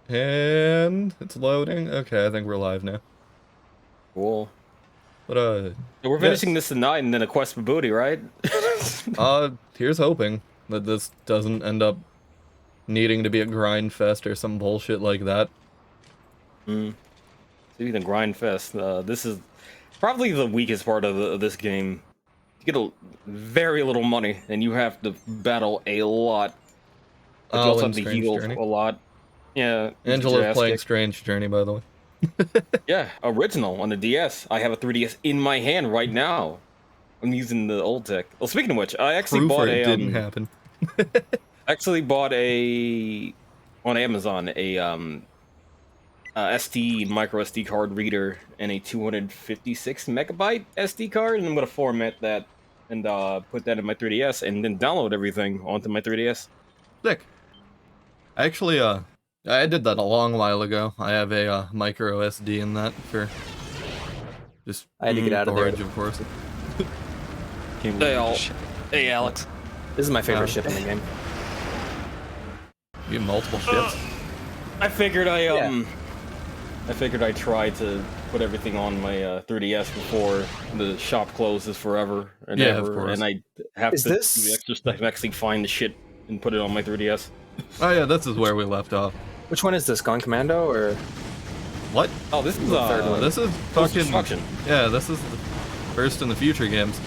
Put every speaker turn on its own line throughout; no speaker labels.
And it's loading. Okay, I think we're live now.
Cool.
But
So we're finishing this tonight and then a quest for booty, right?
here's hoping that this doesn't end up needing to be a grind fest or some bullshit like that.
Speaking of grind fest, this is probably the weakest part of this game. You get very little money and you have to battle a lot. But you also have to heal a lot. Yeah.
Angela's playing Strange Journey, by the way.
Yeah, original on the DS. I have a 3DS in my hand right now. I'm using the old tech. Well, speaking of which, I actually bought a.
Didn't happen.
Actually bought on Amazon a SD micro SD card reader and a 256 megabyte SD card, and I'm gonna format that and put that in my 3DS and then download everything onto my 3DS.
Sick. Actually, I did that a long while ago. I have a micro SD in that for just
I had to get out of there,
of course.
Hey, Alex.
This is my favorite ship in the game.
You have multiple ships.
I figured I figured I'd try to put everything on my 3DS before the shop closes forever and ever,
of course.
and I have to do the extra stuff, actually find the shit and put it on my 3DS.
Oh yeah, this is where we left off.
Which one is this? Gone Commando or
what?
Oh, this is
the third one.
This is fucking
Destruction.
Yeah, this is the first in the Future games.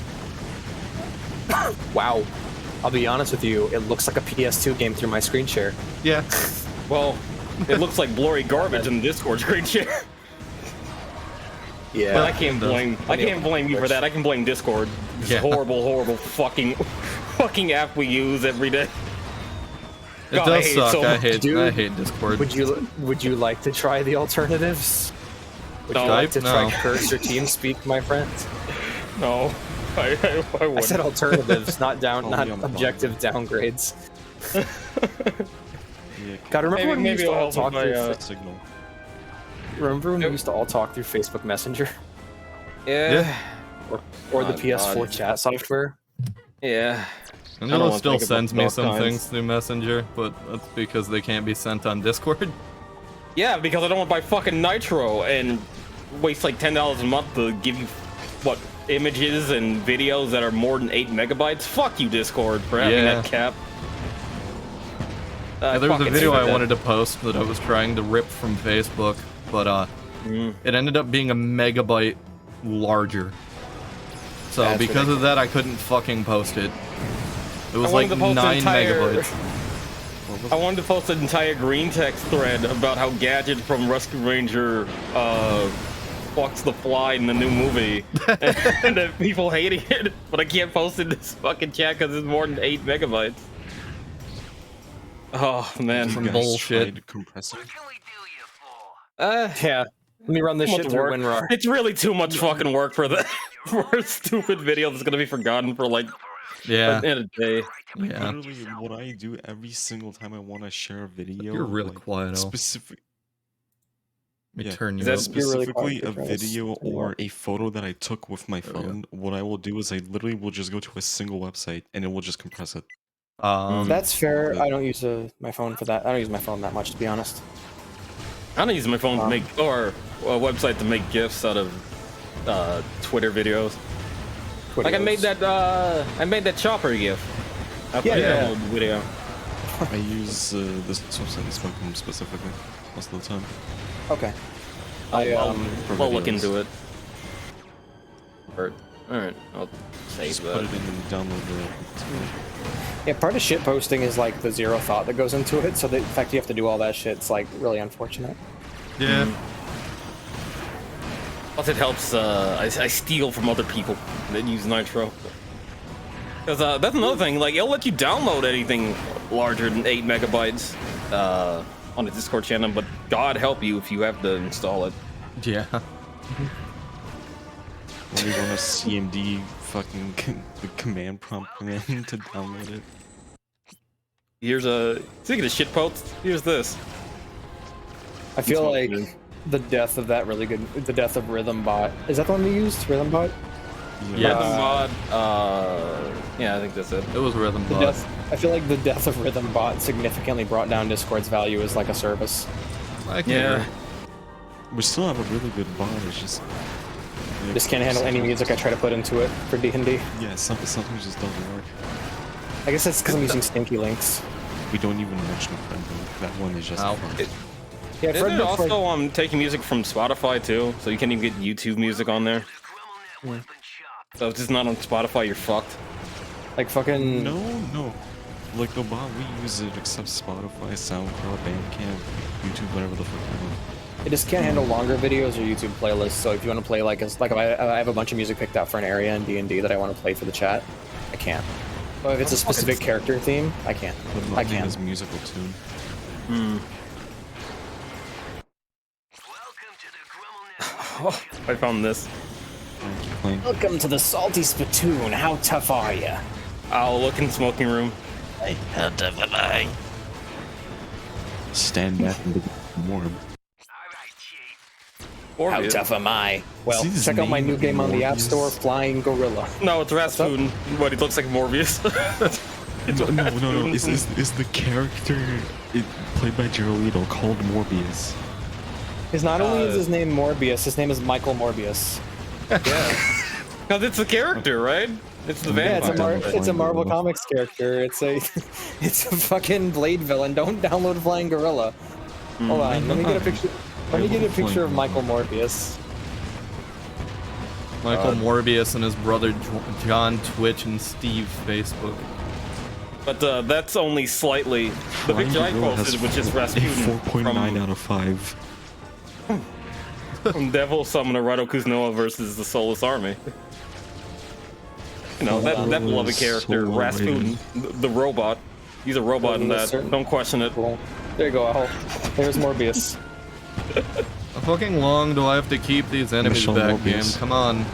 Wow. I'll be honest with you, it looks like a PS2 game through my screen share.
Yeah.
Well, it looks like blurry garbage in the Discord screen share.
Yeah.
But I can't blame you for that. I can blame Discord. This horrible fucking app we use every day.
It does suck. I hate Discord.
Would you like to try the alternatives? Would you like to try Curse or TeamSpeak, my friends?
No. I wouldn't.
I said alternatives, not objective downgrades. God, remember when we used to all talk through Signal? Remember when we used to all talk through Facebook Messenger?
Yeah.
Or the PS4 chat software?
Yeah.
Angela still sends me some things through Messenger, but that's because they can't be sent on Discord.
Yeah, because I don't want to buy fucking Nitro and waste like $10 a month to give you, what, images and videos that are more than 8 megabytes? Fuck you, Discord, for having that cap.
There was a video I wanted to post that I was trying to rip from Facebook, but it ended up being a megabyte larger. So because of that, I couldn't fucking post it. It was like 9 megabytes.
I wanted to post an entire green text thread about how Gadget from Rescue Ranger fucks the fly in the new movie, and that people hating it, but I can't post it in this fucking chat because it's more than 8 megabytes. Oh man,
some bullshit.
Yeah. Let me run this shit through WinRAR.
It's really too much fucking work for for a stupid video that's gonna be forgotten for like in a day.
Yeah.
Literally, what I do every single time I want to share a video.
You're really quiet.
Specific.
Turn you
That's
up.
specifically a video or a photo that I took with my phone. What I will do is I literally will just go to a single website and it will just compress it.
That's fair. I don't use my phone for that. I don't use my phone that much, to be honest.
I don't use my phone to make, or a website to make GIFs out of Twitter videos. Like I made that chopper GIF.
Yeah.
Video.
I use this website, Spectrum specifically, most of the time.
Okay.
I'll look into it. Alright, I'll save
just
that.
put it in and download it.
Yeah, part of shit posting is like the zero thought that goes into it, so the fact you have to do all that shit, it's like really unfortunate.
Yeah.
Plus it helps, I steal from other people that use Nitro. Because that's another thing, like it'll let you download anything larger than 8 megabytes on the Discord channel, but God help you if you have to install it.
Yeah.
When you want a CMD fucking command prompt command to download it.
Here's speaking of shit posts, here's this.
I feel like the death of the death of Rhythm Bot. Is that the one we used? Rhythm Bot?
Yeah.
Rhythm Bot, yeah, I think that's it.
It was Rhythm Bot.
I feel like the death of Rhythm Bot significantly brought down Discord's value as like a service.
I can
Yeah.
agree.
We still have a really good bot. It's just
Just can't handle any music I try to put into it for D&D.
Yeah, something just doesn't work.
I guess that's because I'm using stinky links.
We don't even mention Friendbook. That one is just
Ow.
fun.
Yeah,
Isn't it
Fredbook's
also taking music from Spotify too? So you can't even get YouTube music on there. So if it's not on Spotify, you're fucked.
like fucking.
No. Like the bot we use, it accepts Spotify, SoundCloud, Bandcamp, YouTube, whatever the fuck you want.
It just can't handle longer videos or YouTube playlists. So if you want to play like if I have a bunch of music picked out for an area in D&D that I want to play for the chat, I can't. But if it's a specific character theme, I can't.
But
I
nothing
can.
is musical tune.
Oh, I found this.
Playing.
Welcome to the Salty Spittoon. How tough are ya?
I'll look in the smoking room.
How tough am I?
Stand back and begin warm.
How
Morbius.
tough am I? Well,
Is his
check out my
name
new game on the App
Morbius?
Store, Flying Gorilla.
No, it's Rasputin. But he looks like Morbius.
No. Is the character played by Geraldito called Morbius?
Because not only is his name Morbius, his name is Michael Morbius.
Yeah. Because it's a character, right? It's the
Yeah,
vampire.
it's a Marvel Comics character. It's a it's a fucking Blade villain. Don't download Flying Gorilla. Hold on, let me get a picture. Let me get a picture of Michael Morbius.
Michael Morbius and his brother John Twitch and Steve Facebook.
But that's only slightly. The picture I posted, which is Rasputin
4.9 out of 5.
from Devil Summoner Rado Kuznova versus the Soulless Army. You know, that beloved character,
so
Rasputin, the robot. He's a robot in that. Don't question it.
Cool. There you go, Al. There's Morbius.
How fucking long do I have to keep these enemies
Michelle
back,
Morbius.
game? Come on.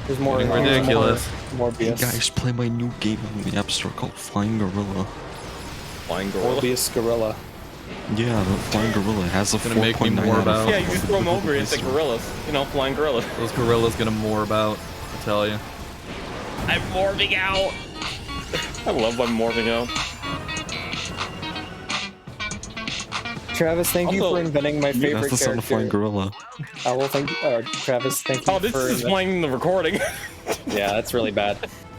There's more.
Getting
there's
ridiculous.
More
Hey
Morbius.
guys, play my new game on the App Store called Flying Gorilla.
Flying Gorilla.
Morbius Gorilla.
Yeah, the Flying Gorilla has a
Gonna make me
4.9
more
out
about-
of 5.
Yeah, you just throw them over into gorillas. You know, flying gorillas.
Those gorillas gonna morb out, I tell you.
I'm morphing out. I love when morphing out.
Travis, thank you
Also-
for inventing my favorite
That's the sound of Flying
character.
Gorilla.
Well, thank you, Travis. Thank you.
Oh, this
for
is playing the recording.
Yeah, that's really bad.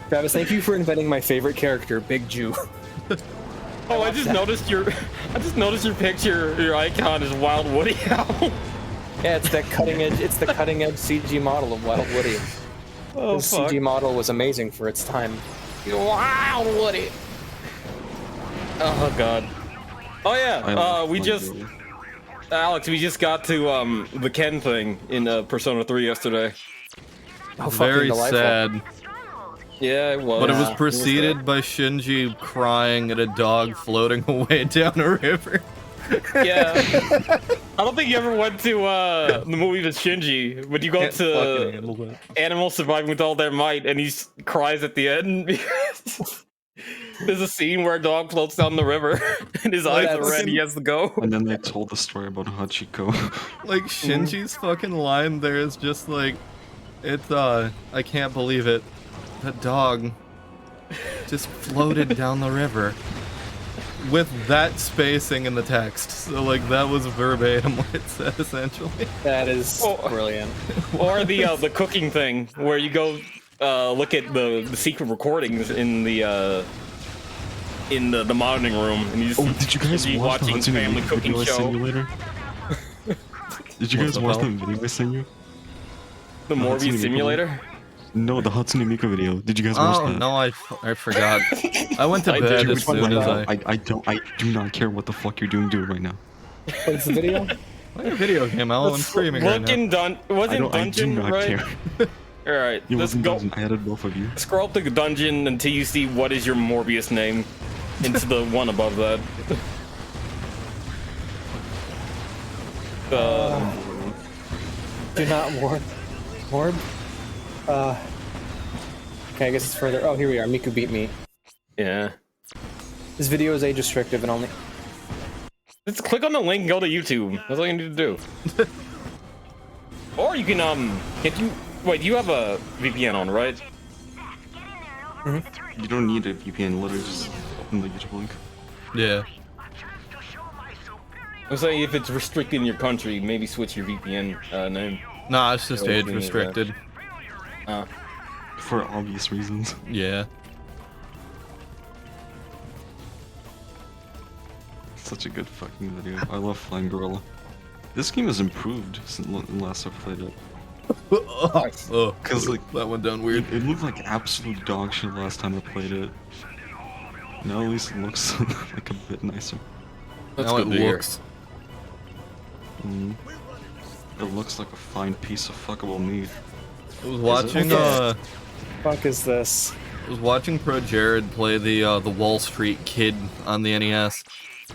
Travis, thank you for inventing my favorite character, Big Jew.
Oh, I just noticed your picture, your icon is Wild Woody Owl.
Yeah, it's that cutting edge. It's the cutting edge CG model of Wild Woody.
Oh,
The CG model was amazing for its time.
Wild Woody. Oh god. Oh
I
yeah.
love
We
Flying
just,
Gorilla.
Alex, we just got to the Ken thing in Persona 3 yesterday.
Oh, fucking
Very
delightful.
sad.
Yeah, it was.
But it was
Yeah,
preceded by Shinji crying at a dog floating away down a river.
Yeah. I don't think you ever went to the movie with Shinji, but you go
Can't fucking
to
handle that.
Animals Surviving with All Their Might, and he cries at the end because there's a scene where a dog floats down the river, and his eyes are red. He has to go.
And then they told the story about Hachiko.
Like Shinji's fucking line there is just like, it's I can't believe it. That dog just floated down the river with that spacing in the text. So like that was verbatim what it said essentially.
That is
Oh.
brilliant.
Or the cooking thing where you go look at the secret recordings in the monitoring room, and you just
Oh, did you guys
see
watch the
watching
Hatsune
family
Miku
cooking
video I
show.
sent you later? Did you
What
guys
the
watch
hell?
the video I sent you?
The
Hatsune
Morbius
Miku.
simulator.
No, the Hatsune Miku video. Did you guys watch
Oh
that?
no, I forgot. I went to
I
bed
did.
as
Which one
soon
was
as
that?
I do not care what the fuck you're doing right now.
What's the video?
Play a video game, Al. I'm streaming right
Look
now.
in
I
wasn't
do
dungeon
not
right?
care.
All right,
It
let's
wasn't
go.
dungeon. I added both of you.
Scroll up the dungeon until you see what is your Morbius name into the one above that.
Do not warp. Warp? Okay, I guess it's further. Oh, here we are. Miku beat me.
Yeah.
This video is age restrictive and only.
Just click on the link and go to YouTube. That's all you need to do. Or you can if you wait, you have a VPN on, right?
You don't need a VPN. Literally just open the YouTube link.
Yeah.
I'm saying if it's restricted in your country, maybe switch your VPN name.
Nah, it's just
Yeah,
age
we need
restricted.
For obvious reasons.
Yeah.
Such a good fucking video. I love Flying Gorilla. This game has improved since last I played it.
Oh,
Cause like
that went down weird.
it looked like absolute dog shit last time I played it. Now at least it looks like a bit nicer.
That's
Now it
good to hear.
looks.
It looks like a fine piece of fuckable meat.
I was watching
Fuck is this?
I was watching Pro Jared play the Wall Street Kid on the NES,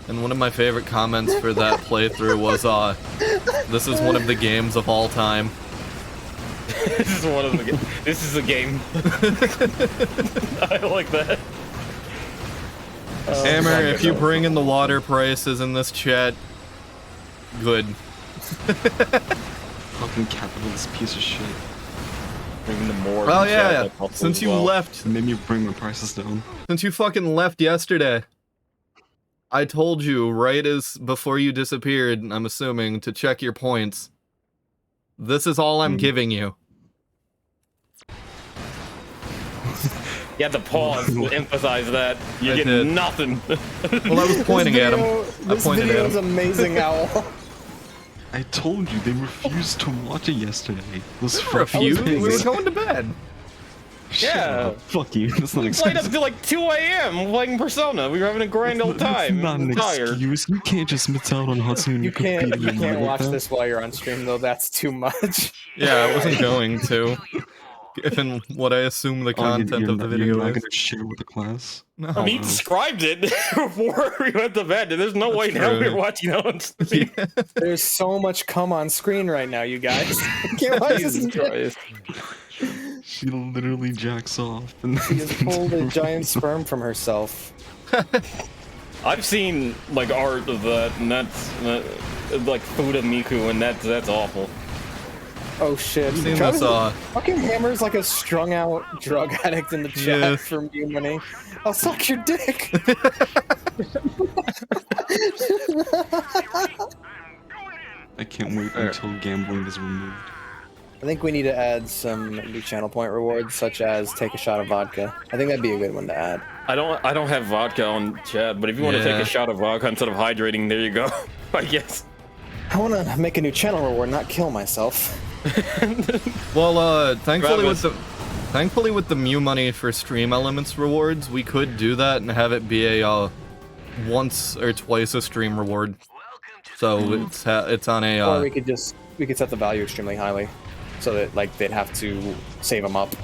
and one of my favorite comments for that playthrough was, "This is one of the games of all time."
This is one of the. This is a game. I like that.
Hammer, if you bring in the water prices in this chat, good.
Fucking capitalist piece of shit.
Bringing the more.
Oh
in chat,
yeah,
that helps
since
as
you
well.
left,
Made me bring my prices down.
since you fucking left yesterday, I told you right as before you disappeared, I'm assuming, to check your points. This is all I'm giving you.
You had to pause to emphasize that. You're
I
getting
did.
nothing.
Well, I was pointing at him. I
This
pointed
video
at
is
him.
amazing, Owl.
I told you they refused to watch it yesterday. Those
Refuse?
fucking
We were
pigs.
going to bed.
Shut
Yeah.
up. Fuck you. That's not
We
an
played up
excuse.
to like 2 a.m. playing Persona. We were having a grand old
That's
time.
not an
We were tired.
excuse. You can't just miss out on Hatsune
You can't
competing
you
in
can't
like
watch
that.
this while you're on stream though. That's too much.
Yeah, I wasn't going to. Given what I assume the
Oh,
content
you're
of the
not-
video
You're not
is.
gonna share with the class.
No.
I mean, he described it before we went to bed. There's no way now
true.
we're watching it on stream.
There's so much cum on screen right now, you guys. I can't watch this.
Jesus Christ.
She literally jacks off and
She has pulled a giant sperm from herself.
I've seen like art of that, and that's like Fuda Miku, and that's awful.
Oh shit.
I've seen
Travis-
this,
Fucking Hammer's like a strung out drug addict in the chat
Yeah.
for me money. I'll suck your dick.
I can't wait until gambling is removed.
I think we need to add some new channel point rewards, such as take a shot of vodka. I think that'd be a good one to add.
I don't have vodka on chat, but if you want to
Yeah.
take a shot of vodka instead of hydrating, there you go. I guess.
I want to make a new channel reward, not kill myself.
Well, thankfully
Travis.
with the Mew money for stream elements rewards, we could do that and have it be a once or twice a stream reward. So it's on a
Or we could set the value extremely highly, so that like they'd have to save them up.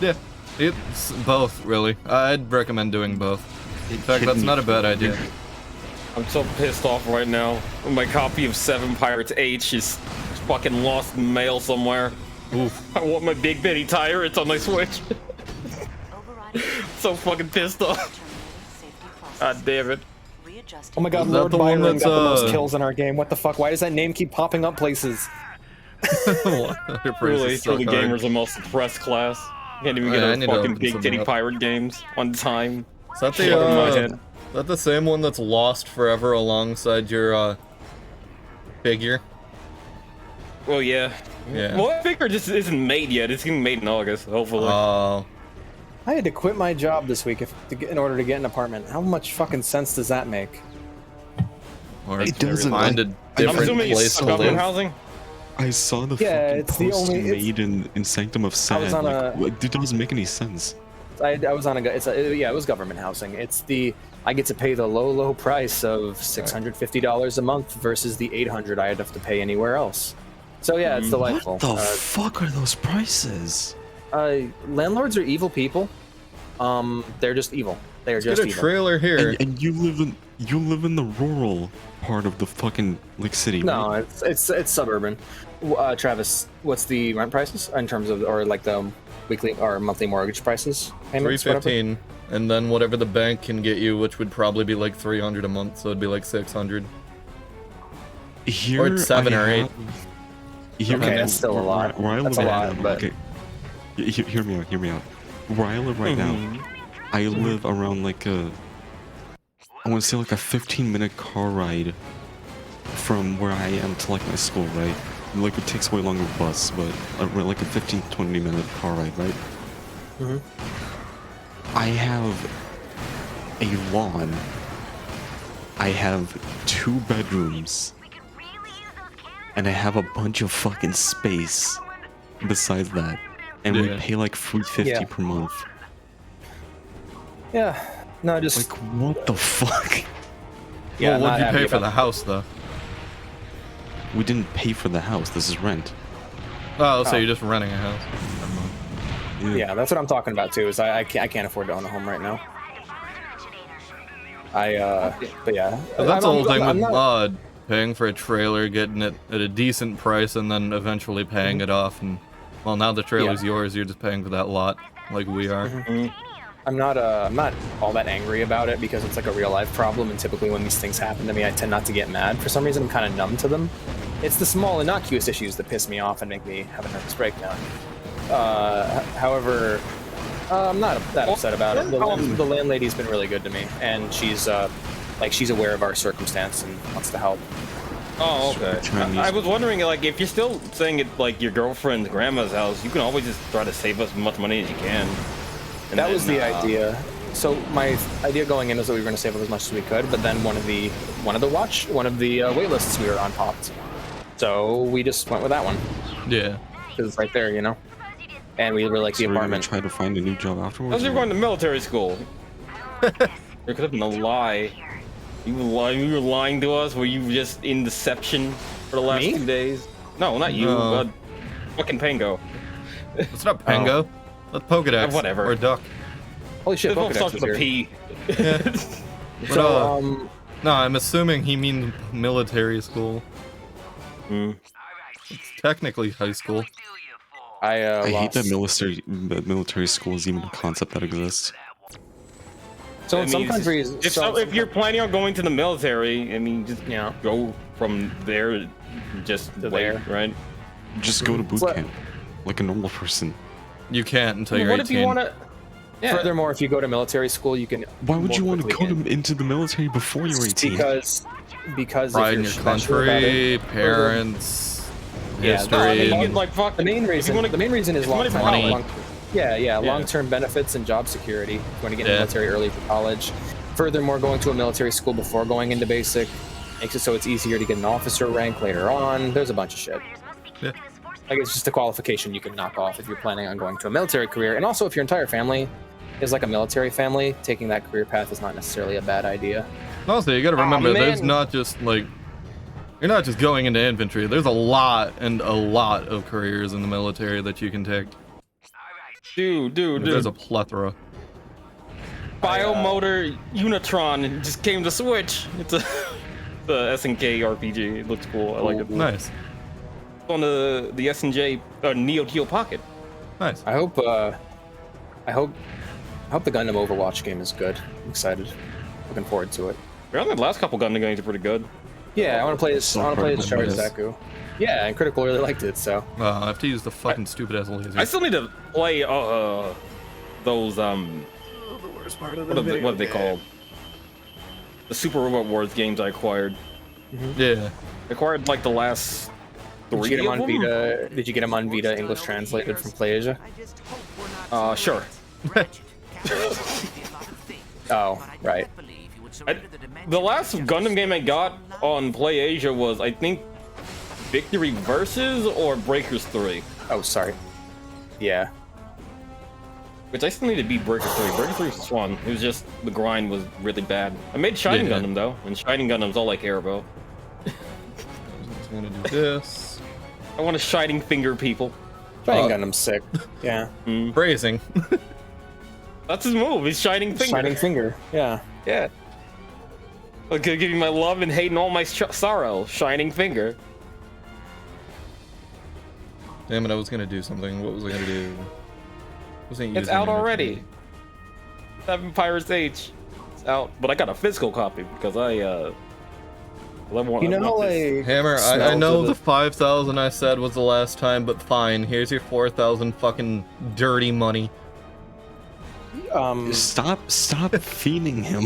yeah, it's both really. I'd recommend doing both. In fact, that's not a bad idea.
I'm so pissed off right now. My copy of 7 Pirates H is fucking lost in mail somewhere.
Oof.
I want my Big Bitty Tire. It's on my Switch. So fucking pissed off. God damn it.
Oh my god,
Is that
Lord
the one
Byron
that's,
got the most kills in our game. What the fuck? Why does that name keep popping up places?
Your
Truly,
prices suck
truly
hard.
gamers are the most suppressed class. Can't even
Oh,
get
yeah, I
a
need to
fucking
open
Big
something
Titty
up.
Pirate games on time.
Is that
Shit over my head.
that the same one that's lost forever alongside your figure?
Well, yeah.
Yeah.
Well, that figure just isn't made yet. It's getting made in August, hopefully.
Oh.
I had to quit my job this week in order to get an apartment. How much fucking sense does that make?
Or
It doesn't.
find a
I'm
different
assuming
place
it's
to
government
live.
housing.
I saw the
Yeah,
fucking
it's the
post
only-
you
it's-
made in Sanctum of Sad.
was on
Like,
a-
what- it doesn't make any sense.
I was on yeah, it was government housing. I get to pay the low price of $650 a month versus the $800 I'd have to pay anywhere else. So yeah, it's delightful.
What the fuck are those prices?
Landlords are evil people. They're just evil. They are
Get
just
a
evil.
trailer here.
And you live in the rural part of the fucking like city.
No,
right?
it's suburban. Travis, what's the rent prices in terms of, or like the weekly or monthly mortgage prices? Payments, whatever?
$315, and then whatever the bank can get you, which would probably be like $300 a month, so it'd be like $600.
Here
Or it's 7
I
or 8.
have- Here
Okay,
I-
that's still a lot.
Where I
That's
live
a
right
lot,
now,
but-
okay. Hear me out. Hear me out. Where I live right now, I live around like I want to say like a 15-minute car ride from where I am to like my school, right? Like it takes way longer bus, but like a 15-20 minute car ride, right? I have a lawn. I have 2 bedrooms. And I have a bunch of fucking space besides that. And we pay like $350 per month.
Yeah. No, just
Like, what the fuck?
yeah.
Well, what
not
did you
happy
pay for
about
the house, though?
We didn't pay for the house. This is rent.
Oh, so you're just renting a house. Never mind.
Yeah, that's what I'm talking about too. Is I can't afford to own a home right now. But yeah.
But that's the whole thing with
not-
mod. Paying for a trailer, getting it at a decent price, and then eventually paying it off. And well, now the trailer's yours. You're just paying for that lot, like we are.
I'm not all that angry about it because it's like a real life problem, and typically when these things happen to me, I tend not to get mad. For some reason, I'm kind of numb to them. It's the small, innocuous issues that piss me off and make me have a nervous breakdown. However, I'm not that upset about it. The landlady's been really good to me, and she's aware of our circumstance and wants to help.
Oh, okay. I was wondering, like, if you're still saying it like your girlfriend's grandma's house, you can always just try to save as much money as you can. And
That was the idea. So my idea going in was that we were going to save up as much as we could, but then one of the wait lists we were on popped. So we just went with that one
Yeah.
because it's right there, you know. And we were like the
So we're gonna
apartment.
try to find a new job afterwards.
How's you going to military school? There could have been a lie. You were lying to us? Were you just in deception for the last
Me?
2 days? No, not you.
No.
Fucking Pango.
It's not Pango. That's Pokedex.
Whatever.
Or Duck.
Holy shit,
This one
Pokedex
starts
is
with a
here.
P.
But,
So
no, I'm assuming he means military school. It's technically high school.
I
I hate that
lost.
military school is even a concept that exists.
So
I
in some
mean,
countries,
if you're planning on going to the military, I mean, just
Yeah.
go from there, just
To
wait,
there.
right?
Just go to boot
What-
camp, like a normal person.
You can't until you're
What
18.
if you want to? Yeah.
furthermore, if you go to military school, you can.
Why would you
more
want to
quickly
go into the military before you're 18?
Because
Pride
if
in
you're
your
special about
country,
it,
parents,
Yeah,
history.
No, I mean, you
and-
can, like, fuck.
the main reason.
wanna-
The main reason is
it's money for
money.
long. Yeah, long-term benefits and job security. You want to get in the
Yeah.
military early for college. Furthermore, going to a military school before going into basic makes it so it's easier to get an officer rank later on. There's a bunch of shit.
Yeah.
Like, it's just a qualification you can knock off if you're planning on going to a military career. And also, if your entire family is like a military family, taking that career path is not necessarily a bad idea.
Also, you gotta remember, there's
man.
not just like you're not just going into infantry. There's a lot of careers in the military that you can take.
Dude.
There's a plethora.
Biomotor Unitron just came to Switch. It's a the SNK RPG. It looks cool. I like it.
Nice,
On the SNJ Neo Geo Pocket.
nice.
I hope the Gundam Overwatch game is good. I'm excited. Looking forward to it.
Apparently, the last couple Gundam games are pretty good.
Yeah, I want to play this. I want to play this
Critical
Charge
Mass.
Zaku. Yeah, and Critical really liked it. So
I have to use the fucking stupid ass laser.
I still need to play those what are they called? The Super Robot Wars games I acquired.
Yeah.
I acquired like the last
did
three
you get them
of
on
them.
Vita? Did you get them on Vita English translated from PlayAsia?
Sure.
Oh, right.
The last Gundam game I got on PlayAsia was, I think, Victory Versus or Breakers 3.
Oh, sorry. Yeah.
Which I still need to beat Breakers 3. Breakers 3 was fun. It was just, the grind was really bad. I made Shining
Yeah.
Gundam though, and Shining Gundam's all I care about.
I'm gonna do this.
I want to Shining Finger people.
Shining Gundam's sick. Yeah.
Phrasing.
That's his move, he's Shining Finger.
Shining Finger. Yeah.
Yeah. I'm gonna give you my love and hate and all my sorrow. Shining Finger.
Damn it! I was gonna do something. What was I gonna do? Wasn't
It's
using
out
it.
already. 7 Pirates H. It's out, but I got a physical copy because I want.
You
I
know,
want this.
like
Hammer, I
smells
know
of
the 5,000 I said was the last time, but fine. Here's your 4,000 fucking dirty money.
Stop feeding him.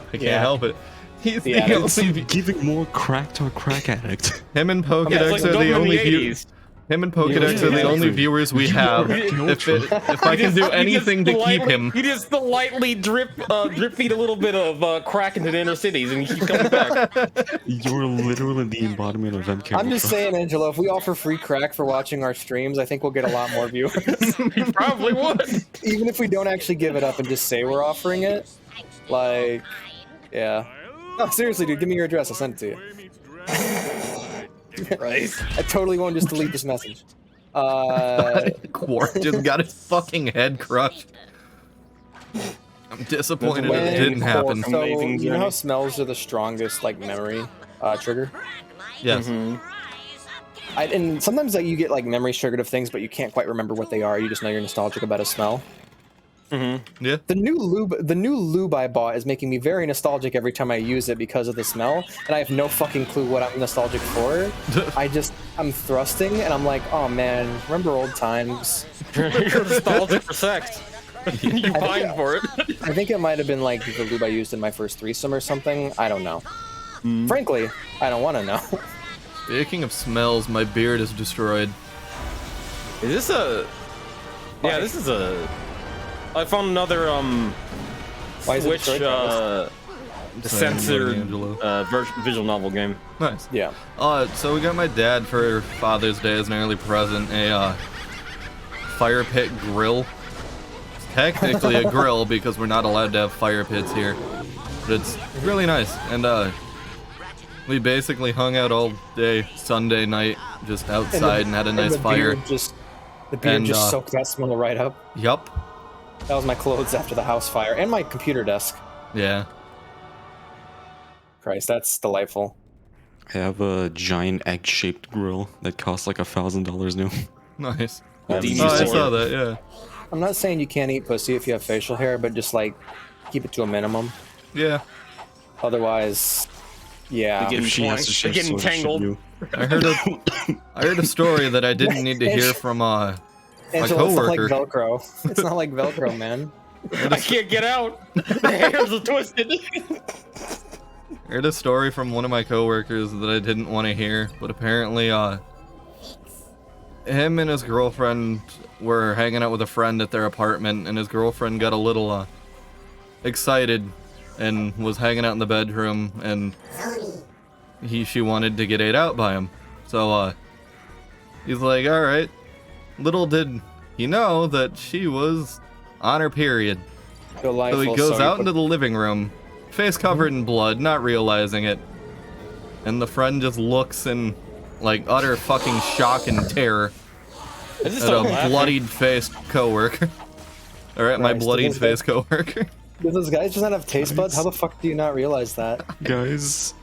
I can't
Yeah.
help it. He's
Yeah,
the
it's
only.
Giving more crack to a crack addict.
Him and
Yeah, it's
Pokedex
like
are the
Dome in
only
the
view.
80s.
Him and Pokedex are the only viewers we have. If I can do anything to keep him,
You just lightly drip feed a little bit of crack into the inner cities, and you keep coming back.
You're literally the embodiment of MK.
I'm just saying, Angelo, if we offer free crack for watching our streams, I think we'll get a lot more viewers.
You probably would.
Even if we don't actually give it up and just say we're offering it. Like, yeah. No, seriously, dude, give me your address. I'll send it to you.
Right.
I totally won't just delete this message.
Quark just got his fucking head crushed. I'm disappointed it didn't happen.
So,
Amazing
you know how
journey.
smells are the strongest, like, memory trigger?
Yes.
And sometimes like, you get, like, memory triggered of things, but you can't quite remember what they are. You just know you're nostalgic about a smell.
Yeah.
The new lube I bought is making me very nostalgic every time I use it because of the smell, and I have no fucking clue what I'm nostalgic for. I'm thrusting, and I'm like, oh man, remember old times?
You're nostalgic for sex. You pine for it.
I think it might have been like the lube I used in my first threesome or something. I don't know. Frankly, I don't want to know.
Speaking of smells, my beard is destroyed.
Is this a? Yeah, this is a. I found another
Why is it
Switch
destroyed?
censored
Angelo.
visual novel game.
Nice.
Yeah.
So we got my dad for Father's Day as an early present a fire pit grill. It's technically a grill because we're not allowed to have fire pits here, but it's really nice. And we basically hung out all day Sunday night, just outside, and had a nice fire.
The beard
And,
just soaked that smell right up.
Yup.
That was my clothes after the house fire, and my computer desk.
Yeah.
Christ, that's delightful.
I have a giant egg-shaped grill that costs like $1,000 new.
Nice.
That's
Demon
Oh, I
sword.
saw that. Yeah.
I'm not saying you can't eat pussy if you have facial hair, but just like keep it to a minimum.
Yeah.
Otherwise, yeah.
Getting
If she has to share
getting
soda, should
tangled.
you?
I heard a story that I didn't need to hear from my
Angela, it's not like
coworker.
Velcro. It's not like Velcro, man.
I can't get out. The hairs are twisted.
I heard a story from one of my coworkers that I didn't want to hear, but apparently, him and his girlfriend were hanging out with a friend at their apartment, and his girlfriend got a little, excited and was hanging out in the bedroom, and she wanted to get ate out by him. So, he's like, alright. Little did he know that she was on her period.
Delightful.
So he goes
you
out
put-
into the living room, face covered in blood, not realizing it. And the friend just looks in, like, utter fucking shock and terror
Is this
at a bloodied-faced coworker. Or at my
Christ,
bloodied-faced coworker.
Do those guys just not have taste buds? How the fuck do you not realize that?
Guys.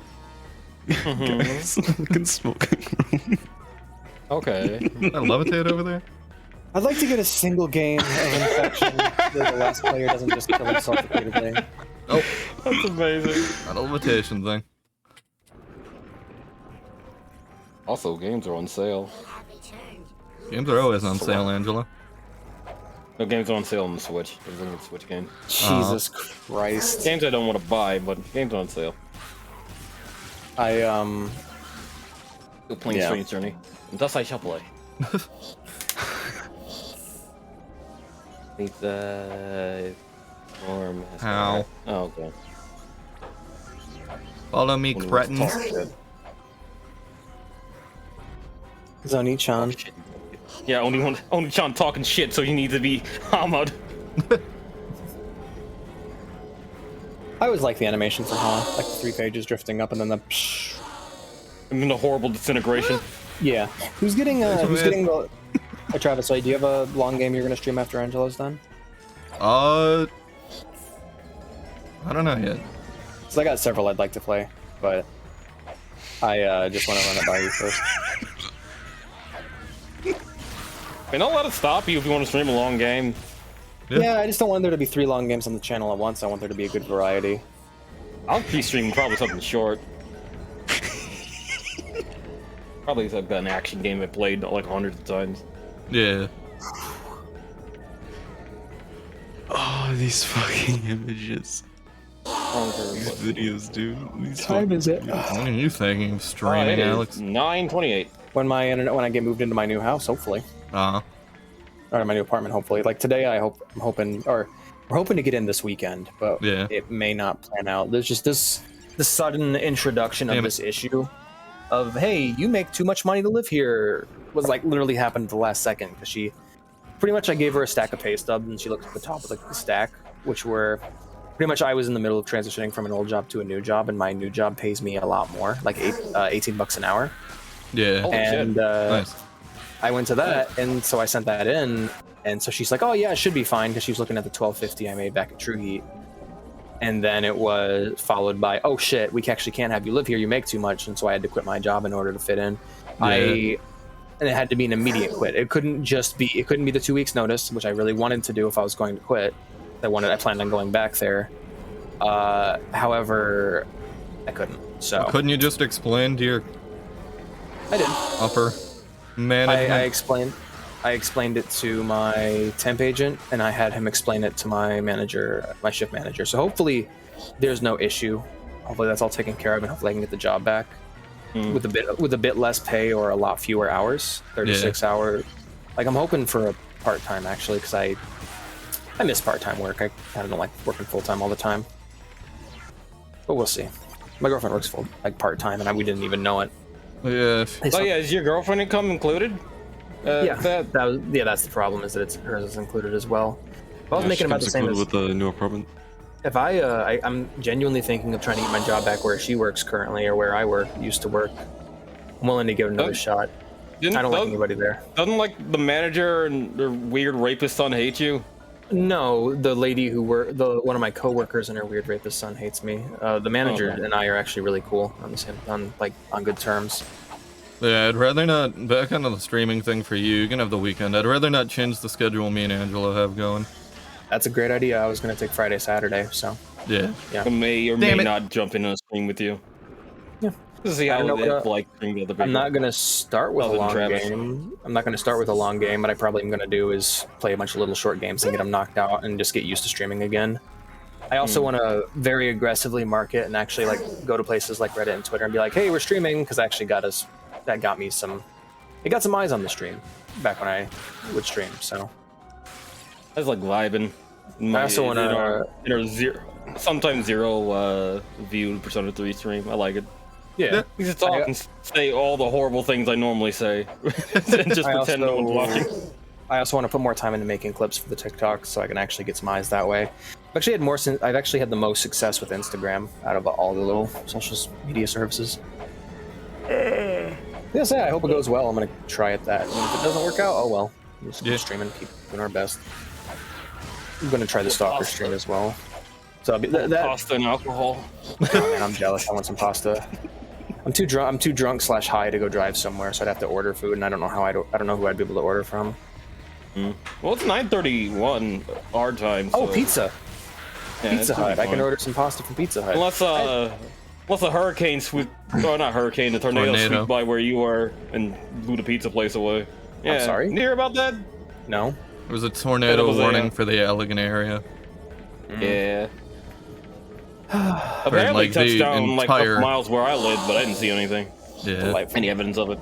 Guys, look at smoking room.
Okay.
I levitate over there.
I'd like to get a single game of infection where the last player doesn't just kill himself repeatedly.
Oh,
That's amazing.
not a levitation thing.
Also, games are on sale.
Games are always on sale, Angela.
No, games are on sale on the Switch. There's a Switch game.
Jesus Christ.
Games I don't want to buy, but games are on sale. Still playing
Yeah.
Strange Journey. And thus I shall play. Think the form.
How?
Oh, okay.
Follow me,
Only
cretin.
wants to talk shit.
Zoni-chan.
Yeah, only Chan talking shit, so you need to be hammered.
I always like the animation for Hana, like the 3 pages drifting up and then the psh.
And then the horrible disintegration.
Yeah. Who's getting the... Hey Travis, do you have a long game you're gonna stream after Angelo's done?
I don't know yet.
Because I got several I'd like to play, but I just want to run it by you first.
They're not allowed to stop you if you want to stream a long game.
Yeah.
Yeah, I just don't want there to be 3 long games on the channel at once. I want there to be a good variety.
I'll be streaming probably something short. Probably like an action game I played like hundreds of times.
Yeah.
Oh, these fucking images. These videos, dude. These
Time is it?
What are you thinking of streaming, Alex?
9:28.
When I get moved into my new house, hopefully,
Uh-huh.
or my new apartment, hopefully. Like today, I'm hoping, or we're hoping to get in this weekend, but
Yeah.
it may not plan out. There's just the sudden introduction of
Damn it.
this issue of, hey, you make too much money to live here, was like literally happened at the last second, because she pretty much, I gave her a stack of pay stubs and she looked at the top of the stack, which were pretty much, I was in the middle of transitioning from an old job to a new job, and my new job pays me a lot more, like $18 an hour.
Yeah.
Oh,
And
Nice.
I went to that, and so I sent that in, and so she's like, oh yeah, it should be fine, because she was looking at the $12.50 I made back at True Heat. And then it was followed by, oh shit, we actually can't have you live here, you make too much, and so I had to quit my job in order to fit in.
Yeah.
And it had to be an immediate quit. It couldn't be the 2 weeks notice, which I really wanted to do if I was going to quit. I planned on going back there. However, I couldn't. So
Couldn't you just explain to your
I did.
upper management?
I explained it to my temp agent, and I had him explain it to my manager, my shift manager. So hopefully, there's no issue. Hopefully that's all taken care of, and hopefully I can get the job back with a bit less pay or a lot fewer hours, 36 hours. Like I'm hoping for a part time actually, because I miss part time work. I kind of don't like working full time all the time. But we'll see. My girlfriend works part time, and we didn't even know it.
Yeah.
Oh yeah, is your girlfriend income included?
That's the problem, is that hers is included as well. If I was making about the same as
with the new apartment.
if I'm genuinely thinking of trying to get my job back where she works currently, or where I used to work. I'm willing to give it another shot. I don't like anybody there.
Doesn't like the manager and the weird rapist son hate you?
No, the lady one of my coworkers and her weird rapist son hates me. The manager and I are actually really cool on good terms.
Yeah, I'd rather not, back onto the streaming thing for you, you can have the weekend. I'd rather not change the schedule me and Angela have going.
That's a great idea. I was going to take Friday, Saturday, so.
Yeah.
I may or may not jump in on a stream with you.
Yeah.
To see how it's like streaming with other people.
I'm not going to start with a long game. I'm not going to start with a long game. What I probably am going to do is play a bunch of little short games and get them knocked out and just get used to streaming again. I also want to very aggressively market and actually go to places like Reddit and Twitter and be like, hey, we're streaming, because I actually got some eyes on the stream back when I would stream, so.
I was like vibing.
I also want to
sometimes zero viewed Persona 3 stream. I like it.
Yeah.
You just talk and say all the horrible things I normally say, and just pretend no one's watching.
I also want to put more time into making clips for the TikTok, so I can actually get some eyes that way. I've actually had the most success with Instagram out of all the little social media services. Yes, I hope it goes well. I'm gonna try it that. And if it doesn't work out, oh well. We'll just keep streaming, keep doing our best. I'm gonna try the Stalker stream as well. So I'll be
pasta and alcohol.
Oh man, I'm jealous. I want some pasta. I'm too drunk / high to go drive somewhere, so I'd have to order food, and I don't know who I'd be able to order from.
Well, it's 9:31 our time. So.
Oh, pizza.
Yeah,
Pizza Hut. I can order some pasta from Pizza Hut.
Unless a hurricane sweep, not hurricane, a tornado sweep by where you are and blew the pizza place away. Yeah.
I'm sorry?
Did you hear about that?
No.
There was a tornado warning for the Allegan area.
Yeah. Apparently touched down like a couple miles where I live, but I didn't see anything.
Yeah.
Any evidence of it.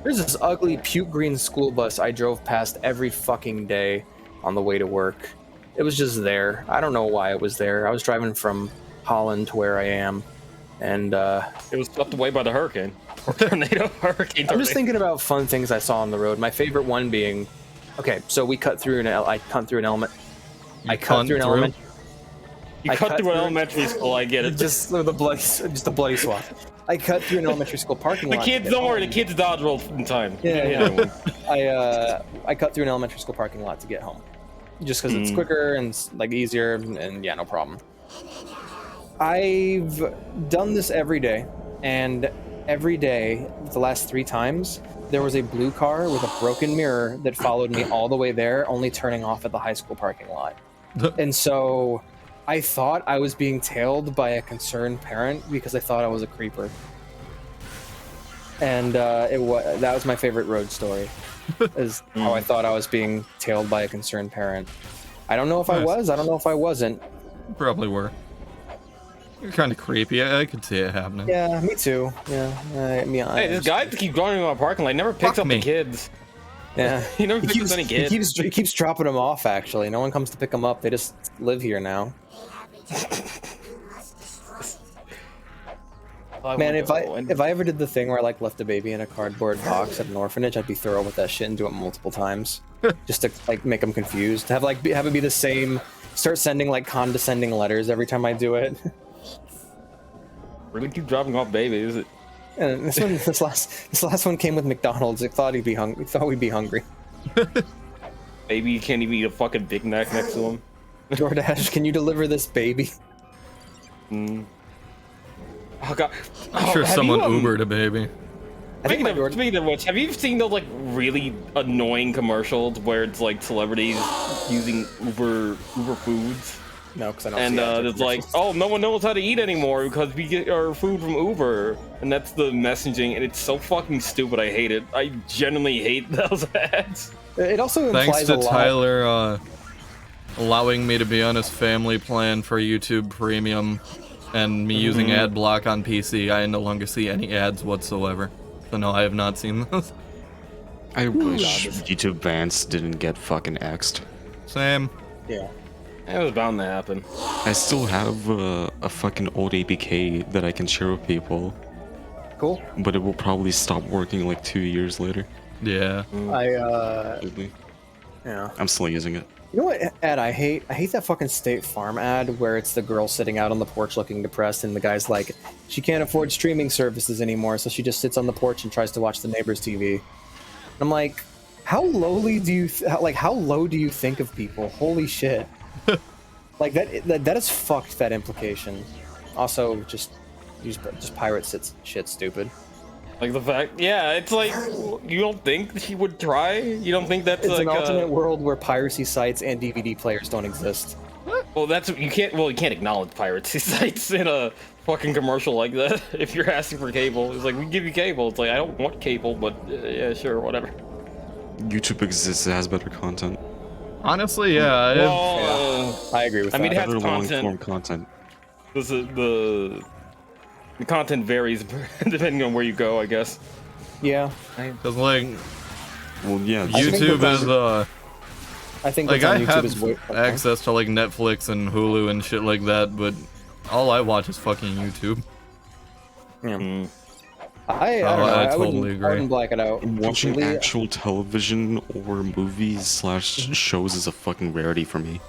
There's this ugly puke green school bus I drove past every fucking day on the way to work. It was just there. I don't know why it was there. I was driving from Holland to where I am, and
it was swept away by the hurricane. Or tornado.
I'm just thinking about fun things I saw on the road. My favorite one being, okay, so we cut through an elementary school. I get it. Just the bloody swap. I cut through an elementary school parking lot.
Don't worry, the kids dodge rolled in time.
Yeah. I cut through an elementary school parking lot to get home, just because it's quicker and easier, and yeah, no problem. I've done this every day, and every day, the last 3 times, there was a blue car with a broken mirror that followed me all the way there, only turning off at the high school parking lot. And so I thought I was being tailed by a concerned parent because I thought I was a creeper. And that was my favorite road story, is how I thought I was being tailed by a concerned parent. I don't know if I was, I don't know if I wasn't.
Probably were. You're kind of creepy. I could see it happening.
Yeah, me too. Yeah.
Hey, this guy keeps going in my parking lot. Never picks
Fuck
up
me.
the kids.
Yeah.
He never picks up any kids.
He keeps dropping them off. Actually, no one comes to pick them up. They just live here now. Man, if I ever did the thing where I like left a baby in a cardboard box at an orphanage, I'd be thorough with that shit and do it multiple times, just to like make them confused. Have it be the same. Start sending like condescending letters every time I do it.
Really keep dropping off babies.
And this last one came with McDonald's. It thought we'd be hungry.
Baby can't even eat a fucking Big Mac next to him.
DoorDash, can you deliver this baby?
Oh god.
I'm sure someone Ubered a baby.
Speaking of which, have you seen those like really annoying commercials where it's like celebrities using Uber foods?
No, because I don't.
And it's like, oh, no one knows how to eat anymore because we get our food from Uber, and that's the messaging, and it's so fucking stupid. I hate it. I genuinely hate those ads.
It also implies
Thanks to
a lot.
Tyler allowing me to be on his family plan for YouTube Premium and me using ad block on PC, I no longer see any ads whatsoever. So no, I have not seen those.
I wish YouTube bans didn't get fucking X'd.
Same.
Yeah.
It was bound to happen.
I still have a fucking old APK that I can share with people,
Cool.
but it will probably stop working like 2 years later.
Yeah.
Yeah.
I'm still using it.
You know what ad I hate? I hate that fucking State Farm ad where it's the girl sitting out on the porch looking depressed, and the guy's like, she can't afford streaming services anymore, so she just sits on the porch and tries to watch the neighbor's TV. I'm like, how lowly do you how low do you think of people? Holy shit! Like that is fucked. That implication. Also, just pirate shit stupid.
Like the fact, yeah, it's like, you don't think he would try? You don't think that's
It's
like
an alternate world where piracy sites and DVD players don't exist.
Well, you can't acknowledge piracy sites in a fucking commercial like that if you're asking for cable. It's like, we give you cable. It's like, I don't want cable, but yeah, sure, whatever.
YouTube exists, it has better content.
Honestly, yeah.
Well,
I agree with that.
I mean, it has
Better
content.
long-form content.
The content varies depending on where you go, I guess.
Yeah.
Because like
Well, yeah,
YouTube is
I think
like
what's
I
on YouTube
have
is way,
access to like Netflix and Hulu and shit like that, but all I watch is fucking YouTube.
Yeah. I don't know. I
totally agree.
wouldn't black it out.
watching
completely.
actual television or movies / shows is a fucking rarity for me.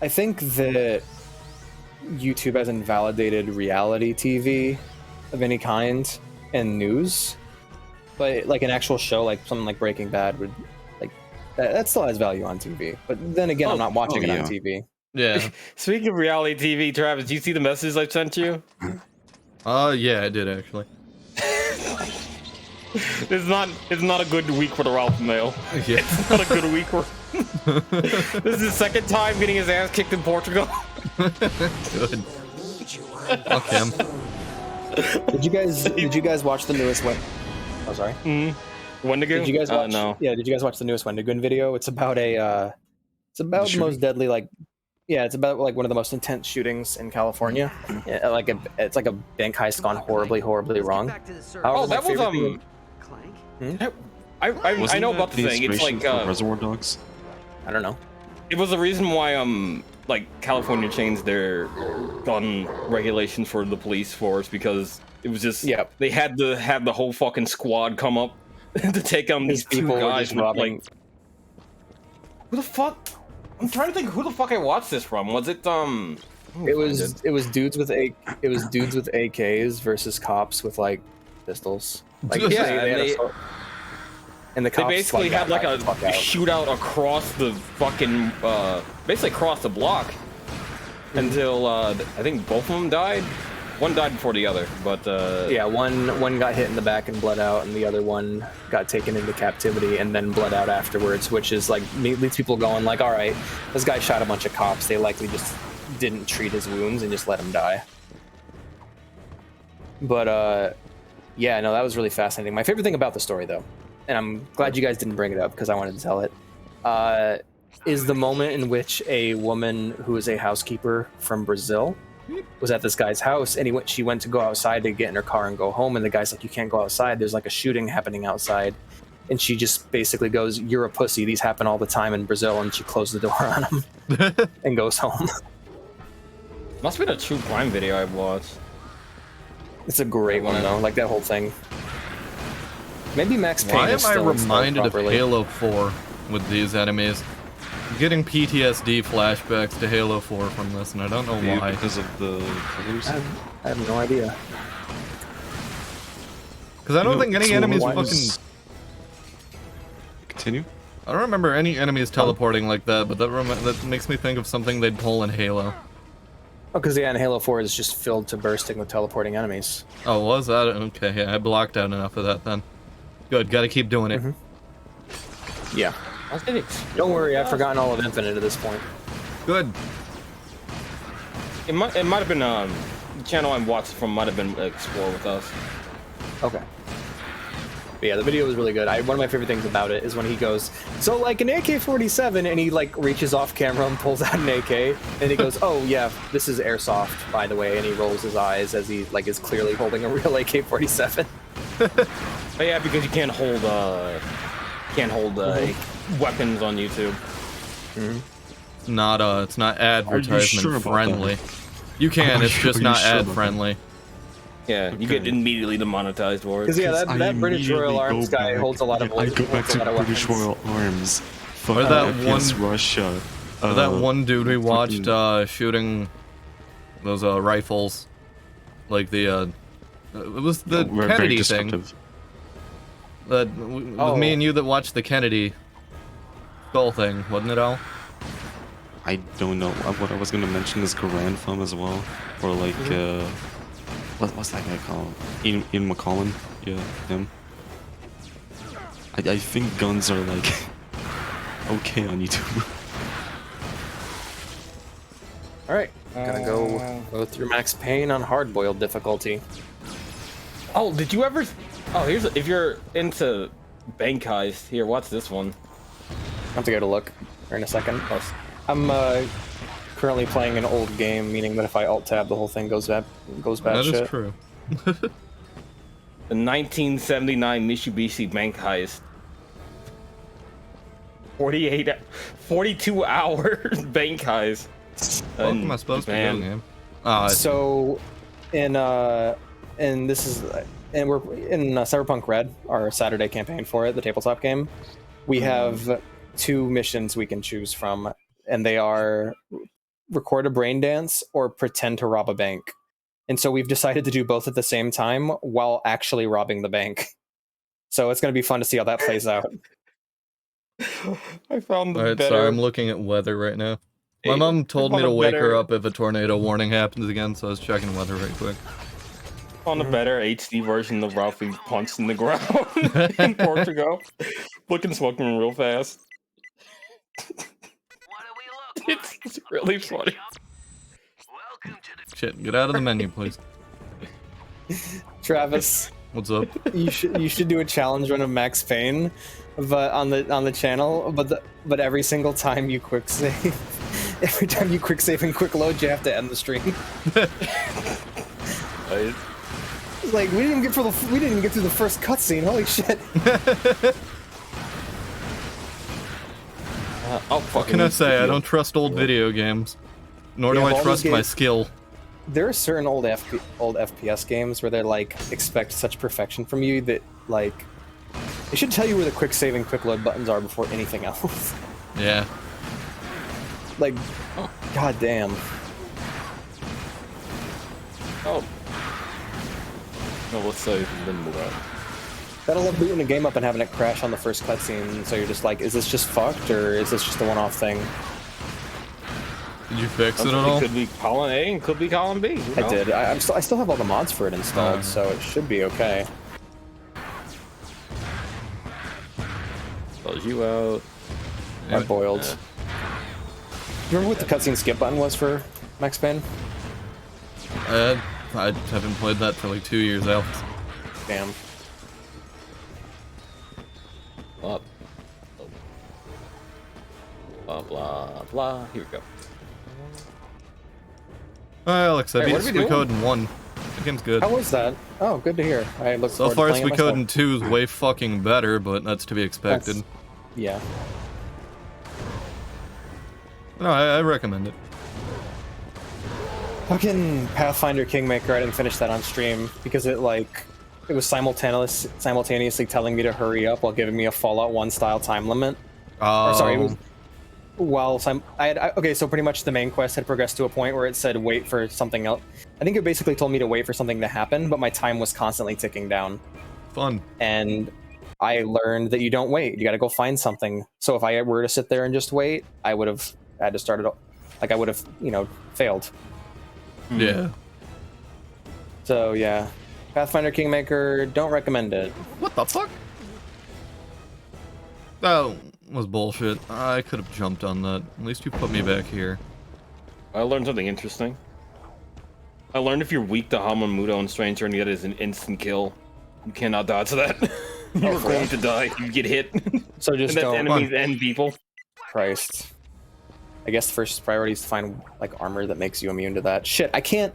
I think that YouTube has invalidated reality TV of any kind and news, but like an actual show, like something like Breaking Bad, would like that still has value on TV. But then again, I'm not watching it on TV.
Yeah.
Speaking of reality TV, Travis, do you see the messages I sent you?
Yeah, I did actually.
It's not a good week for the Ralph Mail.
Yeah.
It's not a good week for. This is his second time getting his ass kicked in Portugal.
Good. Fuck him.
Did you guys watch the newest one? Oh, sorry.
Wendigo?
Did you guys watch?
No.
Yeah, did you guys watch the newest Wendigo video? It's about the most deadly, like, yeah, it's about like one of the most intense shootings in California. Yeah, like it's like a bank heist gone horribly wrong.
Oh, that was I know about the thing. It's like
Reservoir Dogs.
I don't know.
it was the reason why like California changed their gun regulations for the police force, because it was just they had to have the whole fucking squad come up to take on these two guys robbing. Like, who the fuck? I'm trying to think who the fuck I watched this from. Was it
It was dudes with AKs versus cops with like pistols. Like and the cops
they basically had like a shootout across the fucking basically across the block until I think both of them died. One died before the other, but
yeah, one got hit in the back and bled out, and the other one got taken into captivity and then bled out afterwards, which is like leads people going like, all right, this guy shot a bunch of cops. They likely just didn't treat his wounds and just let him die. But yeah, no, that was really fascinating. My favorite thing about the story, though, and I'm glad you guys didn't bring it up because I wanted to tell it, is the moment in which a woman who is a housekeeper from Brazil was at this guy's house, and she went to go outside to get in her car and go home, and the guy's like, you can't go outside, there's like a shooting happening outside. And she just basically goes, you're a pussy, these happen all the time in Brazil, and she closed the door on him and goes home.
Must have been a true crime video I watched.
It's a great one though, like that whole thing. Maybe Max Payne
Why
is
am I
still installed
reminded of
properly.
Halo 4 with these enemies? I'm getting PTSD flashbacks to Halo 4 from this, and I don't know why.
Because of the colors?
I have no idea.
Because I don't think any enemies
why
fucking...
is-
Continue?
I don't remember any enemies teleporting like that, but that makes me think of something they'd pull in Halo.
Oh, because yeah, in Halo 4 is just filled to bursting with teleporting enemies.
Oh, was that? Okay, yeah, I blocked out enough of that then. Good, gotta keep doing it.
Yeah. Don't worry, I've forgotten all of Infinite at this point.
Good.
It might have been the channel I'm watching from might have been Explore with Us.
Okay. But yeah, the video was really good. One of my favorite things about it is when he goes, so like an AK-47, and he like reaches off camera and pulls out an AK, and he goes, oh yeah, this is airsoft, by the way, and he rolls his eyes as he like is clearly holding a real AK-47.
But yeah, because you can't hold weapons on YouTube.
It's not advertisement
sure about
friendly. You can, it's just not ad friendly.
Yeah, you get immediately demonetized for it.
Because yeah,
I
that British
immediately
Royal Arms
go
guy
back-
holds a lot of
I go back to British
weapons.
Royal Arms. Fuck
Or that
FPS
one-
Russia.
That one dude we watched
fucking-
shooting those rifles, like the it was the
we're very
Kennedy thing.
disruptive.
With me and you that watched the Kennedy skull thing, wasn't it, Al?
I don't know. What I was gonna mention is Garand Thumb as well, or like what's that guy called? Ian McCollum. Yeah, him. I think guns are like okay on YouTube.
All right, gonna go through Max Payne on hard-boiled difficulty.
Oh, did you ever? Oh, if you're into bank heist, here, watch this one.
I'll have to go to look here in a second. I'm currently playing an old game, meaning that if I alt-tab, the whole thing goes bad
That
shit.
is true.
The 1979 Mitsubishi bank heist. 42 hours bank heist.
What am I supposed to do, game?
So, and this is, and we're in Cyberpunk Red, our Saturday campaign for it, the tabletop game. We have 2 missions we can choose from, and they are record a brain dance or pretend to rob a bank. And so we've decided to do both at the same time while actually robbing the bank. So it's going to be fun to see how that plays out.
I found the
Alright,
better.
sorry, I'm looking at weather right now. My mom told me to wake her up if a tornado warning happens again, so I was checking weather right quick.
On a better HD version of Ralph being punched in the ground in Portugal. Looking smoking real fast. It's really funny.
Shit, get out of the menu, please.
Travis,
What's up?
you should do a challenge run of Max Payne, but on the channel. But every single time you quick save, every time you quick save and quick load, you have to end the stream. Like we didn't even get through the first cutscene. Holy shit!
What can I say? I don't trust old video games. Nor do
Yeah,
I
all
trust
these
my
games-
skill.
There are certain old FPS games where they're like expect such perfection from you that like they should tell you where the quick save and quick load buttons are before anything else.
Yeah.
Like, god damn.
Oh. No, let's say limbo that.
Gotta love booting a game up and having it crash on the first cutscene, so you're just like, is this just fucked, or is this just a one-off thing?
Did you fix it at all?
It could be column A and could be column B.
I did. I still have all the mods for it installed, so it should be okay.
Close you out.
I boiled. Remember what the cutscene skip button was for Max Payne?
I haven't played that for like 2 years out.
Damn.
Up. Blah, blah, blah. Here we go.
Alex, I
Hey,
beat
what are we doing?
Suicode in 1. The game's good.
How was that? Oh, good to hear. I look
So
forward
far,
to playing it
Suicode
myself.
in 2 is way fucking better, but that's to be expected.
Yeah.
No, I recommend it.
Fucking Pathfinder Kingmaker, I didn't finish that on stream because it was simultaneously telling me to hurry up while giving me a Fallout 1 style time limit. Or sorry, it was okay, so pretty much the main quest had progressed to a point where it said wait for something else. I think it basically told me to wait for something to happen, but my time was constantly ticking down.
Fun.
And I learned that you don't wait. You got to go find something. So if I were to sit there and just wait, I would have had to start it. I would have, failed.
Yeah.
So yeah, Pathfinder Kingmaker, don't recommend it.
What the fuck? That was bullshit. I could have jumped on that. At least you put me back here.
I learned something interesting. I learned if you're weak to Hamamudo and Stranger and you get it as an instant kill, you cannot dodge that. You're going to die. You get hit.
So just
and that's
don't.
enemies and people.
Christ. I guess the first priority is to find armor that makes you immune to that. Shit, I can't.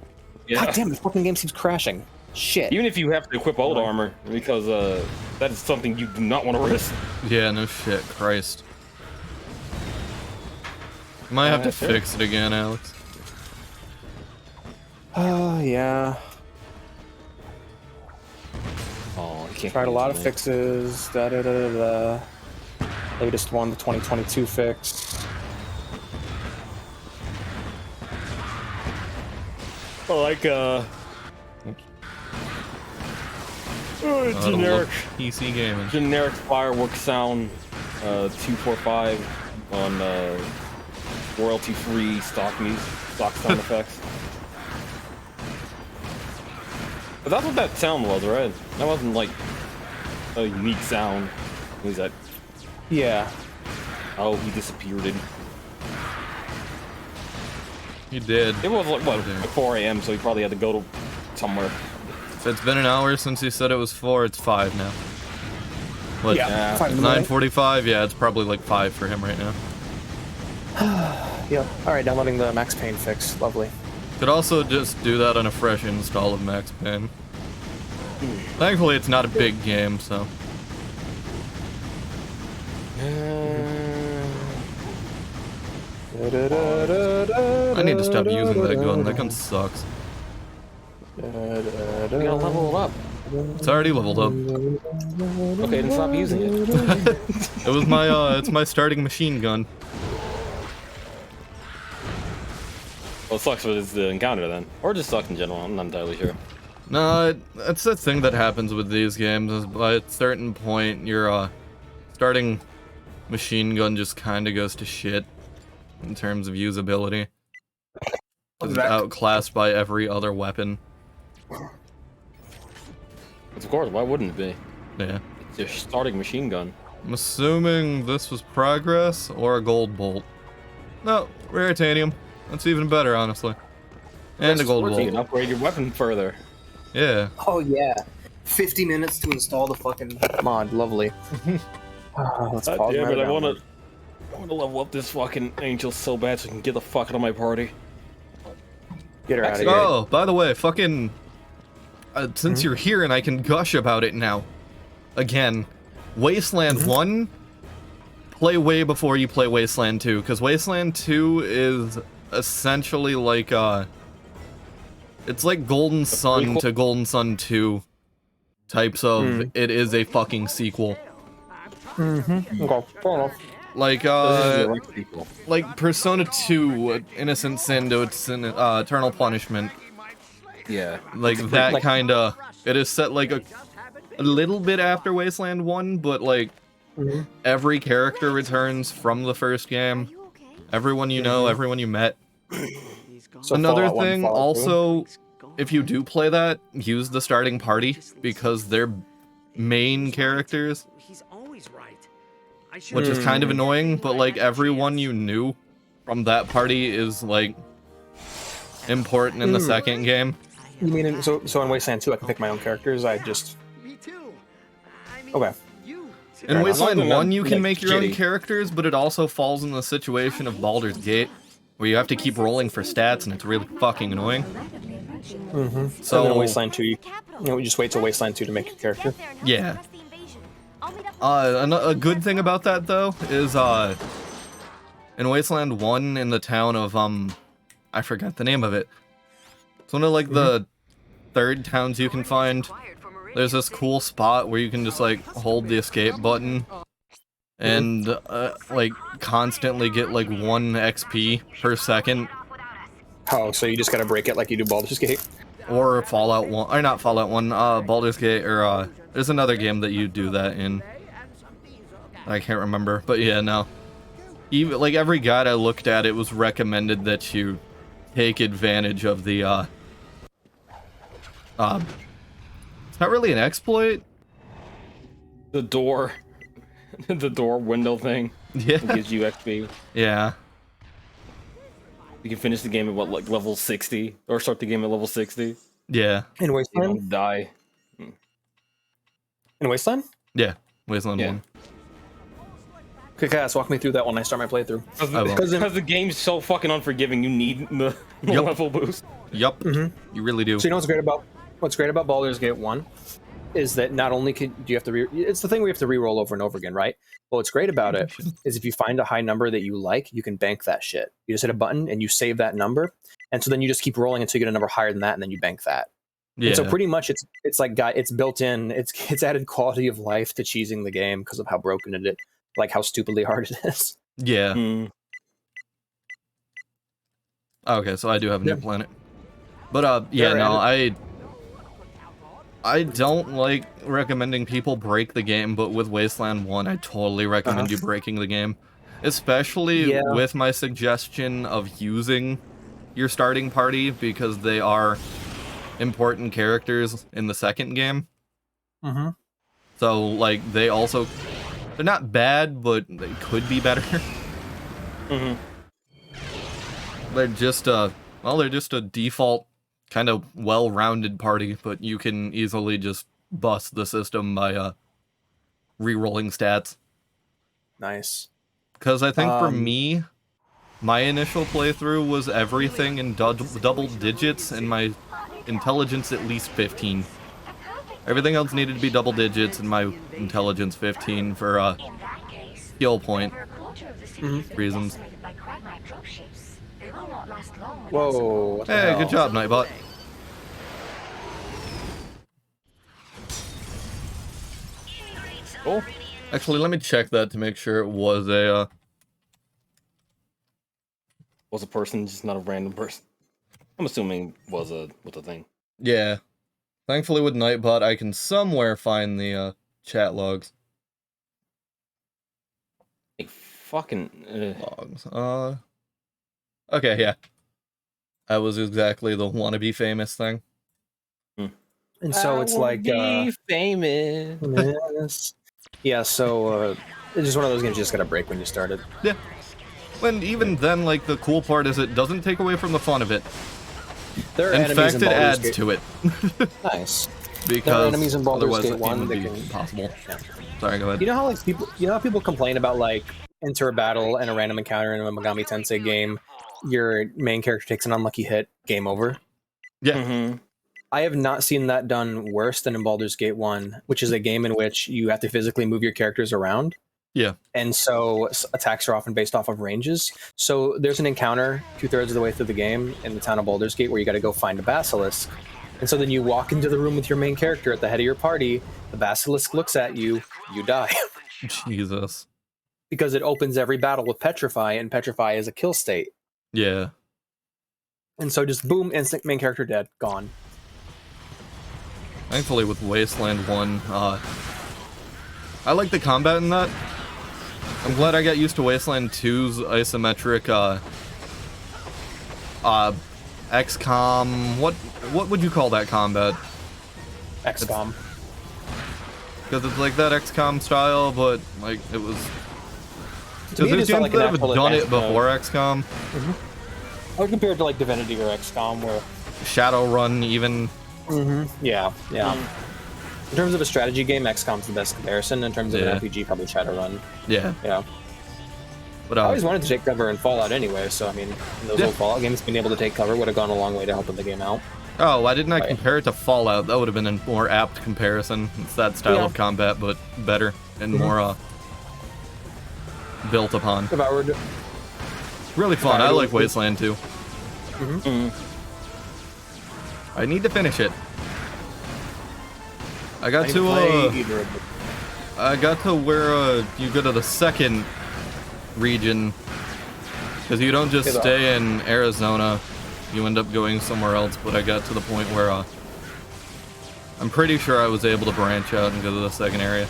Yeah.
God damn, the fucking game keeps crashing. Shit.
Even if you have to equip old armor, because that is something you do not want to risk.
Yeah, no shit. Christ. Might have to
Sure.
fix it again, Alex.
Yeah.
Oh, I can't.
Tried a lot of fixes. Latest one, the 2022 fix.
Generic
PC gaming.
generic fireworks sound 245 on royalty-free stock sound effects. But that's what that sound was, right? That wasn't like a unique sound. Was that?
Yeah.
Oh, he disappeared.
You did.
It was like what,
Okay.
4 a.m. So he probably had to go to somewhere.
So it's been an hour since he said it was 4. It's 5 now. What?
Yeah.
9:45. Yeah, it's probably like 5 for him right now.
Yep. Alright, downloading the Max Payne fix. Lovely.
Could also just do that on a fresh install of Max Payne. Thankfully, it's not a big game, so. I need to stop using that gun. That gun sucks.
You gotta level it up.
It's already leveled up.
Okay, then stop using it.
It was my it's my starting machine gun.
Well, it sucks with the encounter then, or just sucks in general. I'm not entirely sure.
No, it's the thing that happens with these games. Is by a certain point, your starting machine gun just kind of goes to shit in terms of usability. It's outclassed by every other weapon.
Of course, why wouldn't it be?
Yeah.
It's your starting machine gun.
I'm assuming this was progress or a gold bolt. No, raritanium. That's even better, honestly. And a gold
You can
bolt.
upgrade your weapon further.
Yeah.
Oh yeah. 50 minutes to install the fucking mod. Lovely. Let's
God
pause
damn
my
it, I
download.
wanna level up this fucking angel so bad so I can get the fuck out of my party.
Get her out of here.
Oh, by the way, fucking... since you're here and I can gush about it now. Again, Wasteland 1, play way before you play Wasteland 2, because Wasteland 2 is essentially like, it's like Golden Sun to Golden Sun 2 types of, it is a fucking sequel.
Okay, fair enough.
Like Persona 2, Innocent Sin to its Eternal Punishment.
Yeah.
Like that kinda, it is set like a little bit after Wasteland 1, but like every character returns from the first game. Everyone you know, everyone you met.
So
Another
Fallout 1,
thing,
Fallout 2.
also, if you do play that, use the starting party, because they're main characters, which is kind of annoying, but like everyone you knew from that party is like important in the second game.
You mean so in Wasteland 2 I can pick my own characters? I just okay.
In
enough.
Wasteland
As long as
1 you
they're
can
not,
make your own
shitty.
characters, but it also falls in the situation of Baldur's Gate, where you have to keep rolling for stats, and it's really fucking annoying.
Mm-hmm.
So
and then Wasteland 2, you just wait till Wasteland 2 to make your character.
Yeah. A good thing about that though is in Wasteland 1 in the town of I forgot the name of it. It's one of like the third towns you can find. There's this cool spot where you can just like hold the escape button and like constantly get like 1 XP per second.
Oh, so you just gotta break it like you do Baldur's Gate?
Or Fallout 1, or not Fallout 1, Baldur's Gate, or there's another game that you do that in. I can't remember, but yeah, no. Even like every guide I looked at, it was recommended that you take advantage of the it's not really an exploit.
The door, the door window thing.
Yeah.
Gives you XP.
Yeah.
You can finish the game at what, like level 60, or start the game at level 60.
Yeah.
In
You
Wasteland?
don't die.
In Wasteland?
Yeah. Wasteland
Yeah.
1.
Okay, guys, walk me through that when I start my playthrough.
Because the game's so fucking unforgiving, you need the level boost.
Yup. You really do.
So you know what's great about Baldur's Gate 1 is that not only do you have to it's the thing we have to re-roll over and over again, right? But what's great about it is if you find a high number that you like, you can bank that shit. You just hit a button and you save that number, and so then you just keep rolling until you get a number higher than that, and then you bank that.
Yeah.
And so pretty much it's like it's built in. It's added quality of life to cheesing the game because of how broken it is, like how stupidly hard it is.
Yeah.
Mm.
Okay, so I do have a new planet. But yeah,
Sure,
no, I don't like recommending people break the game, but with Wasteland 1, I totally recommend you breaking the game. Especially with my suggestion of using your starting party, because they are important characters in the second game.
Mm-hmm.
So, like, they're not bad, but they could be better.
Mm-hmm.
They're just a default kind of well-rounded party, but you can easily just bust the system by re-rolling stats.
Nice.
Because I think for me, my initial playthrough was everything in double digits, and my intelligence at least 15. Everything else needed to be double digits, and my intelligence 15 for skill point reasons.
Whoa.
Hey, good job, Nightbot.
Cool.
Actually, let me check that to make sure it was a
Was a person, just not a random person. I'm assuming was a thing.
Yeah. Thankfully with Nightbot, I can somewhere find the chat logs.
Hey, fucking
Logs. Okay, yeah. That was exactly the wannabe famous thing.
And so it's like
be famous.
Yeah, so it's just one of those games you just gotta break when you start it.
Yeah. And even then, like, the cool part is it doesn't take away from the fun of it.
There are
In
enemies
fact,
in
it
Baldur's
adds
Gate.
to it.
Nice.
Because
There are enemies in Baldur's
otherwise
Gate
the
1
game would
that
be
can-
impossible.
Yeah.
Sorry, go ahead.
You know how people complain about like enter a battle and a random encounter in a Megami Tensei game, your main character takes an unlucky hit, game over.
Yeah.
Mm-hmm.
I have not seen that done worse than in Baldur's Gate 1, which is a game in which you have to physically move your characters around.
Yeah.
And so attacks are often based off of ranges. So there's an encounter 2/3 of the way through the game in the town of Baldur's Gate where you got to go find a basilisk. And so then you walk into the room with your main character at the head of your party, the basilisk looks at you, you die.
Jesus.
Because it opens every battle with Petrify, and Petrify is a kill state.
Yeah.
And so just boom, instant main character dead, gone.
Thankfully with Wasteland 1, I like the combat in that. I'm glad I got used to Wasteland 2's isometric, XCOM, what would you call that combat?
XCOM.
Because it's like that XCOM style, but, like, it was...
To me, it
Because there's
just felt
games
like a
that have
natural
done it
advancement.
before XCOM.
I would compare it to like Divinity or XCOM, where
Shadowrun, even.
yeah. In terms of a strategy game, XCOM's the best comparison. In terms of
Yeah.
an RPG, probably Shadowrun.
Yeah.
Yeah.
But
I always wanted to take cover in Fallout anyway, so I mean, in those
Yeah.
old Fallout games, being able to take cover would have gone a long way to helping the game out.
oh, why didn't I
Right.
compare it to Fallout? That would have been a more apt comparison. It's that style
Yeah.
of combat, but better and more built upon.
If I were to,
Really fun.
I
I
were
like
to-
Wasteland too. I need to finish it. I got
I
to
play either of them.
I got to where you go to the second region, because you don't just
Yeah,
stay in Arizona, you end up going somewhere else. But I got to the point where I'm pretty sure I was able to branch out and go to the second area.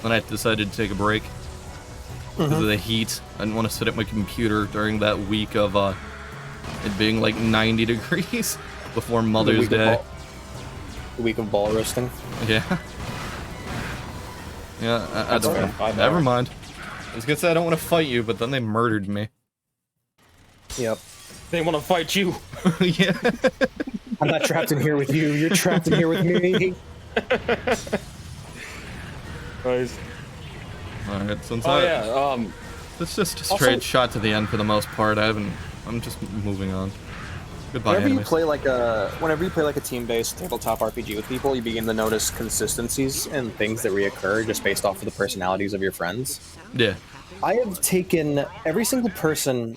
Then I decided to take a break because of the heat. I didn't want to sit at my computer during that week of it being like 90 degrees before Mother's Day.
The week of ball roasting.
Yeah. Yeah, I
That's
don't
fair.
know.
5
Never
hours.
mind. I was gonna say I don't want to fight you, but then they murdered me.
Yep.
They want to fight you.
Yeah.
I'm not trapped in here with you. You're trapped in here with me.
Nice.
Alright, since
Oh yeah.
it's just a
Also-
straight shot to the end for the most part. I'm just moving on. Goodbye,
Whenever you
enemies.
play like a team-based tabletop RPG with people, you begin to notice consistencies and things that reoccur just based off of the personalities of your friends.
Yeah.
I have taken every single person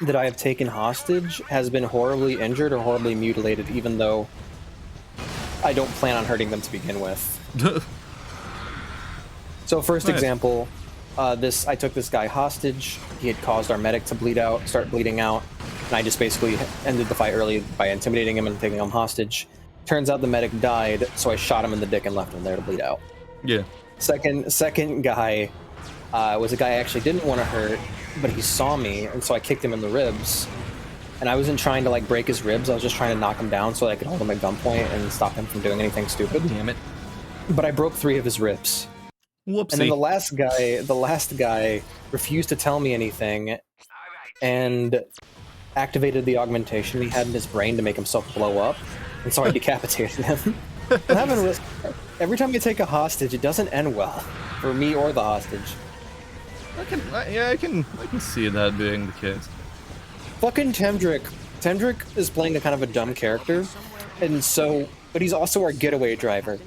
that I have taken hostage has been horribly injured or horribly mutilated, even though I don't plan on hurting them to begin with. So first
Nice.
example, I took this guy hostage. He had caused our medic to start bleeding out, and I just basically ended the fight early by intimidating him and taking him hostage. Turns out the medic died, so I shot him in the dick and left him there to bleed out.
Yeah.
Second guy was a guy I actually didn't want to hurt, but he saw me, and so I kicked him in the ribs. And I wasn't trying to like break his ribs. I was just trying to knock him down so that I could hold him at gunpoint and stop him from doing anything stupid.
Damn it.
But I broke 3 of his ribs.
Whoopsie.
And then the last guy refused to tell me anything and activated the augmentation he had in his brain to make himself blow up. And so I decapitated him. Every time you take a hostage, it doesn't end well for me or the hostage.
I can see that being the case.
Fucking Temdrick. Temdrick is playing a kind of a dumb character, but he's also our getaway driver.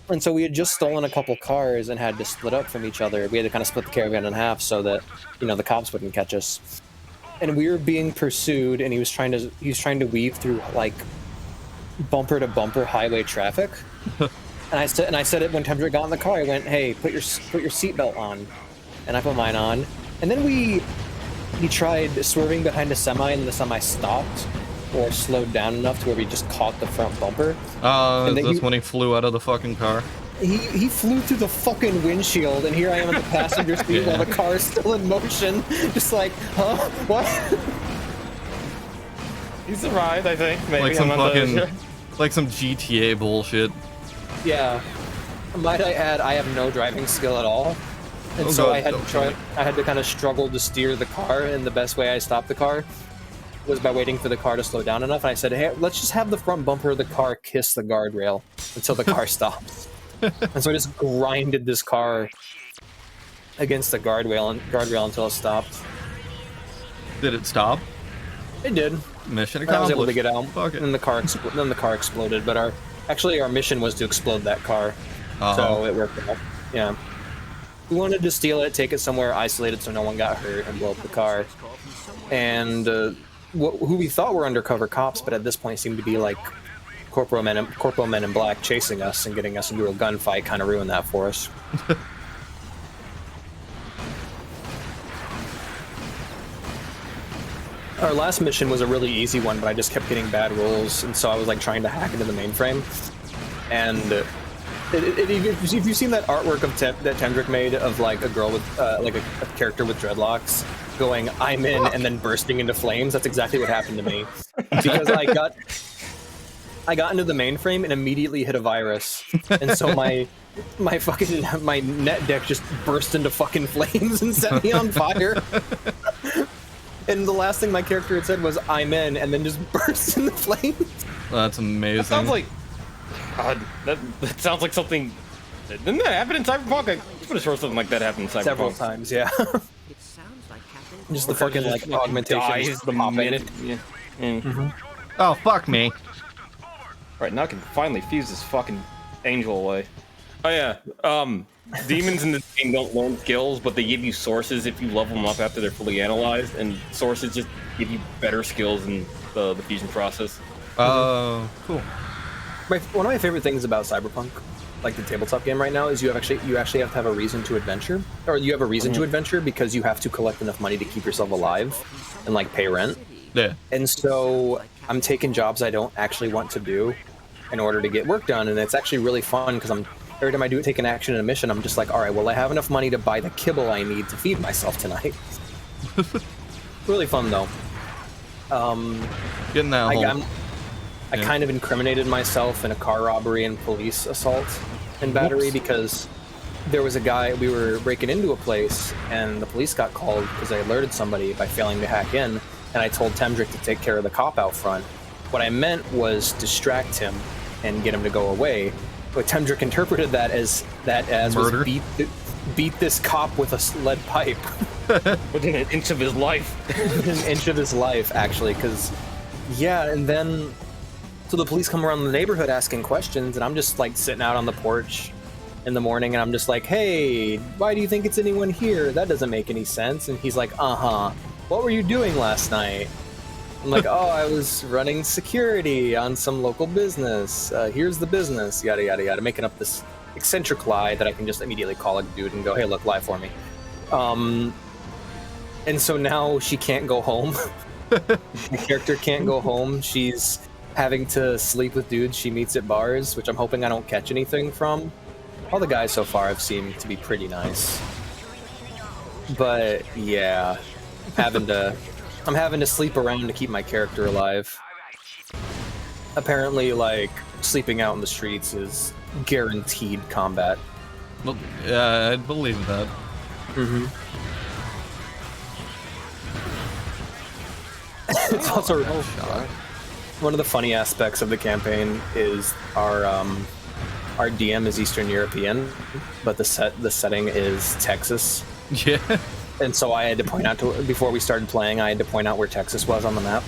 And so we had just stolen a couple cars and had to split up from each other. We had to kind of split the caravan in half so that, the cops wouldn't catch us. And we were being pursued, and he was trying to weave through like bumper to bumper highway traffic. And I said it when Temdrick got in the car. I went, "Hey, put your seatbelt on," and I put mine on. And then he tried swerving behind a semi, and the semi stopped or slowed down enough to where we just caught the front bumper.
Is
then
this when he flew out of the fucking car?
He flew through the fucking windshield, and here I am in the passenger seat while the car is still in motion. Just like, huh? What?
He survived, I think. Maybe.
Like some
I'm not
fucking,
sure.
like some GTA bullshit.
Yeah. Might I add, I have no driving skill at all. And
Oh
so
God,
I had to kind of struggle to steer the car, and the best way I stopped the car was by waiting for the car to slow down enough. And I said, "Hey, let's just have the front bumper of the car kiss the guardrail until the car stops." And so I just grinded this car against the guardrail until it stopped.
Did it stop?
It did.
Mission
I
accomplished.
was able to get out.
Fuck it.
And then the car exploded. But our mission was to explode that car,
Oh.
so it worked out. Yeah. We wanted to steal it, take it somewhere isolated so no one got hurt, and blow up the car. And who we thought were undercover cops, but at this point seemed to be like corporal men in black chasing us and getting us into a gunfight, kind of ruined that for us. Our last mission was a really easy one, but I just kept getting bad rolls, and so I was like trying to hack into the mainframe. And if you've seen that artwork of that Temdrick made of like a girl with like a character with dreadlocks going "I'm in" and then bursting into flames, that's exactly what happened to me. Because I got into the mainframe and immediately hit a virus, and so my net deck just burst into fucking flames and set me on fire. And the last thing my character had said was "I'm in," and then just burst into flames.
That's amazing.
That sounds like. God, that sounds like something. Didn't that happen in Cyberpunk? I'm pretty sure something like that happened in Cyberpunk.
Several times, yeah.
It sounds like
Just the fucking like augmentation
dies the
popping.
minute. Yeah.
Oh, fuck me.
Right, now I can finally fuse this fucking angel away. Oh yeah, demons in this game don't learn skills, but they give you sources if you level them up after they're fully analyzed, and sources just give you better skills in the fusion process.
Oh, cool.
One of my favorite things about Cyberpunk, like the tabletop game right now, is you actually have to have a reason to adventure, or you have a reason to adventure because you have to collect enough money to keep yourself alive and like pay rent.
Yeah.
And so I'm taking jobs I don't actually want to do in order to get work done, and it's actually really fun because every time I take an action in a mission, I'm just like, all right, well, I have enough money to buy the kibble I need to feed myself tonight. Really fun though.
Getting that whole...
I kind of incriminated myself in a car robbery and police assault and battery because there was a guy, we were breaking into a place and the police got called because I alerted somebody by failing to hack in, and I told Temdrick to take care of the cop out front. What I meant was distract him and get him to go away, but Temdrick interpreted that as
murder?
Was beat this cop with a lead pipe.
Within an inch of his life.
Within an inch of his life, actually, because, yeah, and then... So the police come around the neighborhood asking questions, and I'm just like sitting out on the porch in the morning, and I'm just like, hey, why do you think it's anyone here? That doesn't make any sense. And he's like, what were you doing last night? I'm like, oh, I was running security on some local business. Here's the business, yada, yada, yada, making up this eccentric lie that I can just immediately call a dude and go, hey, look, lie for me. And so now she can't go home. The character can't go home. She's having to sleep with dudes she meets at bars, which I'm hoping I don't catch anything from. All the guys so far have seemed to be pretty nice. But yeah, I'm having to sleep around to keep my character alive. Apparently, like, sleeping out in the streets is guaranteed combat.
Well, yeah, I believe that.
It's also one of the funny aspects of the campaign is our DM is Eastern European, but the setting is Texas.
Yeah.
And so I had to point out before we started playing, I had to point out where Texas was on the map.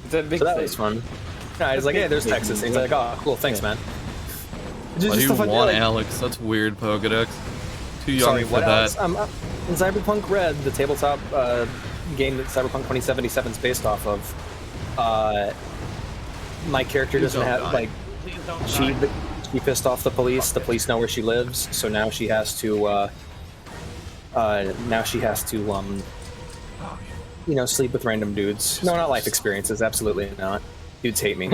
That
was fun. I was like, hey, there's Texas. And he's like, oh, cool, thanks, man.
Why do you want Alex? That's weird, Pokedex. Too young for that.
In Cyberpunk Red, the tabletop game that Cyberpunk 2077 is based off of, my character doesn't have, like, she pissed off the police. The police know where she lives, so now she has to, sleep with random dudes. No, not life experiences, absolutely not. Dudes hate me.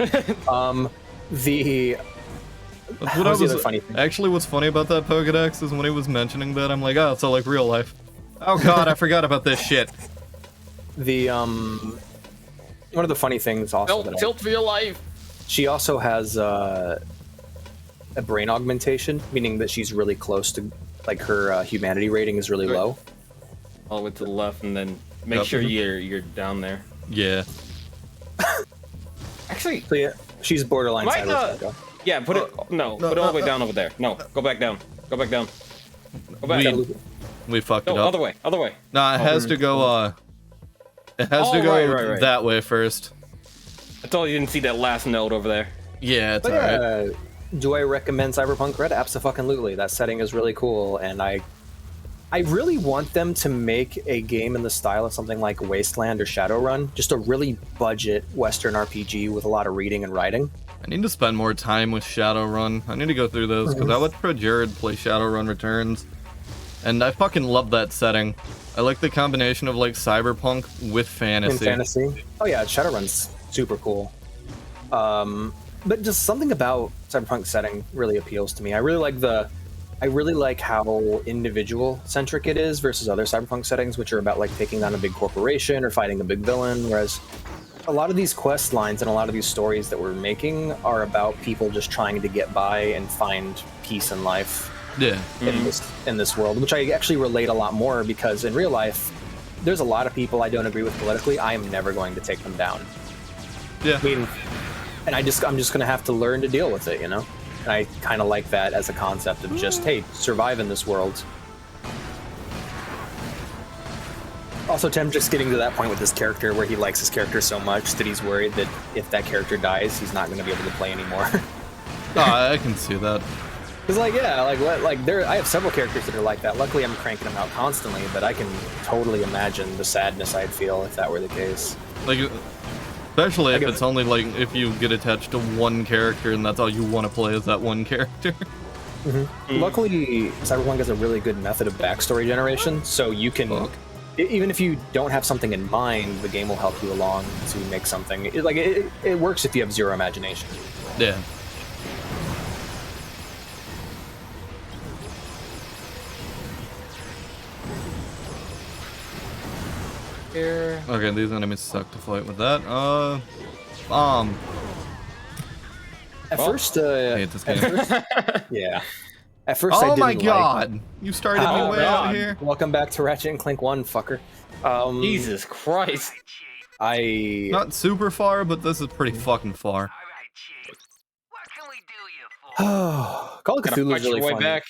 Actually, what's funny about that Pokedex is when he was mentioning that, I'm like, oh, it's all like real life. Oh god, I forgot about this shit.
One of the funny things also
tilt for your life.
She also has a brain augmentation, meaning that she's really close to, like, her humanity rating is really low.
All the way to the left, and then make sure you're down there.
Yeah.
Actually,
so yeah, she's borderline cyberpunk.
Yeah, put it all the way down over there. No, go back down. Go back down. Go back down.
We fucked it up.
Other way.
Nah, it has to go. It has to go that way first.
I told you didn't see that last note over there.
Yeah, it's alright.
Do I recommend Cyberpunk Red? Absolutely. That setting is really cool, and I really want them to make a game in the style of something like Wasteland or Shadowrun, just a really budget Western RPG with a lot of reading and writing.
I need to spend more time with Shadowrun. I need to go through those, because I let Pro Jared play Shadowrun Returns, and I fucking love that setting. I like the combination of, like, cyberpunk with fantasy.
Oh yeah, Shadowrun's super cool. But just something about cyberpunk setting really appeals to me. I really like how individual-centric it is versus other cyberpunk settings, which are about, like, taking down a big corporation or fighting a big villain, whereas a lot of these quest lines and a lot of these stories that we're making are about people just trying to get by and find peace in life.
Yeah.
In this world, which I actually relate a lot more, because in real life, there's a lot of people I don't agree with politically. I am never going to take them down.
Yeah.
I mean, and I'm just going to have to learn to deal with it, you know? And I kind of like that as a concept of just, hey, survive in this world. Also, Tim just getting to that point with this character where he likes his character so much that he's worried that if that character dies, he's not going to be able to play anymore.
I can see that.
Because, like, yeah, I have several characters that are like that. Luckily, I'm cranking them out constantly, but I can totally imagine the sadness I'd feel if that were the case.
Like, especially if it's only like if you get attached to one character and that's all you want to play is that one character.
Luckily, Cyberpunk has a really good method of backstory generation, so you can, even if you don't have something in mind, the game will help you along to make something. It works if you have zero imagination.
Yeah.
Here.
Okay, these enemies suck to fight with that.
At first,
I hate this game.
yeah. At first, I
Oh
didn't
my god! You started me way out here.
Welcome back to Ratchet and Clank 1, fucker.
Jesus Christ.
Not super far, but this is pretty fucking far.
Call of Cthulhu was really fun.
Back.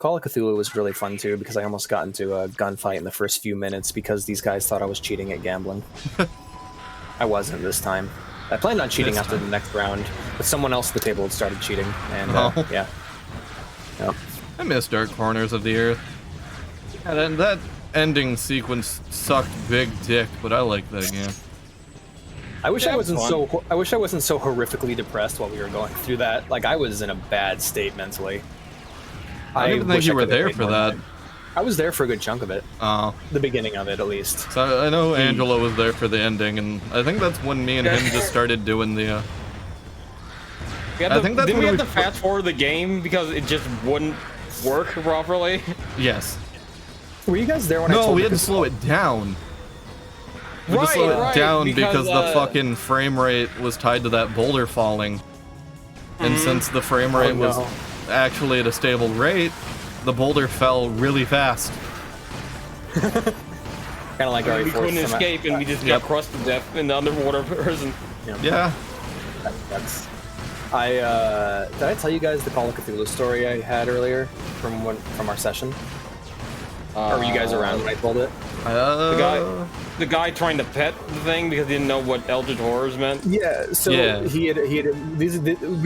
Call of Cthulhu was really fun too because I almost got into a gunfight in the first few minutes because these guys thought I was cheating at gambling. I wasn't this time. I planned on cheating after the next round, but someone else at the table had started cheating, and yeah. Yep.
I miss Dark Corners of the Earth. And then that ending sequence sucked big dick, but I like that game.
I wish I wasn't so horrifically depressed while we were going through that. Like, I was in a bad state mentally.
I didn't think you were there for that.
I was there for a good chunk of it.
Oh.
The beginning of it, at least.
So I know Angelo was there for the ending, and I think that's when me and him just started doing the.
Didn't we have to fast forward the game because it just wouldn't work properly?
Yes.
Were you guys there when I told
No, we
you
had to slow it down. We had to slow it down because the fucking frame rate was tied to that boulder falling. And since the frame rate was actually at a stable rate, the boulder fell really fast.
Kind of like
we couldn't escape and we just got crushed to death in the underwater prison.
Yeah.
That's. Did I tell you guys the Call of Cthulhu story I had earlier from our session? Or were you guys around when I told it?
The guy trying to pet the thing because he didn't know what Eldritch Horrors meant.
Yeah, so we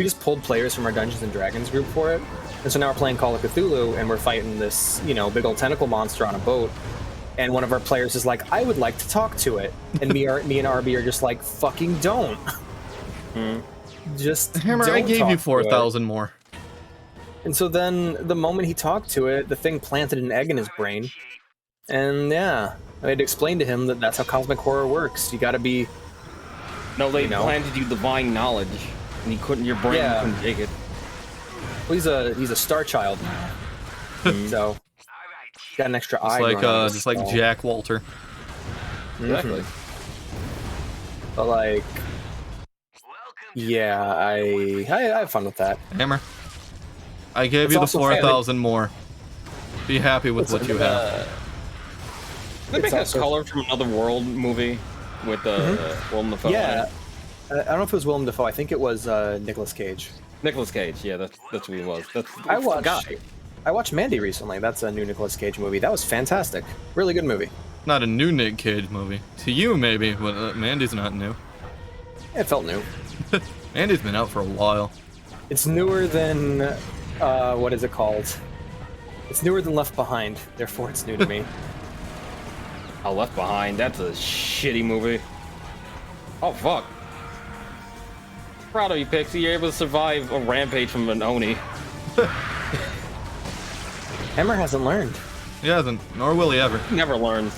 just pulled players from our Dungeons and Dragons group for it, and so now we're playing Call of Cthulhu and we're fighting this, big old tentacle monster on a boat, and one of our players is like, "I would like to talk to it," and me and RB are just like, "Fucking don't." Just
Hammer,
don't
I gave you
talk to
4,000 more.
And so then, the moment he talked to it, the thing planted an egg in his brain. And yeah, I had to explain to him that that's how cosmic horror works. You gotta be...
No, they planted you divine knowledge, and your brain couldn't take it.
Well, he's a star child now. So, he's got an extra eye.
Just like Jack Walter.
Exactly.
But like... Yeah, I have fun with that.
Hammer, I gave you the 4,000 more. Be happy with what you have.
They make a Color from Another World movie with Willem Dafoe.
Yeah, I don't know if it was Willem Dafoe. I think it was Nicolas Cage.
Nicolas Cage, yeah, that's who he was.
I watched Mandy recently. That's a new Nicolas Cage movie. That was fantastic. Really good movie.
Not a new Nick Cage movie. To you, maybe, but Mandy's not new.
It felt new.
Mandy's been out for a while.
It's newer than, what is it called? It's newer than Left Behind, therefore it's new to me.
Left Behind, that's a shitty movie. Oh, fuck. Proud of you, Pixie. You're able to survive a rampage from an Oni.
Hammer hasn't learned.
He hasn't, nor will he ever.
Never learns.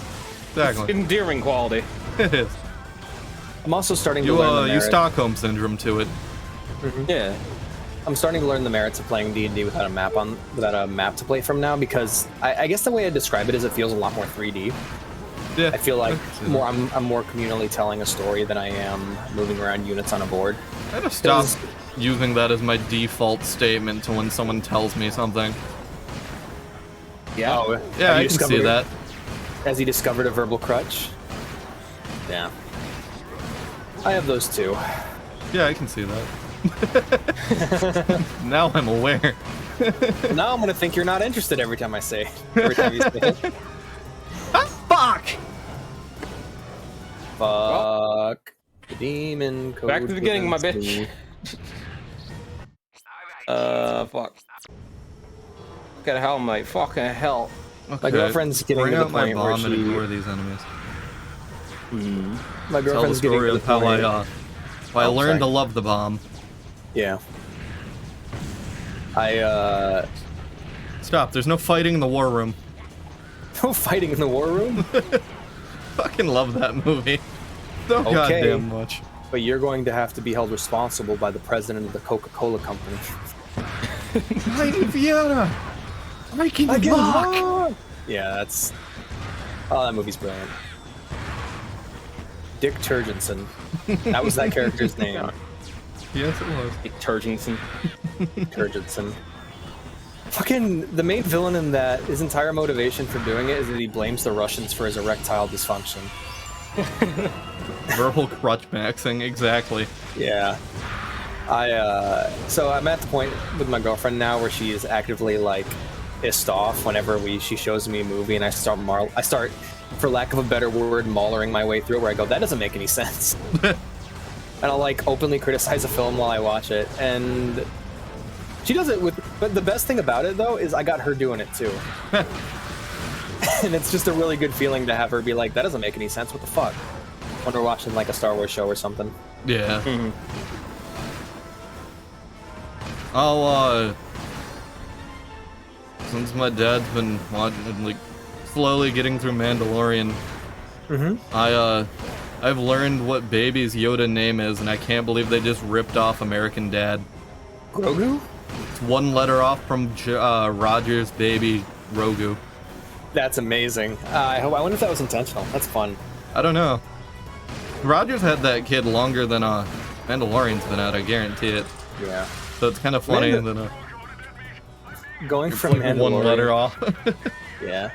Exactly.
It's endearing quality.
It is.
I'm also starting to learn the merits.
You Stockholm Syndrome to it.
Yeah.
I'm starting to learn the merits of playing D&D without a map to play from now, because I guess the way I describe it is it feels a lot more 3D.
Yeah.
I feel like I'm more communally telling a story than I am moving around units on a board.
I just stopped using that as my default statement to when someone tells me something.
Yeah. Oh,
yeah, I can see that.
Has he discovered a verbal crutch? Yeah. I have those too.
Yeah, I can see that. Now I'm aware.
Now I'm gonna think you're not interested every time you say it.
Fuck!
Fuck. The demon code.
Back to the beginning, my
prevents
bitch.
me.
Fuck. Fucking hell, mate. Fucking hell.
Okay.
My girlfriend's getting
Bring
to the
out my
point where
bomb and
she.
ignore these enemies.
My
Tell the
girlfriend's getting
story
to the
of how
point.
I
Oh,
learned to
sorry.
love the bomb.
Yeah.
Stop. There's no fighting in the war room.
No fighting in the war room.
Fucking love that movie. So
Okay.
goddamn much.
But you're going to have to be held responsible by the president of the Coca-Cola company.
Mighty Vienna! I can
walk! Yeah, that's... Oh, that movie's brilliant. Dick Turgensen. That was that character's name.
Yes, it was.
Turgensen.
Turgensen. Fucking the main villain in that, his entire motivation for doing it is that he blames the Russians for his erectile dysfunction.
Verbal crutch maxing, exactly.
Yeah. So I'm at the point with my girlfriend now where she is actively like pissed off whenever she shows me a movie and I start, for lack of a better word, maulering my way through it, where I go, that doesn't make any sense. And I'll like openly criticize a film while I watch it, and she does it with. But the best thing about it though is I got her doing it too, and it's just a really good feeling to have her be like, that doesn't make any sense. What the fuck? When we're watching like a Star Wars show or something.
Yeah.
Mm-hmm.
Since my dad's been watching, like, slowly getting through Mandalorian, I've learned what baby's Yoda name is, and I can't believe they just ripped off American Dad.
Grogu?
It's one letter off from Roger's baby, Grogu.
That's amazing. I wonder if that was intentional. That's fun.
I don't know. Roger's had that kid longer than Mandalorian's been out, I guarantee it.
Yeah.
So it's kind of funny that
Going from
like
Mandalorian,
one letter off.
yeah.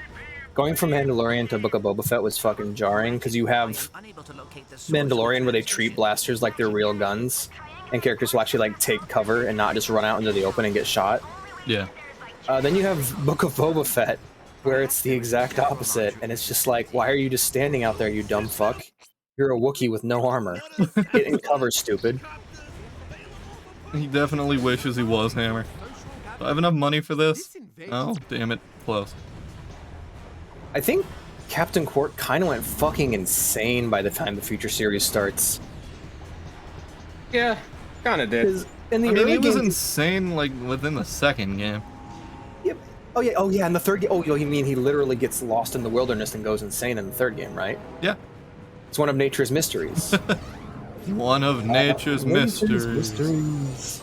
Going from Mandalorian to Book of Boba Fett was fucking jarring, because you have Mandalorian where they treat blasters like they're real guns, and characters will actually like take cover and not just run out into the open and get shot.
Yeah.
Then you have Book of Boba Fett, where it's the exact opposite, and it's just like, why are you just standing out there, you dumb fuck? You're a Wookiee with no armor. Get in cover, stupid.
He definitely wishes he was Hammer. Do I have enough money for this? Oh, damn it. Close.
I think Captain Quark kind of went fucking insane by the time the Future series starts.
Yeah, kind of did.
'Cause in the
I mean,
early
he was
games-
insane, like, within the second game.
Yep. Oh yeah, in the third game. Oh, you mean he literally gets lost in the wilderness and goes insane in the third game, right?
Yeah.
It's one of nature's mysteries.
One of nature's mysteries.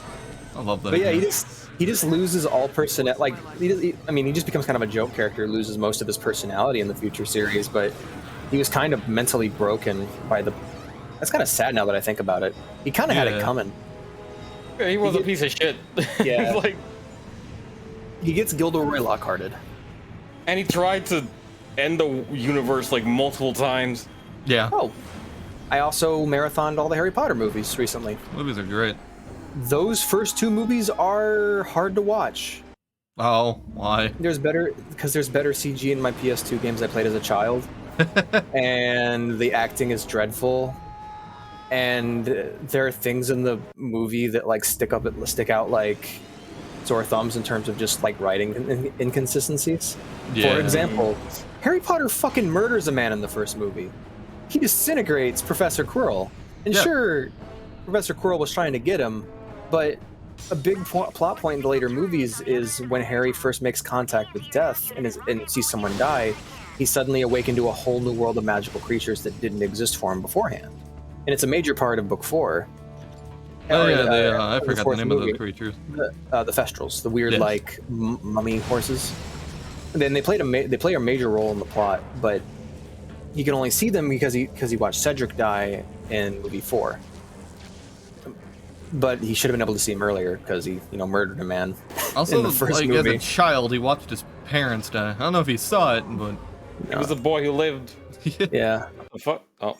I love that.
But yeah,
game.
he just loses all personality. Like, he just becomes kind of a joke character, loses most of his personality in the Future series. But he was kind of mentally broken by the. That's kind of sad now that I think about it. He kind of had it
Yeah.
coming.
Yeah, he was a piece of shit.
Yeah.
Like,
He gets Gilderoy Lockharted.
and he tried to end the universe like multiple times.
Yeah.
Oh, I also marathoned all the Harry Potter movies recently.
Movies are great.
Those first two movies are hard to watch.
Oh, why?
There's better CG in my PS2 games I played as a child, and the acting is dreadful. And there are things in the movie that like stick out like sore thumbs in terms of just like writing inconsistencies.
Yeah.
For example, Harry Potter fucking murders a man in the first movie. He disintegrates Professor Quirrell. And
Yeah.
sure, Professor Quirrell was trying to get him, but a big plot point in the later movies is when Harry first makes contact with death and sees someone die, he's suddenly awakened to a whole new world of magical creatures that didn't exist for him beforehand. And it's a major part of Book 4.
Oh
Or,
yeah, I
the
forgot the
fourth
name of
movie.
those creatures.
The Thestrals, the weird
Yes.
like mummy horses. And then they play a major role in the plot, but you can only see them because he watched Cedric die in movie 4. But he should have been able to see him earlier because he murdered a man.
Also,
in the first
like
movie.
as a child, he watched his parents die. I don't know if he saw it, but
He was a boy who lived.
Yeah.
The fuck? Oh,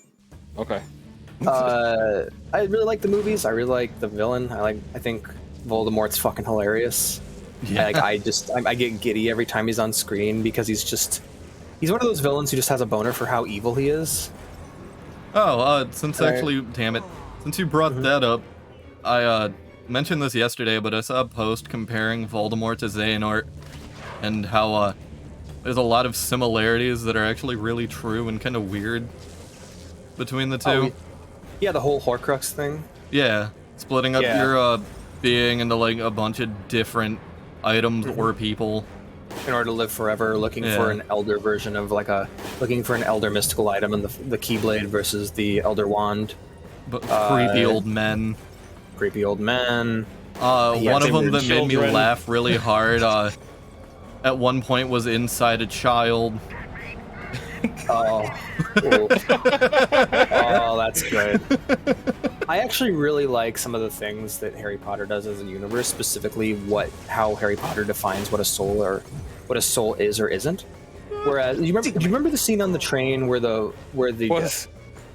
okay.
I really like the movies. I really like the villain. I think Voldemort's fucking hilarious.
Yeah.
I get giddy every time he's on screen because he's one of those villains who just has a boner for how evil he is.
Oh, since actually, damn it, since you brought that up, I mentioned this yesterday, but I saw a post comparing Voldemort to Xehanort, and how there's a lot of similarities that are actually really true and kind of weird between the two.
Oh, yeah, the whole Horcrux thing.
Yeah, splitting up your being into like a bunch of different items or people.
In order to live forever, looking for an elder version of looking for an elder mystical item, and the Keyblade versus the Elder Wand.
But creepy old men.
Creepy old men.
One of them that made me laugh really hard at one point was inside a child.
Oh, that's good. I actually really like some of the things that Harry Potter does as a universe, specifically how Harry Potter defines what a soul is or isn't. Whereas, do you remember the scene on the train where the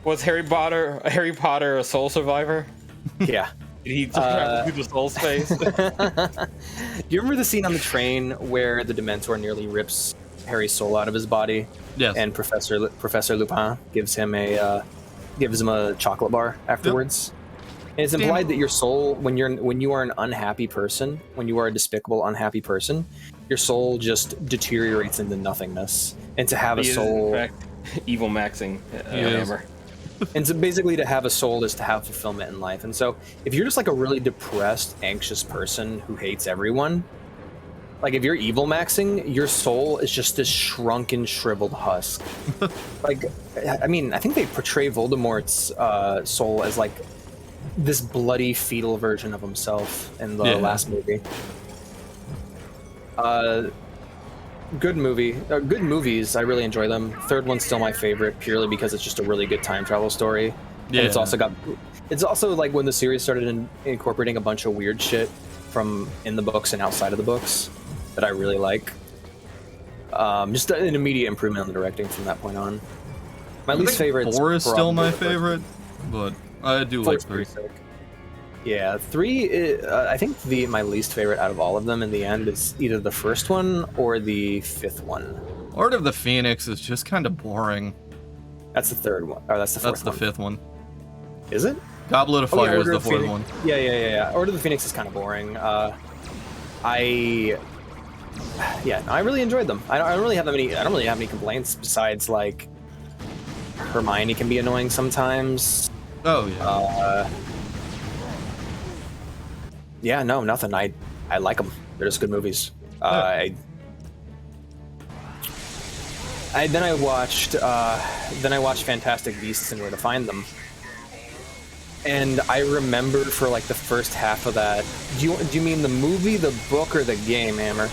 was Harry Potter a soul survivor?
Yeah.
Did he travel through the soul space?
Do you remember the scene on the train where the Dementor nearly rips Harry's soul out of his body?
Yes.
And Professor Lupin gives him a chocolate bar afterwards. Yep. And it's implied that your soul, when you are an unhappy person, when you are a despicable, unhappy person, your soul just deteriorates into nothingness. And to have a soul,
in fact, evil maxing hammer.
And so basically to have a soul is to have fulfillment in life. And so if you're just like a really depressed, anxious person who hates everyone, like if you're evil maxing, your soul is just this shrunken, shriveled husk. Like, I mean, I think they portray Voldemort's soul as like this bloody, fetal version of himself in the last movie. Good movie. Good movies. I really enjoy them. Third one's still my favorite, purely because it's just a really good time travel story. Yeah. And it's also like when the series started incorporating a bunch of weird shit from in the books and outside of the books that I really like. Just an immediate improvement on the directing from that point on. My least favorite.
4 is still my favorite, but I do like 3.
Yeah, 3. I think my least favorite out of all of them in the end is either the first one or the 5th one.
Order of the Phoenix is just kind of boring.
That's the 3rd one. Or that's the 4th one.
That's the 5th one.
Is it?
Goblet of Fire is the 4th one.
Yeah. Order of the Phoenix is kind of boring. I really enjoyed them. I don't really have any complaints besides like Hermione can be annoying sometimes.
Oh yeah.
Yeah, no, nothing. I like them. They're just good movies. Then I watched Fantastic Beasts and Where to Find Them. And I remember for like the first half of that. Do you mean the movie, the book, or the game, Hammer?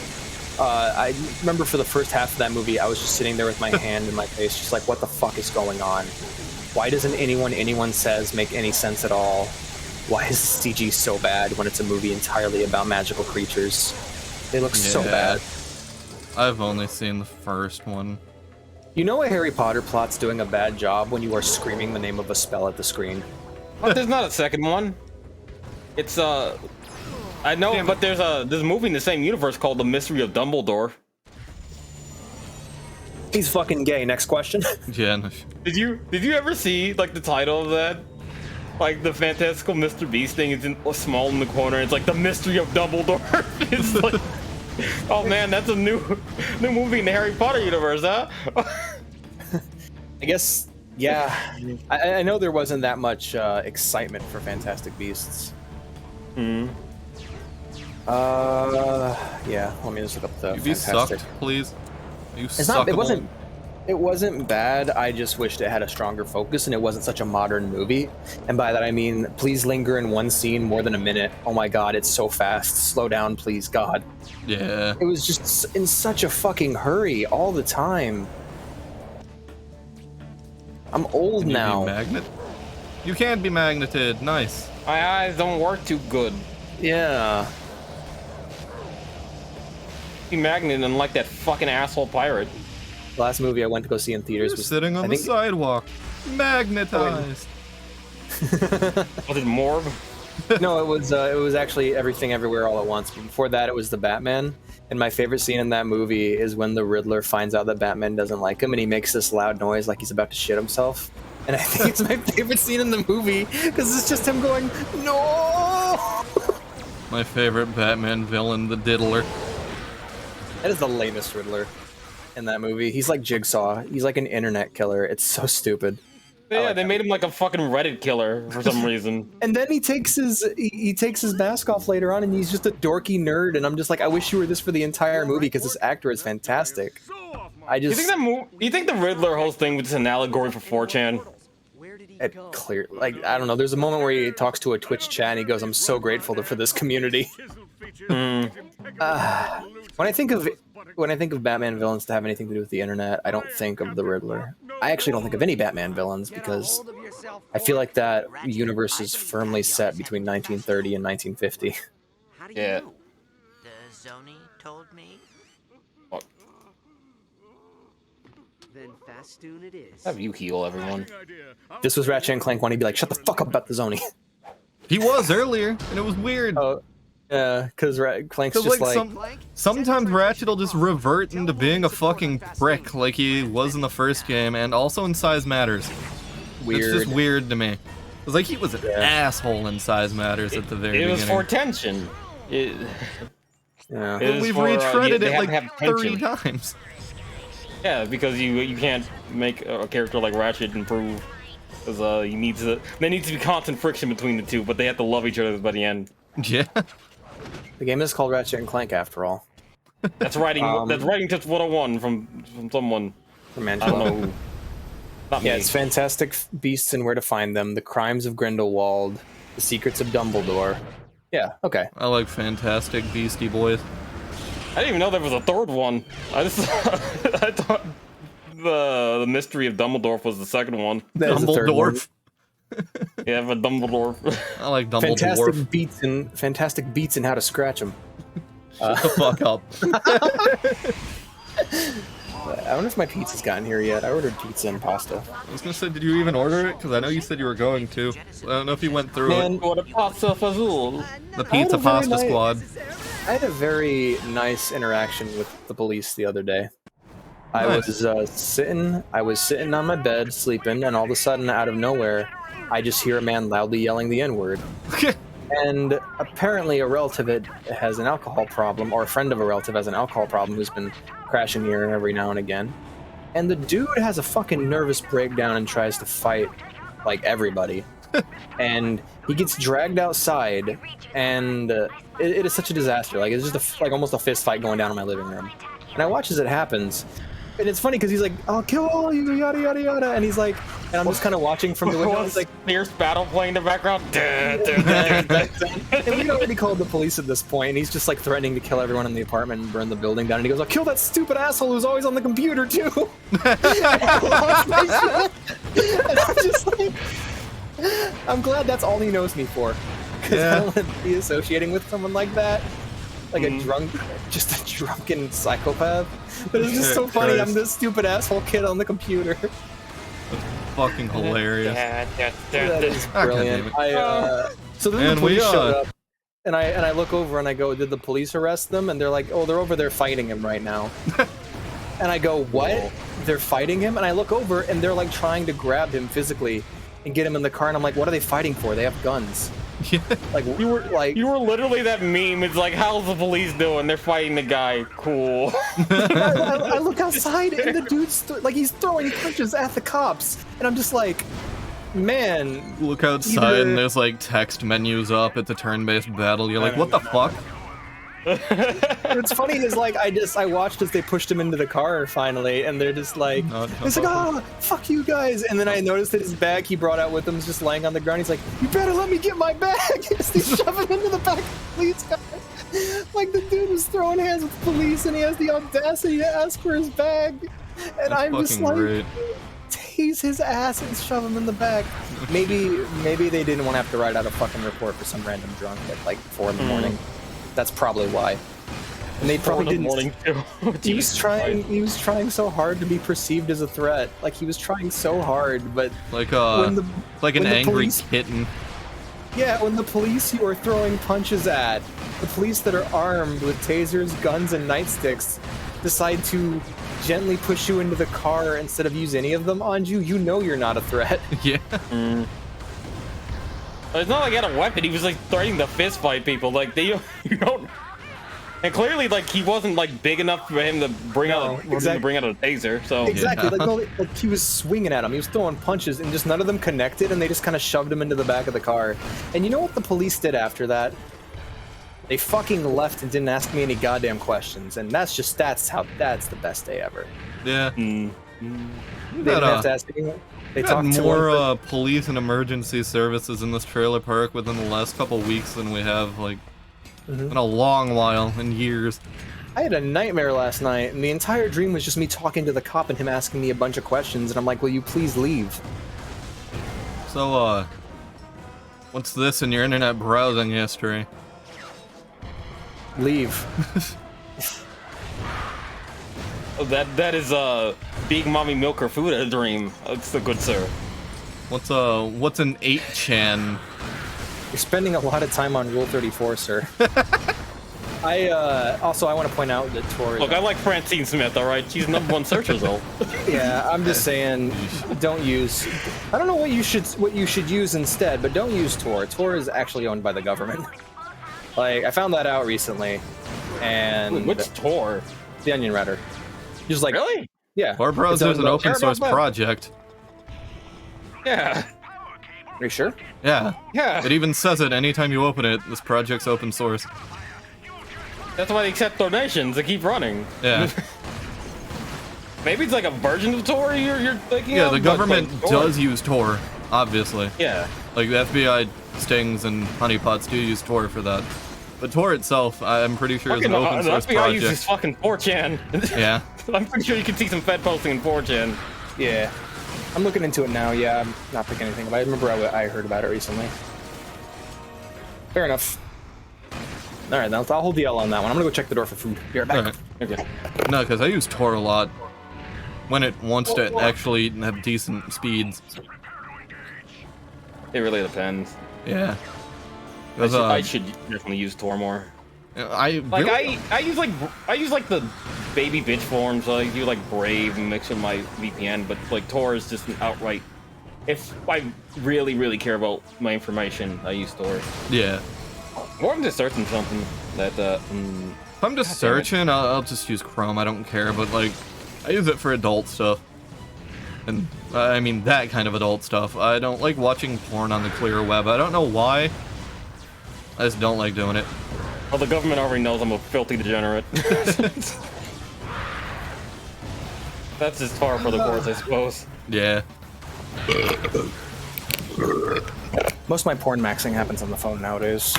I remember for the first half of that movie, I was just sitting there with my hand in my face, just like, what the fuck is going on? Why doesn't anyone says make any sense at all? Why is the CG so bad when it's a movie entirely about magical creatures? They look so bad.
I've only seen the first one.
You know a Harry Potter plot's doing a bad job when you are screaming the name of a spell at the screen.
But there's not a second one. It's I know, but there's a movie in the same universe called The Mystery of Dumbledore.
He's fucking gay. Next question.
Yeah.
Did you ever see like the title of that? Like the fantastical Mr. Beast thing is small in the corner. It's like The Mystery of Dumbledore. It's like, oh man, that's a new movie in the Harry Potter universe, huh?
I guess, yeah. I know there wasn't that much excitement for Fantastic Beasts.
Hmm.
Yeah. Let me just look up the.
If you sucked, please.
It wasn't bad. I just wished it had a stronger focus and it wasn't such a modern movie. And by that I mean, please linger in one scene more than a minute. Oh my god, it's so fast. Slow down, please, God.
Yeah.
It was just in such a fucking hurry all the time. I'm old now.
Magnet? You can be magneted. Nice.
My eyes don't work too good.
Yeah.
Be magneted unlike that fucking asshole pirate.
The last movie I went to go see in theaters was
sitting on the sidewalk, magnetized.
Was it Morb?
No, it was actually Everything Everywhere All at Once. Before that, it was The Batman. And my favorite scene in that movie is when the Riddler finds out that Batman doesn't like him, and he makes this loud noise like he's about to shit himself. And I think it's my favorite scene in the movie because it's just him going, no!
My favorite Batman villain, the Diddler.
That is the lamest Riddler in that movie. He's like Jigsaw. He's like an internet killer. It's so stupid.
Yeah, they made him like a fucking Reddit killer for some reason.
And then he takes his mask off later on, and he's just a dorky nerd. And I'm just like, I wish you were this for the entire movie because this actor is fantastic.
You think the Riddler whole thing was just an allegory for 4chan?
It clear, like, I don't know. There's a moment where he talks to a Twitch chat and he goes, "I'm so grateful for this community." When I think of Batman villains to have anything to do with the internet, I don't think of the Riddler. I actually don't think of any Batman villains because I feel like that universe is firmly set between 1930 and 1950.
Yeah.
The Zoni told me. Then Fastoon it is.
Have you heal everyone?
This was Ratchet and Clank when he'd be like, "Shut the fuck up about the Zoni."
He was earlier, and it was weird.
Oh, yeah, because Clank's just like
sometimes Ratchet will just revert into being a fucking prick like he was in the first game, and also in Size Matters.
weird.
It's just weird to me. It's like he was an asshole in Size Matters at the very beginning.
It was for tension.
Yeah.
But we've retreaded it like 30 times.
Yeah, because you can't make a character like Ratchet improve. Because there needs to be constant friction between the two, but they have to love each other by the end.
Yeah.
The game is called Ratchet and Clank after all.
That's writing. That's writing tips 101 from someone.
From
I don't know who. Not
Yeah,
me.
it's Fantastic Beasts and Where to Find Them, The Crimes of Grindelwald, The Secrets of Dumbledore. Yeah, okay.
I like Fantastic Beastie Boys.
I didn't even know there was a third one. I thought the Mystery of Dumbledore was the second one.
That is the third one.
Dumbledore.
Yeah, but Dumbledore.
I like Dumbledore.
Fantastic beats and how to scratch them.
Shut the fuck up.
I wonder if my pizza's gotten here yet. I ordered pizza and pasta.
I was gonna say, did you even order it? Because I know you said you were going to. So I don't know if you went through
Man,
it.
What a pasta fazool.
The Pizza
very
Pasta
nice-
Squad.
I had a very nice interaction with the police the other day. I
Nice.
was sitting on my bed sleeping, and all of a sudden, out of nowhere, I just hear a man loudly yelling the N-word. And apparently a relative has an alcohol problem, or a friend of a relative has an alcohol problem who's been crashing here every now and again. And the dude has a fucking nervous breakdown and tries to fight, like, everybody. And he gets dragged outside, and it is such a disaster. Like, it's just almost a fist fight going down in my living room. And I watch as it happens, and it's funny because he's like, "I'll kill all you, yada yada yada," and he's like, and I'm just kind of watching from the window. It's like
fierce battle playing in the background.
and we'd already called the police at this point, and he's just like threatening to kill everyone in the apartment and burn the building down. And he goes, "I'll kill that stupid asshole who's always on the computer too." And I'm just like, I'm glad that's all he knows me for, because I don't want to be associating with someone like that, like a drunken psychopath. But it's just so funny. I'm this stupid asshole kid on the computer.
Fucking hilarious.
That is brilliant. So then
And
the police
we,
showed up, and I look over and I go, "Did the police arrest them?" And they're like, "Oh, they're over there fighting him right now." And I go, "What?
Whoa.
They're fighting him?" And I look over and they're like trying to grab him physically and get him in the car. And I'm like, "What are they fighting for? They have guns." Like
You were literally that meme. It's like, how's the police doing? They're fighting the guy. Cool.
I look outside and the dude's he's throwing punches at the cops, and I'm just like, man.
Look outside and there's like text menus up at the turn-based battle. You're like, what the fuck?
What's funny is like I watched as they pushed him into the car finally, and they're just like, it's like, "Oh, fuck you guys!" And then I noticed that his bag he brought out with him is just laying on the ground. He's like, "You better let me get my bag!" He's shoving him into the back of the police car. Like the dude was throwing hands with the police, and he has the audacity to ask for his bag. And I'm just like,
great.
tase his ass and shove him in the back. Maybe they didn't want to have to write out a fucking report for some random drunk at like 4 in the morning. That's probably why. And they probably didn't.
Morning too.
He was trying so hard to be perceived as a threat. Like he was trying so hard, but
Like
when
an
the
angry
police-
kitten.
yeah, when the police you are throwing punches at, the police that are armed with tasers, guns, and nightsticks, decide to gently push you into the car instead of use any of them on you, you know you're not a threat.
Yeah.
But it's not like he had a weapon. He was like threatening to fist fight people. Like you don't. And clearly, like he wasn't like big enough for him to bring out a taser. So
Exactly. Like he was swinging at him. He was throwing punches, and just none of them connected, and they just kind of shoved him into the back of the car. And you know what the police did after that? They fucking left and didn't ask me any goddamn questions. And that's the best day ever.
Yeah.
They didn't have to ask anyone. They talked to
more police and emergency services in this trailer park within the last couple weeks than we have like in a long while, in years.
I had a nightmare last night, and the entire dream was just me talking to the cop and him asking me a bunch of questions, and I'm like, will you please leave?
So, what's this in your internet browsing history?
Leave.
that is being mommy milk or food a dream. It's a good sir.
What's an 8chan?
You're spending a lot of time on Rule 34, sir. I want to point out that Tor.
Look, I like Francine Smith. All right, she's #1 search result.
Yeah, I'm just saying, don't use. I don't know what you should use instead, but don't use Tor. Tor is actually owned by the government. Like, I found that out recently, and
what's Tor?
The Onion Router. Just like
really?
Yeah.
Tor browser is an open source project.
Yeah.
Are you sure?
Yeah.
Yeah.
It even says it anytime you open it. This project's open source.
That's why they accept donations to keep running.
Yeah.
Maybe it's like a version of Tor you're thinking of?
Yeah, the government does use Tor, obviously.
Yeah.
Like
the FBI stings and honeypots do use Tor for that. But Tor itself, I'm pretty sure, is an open source
the FBI
project.
uses fucking 4chan.
Yeah.
I'm pretty sure you can see some Fed posting in 4chan.
Yeah. I'm looking into it now. Yeah, I'm not picking anything up. I remember I heard about it recently. Fair enough. All right, I'll hold the L on that one. I'm gonna go check the door for food. Be right back.
Right.
Okay.
No, because I use Tor a lot when it wants to actually have decent speeds.
It really depends.
Yeah.
I should definitely use Tor more. I use like the baby bitch forms. So I do like Brave and mix with my VPN, but like Tor is just an outright. If I really care about my information, I use Tor.
Yeah.
Or I'm just searching something that.
If I'm just searching, I'll just use Chrome. I don't care, but like, I use it for adult stuff. And I mean that kind of adult stuff. I don't like watching porn on the clear web. I don't know why. I just don't like doing it.
Well, the government already knows I'm a filthy degenerate. That's just far for the course, I suppose.
Yeah.
Most of my porn maxing happens on the phone nowadays.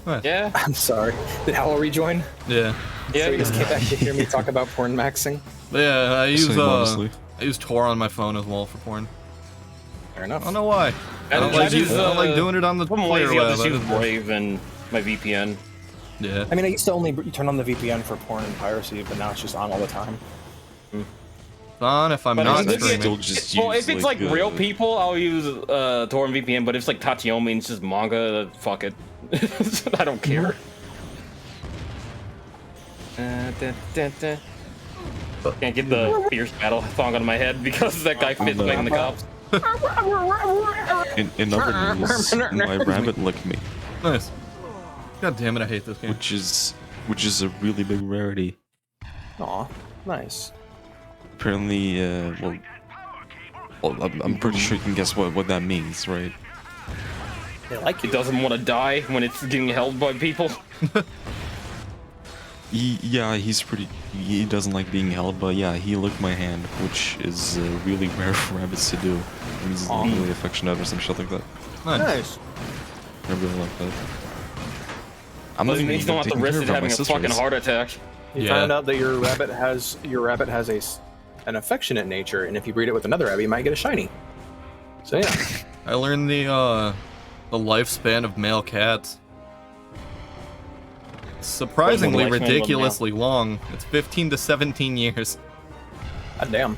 What?
Yeah.
I'm sorry. Did Howell rejoin?
Yeah.
Yeah.
So you just came back to hear me talk about porn maxing?
But yeah, I
honestly.
use Tor on my phone as well for porn.
Fair enough.
I don't know why. I don't like doing it on the
I'm
clear
lazy. I'll
web.
just use Brave and my VPN.
Yeah.
I mean, I used to only turn on the VPN for porn and piracy, but now it's just on all the time.
On if I'm
But
not
if
streaming.
if it's like real people, I'll use Tor and VPN. But if it's like Tachiomi and it's just manga, fuck it. I don't care. Can't get the fierce battle song out of my head because that guy fits fighting the cops.
In other news, my rabbit licked me,
Nice. God damn it, I hate this game.
which is a really big rarity.
Aw, nice.
Apparently, I'm pretty sure you can guess what that means, right?
They like
It doesn't want to die when it's getting held by people.
He doesn't like being held, but yeah, he licked my hand, which is really rare for rabbits to do. He's really affectionate or some shit like that.
Nice.
I really like that. I'm
Doesn't
not
mean you don't have to
taking
risk
care
it
of my
having a fucking
sisters.
heart attack.
You found out that your rabbit has an affectionate nature, and if you breed it with another rabbit, you might get a shiny. So yeah.
I learned the lifespan of male cats. Surprisingly
What's the lifespan of a male?
ridiculously long. It's 15 to 17 years.
God damn.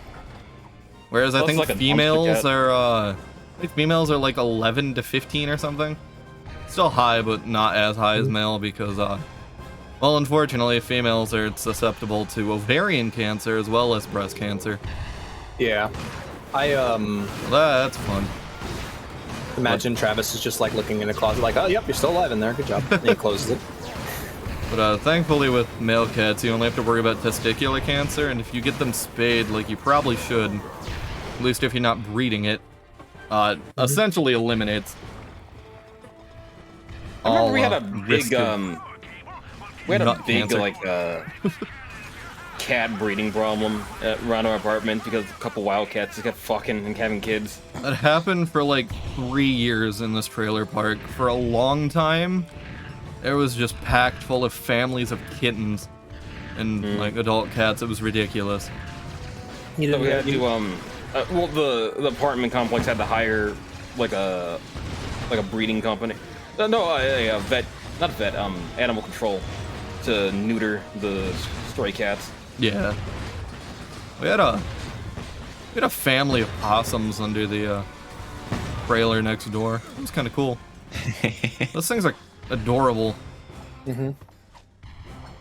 Whereas I
Sounds
think
like a dumpster
females
cat.
are like 11 to 15 or something. Still high, but not as high as male because Well, unfortunately, females are susceptible to ovarian cancer as well as breast cancer.
Yeah.
Well, that's fun.
Imagine Travis is just like looking in a closet like, oh, yep, you're still alive in there. Good job. And he closes it.
But thankfully with male cats, you only have to worry about testicular cancer, and if you get them spayed, like you probably should, at least if you're not breeding it, essentially eliminates
I remember we had a
risk
big,
of
we had a
nut
big,
cancer.
like, cat breeding problem around our apartment because a couple wildcats just kept fucking and having kids.
It happened for like 3 years in this trailer park. For a long time, it was just packed full of families of kittens and like adult cats. It was ridiculous.
So we had to, well, the apartment complex had to hire like a breeding company. A vet, not vet, animal control to neuter the stray cats.
Yeah. We had a family of possums under the trailer next door. It was kind of cool. Those things are adorable.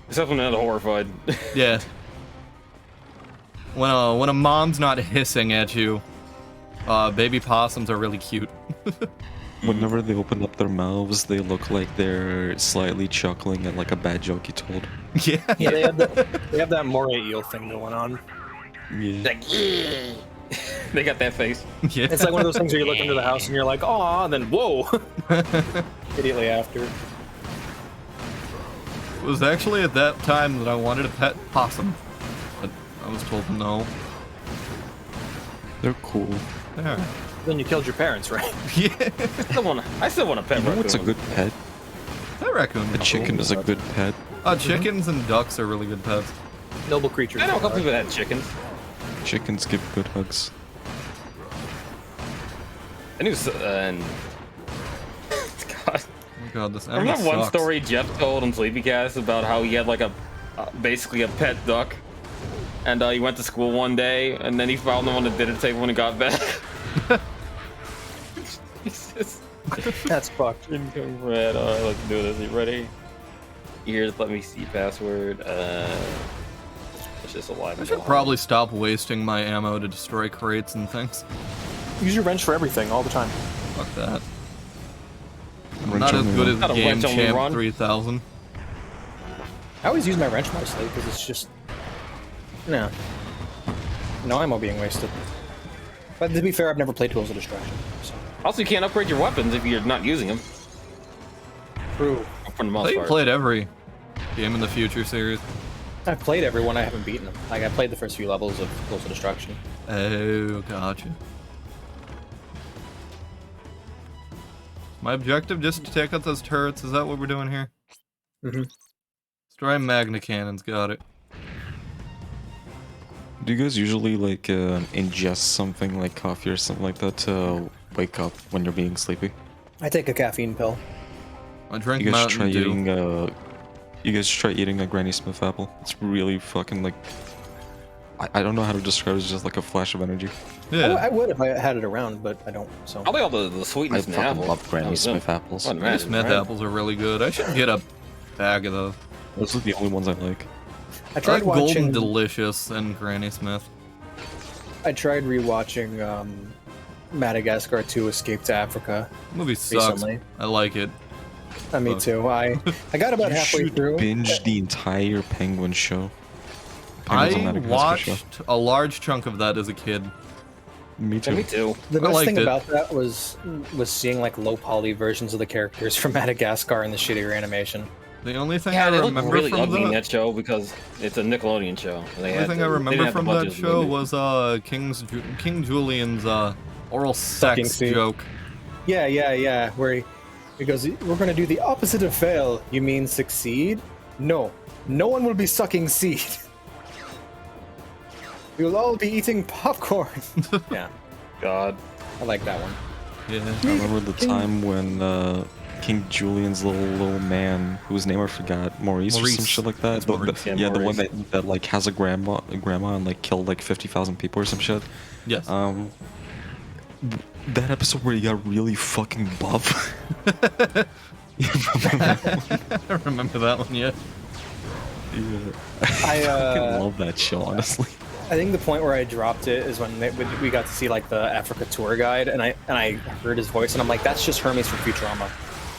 Except when they're horrified.
Yeah. When a mom's not hissing at you, baby possums are really cute.
Whenever they open up their mouths, they look like they're slightly chuckling at like a bad joke you told.
Yeah.
Yeah, they have that moray eel thing going on.
Yeah.
Like, they got that face.
Yeah.
It's like one of those things where you look into the house and you're like, aw, then whoa. Immediately after.
It was actually at that time that I wanted a pet possum, but I was told no.
They're cool.
There.
Then you killed your parents, right?
Yeah.
I still want a pet
You know
raccoon.
what's a good pet?
That raccoon.
A chicken is a good pet.
Chickens and ducks are really good pets.
Noble creatures.
I know a couple people that had chickens.
Chickens give good hugs.
I knew, and God.
Oh my god, this
I
animal
remember one
sucks.
story Jeff told on Sleepycast about how he had like basically a pet duck, and he went to school one day, and then he found them on the dinner table when he got back. Jesus.
That's fucked.
Income red. I like to do this. You ready? Here's, let me see password. It's just alive.
I should probably stop wasting my ammo to destroy crates and things.
Use your wrench for everything, all the time.
Fuck that. I'm
Wrench
not as
only
good
run.
as
Not a
Game
wrench only
Champ
run.
3000.
I always use my wrench mostly because it's just no ammo being wasted. But to be fair, I've never played Tools of Destruction. So.
Also, you can't upgrade your weapons if you're not using them.
True.
For the
I
most
thought you
part.
played every Game in the Future series.
I've played everyone. I haven't beaten them. Like I played the first few levels of Tools of Destruction.
Oh, gotcha. My objective just to take out those turrets. Is that what we're doing here?
Mm-hmm.
Destroy Magna Cannons. Got it.
Do you guys usually like ingest something like coffee or something like that to wake up when you're being sleepy?
I take a caffeine pill.
I drink
You guys try
Mountain Dew.
eating you guys try eating a Granny Smith apple? It's really fucking like I don't know how to describe it, it's just like a flash of energy.
Yeah.
I would if I had it around, but I don't. So
I like all the
I
sweetness in the
fucking
apple.
love Granny Smith apples.
What,
Granny Smith apples are really good. I should get a bag of those.
Those are the only ones I like.
I
I
tried
like Golden
watching.
Delicious and Granny Smith.
I tried rewatching Madagascar 2: Escape to Africa.
The movie sucks.
Recently.
I like it.
Me
Fuck.
too. I got about
You
halfway
should
through.
binge the entire Penguin show.
I
Penguins on Madagascar
watched a large chunk of that as a kid.
Me
Yeah,
too.
me too.
The
I
best
liked
thing
it.
about that was seeing like low poly versions of the characters from Madagascar in the shittier animation.
The only thing
Yeah,
I
they look
remember
really
from
ugly in
that,
that show because it's a Nickelodeon show. They
the
had
only thing I
to- they didn't
remember
have the
from that
budget to
show
do it.
was King Julian's oral
Sucking
sex
scene.
joke.
Yeah. Where he goes, we're gonna do the opposite of fail. You mean succeed? No. No one will be sucking seed. You'll all be eating popcorn. Yeah,
God.
I like that one.
Yeah.
I remember the time when King Julian's little man, whose name I forgot, Maurice or some
Maurice.
shit like that.
It's
The-
Maurice.
the-
Yeah,
yeah, the one
Maurice.
that like has a grandma and like killed like 50,000 people or some shit.
Yes.
That episode where he got really fucking buff.
I remember that one, yeah.
I
fucking love that show, honestly.
I think the point where I dropped it is when we got to see like the Africa tour guide, and I heard his voice, and I'm like, that's just Hermes from Futurama.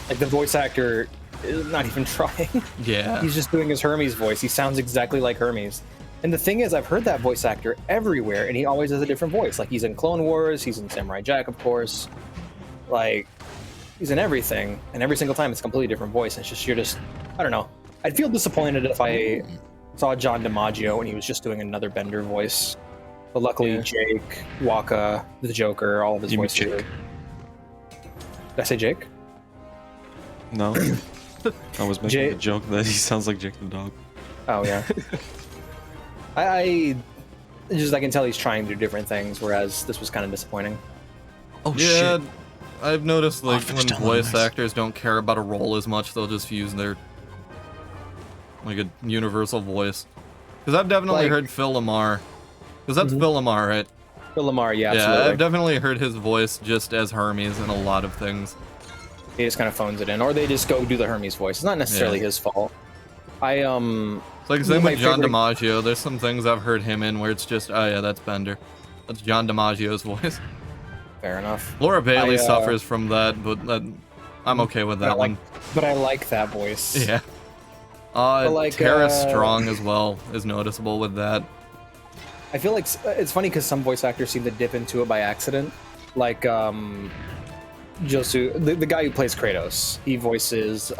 Like the voice actor is not even trying.
Yeah.
He's just doing his Hermes voice. He sounds exactly like Hermes. And the thing is, I've heard that voice actor everywhere, and he always has a different voice. Like he's in Clone Wars, he's in Samurai Jack, of course. Like he's in everything, and every single time it's a completely different voice. It's just I don't know. I'd feel disappointed if I saw John DiMaggio and he was just doing another Bender voice. But luckily, Jake, Waka, the Joker, all of his voices. Did I say Jake?
No. I was making a joke that he sounds like Jake the dog.
Oh yeah. I can tell he's trying to do different things, whereas this was kind of disappointing.
Oh
Yeah,
shit.
I've noticed like
Oh,
when
finished
voice
nice.
actors don't care about a role as much, they'll just use their like a universal voice. Because I've definitely
Like-
heard Phil Lamar. Because that's Phil Lamar, right?
Phil Lamar, yeah,
Yeah,
absolutely.
I've definitely heard his voice just as Hermes in a lot of things.
He just kind of phones it in, or they just go do the Hermes voice. It's not necessarily his fault.
It's like same
my
with John
favorite-
DiMaggio. There's some things I've heard him in where it's just, oh yeah, that's Bender. That's John DiMaggio's voice.
Fair enough.
Laura Bailey
I,
suffers from that, but I'm okay with that one.
But I like that voice.
Yeah.
like,
Tara Strong as well is noticeable with that.
I feel like it's funny because some voice actors seem to dip into it by accident. Like Josu, the guy who plays Kratos, he voices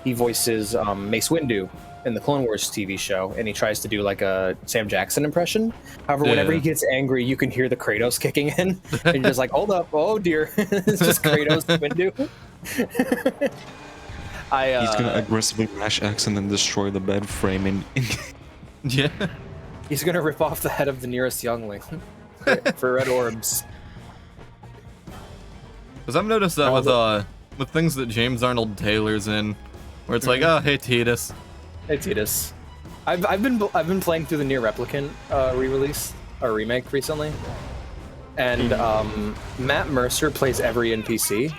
Mace Windu in the Clone Wars TV show, and he tries to do like a Sam Jackson impression. However, whenever he gets angry, you can hear the Kratos kicking in, and you're just like, hold up, oh dear, it's just Kratos Windu.
He's gonna aggressively mash X and then destroy the bed frame and
Yeah.
He's gonna rip off the head of the nearest youngling for red orbs.
Because I've noticed that with things that James Arnold Taylor's in, where it's like, oh, hey Titus.
Hey Titus. I've been playing through the Nier Replicant re-release or remake recently, and Matt Mercer plays every NPC,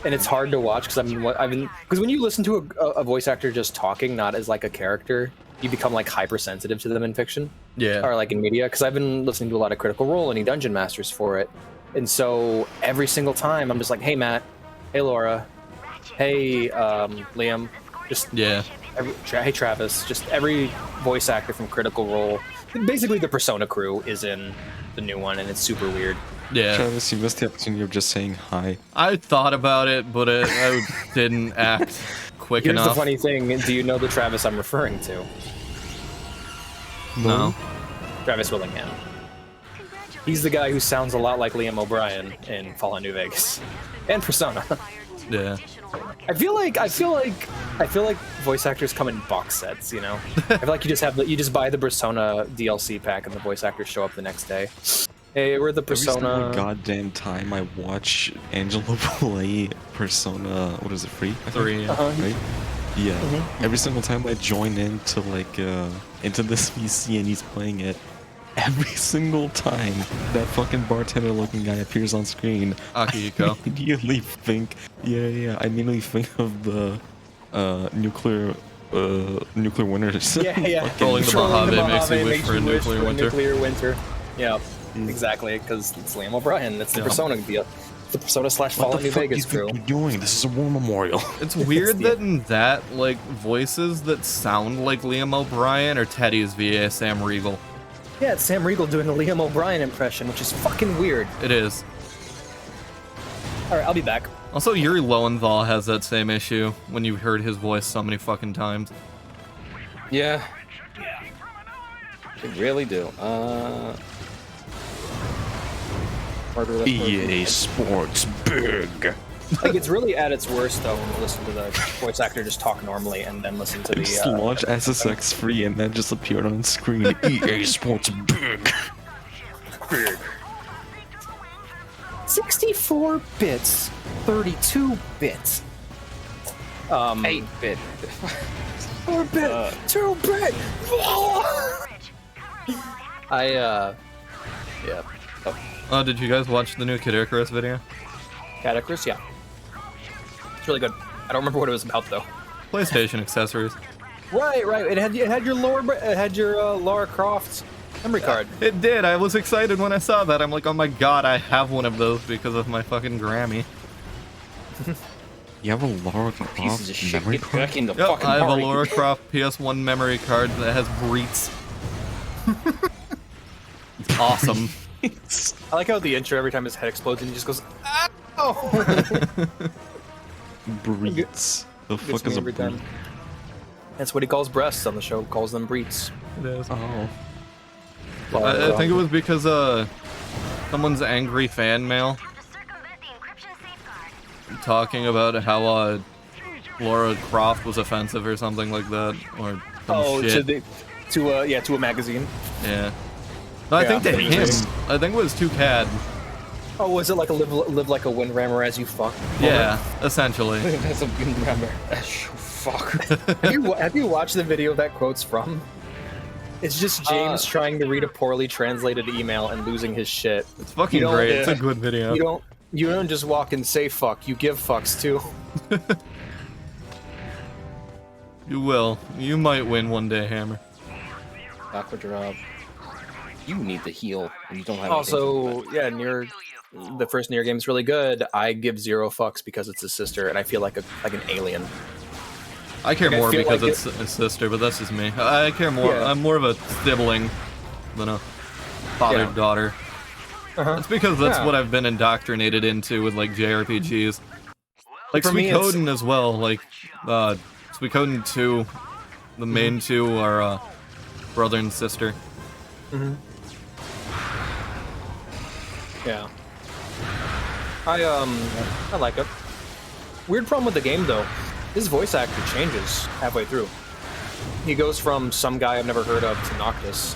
and it's hard to watch because because when you listen to a voice actor just talking, not as like a character, you become like hypersensitive to them in fiction, or like in media. Because I've been listening to a lot of Critical Role and Dungeon Masters for it, and so every single time I'm just like, hey Matt, hey Laura, hey Liam, just hey Travis, just every voice actor from Critical Role. Basically, the Persona crew is in the new one, and it's super weird.
Yeah.
Travis, you missed the opportunity of just saying hi.
I thought about it, but I didn't act quick
Here's
enough.
the funny thing: do you know the Travis I'm referring to?
No.
Travis Willingham. He's the guy who sounds a lot like Liam O'Brien in Fallout New Vegas and Persona.
Yeah.
I feel like voice actors come in box sets, you know. I feel like you just buy the Persona DLC pack and the voice actors show up the next day. Hey, we're the Persona.
Every single goddamn time I watch Angela play Persona, what is it, 3?
3.
Right? Yeah. Every single time I join into into this VC and he's playing it, every single time that fucking bartender-looking guy appears on screen,
Akihiko.
I immediately think, I immediately think of the nuclear winters.
Yeah.
Rolling the Mojave makes you wish
makes
for a
you wish
nuclear
for a
winter.
nuclear winter. Yeah, exactly, because it's Liam O'Brien. That's the Persona deal. The Persona /
What
Fallout
the
New
fuck
Vegas
you
crew.
think you're doing? This is a war memorial.
It's weird that in that, like, voices that sound like Liam O'Brien are Teddy's via Sam Riegel.
Yeah, it's Sam Riegel doing a Liam O'Brien impression, which is fucking weird.
It is.
All right, I'll be back.
Also, Yuri Lowenthal has that same issue when you heard his voice so many fucking times.
Yeah. They really do.
EA Sports Big.
Like, it's really at its worst, though, when you listen to the voice actor just talk normally and then listen to
Just
the...
launch SSX free and then just appeared on screen. EA Sports Big.
64 bits, 32 bits.
8-bit.
4-bit, 2-bit. Yeah.
Did you guys watch the new Kid Icarus video?
Catacrys, yeah. It's really good. I don't remember what it was about, though.
PlayStation accessories.
Right. It had your Lara Croft memory card.
It did. I was excited when I saw that. I'm like, oh my god, I have one of those because of my fucking Grammy.
You have a Lara
Pieces of
Croft
shit.
memory
Get
card?
back in the
Yep,
fucking
I have a
party.
Lara Croft PS1 memory card that has Breets. It's awesome.
I like how the intro every time his head explodes and he just goes, "Ow!"
Breets. The fuck
me
is a
every time.
breet?
That's what he calls breasts on the show. Calls them breets.
It is.
Oh.
I think it was because someone's angry fan mail talking about how Lara Croft was offensive or something like that, or some shit.
to a magazine.
Yeah. No, I think to
Yeah.
him. I think it was to Cad.
Oh, was it like a live like a windrammer as you fuck?
Yeah, essentially.
That's a good grammar. Fuck.
Have you watched the video that quote's from? It's just James trying to read a poorly translated email and losing his shit.
It's fucking
You don't-
great. It's a good video.
You don't just walk and say fuck. You give fucks too.
You will. You might win one day, Hammer.
Aqua drop. You need to heal, and you don't have.
Also, yeah, the first Nier game's really good. I give 0 fucks because it's his sister, and I feel like an alien.
I care
Like, I
more
feel
because
like
it's a sister, but that's just me. I care more.
Yeah.
I'm more of a sibling than a father-daughter. It's because that's what I've been indoctrinated into with like JRPGs. Like
For me, it's-
Suikoden as well. Like Suikoden 2, the main two are brother and sister.
Yeah. I like it. Weird problem with the game though. His voice actor changes halfway through. He goes from some guy I've never heard of to Noctis.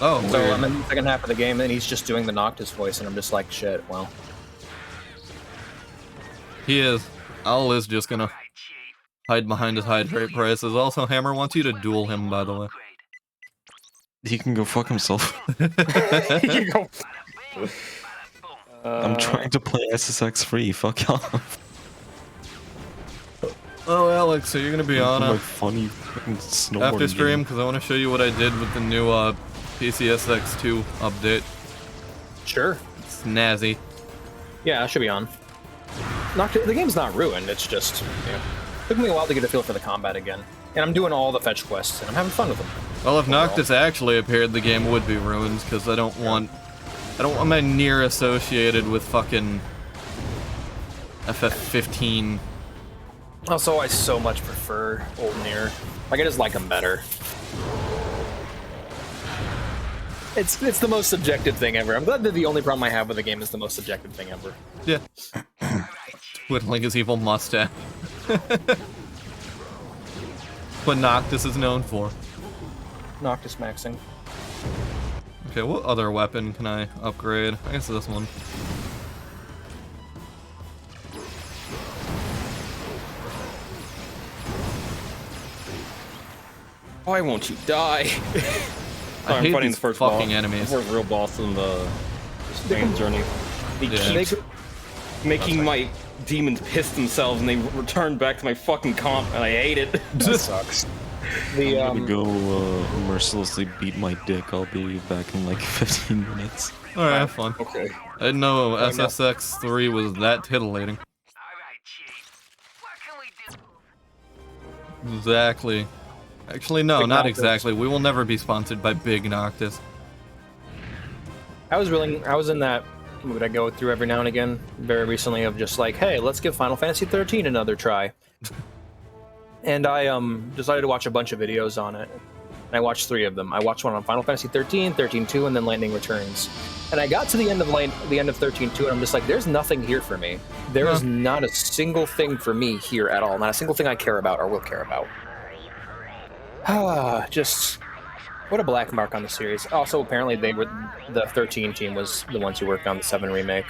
Oh,
So
weird.
I'm in the second half of the game, and he's just doing the Noctis voice, and I'm just like, shit. Well,
He is. Owl is just gonna hide behind his hydrate prices. Also, Hammer wants you to duel him, by the way.
He can go fuck himself.
You go.
I'm trying to play SSX free. Fuck off.
Oh, Alex, so you're gonna be on
my funny fucking snowboarding
after stream
game.
because I want to show you what I did with the new PCSX2 update.
sure.
It's snazzy.
Yeah, I should be on. The game's not ruined. It's just took me a while to get a feel for the combat again, and I'm doing all the fetch quests, and I'm having fun with them.
Well, if Noctis actually appeared, the game would be ruined because I don't want my Nier associated with fucking FF15.
Also, I so much prefer old Nier. Like, I just like them better. It's the most subjective thing ever. I'm glad that the only problem I have with the game is the most subjective thing ever.
Yeah. Twiddling his evil mustache. What Noctis is known for.
Noctis maxing.
Okay, what other weapon can I upgrade? I guess this one.
Why won't you die?
I
I'm
hate
fighting
these
the first
fucking
boss.
enemies.
The first real boss in the main journey. They
Yeah.
keep making my demons piss themselves, and they return back to my fucking comp, and I hate it.
That sucks. The
I'm gonna go mercilessly beat my dick. I'll be back in like 15 minutes.
Alright, have fun.
Okay.
I didn't know SSX3 was that titillating. Exactly. Actually, no,
Big
not
Noctis.
exactly. We will never be sponsored by Big Noctis.
I was in that mood I go through every now and again, very recently, of just like, hey, let's give Final Fantasy 13 another try. And I decided to watch a bunch of videos on it. And I watched 3 of them. I watched one on Final Fantasy 13, 13-2, and then Lightning Returns. And I got to the end of 13-2, and I'm just like, there's nothing here for me. There is not a single thing for me here at all. Not a single thing I care about or will care about. Just what a black mark on the series. Also, apparently, the 13 team was the ones who worked on the 7 remake,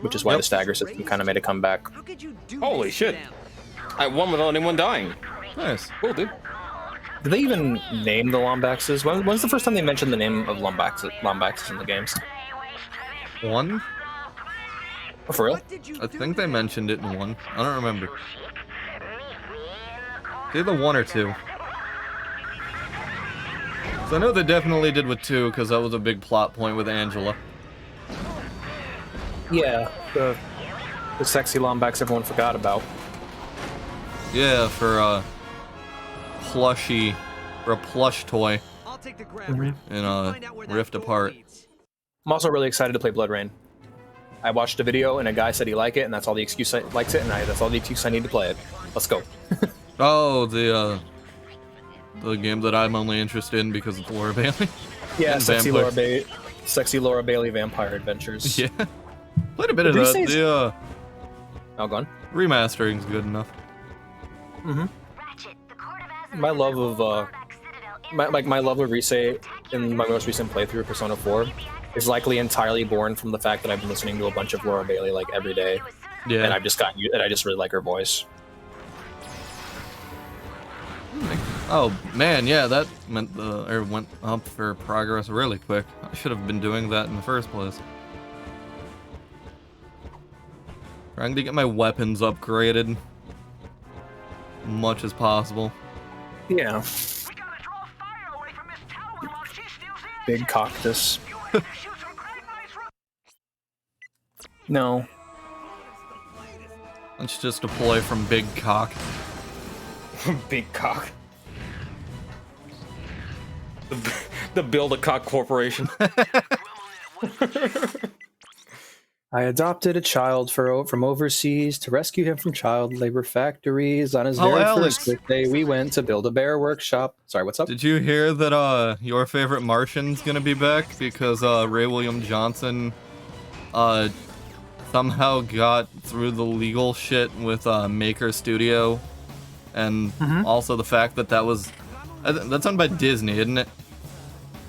which is why the stagger system kind of made a comeback.
How could you do
Holy
this
shit.
to them?
I won without anyone dying.
Nice.
Cool, dude.
Did they even name the Lombaxes? When's the first time they mentioned the name of Lombaxes in the games?
One?
Oh, for real?
What did you
I
do
think
to
they
them?
mentioned it in one. I don't remember. It's either 1 or 2. So I know they definitely did with 2, because that was a big plot point with Angela.
Yeah, the sexy Lombax everyone forgot about.
Yeah, for plushie, for a plush toy
I'll take the grabber.
in Rift Apart.
I'm also really excited to play Blood Rain. I watched a video and a guy said he liked it, and that's all the excuse I likes it, and that's all the excuse I need to play it. Let's go.
Oh, the game that I'm only interested in because it's Laura Bailey.
Yeah,
And
sexy
vampires.
Laura Bailey Vampire Adventures.
Yeah, played a bit of that. The
Oh, gone.
remastering's good enough.
My love of my love of Rise in my most recent playthrough of Persona 4 is likely entirely born from the fact that I've been listening to a bunch of Laura Bailey like every day,
Yeah.
and I just really like her voice.
Oh man, yeah, that meant went up for progress really quick. I should have been doing that in the first place. Trying to get my weapons upgraded much as possible.
Yeah. Big cactus. No.
Let's just deploy from Big Cock.
Big cock. The Build-A-Cock Corporation.
I adopted a child from overseas to rescue him from child labor factories. On his very
Alex.
first birthday, we went to Build-A-Bear workshop. Sorry, what's up?
Did you hear that your favorite Martian's gonna be back because Ray William Johnson somehow got through the legal shit with Maker Studio, and also the fact that that's owned by Disney, isn't it?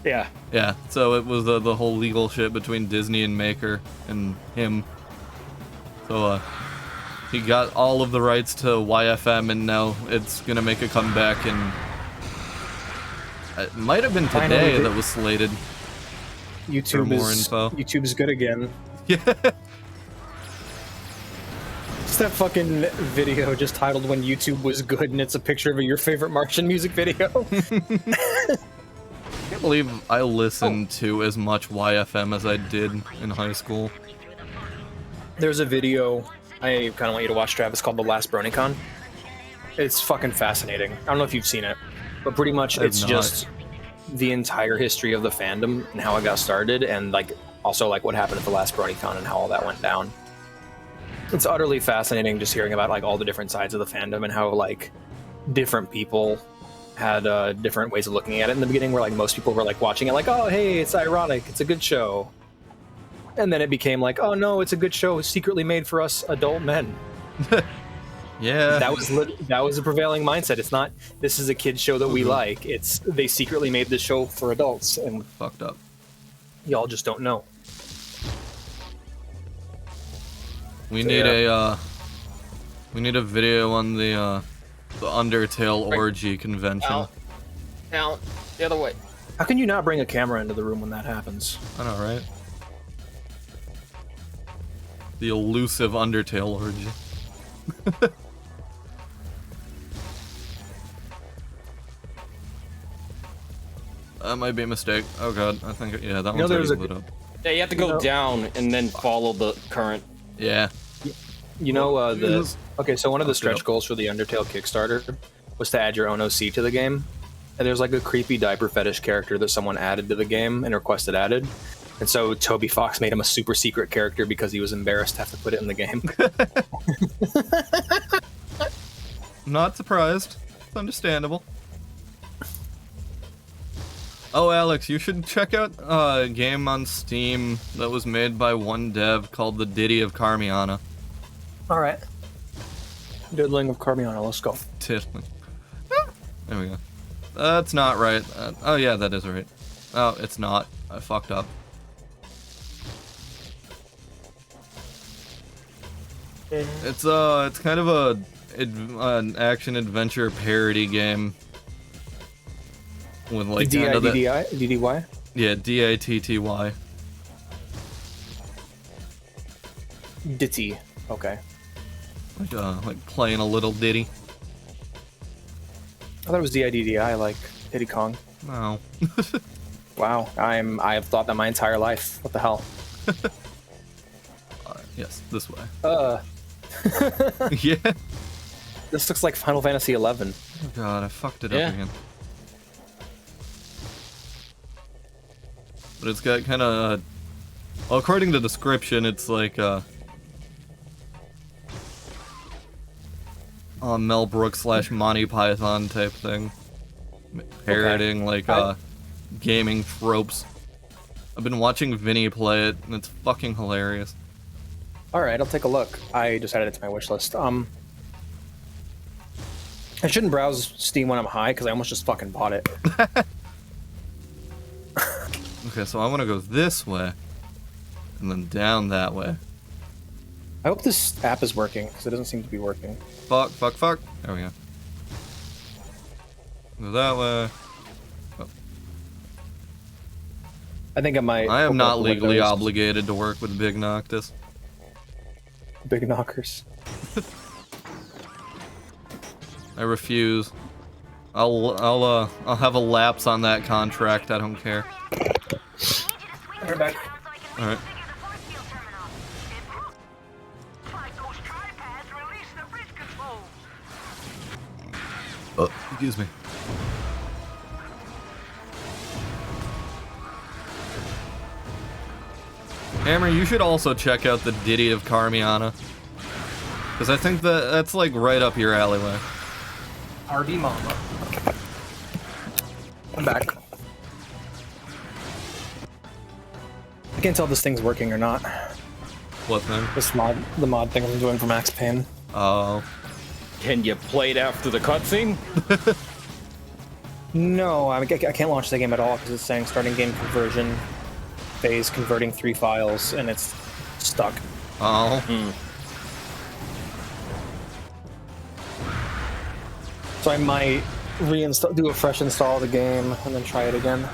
Yeah.
Yeah, so it was the whole legal shit between Disney and Maker and him. So he got all of the rights to YFM, and now it's gonna make a comeback, and it might have been today that was slated.
YouTube
more
is
info.
YouTube's good again.
Yeah.
It's that fucking video just titled "When YouTube Was Good," and it's a picture of your favorite Martian music video.
I can't believe I listened to as much YFM as I did in high school.
There's a video I kind of want you to watch, Travis, called "The Last BronyCon." It's fucking fascinating. I don't know if you've seen it, but pretty much
I've
it's
not.
just the entire history of the fandom and how it got started, and also what happened at the last BronyCon and how all that went down. It's utterly fascinating just hearing about all the different sides of the fandom and how different people had different ways of looking at it in the beginning, where most people were watching it oh hey, it's ironic, it's a good show, and then it became oh no, it's a good show secretly made for us adult men.
Yeah.
That was the prevailing mindset. It's not, this is a kid show that we like, it's they secretly made this show for adults, and
Fucked up.
y'all just don't know.
We
So,
need
yeah.
a video on the Undertale orgy convention.
Out. Out. The other way.
How can you not bring a camera into the room when that happens?
I know, right? The elusive Undertale orgy. That might be a mistake. Oh god, I think yeah, that one's
there's
already
a-
lit up.
Yeah, you have to go down and then follow the current.
Yeah.
You know,
Yes.
okay, so one of the stretch
yep.
goals for the Undertale Kickstarter was to add your own OC to the game. And there's a creepy diaper fetish character that someone added to the game and requested added. And so Toby Fox made him a super secret character because he was embarrassed to have to put it in the game.
Not surprised. It's understandable. Oh, Alex, you should check out a game on Steam that was made by one dev called The Ditty of Carmiana.
Alright. Diddling of Carmiana, let's go.
Tiddling. There we go. That's not right. Oh yeah, that is right. Oh, it's not. I fucked up. It's kind of an action adventure parody game with kind of
DDY?
yeah, DATTY.
Ditty. Okay.
Like playing a little ditty.
I thought it was DIDDI, like Diddy Kong.
No.
Wow, I have thought that my entire life. What the hell?
Yes, this way. Yeah.
This looks like Final Fantasy XI.
Oh god, I fucked it up again. But it's got kind of, well, according to the description, it's like Mel Brooks / Monty Python type thing, parroting like gaming tropes. I've been watching Vinny play it, and it's fucking hilarious.
All right, I'll take a look. I just added it to my wish list. I shouldn't browse Steam when I'm high because I almost just fucking bought it.
Okay, so I want to go this way, and then down that way.
I hope this app is working because it doesn't seem to be working.
Fuck. There we go. Go that way. Oh.
I think I might.
I am
open
not
up the
legally
Windows.
obligated to work with Big Noctis.
Big knockers.
I refuse. I'll have a lapse on that contract. I don't care.
We're back.
All right. Oh, excuse me. Hammer, you should also check out the Ditty of Carmiana. Because I think that's like right up your alleyway.
RD Mama. I'm back. I can't tell if this thing's working or not.
What thing?
The mod thing I'm doing for Max Payne.
Oh.
Can you play it after the cutscene?
No, I can't launch the game at all because it's saying starting game conversion phase, converting 3 files, and it's stuck.
Oh.
So I might do a fresh install of the game and then try it again.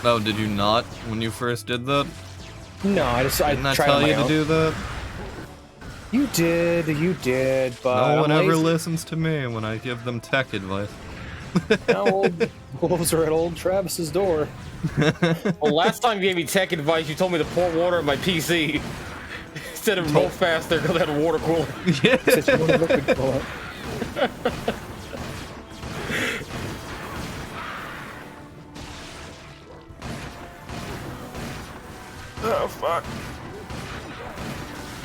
Oh, did you not when you first did that?
No, I
Didn't I
tried
tell
on my
you to
own.
do that?
You did, but
No one
I'm
ever
lazy.
listens to me when I give them tech advice.
Now old wolves are at old Travis's door.
Well, last time you gave me tech advice, you told me to pour water in my PC instead of roll faster because I had a water cooler.
Yeah.
Said you wanted liquid coolant.
Oh fuck!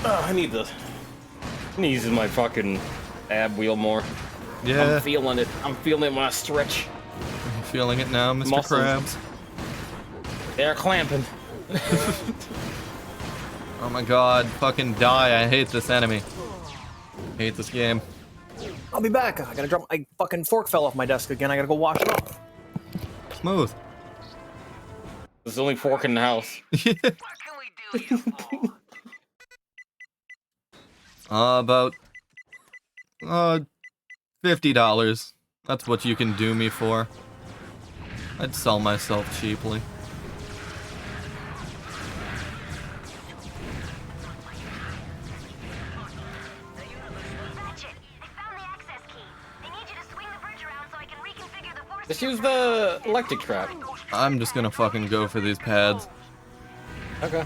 Oh, I need to use my fucking ab wheel more.
Yeah.
I'm feeling it. I'm feeling it when I stretch.
I'm feeling it now, Mr.
Muscles.
Krabs.
They're clamping.
Oh my god, fucking die. I hate this enemy. Hate this game.
I'll be back. I gotta drop my fucking fork fell off my desk again. I gotta go wash it off.
Smooth.
There's only fork in the house.
Yeah. About $50. That's what you can do me for. I'd sell myself cheaply.
Just use the electric trap.
I'm just gonna fucking go for these pads.
Okay.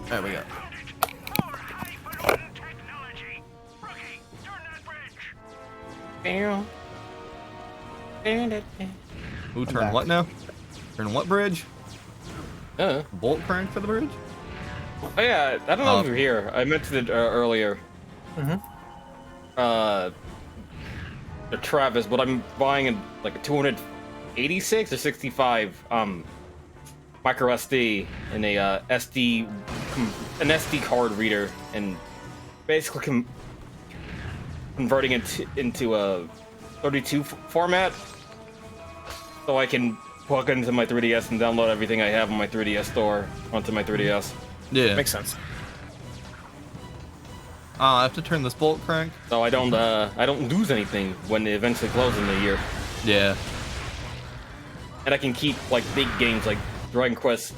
There we go. Who turn what now? Turn what bridge? Bolt crank for the bridge?
Oh yeah, I don't know if you're here. I mentioned it earlier. The Travis, but I'm buying like a 286 or 65 micro SD and a SD card reader, and basically converting it into a 32 format, so I can plug into my 3DS and download everything I have on my 3DS store onto my 3DS.
Yeah.
Makes sense.
I have to turn this bolt crank.
So I don't lose anything when they eventually close in the year.
Yeah.
And I can keep like big games like Dragon Quest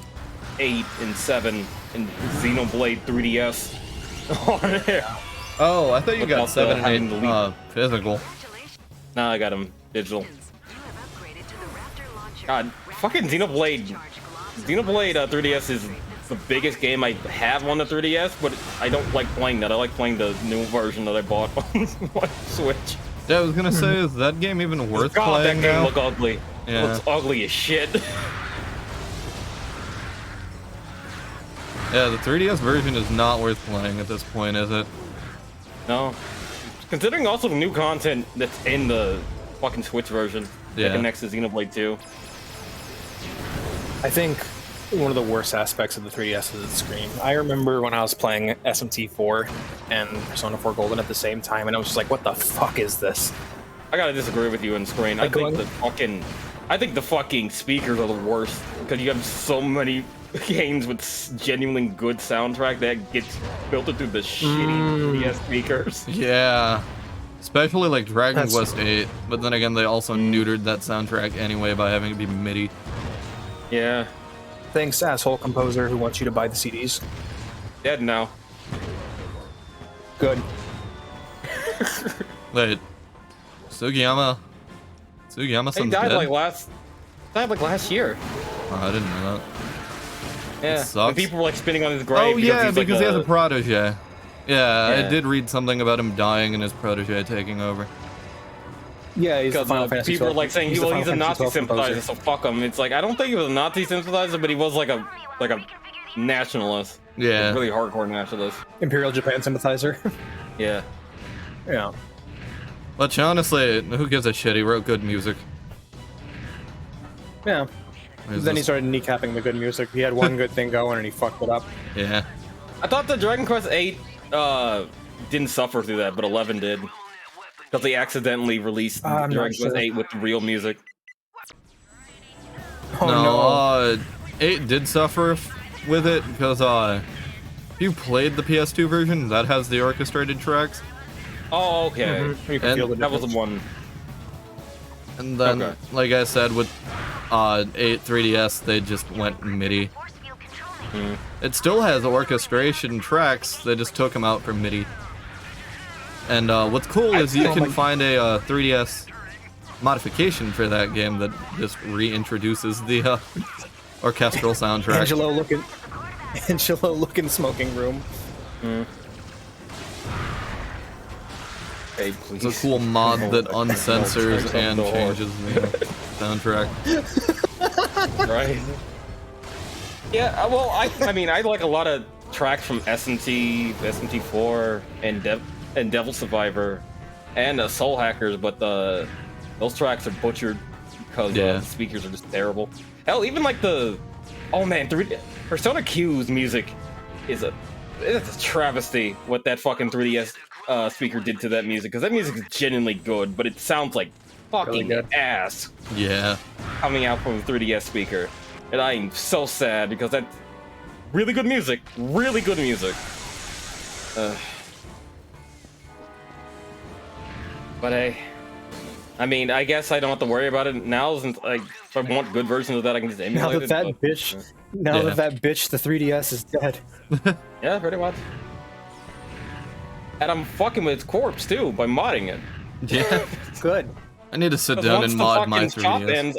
8 and 7 and Xenoblade 3DS on there.
Oh, I thought you got
Without
7
having
and
to
8 physical.
Now I got them digital.
You have upgraded to the
God, fucking Xenoblade 3DS is the biggest game I have on the 3DS, but I don't like playing that. I like playing the new version that I bought on my Switch.
Yeah, I was gonna say, is that game even worth
God,
playing
that game
now?
look ugly.
Yeah.
It looks ugly as shit.
Yeah, the 3DS version is not worth playing at this point, is it?
No. Considering also the new content that's in the fucking Switch version that connects to Xenoblade 2.
I think one of the worst aspects of the 3DS is its screen. I remember when I was playing SMT4 and Persona 4 Golden at the same time, and I was just like, what the fuck is this?
I gotta disagree with you on screen. I think the fucking speakers are the worst because you have so many games with genuinely good soundtrack that gets filtered through the shitty DS speakers.
Yeah. Especially like Dragon
That's
Quest 8, but then again, they also neutered that soundtrack anyway by having it be MIDI.
Yeah.
Thanks, asshole composer who wants you to buy the CDs.
Dead now.
Good.
Wait. Sugiyama
He
son's
died
dead?
like last year.
Oh, I didn't know that.
Yeah.
sucks.
And people were like spinning on his grave.
Oh yeah,
he's
because
like
he has a protege. Yeah, I
Yeah.
did read something about him dying and his protege taking over.
Yeah, he's the
Because
Final Fantasy
people were
12
like saying,
he's
well,
the
he's a
Final Fantasy
Nazi
12 composer.
sympathizer, so fuck him. It's like, I don't think he was a Nazi sympathizer, but he was like a nationalist.
Yeah.
Really hardcore nationalist.
Imperial Japan sympathizer.
Yeah.
Yeah.
But honestly, who gives a shit? He wrote good music.
Yeah.
What is
Then he
this?
started kneecapping the good music. He had one good thing going and he fucked it up.
Yeah.
I thought the Dragon Quest 8 didn't suffer through that, but 11 did. Because they accidentally released
I'm not
Dragon Quest
sure.
8 with the real music.
Oh no.
8 did suffer with it because if you played the PS2 version, that has the orchestrated tracks,
Oh, okay.
Mhm. You can
And
feel the
That was the
difference.
one.
and then,
Okay.
like I said, with 8 3DS, they just went MIDI. It still has orchestration tracks, they just took them out from MIDI. And what's cool is you
still
can
like-
find a 3DS modification for that game that just reintroduces the orchestral soundtrack.
Angelo looking smoking room.
Hey,
It's
please.
a cool mod that
Oh,
uncensors
oh,
and
oh,
changes the soundtrack.
Right. Yeah, well, I mean, I like a lot of tracks from SMT, SMT4, and Devil Survivor, and Soul Hackers, but those tracks are butchered because
Yeah.
the speakers are just terrible. Hell, even like oh man, Persona Q's music it's a travesty what that fucking 3DS speaker did to that music, because that music is genuinely good, but it sounds like fucking
good.
ass
Yeah.
coming out from the 3DS speaker. And I'm so sad because that's really good music. Really good music. But hey, I mean, I guess I don't have to worry about it now, since like if I want good versions of that, I can just
Now
emulate
that that
it.
bitch,
Yeah.
that bitch, the 3DS is dead.
Yeah, pretty much. And I'm fucking with its corpse too by modding it.
Yeah.
Good.
I need to sit
'Cause
down
once
and
the
mod my
fucking shop
3DS.
ends,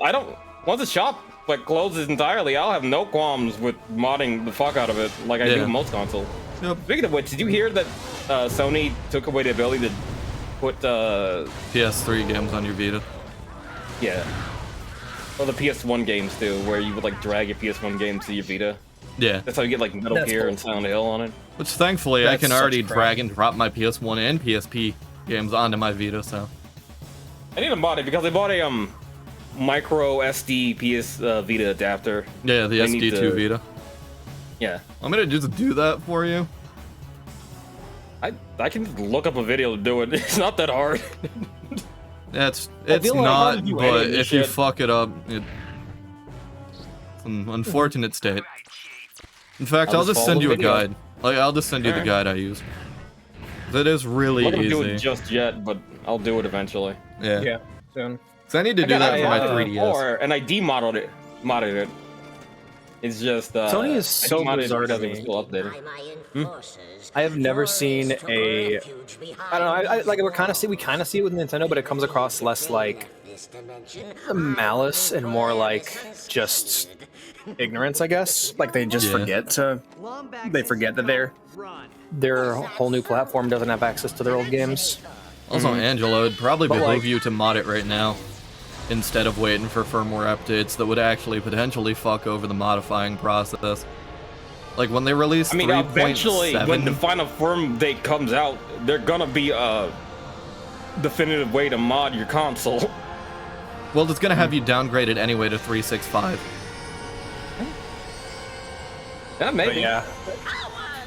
once the shop like closes entirely, I'll have no qualms with modding the fuck out of it, like I do
Yeah.
with most consoles.
Yep.
Speaking of which, did you hear that Sony took away the ability to put
PS3 games on your Vita.
yeah, well the PS1 games too, where you would like drag your PS1 games to your Vita.
Yeah.
That's how you get like Metal
That's
Gear
cool.
and Silent Hill on it.
Which thankfully I
That's
can
such
already
crap.
drag and drop my PS1 and PSP games onto my Vita, so.
I need to mod it because I bought a micro SD PS Vita adapter.
Yeah, the
I need
SD2
to-
Vita.
Yeah,
I'm gonna just do that for you.
I can just look up a video to do it. It's not that hard.
Yeah, it's
feel like
not,
hard to do
but
any of this
if you
shit.
fuck it up, it's an unfortunate state. In fact,
I'll
I'll
just
just
follow
send
the
you a
video.
guide. Like, I'll just send you the
Alright.
guide I use. It is really
I'm not gonna do it
easy.
just yet, but I'll do it eventually.
Yeah.
Yeah. Soon.
'Cause I need to do that for my 3DS.
And I demodded it. It's just
Sony is so bizarre to me.
Still updated.
I have never seen a. I don't know. I like we kind of see it with Nintendo, but it comes across less like malice and more like just ignorance, I guess. Like they just forget that their whole new platform doesn't have access to their old games.
Also, Angelo, it'd probably behoove
like-
you to mod it right now, instead of waiting for firmware updates that would actually potentially fuck over the modifying process. Like when they release 3.7...
eventually, when the final firm date comes out, there's gonna be a definitive way to mod your console.
Well, it's gonna have you downgraded anyway to 365.
Yeah, maybe.
But yeah.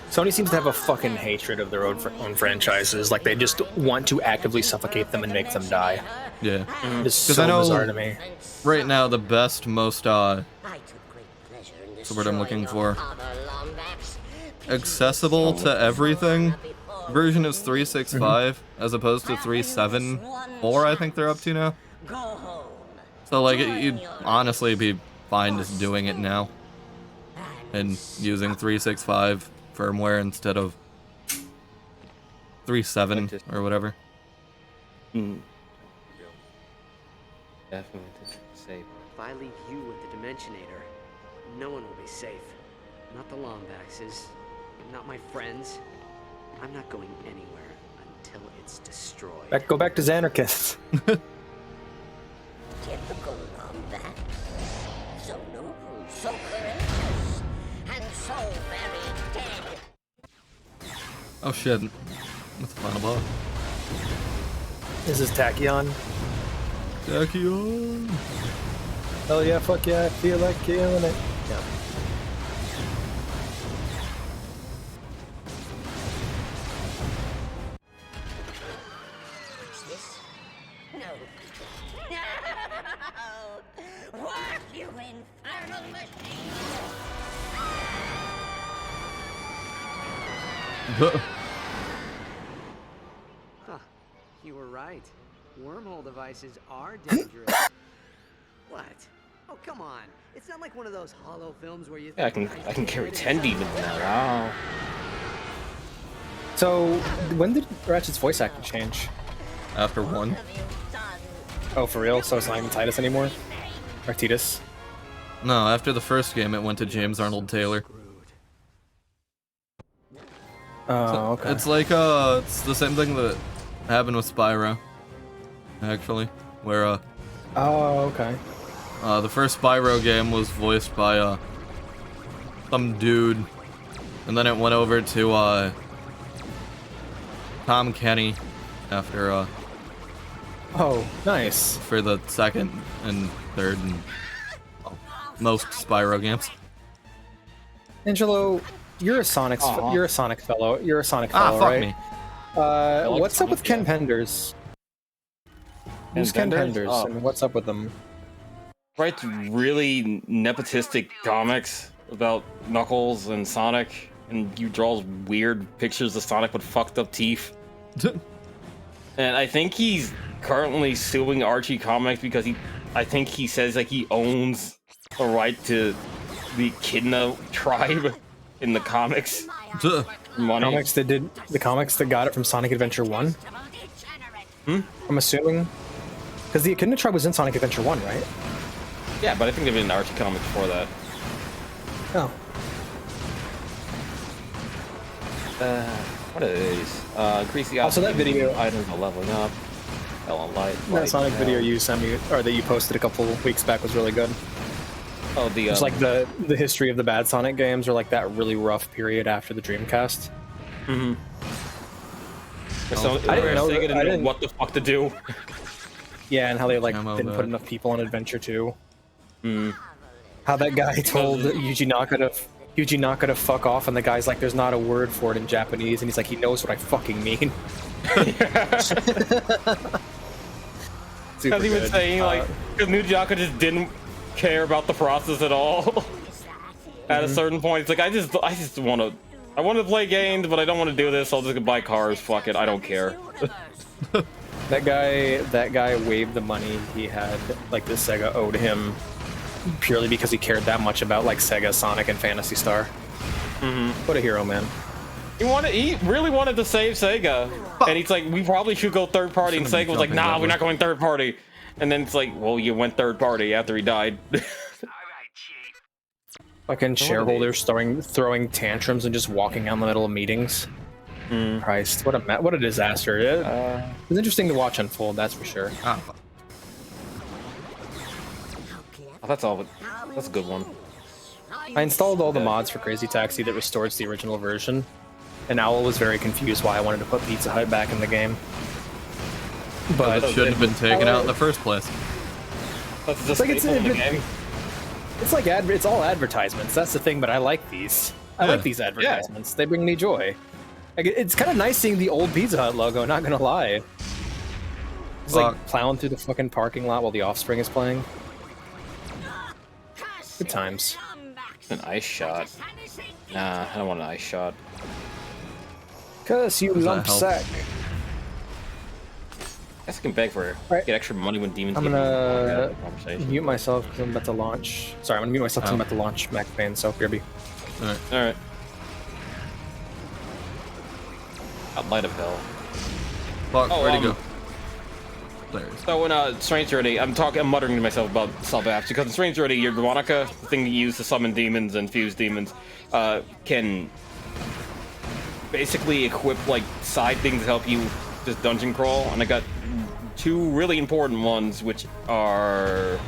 Sony seems to have a fucking hatred of their own franchises. Like they just want to actively suffocate them and make them die.
Yeah.
It's so bizarre to me.
Right now, the best, most, what's the word I'm looking for? Accessible to everything version is 365, as opposed to 374, I think they're up to now. So, like, you'd honestly be fine just doing it now. And using 365 firmware instead of 3.7 or whatever.
Definitely safe.
If I leave you with the Dimensionator, no one will be safe. Not the Lombaxes, not my friends. I'm not going anywhere until it's destroyed.
Go back to Xanarkith.
Typical Lombax. So noble, so courageous, and so very dead.
Oh shit. What's the final boss?
This is Tachyon.
Tachyon!
Hell yeah, fuck yeah, I feel like killing it. Yeah.
What's this? No. No! What, you infernal machine?
Huh. You were right. Wormhole devices are dangerous. What? Oh, come on. It's not like one of those hollow films where you
Yeah, I can carry 10 demons now. Wow.
So, when did Ratchet's voice acting change?
After 1.
What have you done?
Oh, for real? So it's not even Titus anymore? Or Titus?
No, after the first game, it went to James Arnold Taylor.
Oh, okay.
It's like, it's the same thing that happened with Spyro, actually, where,
Oh, okay.
the first Spyro game was voiced by, some dude, and then it went over to, Tom Kenny after,
Oh, nice.
for the second and third and most Spyro games.
Angelo, you're a Sonic fellow. You're a Sonic fellow,
Fuck
right?
me.
like
What's up with
Sonic,
Ken Penders? Who's Ken Penders, and what's up with them?
Writes really nepotistic comics about Knuckles and Sonic, and you draws weird pictures of Sonic with fucked up teeth. And I think he's currently suing Archie Comics because I think he says like he owns a right to the Echidna tribe in the comics. Money.
The comics that got it from Sonic Adventure 1? I'm assuming. Because the Echidna tribe was in Sonic Adventure 1, right?
Yeah, but I think they've been in Archie Comics before that.
Oh.
What are these? Increase the
Also, that video-
items are leveling up. Hell on light.
That Sonic video you sent me, or that you posted a couple weeks back, was really good.
Oh, the
It's like the history of the bad Sonic games, or like that really rough period after the Dreamcast.
Mm-hmm. So,
I didn't know
Sega
that- I
didn't know what the fuck to do.
Yeah, and how they like
Camo
didn't put
back.
enough people on Adventure 2.
Mm.
How that guy told Yuji Naka to fuck off, and the guy's like, "There's not a word for it in Japanese," and he's like, "He knows what I fucking mean." Super
As he was
good.
saying, like, because Nujaka just didn't care about the process at all. At a certain point, it's like I just want to play games, but I don't want to do this. I'll just buy cars. Fuck it, I don't care.
That guy waived the money he had, like the Sega owed him, purely because he cared that much about like Sega, Sonic, and Phantasy Star. What a hero, man.
He really wanted to save Sega, and he's like, we probably should go third party, and
Shouldn't be
Sega was like,
jumping
nah,
that
we're
way.
not going third party. And then it's like, well, you went third party after he died.
Fucking shareholders throwing tantrums and just walking down the middle of meetings. Christ, what a disaster! It was interesting to watch unfold, that's for sure.
Ah, fuck.
Oh, that's all. That's a good one.
I installed all the mods for Crazy Taxi that restores the original version, and Owl was very confused why I wanted to put Pizza Hut back in the game. But
It shouldn't have been taken out in the first place.
That's just
like it's
staple in the game.
It's like it's all advertisements. That's the thing, but I like these. I
Yeah.
like these advertisements. They bring me joy. Like, it's kind of nice seeing the old Pizza Hut logo. Not gonna lie. It's like
Fuck.
plowing through the fucking parking lot while The Offspring is playing. Good times.
An ice shot. Nah, I don't want an ice shot.
Cause you
that
lump
help?
sack.
I guess I can beg for
Right.
get extra money when demons.
I'm
get
gonna
in conversation.
mute myself because I'm about to launch. Sorry, I'm gonna mute myself because I'm about to launch Mac Payne. So Kirby.
All right.
All right. Light of Hell.
Fuck,
Oh,
where'd he go? There he is.
So in Strange Journey, I'm muttering to myself about sub apps because in Strange Journey, your Demonica, the thing you use to summon demons and fuse demons, can basically equip like side things to help you just dungeon crawl. And I got two really important ones, which are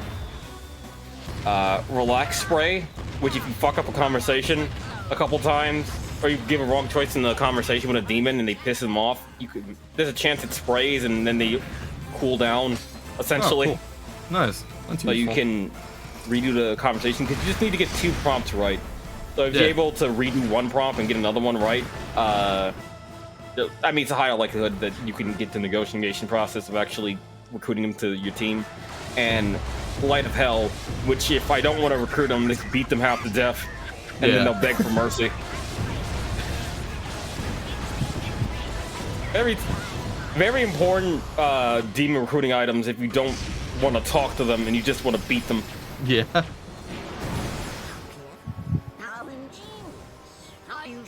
Relax Spray, which if you fuck up a conversation a couple times, or you give a wrong choice in the conversation with a demon and they piss them off, there's a chance it sprays and then they cool down, essentially.
Oh, cool. Nice. That's
So you
useful.
can redo the conversation because you just need to get 2 prompts right. So if
Yeah.
you're able to redo 1 prompt and get another one right, I mean, it's a higher likelihood that you can get the negotiation process of actually recruiting them to your team. And Light of Hell, which if I don't want to recruit them, just beat them half to death, and then
Yeah.
they'll beg for mercy. Very important demon recruiting items if you don't want to talk to them and you just want to beat them.
Yeah.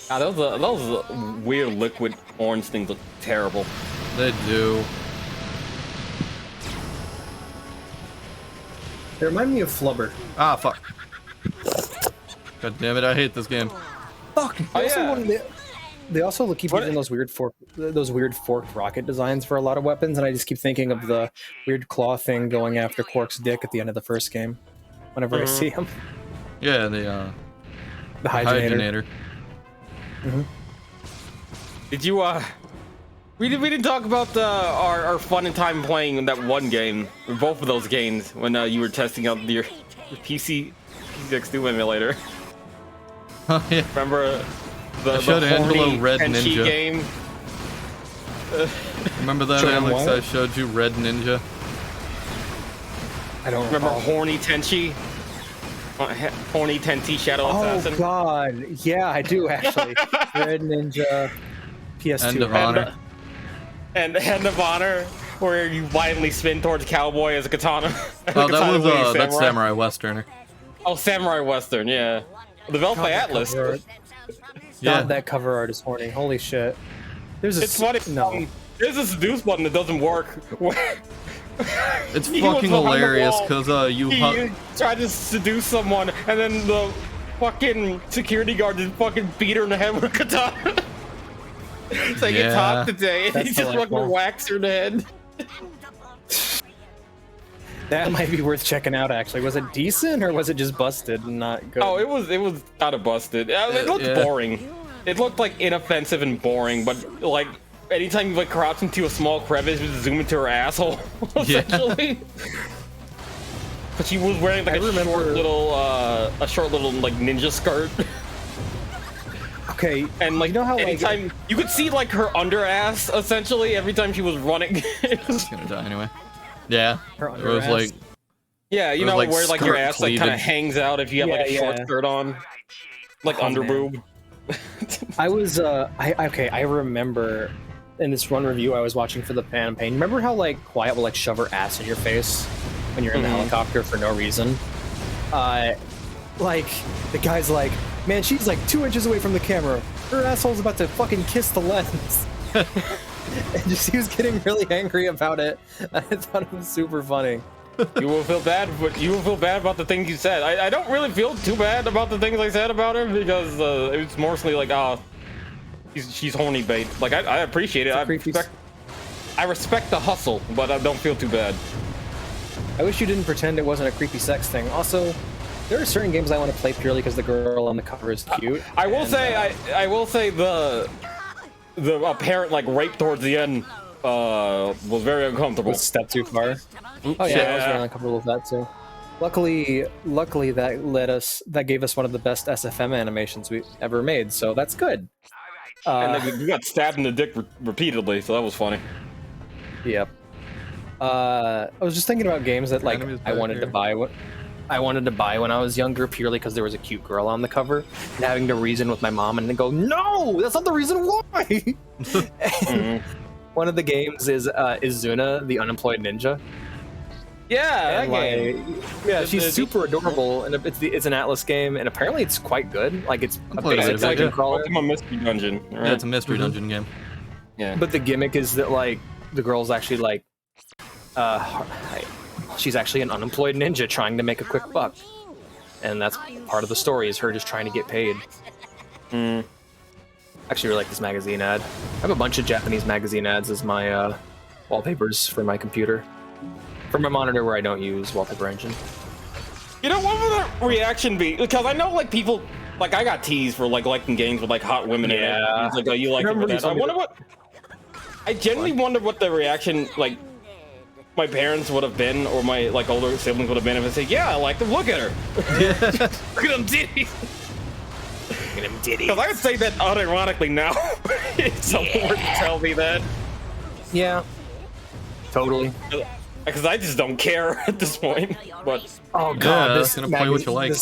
Those weird liquid orange things look terrible.
They do.
They remind me of Flubber.
Ah, fuck. God damn it, I hate this game.
Fuck. They also keep
What-
using those weird forked rocket designs for a lot of weapons, and I just keep thinking of the weird claw thing going after Quark's dick at the end of the first game. Whenever I see him,
Yeah,
the hydrogenator.
hydrogenator.
Did you we didn't talk about our fun and time playing that one game, or both of those games, when you were testing out your PC PCX2 emulator.
Oh, yeah.
Remember the
showed Angelo
horny
Red
Tenchi
Ninja.
game?
Remember that,
Show him
Alex?
what?
I showed you Red Ninja.
I don't
Remember
recall.
Horny Tenchi? Horny Tenchi Shadow Assassin?
Oh god, yeah, I do actually. Red Ninja, PS2.
End of Honor.
And End of Honor, where you violently spin towards Cowboy as a katana.
Oh, that was that's Samurai Westerner.
Oh, Samurai Western, yeah. Developed by Atlas.
God,
Yeah.
that cover art is horny. Holy shit. There's a
It's funny.
No.
There's a seduce button that doesn't work.
It's
He was
fucking
behind the
hilarious
wall.
because you
He tried to seduce someone, and then the fucking security guard just fucking beat her in the head with a katana. So you
Yeah.
talk today, and
That's
he just
delightful.
fucking whacks her in the head.
That might be worth checking out actually. Was it decent or was it just busted and not good?
Oh, it was kind of busted. It looked
Yeah.
boring. It looked like inoffensive and boring, but like anytime you like crouch into a small crevice, you just zoom into her asshole, essentially. But she was wearing like
I remember-
a short little like ninja skirt,
Okay,
and like
you know how like
anytime you could see like her under ass essentially every time she was running. It was-
gonna die anyway. Yeah.
Her
It was
underass?
like
yeah, you
It was
know
like
where like your
skirt
ass like kind of
cleavage.
hangs out if you have like a
Yeah,
short
yeah.
skirt on, like
Oh,
under
man.
boob.
I was I remember in this one review I was watching for the Phantom Pain. Remember how like Quiet will like shove her ass in your face when you're in the
Mhm.
helicopter for no reason? Like, the guy's like, man, she's like 2 inches away from the camera. Her asshole's about to fucking kiss the lens. And just, he was getting really angry about it. I thought it was super funny.
You will feel bad, but you will feel bad about the things you said. I don't really feel too bad about the things I said about her because it's mostly like, she's horny bait. Like I appreciate it. I respect the hustle, but I don't feel too bad.
I wish you didn't pretend it wasn't a creepy sex thing. Also, there are certain games I want to play purely because the girl on the cover is cute.
I will say the apparent like rape towards the end was very uncomfortable.
Was a step too far.
Oops,
Oh yeah, I was very uncomfortable with that too. Luckily that gave us one of the best SFM animations we've ever made, so that's good.
And then you got stabbed in the dick repeatedly, so that was funny.
Yep. I was just thinking about games that like I wanted to buy when I was younger purely because there was a cute girl on the cover, and having to reason with my mom and then go, no, that's not the reason why. One of the games is Zuna, the unemployed ninja.
Yeah,
And,
that game.
Yeah, she's super adorable, and it's an Atlas game, and apparently it's quite good. Like it's a
played
basic
it,
dungeon
yeah.
crawler.
It's a mystery dungeon. Right?
Yeah, it's a mystery dungeon game.
Yeah.
But the gimmick is that like the girl's actually like, she's actually an unemployed ninja trying to make a quick buck, and that's part of the story is her just trying to get paid. Actually, really like this magazine ad. I have a bunch of Japanese magazine ads as my wallpapers for my computer. For my monitor where I don't use wallpaper engine.
You know, what would the reaction be? Because I know, like, people, like, I got teased for, like, liking games with, like, hot women in it. It's like, oh, you like it for that. I genuinely wonder what the reaction, like, my parents would have been, or my, like, older siblings would have been if I said, yeah, I like them, look at her. Look at them titties. Look at them titties. Because I would say that unironically now. If someone were to tell me that.
Yeah. Totally.
Because I just don't care at this point. But
oh god,
Yeah,
this
gonna play what you like.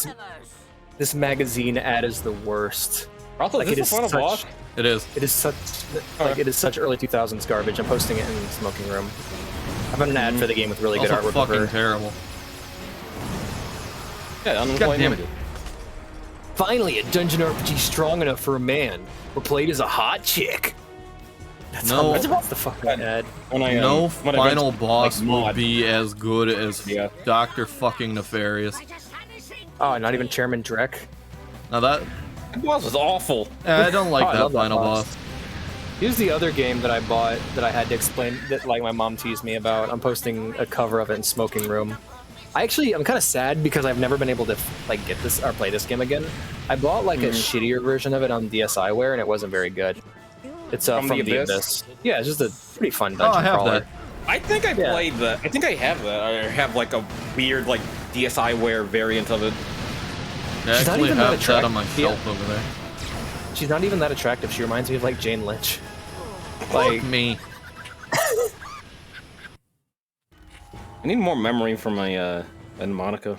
This magazine ad is the worst.
also,
Like,
is
it
this
is
the final
such-
boss?
It is.
It is such like it is such early 2000s garbage. I'm posting it in the smoking room. I've got an ad for the game with really good
Also
artwork of
fucking
her.
terrible.
Yeah,
God
unemployed
damn it.
ninja.
Finally, a dungeon RPG strong enough for a man. We're played as a hot chick. That's
No.
that's the fucking ad.
When I,
No
when I
final
went,
boss
like,
will
mod.
be as good as
Yeah.
Dr. fucking Nefarious.
Oh, not even Chairman Drek.
Now that
That boss was awful.
I don't like
Oh, I
that
love that
final
boss.
boss.
Here's the other game that I bought that I had to explain that like my mom teased me about. I'm posting a cover of it in Smoking Room. I'm kind of sad because I've never been able to like get this or play this game again. I bought like a shittier version of it on DSiWare and it wasn't very good. It's from the Abyss. Yeah, it's just a pretty fun dungeon
I have
crawler.
that.
I think I played that. I think I have that. I have like a weird like DSiWare variant of it.
I
She's not
actually
even that
have that on my
attractive.
shelf over there.
She's not even that attractive. She reminds me of like Jane Lynch.
Like me.
I need more memory for my and Monica.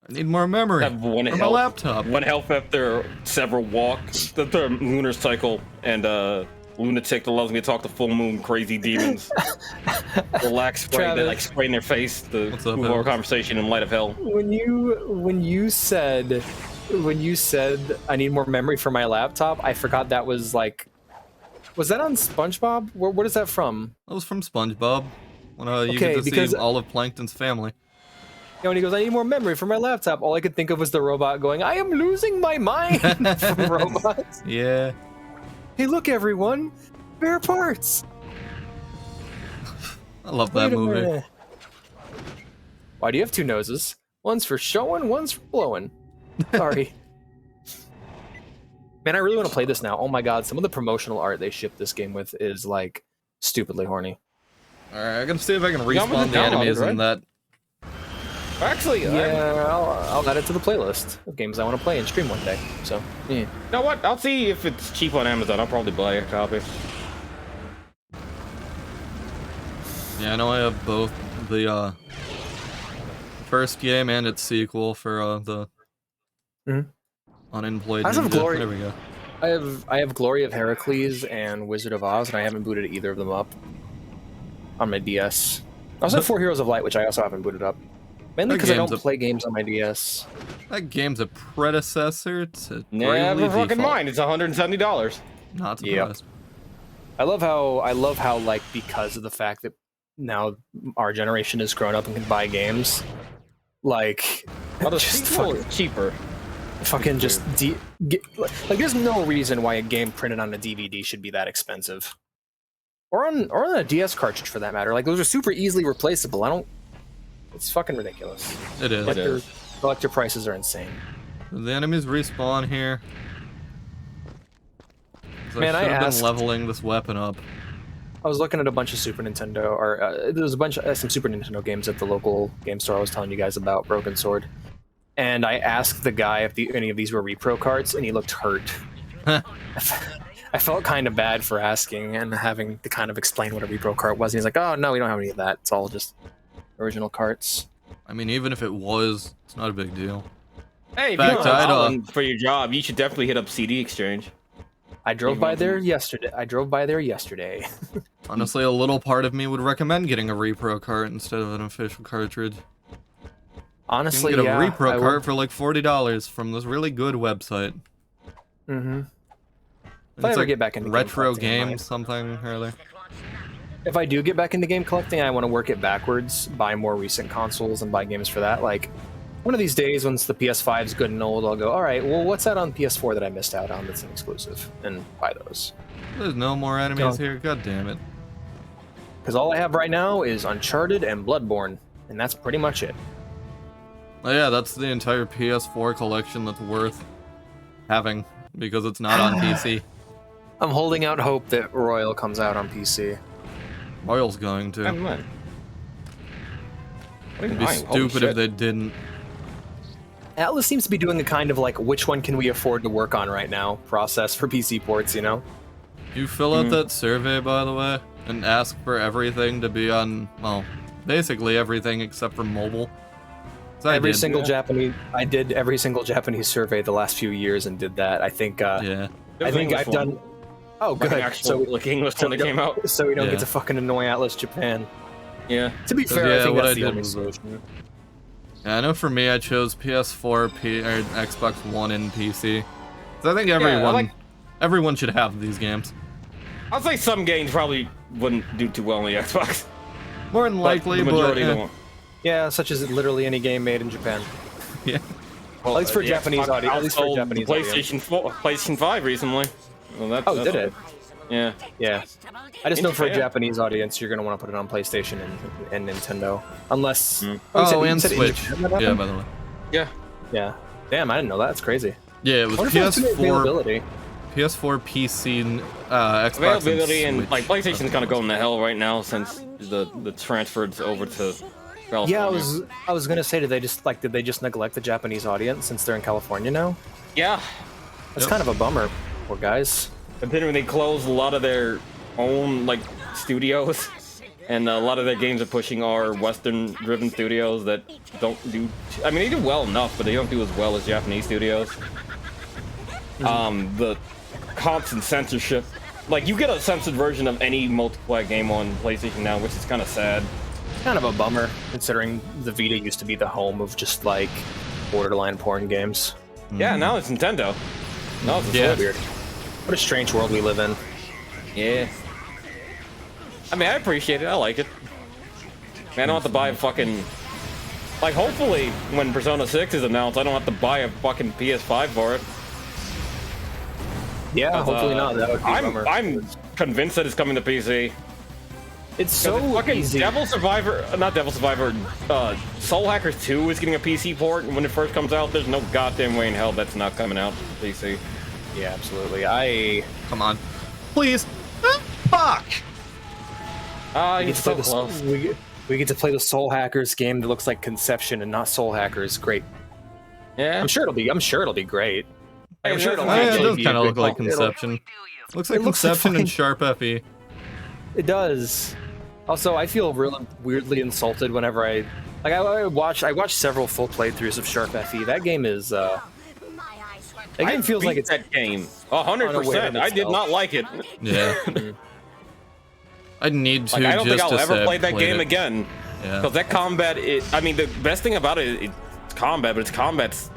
I need more memory
I have one
for my
health.
laptop.
One health after several walks. The lunar cycle and lunatic that loves me to talk to full moon crazy demons. Relax spray that
Travis.
like spray in their face to
What's up,
move our
Alex?
conversation in light of hell.
When you said I need more memory for my laptop, I forgot that was like, was that on SpongeBob? What is that from?
That was from SpongeBob. When you
Okay,
get to
because-
see all of Plankton's family.
You know, when he goes, I need more memory for my laptop. All I could think of was the robot going, I am losing my mind from robots.
Yeah.
Hey, look, everyone, spare parts.
I love
Wait
that
a
movie.
minute. Why do you have two noses? One's for showing, one's for blowing. Sorry. Man, I really want to play this now. Oh my god, some of the promotional art they ship this game with is like stupidly horny.
Alright, I gotta see if I can
got me to
respawn the
download it,
enemies
right?
in that.
Actually,
Yeah, I'll add it to the playlist of games I want to play and stream one day. So, yeah.
you know what? I'll see if it's cheap on Amazon. I'll probably buy a copy.
Yeah, I know I have both the first game and its sequel for the
Mhm.
unemployed
House of
ninja.
Glory-
There we go.
I have Glory of Heracles and Wizard of Oz, and I haven't booted either of them up on my DS. I also have 4 Heroes of Light, which I also haven't booted up. Mainly
That
because I
game's
don't play games on my DS.
That game's a predecessor to
Never
Bravely
fucking
Default.
mind. It's $170.
Not
Yep.
surprised.
I love how like because of the fact that now our generation has grown up and can buy games, like
Oh, the
just
sequel is cheaper.
fucking just like there's no reason why a game printed on a DVD should be that expensive, or on a DS cartridge for that matter. Like those are super easily replaceable. It's fucking ridiculous.
It is.
Collector prices are insane.
The enemies respawn here. So
Man,
I
I
should have
asked-
been leveling this weapon up.
I was looking at a bunch of Super Nintendo, or there was a bunch of some Super Nintendo games at the local game store I was telling you guys about, Broken Sword. And I asked the guy if any of these were repro carts, and he looked hurt. I felt kind of bad for asking and having to kind of explain what a repro cart was. And he's like, "Oh no, we don't have any of that. It's all just original carts."
I mean, even if it was, it's not a big deal.
Hey, if
Back
you're
to Idaho.
Holland for your job, you should definitely hit up CD Exchange.
I drove by there yesterday.
Honestly, a little part of me would recommend getting a repro cart instead of an official cartridge. You
Honestly,
can get
yeah.
a repro cart for like $40 from this really good website.
Mm-hmm.
If
I ever get back into game
retro
collecting, I might.
games, something or other.
If I do get back into game collecting, I want to work it backwards, buy more recent consoles and buy games for that. Like, one of these days, once the PS5 is good and old, I'll go, all right, well, what's that on PS4 that I missed out on that's an exclusive? And buy those.
There's no more enemies here. God damn it.
Because all I have right now is Uncharted and Bloodborne, and that's pretty much it.
Oh yeah, that's the entire PS4 collection that's worth having because it's not on PC.
I'm holding out hope that Royal comes out on PC.
Royal's going to.
Never mind.
It'd be stupid if they didn't.
Atlas seems to be doing the kind of like, which one can we afford to work on right now process for PC ports, you know?
You fill out that survey, by the way, and ask for everything to be on, well, basically everything except for mobile. So
I did every single Japanese survey the last few years and did that. I think,
Yeah.
I think I've done. Oh,
Like
good.
an actual like English when it came out.
So we don't
Yeah.
get to fucking annoy Atlas Japan.
Yeah.
To be fair,
yeah,
I think
what
that's
I
the
did
only
was-
solution.
Yeah, I know for me, I chose PS4, or Xbox One, and PC. So I think everyone should have these games.
I'll say some games probably wouldn't do too well on the Xbox.
More than likely,
the
but
majority
eh,
don't.
Yeah, such as literally any game made in Japan.
yeah.
Well,
At least for
the
Japanese
Xbox
audience. At least for
outsold
Japanese
the
audience.
PlayStation 4, PlayStation 5 recently. Well, that's
Did it?
Yeah.
Yeah. I just
In
know for a
Japan.
Japanese audience, you're gonna want to put it on PlayStation and Nintendo, unless.
Oh,
you said- you
and
said in
Switch.
Japan that
Yeah,
happened?
by the way.
Yeah.
Yeah. Damn, I didn't know that. That's crazy.
Yeah, it was
I wonder if that's the
PS4,
availability.
PS4, PC, Xbox,
Availability and
Switch.
like PlayStation's kind of going to hell right now since the transferred over to California.
Yeah, I was gonna say, did they just neglect the Japanese audience since they're in California now?
Yeah.
That's
Yep.
kind of a bummer, poor guys.
Considering they closed a lot of their own like studios, and a lot of their games are pushing our Western-driven studios that don't do. I mean, they do well enough, but they don't do as well as Japanese studios. The constant censorship. Like, you get a censored version of any multiplayer game on PlayStation now, which is kind of sad.
Kind of a bummer, considering the Vita used to be the home of just like borderline porn games.
Yeah, now it's Nintendo. Now it's a
Yeah.
Switch.
Weird. What a strange world we live in.
Yeah. I mean, I appreciate it. I like it. Man, I don't have to buy a fucking... Like, hopefully, when Persona 6 is announced, I don't have to buy a fucking PS5 for it.
Yeah, hopefully not. That would be a bummer.
I'm convinced that it's coming to PC.
It's so
Fucking
easy.
Devil Survivor, not Devil Survivor, Soul Hackers 2 is getting a PC port, and when it first comes out, there's no goddamn way in hell that's not coming out to PC.
Yeah, absolutely.
Come on. Please. Fuck!
We get,
It's
to
so
play
close.
we get to play the Soul Hackers game that looks like Conception and not Soul Hackers. Great.
Yeah.
I'm sure it'll be great.
Hey,
I'm sure it'll
Oh, yeah, it
actually
does
be
kind
a
of
great
look like
call. It'll-
Conception. Looks like
it looks like
Conception
fucking-
and Sharp FE.
It does. Also, I feel really weirdly insulted whenever I watched several full playthroughs of Sharp FE. That game is that game feels like it's
that game.
unaware of
100%. I did
itself.
not like it.
Yeah. I'd need to
Like, I don't
just
think I'll
to
ever
say
play
I've
that
played
game
it.
again.
Yeah.
Because that combat, I mean, the best thing about it, it's combat, but its combat's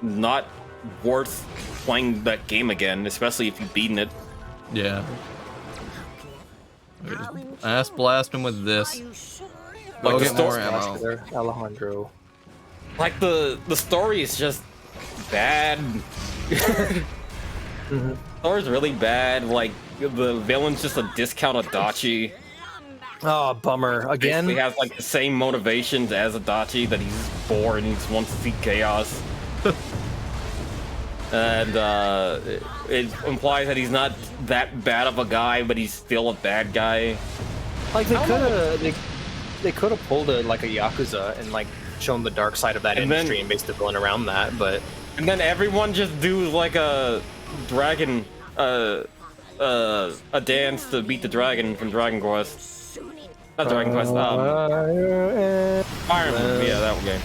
not worth playing that game again, especially if you've beaten it.
Yeah. Ass blast him with this.
Like
Go
the
get more
story,
ammo.
Alejandro.
like the story is just bad.
Mm-hmm.
Story's really bad. Like the villain's just a discount Adachi.
Oh, bummer. Again?
He has like the same motivations as Adachi, that he's bored and he just wants to see chaos. And it implies that he's not that bad of a guy, but he's still a bad guy.
Like they could have pulled a Yakuza and like shown the dark side of that
And
industry
then-
and based the villain around that, but
And then everyone just do like a dragon, a dance to beat the dragon from Dragon Quest. Not Dragon Quest, Fire Emblem, yeah, that one game.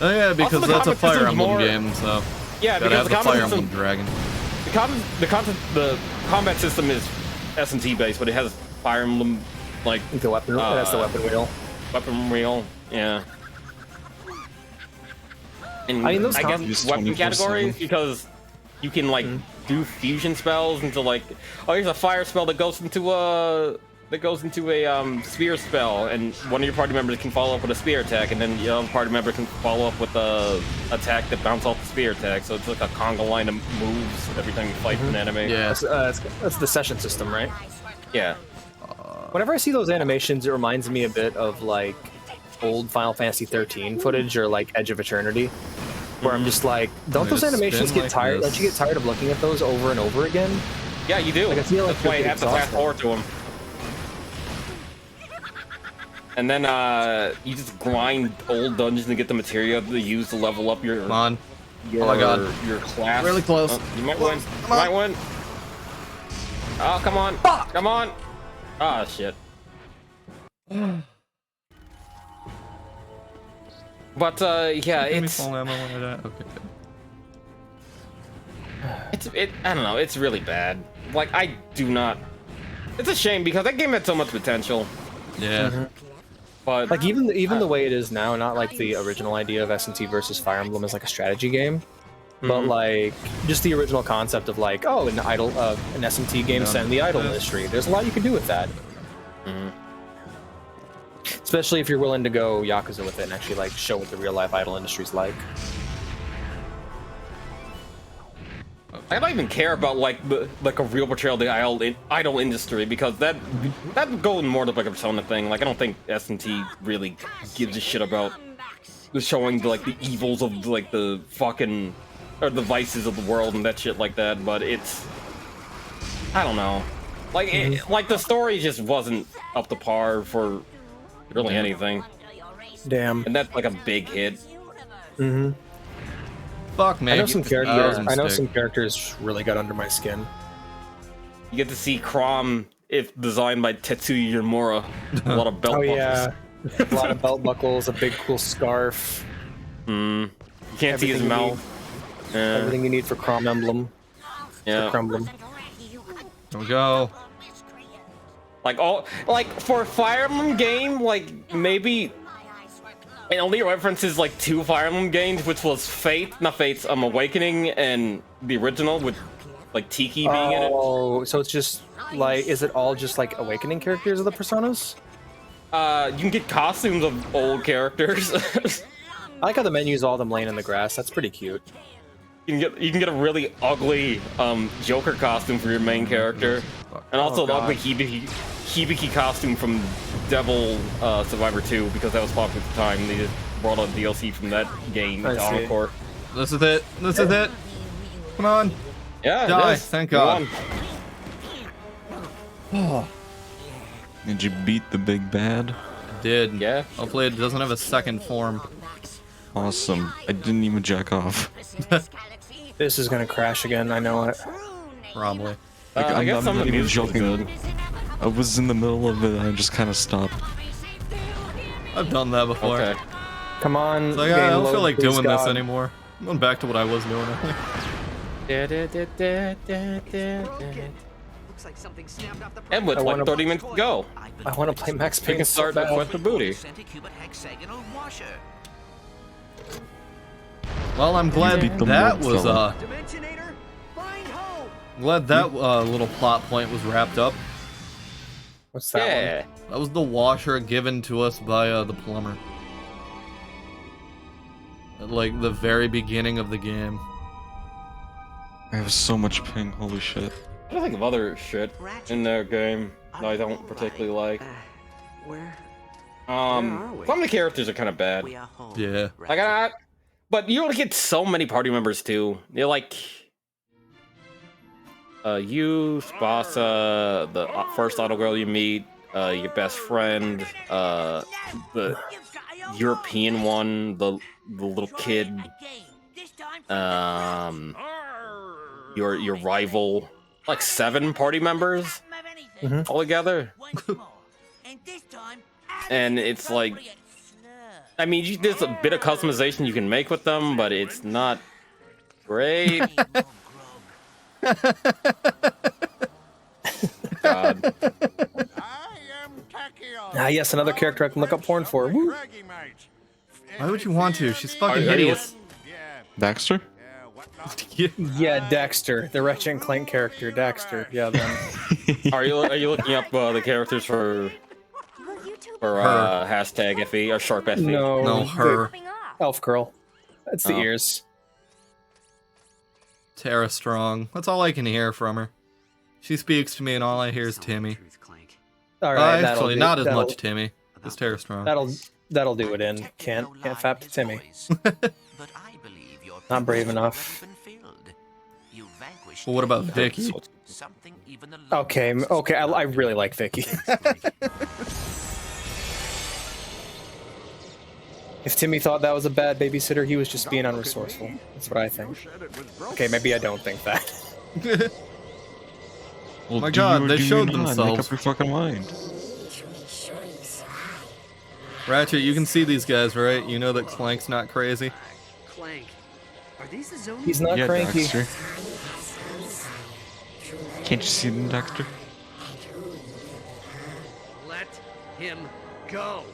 Oh yeah, because
Also, the
that's a
combat
Fire
system's
Emblem
more-
game, so
Yeah,
gotta have
because the
the Fire
combat
Emblem
system,
dragon.
the combat system is S&T based, but it has Fire Emblem, like,
the weapon that's the weapon wheel.
weapon wheel, yeah. And
I mean, those
I guess
Use
weapon
24/7.
categories, because you can like do fusion spells into like, oh, here's a fire spell that goes into a spear spell, and one of your party members can follow up with a spear attack, and then the other party member can follow up with a attack that bounce off the spear attack. So it's like a conga line of moves every time you fight an enemy.
Yeah.
That's the session system, right?
Yeah.
Whenever I see those animations, it reminds me a bit of like old Final Fantasy 13 footage or like Edge of Eternity, where I'm just like, don't
They
those
just
animations
spin
get
like
tired?
this.
Don't you get tired of looking at those over and over again?
Yeah, you do.
Like, I feel like
That's why you
they're
have to fast
exhausting.
forward to them. And then you just grind old dungeons and get the material to use to level up your
Come on.
your,
Oh my God.
your class.
Really close.
You might win. You might win. Oh, come on. Come on. Ah, shit. But yeah,
Give me
it's
full ammo when I die. Okay, good.
I don't know, it's really bad. Like, I do not. It's a shame because that game had so much potential.
Yeah.
But
Like even the way it is now, not like the original idea of S&T versus Fire Emblem as like a strategy game, but like just the original concept of like, oh, an S&T game set in the idol industry. There's a lot you can do with that. Especially if you're willing to go Yakuza with it and actually like show what the real life idol industry's like.
I don't even care about like a real portrayal of the idol industry, because that would go more to like a Persona thing. Like, I don't think S&T really gives a shit about showing like the evils of like the fucking or the vices of the world and that shit like that. But it's, I don't know, like like the story just wasn't up to par for really anything,
Damn.
and that's like a big hit.
Fuck, man.
I know some
That
characters.
was a
I know
mistake.
some characters really got under my skin.
You get to see Crom, if designed by Tetsuya Yamura. A lot of belt
Oh
buckles.
yeah, a lot of belt buckles, a big cool scarf,
You can't see his
Everything you
mouth. Yeah,
everything you need for Crom Emblem.
yeah.
Crumblem.
Here we go.
Like for a Fire Emblem game, like maybe it only references like 2 Fire Emblem games, which was Awakening and the original with like Tiki being in it.
Oh, so it's just like, is it all just like Awakening characters of the Personas?
You can get costumes of old characters.
I like how the menus all them laying in the grass. That's pretty cute.
You can get a really ugly Joker costume for your main character, and also
Oh,
an ugly
God.
Hibiki costume from Devil Survivor 2, because that was popular at the time. They just brought out DLC from that game
I
into
see.
Encore.
This is it. This is it. Come on.
Yeah,
Die,
it is.
thank
Go
God.
on.
Did you beat the big bad?
I did.
Yeah.
Hopefully it doesn't have a second form.
Awesome. I didn't even jack off.
This is gonna crash again. I know it.
Probably.
I guess
I'm
some of
not
the
even
music was
joking.
good.
I was in the middle of it and I just kind of stopped.
I've done that before.
Okay.
Come on.
It's like,
game
I don't
load,
feel like
please,
doing this
God.
anymore. I'm going back to what I was doing.
Looks like something snapped off the
And with
I
like
wanna-
30 minutes to go.
I want to play Max
We
Payne
can
so
start
bad.
with the booty.
Well, I'm glad
beat the
that
mud
was
fella.
Dimensionator, find home.
glad that little plot point was wrapped up.
What's that one?
Yeah.
That was the washer given to us by the plumber. At, like, the very beginning of the game.
I have so much ping. Holy shit.
I don't think of other shit in their game that I don't particularly like.
Where?
Some of the characters are kind of bad.
We are home.
Yeah.
Like, but you only get so many party members too. You're like, you, Spasa, the first auto girl you meet, your best friend, the European one, the little kid, your rival, like 7 party members all together. And it's like, I mean, there's a bit of customization you can make with them, but it's not great. God.
Ah, yes, another character I can look up porn for. Woo.
Why would you want to? She's fucking
Are you-
hideous.
Dexter?
Yeah, Dexter, the Ratchet and Clank character, Dexter. Yeah, them.
Are you looking up the characters for
Her.
hashtag FE or sharp FE?
No,
the
her.
elf girl. That's the
Oh.
ears.
Tara Strong. That's all I can hear from her. She speaks to me, and all I hear is Timmy.
Truth, Clank.
All right, that'll
Actually,
do-
not as
that'll-
much Timmy. Just Tara Strong.
That'll do it in. Can't fap to Timmy. Not brave enough.
Well, what about Vicky?
Okay, I really like Vicky. If Timmy thought that was a bad babysitter, he was just being unresourceful. That's what I think. Okay, maybe I don't think that.
Well,
My
do
God,
you or
they
do you
showed
not? Make
themselves.
up your fucking mind.
Ratchet, you can see these guys, right? You know that Clank's not crazy.
Clank. Are these the zombies?
He's not
Yeah,
cranky.
Dexter. Can't you see them, Dexter?
Let him go.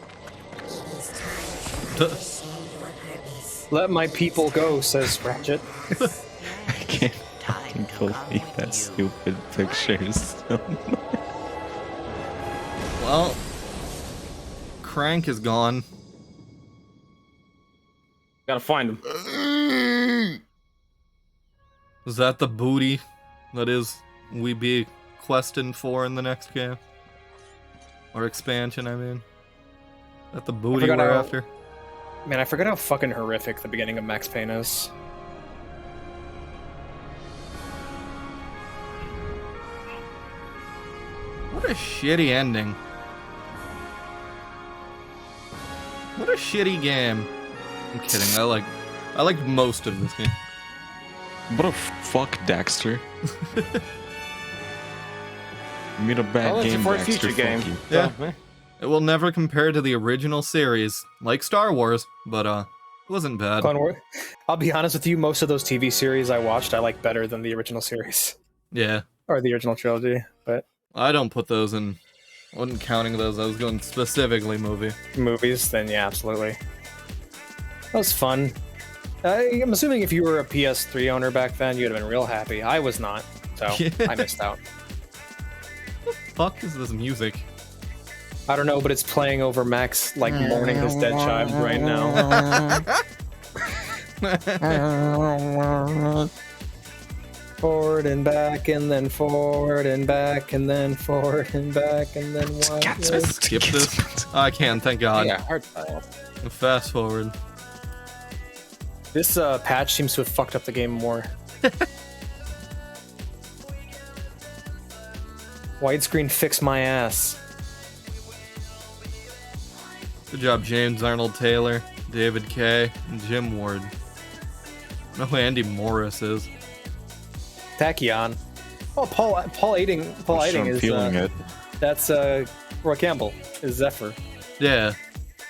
Let my people go, says Ratchet.
I can't fucking believe that stupid picture is still.
Well, Crank is gone.
Gotta find him.
Is that the booty that is we be questing for in the next game? Or expansion, I mean. Is that the booty
forgot
we're
how-
after?
Man, I forgot how fucking horrific the beginning of Max Payne is.
What a shitty ending. What a shitty game. I'm kidding. I like most of this game.
What a fuck, Dexter. You made a bad
Well, it's
game,
for a
Dexter.
future
Fuck
game.
you.
Yeah.
So,
It will never compare to the original series, like Star Wars, but it wasn't bad.
Clone Wars. I'll be honest with you, most of those TV series I watched I like better than the original series.
Yeah.
Or the original trilogy, but
I don't put those in. I wasn't counting those. I was going specifically movie.
movies, then yeah, absolutely. That was fun. I'm assuming if you were a PS3 owner back then, you'd have been real happy. I was not, so I missed out.
Fuck is this music?
I don't know, but it's playing over Max, like, mourning his dead child right now. Forward and back, and then forward and back, and then forward and back, and then one.
Skip this. I can, thank God.
yeah, hard style.
Fast forward.
This patch seems to have fucked up the game more. Widescreen fix my ass.
Good job, James Arnold Taylor, David Kay, and Jim Ward. I know who Andy Morris is.
Tachyon. Oh, Paul Aiding. Paul Aiding
I'm
is.
feeling it.
That's Roy Campbell. Is Zephyr.
Yeah.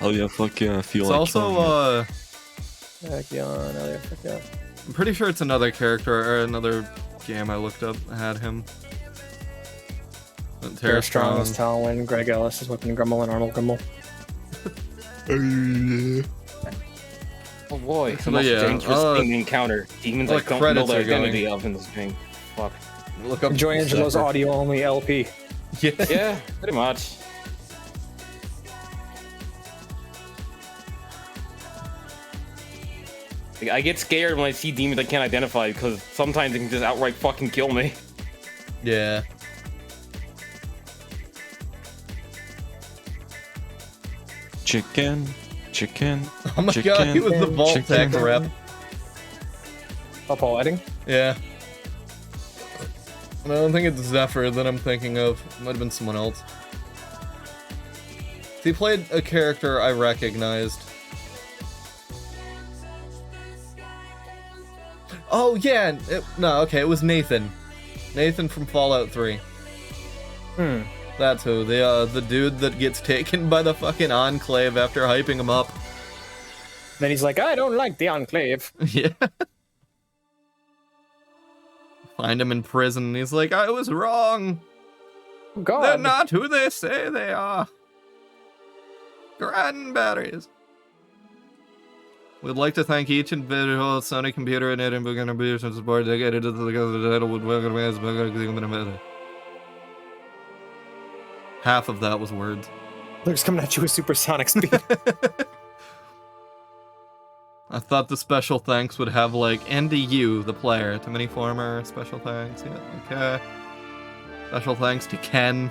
Oh yeah, fuck yeah, I feel
It's
like
also,
Tachyon. Oh, yeah, fuck yeah.
I'm pretty sure it's another character or another game I looked up had him.
Tara Strong is Talwyn, Greg Ellis is Whipping Grumble, and Arnold Grumble.
Oh boy,
So
the most
yeah,
dangerous thing to encounter. Demons
like
I don't know
credits
the
are
identity
going.
of in this game. Fuck.
Look up
Joy Angelo's
Zephyr.
audio only LP.
Yeah.
Yeah, pretty much. Like, I get scared when I see demons I can't identify because sometimes they can just outright fucking kill me.
Yeah.
Chicken.
Oh my god, he was the Vault Tech rep.
Oh, Paul Edding?
Yeah. I don't think it's Zephyr that I'm thinking of. It might have been someone else. He played a character I recognized. Oh yeah, it was Nathan. Nathan from Fallout 3. That's who. The dude that gets taken by the fucking Enclave after hyping him up.
Then he's like, I don't like the Enclave.
Yeah. Find him in prison and he's like, I was wrong.
Oh, God.
They're not who they say they are. Cranberries. We'd like to thank each individual Sony computer and Edinburgh contribution support dedicated to the title with half of that was words.
They're just coming at you with supersonic speed.
I thought the special thanks would have like, and to you, the player. To many former special thanks. Yeah, okay. Special thanks to Ken.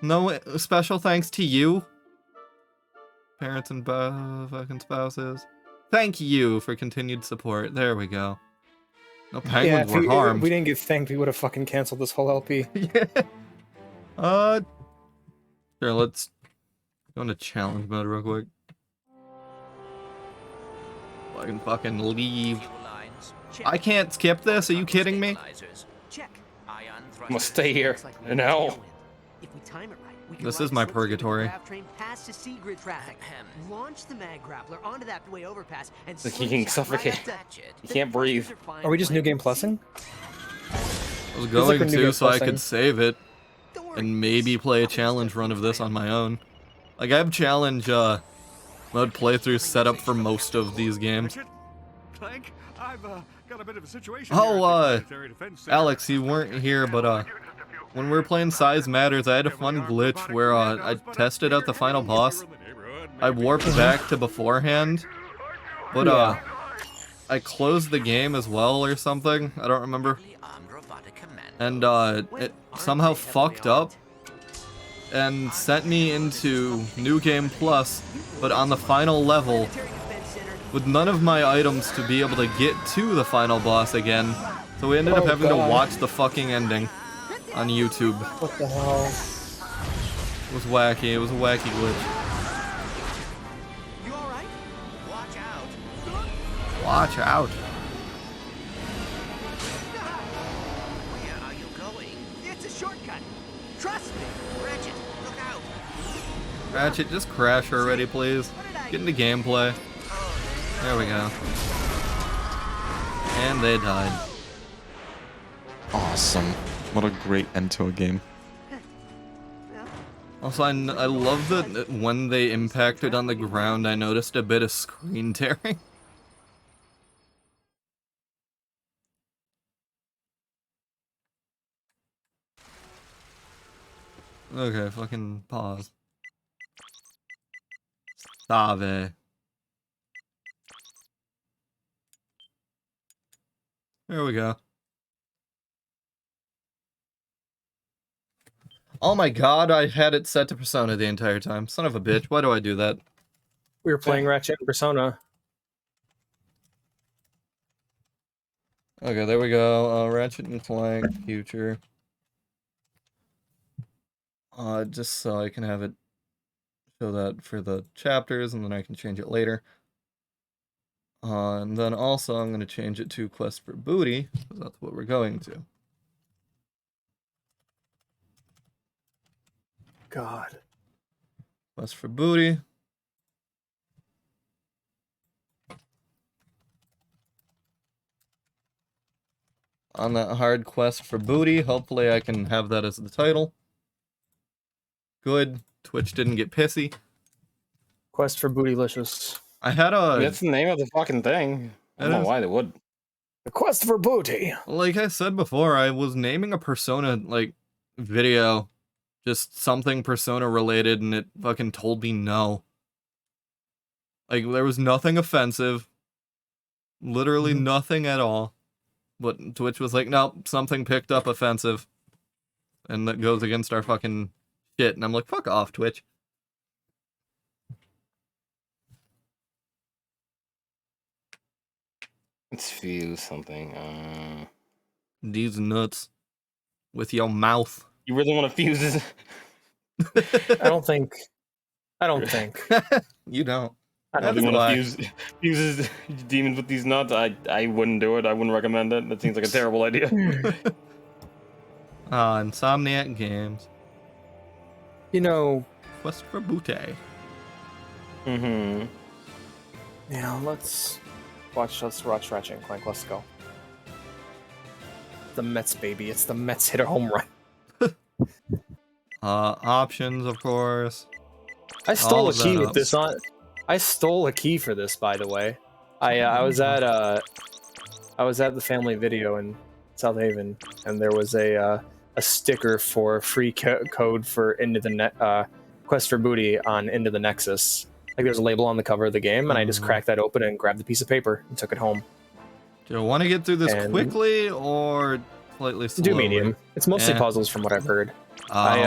No special thanks to you. Parents and fucking spouses. Thank you for continued support. There we go. No penguins were harmed.
If we didn't get thanked, we would have fucking canceled this whole LP.
Yeah. Sure, let's go into challenge mode real quick. I can fucking leave. I can't skip this, are you kidding me?
I'm gonna stay here. No.
If we time it right, we can
This
ride
is my
the Silver Spring
purgatory.
grav train past the Seagrid traffic. Launch the mag grappler onto that way overpass and
Like he can
slingshot right
suffocate.
up to-
He can't breathe.
Are we just new game plussing?
I was
like
going
we're new
to
game
so I
plusing.
could save it
Don't worry,
and maybe play a challenge run of this on my own. Like I have challenge mode playthroughs set up for most of these games.
Clank, I've got a bit of a situation.
Oh, Alex, you weren't here, but when we were playing Size Matters, I had a fun glitch where I tested out the final boss. I warped back to beforehand, but I closed the game as well or something. I don't remember. And it somehow fucked up and sent me into New Game Plus, but on the final level, with none of my items to be able to get to the final boss again. So we ended up having to watch the fucking ending on YouTube.
What the hell?
It was wacky. It was a wacky glitch.
You all right? Watch out.
Watch out.
Where are you going? It's a shortcut. Trust me. Ratchet, look out.
Ratchet, just crash already, please. Get into gameplay. There we go. And they died.
Awesome. What a great end to a game.
Also, I love that when they impacted on the ground, I noticed a bit of screen tearing. Okay, fucking pause. Stave. There we go. Oh my god, I had it set to Persona the entire time. Son of a bitch, why do I do that?
We were playing Ratchet and Persona.
Okay, there we go. Ratchet and Clank Future. Just so I can have it show that for the chapters, and then I can change it later. And then also I'm going to change it to Quest for Booty, because that's what we're going to.
God.
Quest for Booty. on that hard quest for booty. Hopefully I can have that as the title. Good. Twitch didn't get pissy.
Quest for Bootylicious.
I had a...
That's the name of the fucking thing. I don't know why they would.
The quest for booty.
Like I said before, I was naming a Persona, like, video. Just something Persona related, and it fucking told me no. Like, there was nothing offensive. Literally nothing at all. But Twitch was like, nope, something picked up offensive. And that goes against our fucking shit. And I'm like, fuck off, Twitch.
Let's fuse something.
These nuts. With your mouth.
You really want to fuse this?
I don't think.
You don't.
I don't
really
think
want to fuse demons with these nuts. I wouldn't do it. I wouldn't recommend it. That seems like a terrible idea.
Insomniac Games.
You know.
Quest for Booty.
Mm-hmm.
Yeah, let's watch Ratchet and Clank. Let's go. The Mets, baby. It's the Mets hit a home run.
Options, of course.
I stole
All
a key
that
with
up.
this on. I stole a key for this, by the way. I was at the family video in South Haven, and there was a sticker for free code for Into the Quest for Booty on Into the Nexus. Like there's a label on the cover of the game, and I just cracked that open and grabbed the piece of paper and took it home.
Do I want to get through this
And-
quickly or slightly slowly?
Do medium. It's mostly
Eh.
puzzles from what I've heard. But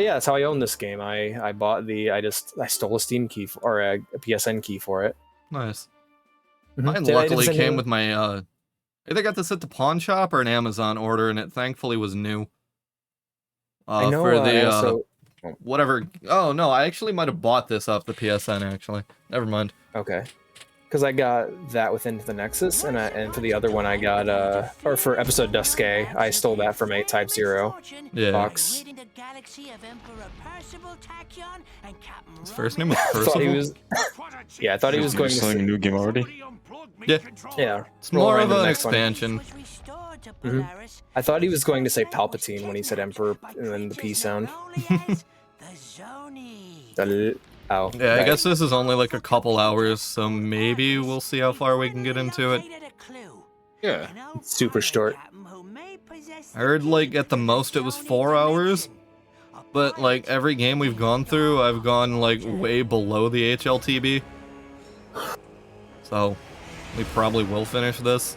yeah, that's how I own this game. I bought I stole a Steam key or a PSN key for it.
Nice.
Mhm.
Mine
Did I
luckily
send
came
you-
with my either got this at the pawn shop or an Amazon order, and it thankfully was new.
I know.
For the
also,
whatever. Oh no, I actually might have bought this off the PSN. Actually, never mind.
okay, because I got that with Into the Nexus, and for the other one I got or for episode Duske, I stole that from a Type 0
Yeah.
box.
His first name was
I thought he
Percival.
was. Yeah, I thought he was going to.
selling a new game already.
Yeah.
Yeah,
It's more
roll
of
right into
an
the next one.
expansion.
I thought he was going to say Palpatine when he said Emperor and then the P sound. Oh.
Yeah, I
right.
guess this is only like a couple hours, so maybe we'll see how far we can get into it.
Yeah.
Super short.
I heard like at the most it was 4 hours, but like every game we've gone through, I've gone like way below the HLTB. So we probably will finish this.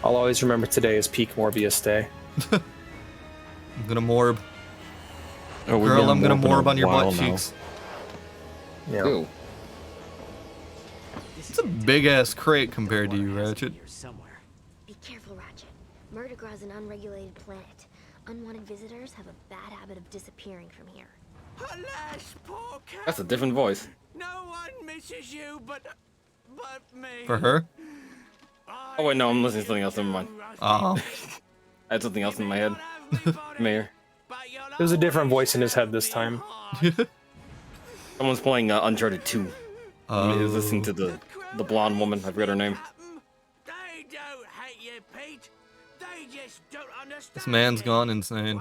I'll always remember today as peak Morbius Day.
I'm gonna morb.
Oh, we've
Girl,
been
I'm gonna
morphing
morb
a
on your
while
butt
now.
cheeks.
Yeah.
Ooh.
It's a big ass crate compared to you, Ratchet.
Somewhere.
Be careful, Ratchet. Murdergraw is an unregulated planet. Unwanted visitors have a bad habit of disappearing from here.
Alas, poor cat.
That's a different voice.
No one misses you but me.
For her?
Oh wait, no, I'm listening to something else. Never mind.
Oh.
I had something else in my head. Mayor.
There's a different voice in his head this time.
Someone's playing Uncharted 2. I was listening to the blonde woman. I forgot her name.
They don't hate you, Pete. They just don't understand.
This man's gone insane.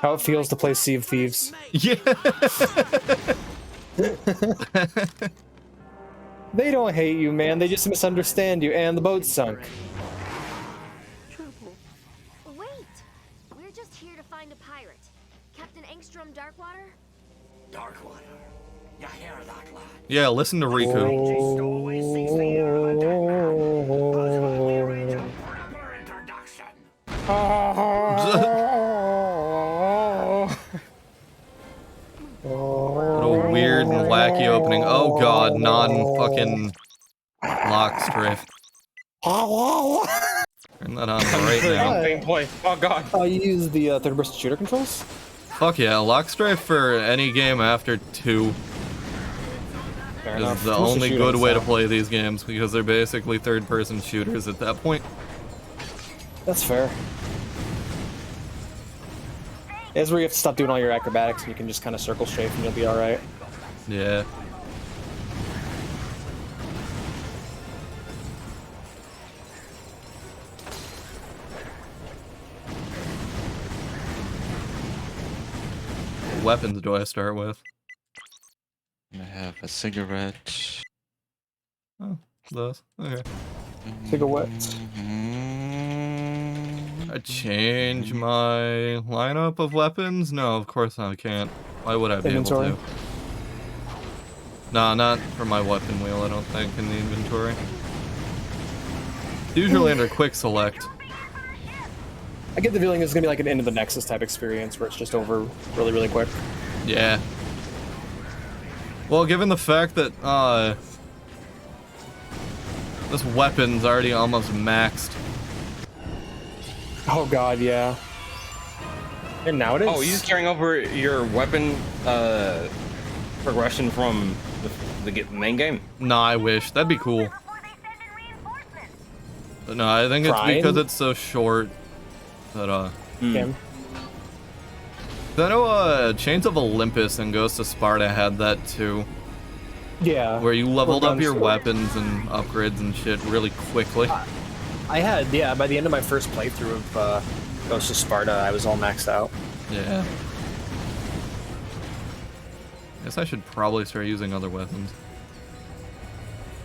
How it feels to play Sea of Thieves.
Yeah.
They don't hate you, man. They just misunderstand you, and the boat sunk.
Wait! We're just here to find a pirate. Captain Engstrom Darkwater?
Darkwater. You hear that, lad?
Yeah, listen to Riku.
Always sees the air of proper introduction.
What a weird and wacky opening. Oh god, non-fucking lock strafe. Turn that on right now.
Gameplay. Oh god.
Oh, you use the third-person shooter controls?
Fuck yeah, lock strafe for any game after 2
Fair
is
enough.
the
Who's
only
shooting,
good way to
so-
play these games because they're basically third-person shooters at that point.
That's fair. It's where you have to stop doing all your acrobatics and you can just kind of circle strafe and you'll be alright.
Yeah. weapons do I start with?
I have a cigarette.
Oh, those. Okay.
Cigarettes.
I change my lineup of weapons? No, of course I can't. Why would I be
Inventory.
able to? Nah, not for my weapon wheel, I don't think, in the inventory. It's usually under quick select.
I get the feeling this is gonna be like an End of the Nexus type experience where it's just over really, really quick.
Yeah. Well, given the fact that, this weapon's already almost maxed.
Oh god, yeah. And now it is.
Oh, you just carrying over your weapon progression from the main game?
Nah, I wish. That'd be cool. But no, I think it's
Prime?
because it's so short that,
Game.
I know, Chains of Olympus and Ghost of Sparta had that too.
Yeah.
Where you leveled up
guns.
your weapons and upgrades and shit really quickly.
I had, yeah, by the end of my first playthrough of Ghost of Sparta, I was all maxed out.
Yeah. Guess I should probably start using other weapons.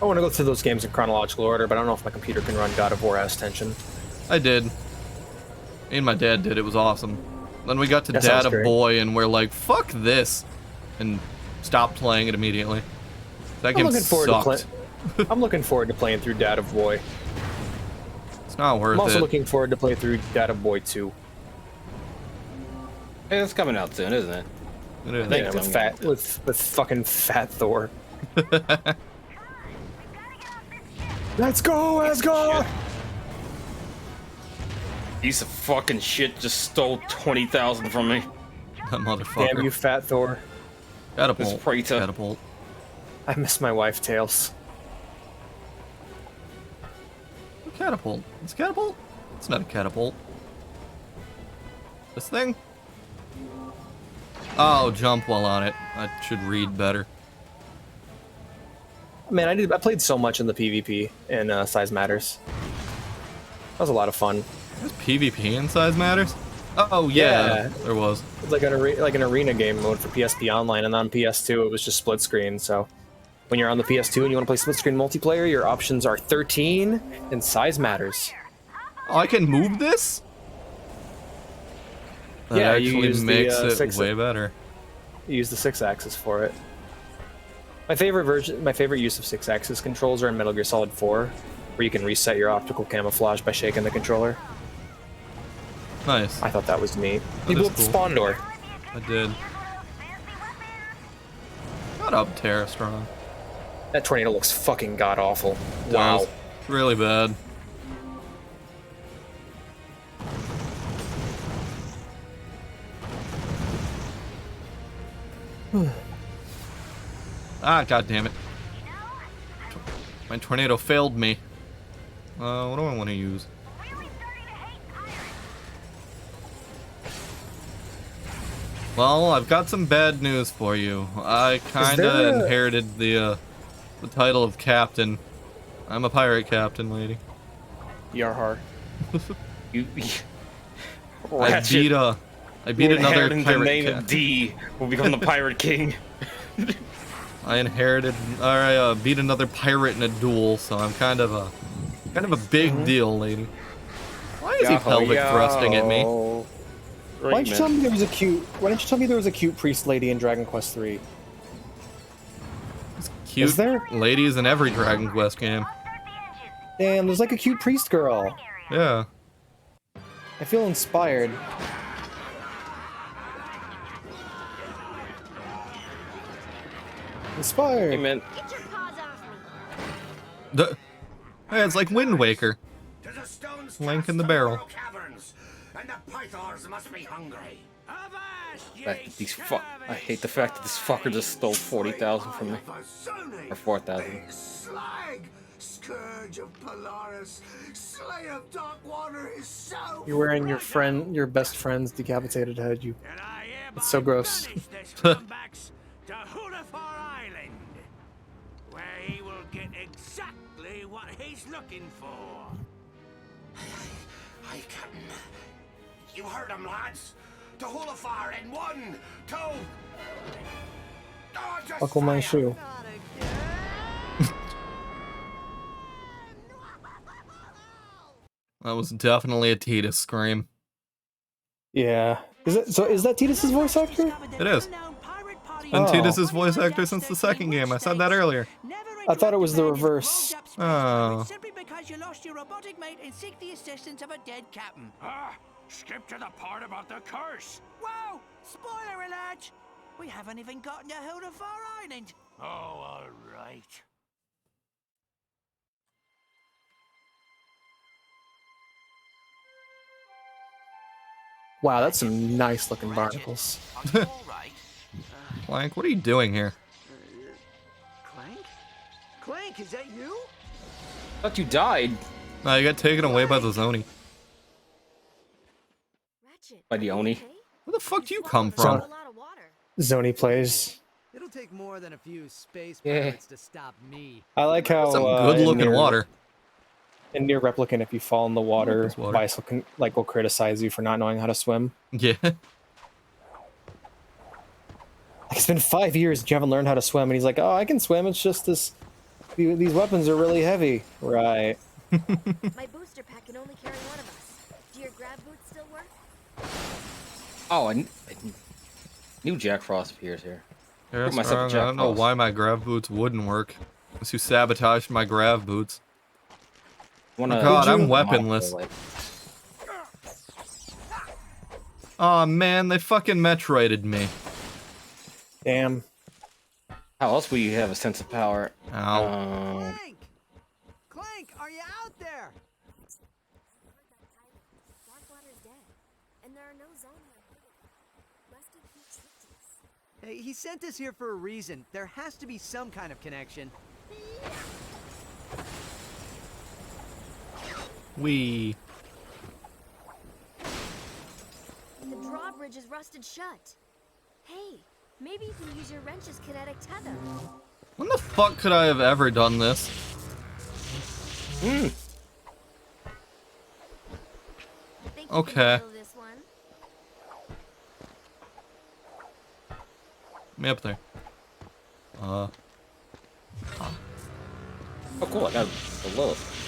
I want to go through those games in chronological order, but I don't know if my computer can run God of War S tension.
I did. Me and my dad did. It was awesome. Then we got to
That
Dad
sounds
a
great.
Boy and we're like, fuck this, and stopped playing it immediately. That game sucked.
I'm looking forward to playing through Dad of Boy.
It's not worth
I'm also
it.
looking forward to play through Dad of Boy 2.
Hey, it's coming out soon, isn't it?
It is.
I think
Yeah,
it's
with fucking fat Thor. Let's go, Asgard!
Piece of fucking shit just stole 20,000 from me.
That motherfucker.
Damn you, fat Thor.
Catapult.
This Praetor.
Catapult.
I miss my wife, Tails.
Catapult. It's a catapult? It's not a catapult. This thing? Oh, jump while on it. I should read better.
Man, I played so much in the PvP in Size Matters. That was a lot of fun.
There's PvP in Size Matters? Oh, yeah. There was.
It's like an arena game mode for PSP Online, and on PS2 it was just split screen, so when you're on the PS2 and you want to play split screen multiplayer, your options are 13 and Size Matters.
Oh, I can move this? That
Yeah, you
actually
use the,
makes it
six-
way better.
You use the 6-axis for it. My favorite use of 6-axis controls are in Metal Gear Solid 4, where you can reset your optical camouflage by shaking the controller.
Nice.
I thought that was neat.
That
You
is
blew up the
cool.
spawn door.
I did. Shut up, Terra Strong.
That tornado looks fucking god awful. Wow.
Does. Really bad. Ah, god damn it. My tornado failed me. What do I want to use? Well, I've got some bad news for you. I kinda
there a-
inherited the title of captain. I'm a pirate captain, lady.
Yarhar.
You,
I beat another
inheriting the
pirate
name
captain.
of D will become the Pirate King.
I beat another pirate in a duel, so I'm kind of a big deal, lady. Why is he pelvic thrusting at me?
Why didn't you tell me there was a cute priest lady in Dragon Quest 3?
Cute
Is there?
ladies in every Dragon Quest game.
Damn, there's like a cute priest girl.
Yeah.
I feel inspired. Inspired.
Hey, man.
Get your paws off me.
Hey, it's like Wind Waker.
To the stones
Link in the
cast
barrel.
of caverns, and the pythons must be hungry.
I hate the fact that this fucker just stole 40,000 from me. Or 4,000.
Big slag, scourge of Polaris, slay of dark water is so.
You're wearing your best friend's decapitated head. It's so gross.
To Hulafor Island, where he will get exactly what he's looking for. Aye, Captain. You heard him, lads. to Hulafar in 1, 2. Oh, just
Buckle my
fire.
shoe.
That was definitely a Titus scream.
Yeah. Is that Titus's voice actor?
It is. It's been Titus's voice actor since the second game. I said that earlier.
I thought it was the reverse.
Oh.
Simply because you lost your robotic mate and seek the assistance of a dead captain.
Skip to the part about the curse.
Whoa! Spoiler alert! We haven't even gotten to Hulafar Island.
Oh, all right.
Wow, that's some nice looking barnacles.
Are you all right?
Clank, what are you doing here?
Clank? Clank, is that you?
I thought you died
No, you got taken away by the Zoni.
Ratchet,
by the Oni.
okay?
Where the fuck do you come
There's
from?
a lot of water.
Zoni plays.
It'll take more than a few space
Yeah.
pirates to stop me.
I like how
Some good-looking water.
In Near Replicant, if you fall in the water,
this water.
Vice will criticize you for not knowing how to swim.
Yeah.
It's been 5 years and you haven't learned how to swim, and he's like, "Oh, I can swim. It's just this. These weapons are really heavy." Right.
My booster pack can only carry one of us. Do your grab boots still work?
Oh, I knew Jack Frost appears here.
Yeah,
Put myself
I
in Jack
don't know
Frost.
why my grav boots wouldn't work. Unless you sabotaged my grav boots.
Wanna-
God, I'm
Did you-
weaponless. Aw, man, they fucking Metroided me.
Damn.
How else will you have a sense of power?
Ow.
Clank! Clank, are you out there?
Darkwater's dead, and there are no zones left in Peak Cities.
Hey, he sent us here for a reason. There has to be some kind of connection.
Wee.
The drawbridge is rusted shut. Hey, maybe you can use your wrench's kinetic tether.
When the fuck could I have ever done this?
Think you can
Okay.
handle this one?
Me up there.
Oh, cool! I got a Lilith.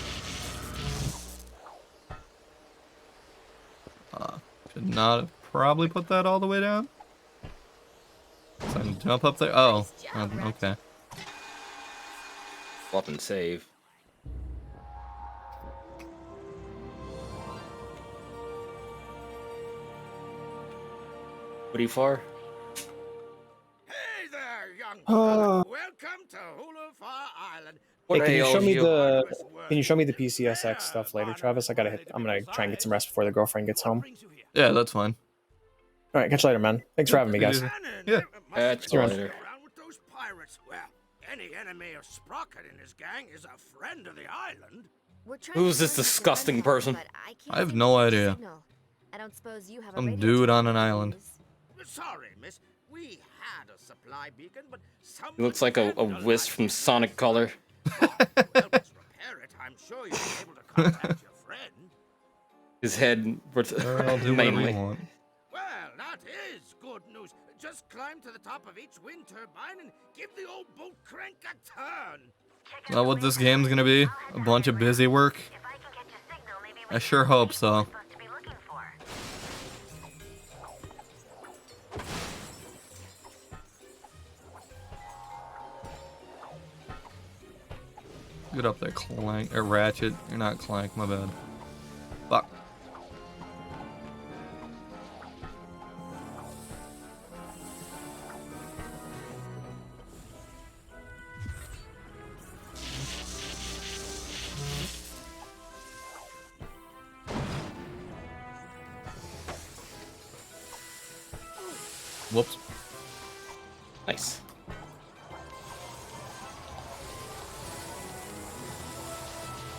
Should not have probably put that all the way down. So I can jump up there. Oh, okay.
Up and save. What are you for?
Hey there, young fella. Welcome to Hulafar Island.
Hey,
What
can you
ails
show me
you?
the PCSX stuff later, Travis? I'm gonna try and get some rest before the girlfriend gets home.
Yeah, that's fine.
All right, catch you later, man. Thanks for having me, guys.
Yeah.
That's
You're on.
later.
Around with those pirates. Well, any enemy of Sprocket and his gang is a friend of the island.
We're trying
Who's
to
this
find the
disgusting
gun
person?
but I can't
I have
seem
no
to get the
idea.
signal. I don't suppose you have a
Some
radio
dude on
tower
an
to
island.
use.
Sorry, miss. We had a supply beacon, but
He looks like a wisp from Sonic Color.
Well, let's repair it. I'm sure you'll be able to contact your friend.
His head,
I'll do whatever
mainly.
you want.
Well, that is good news. Just climb to the top of each wind turbine and give the old boat crank a turn.
Is that what this game's gonna be? A bunch of busy work? I sure hope so. Get up there, Clank. Or Ratchet. You're not Clank, my bad. Fuck. Whoops.
Nice.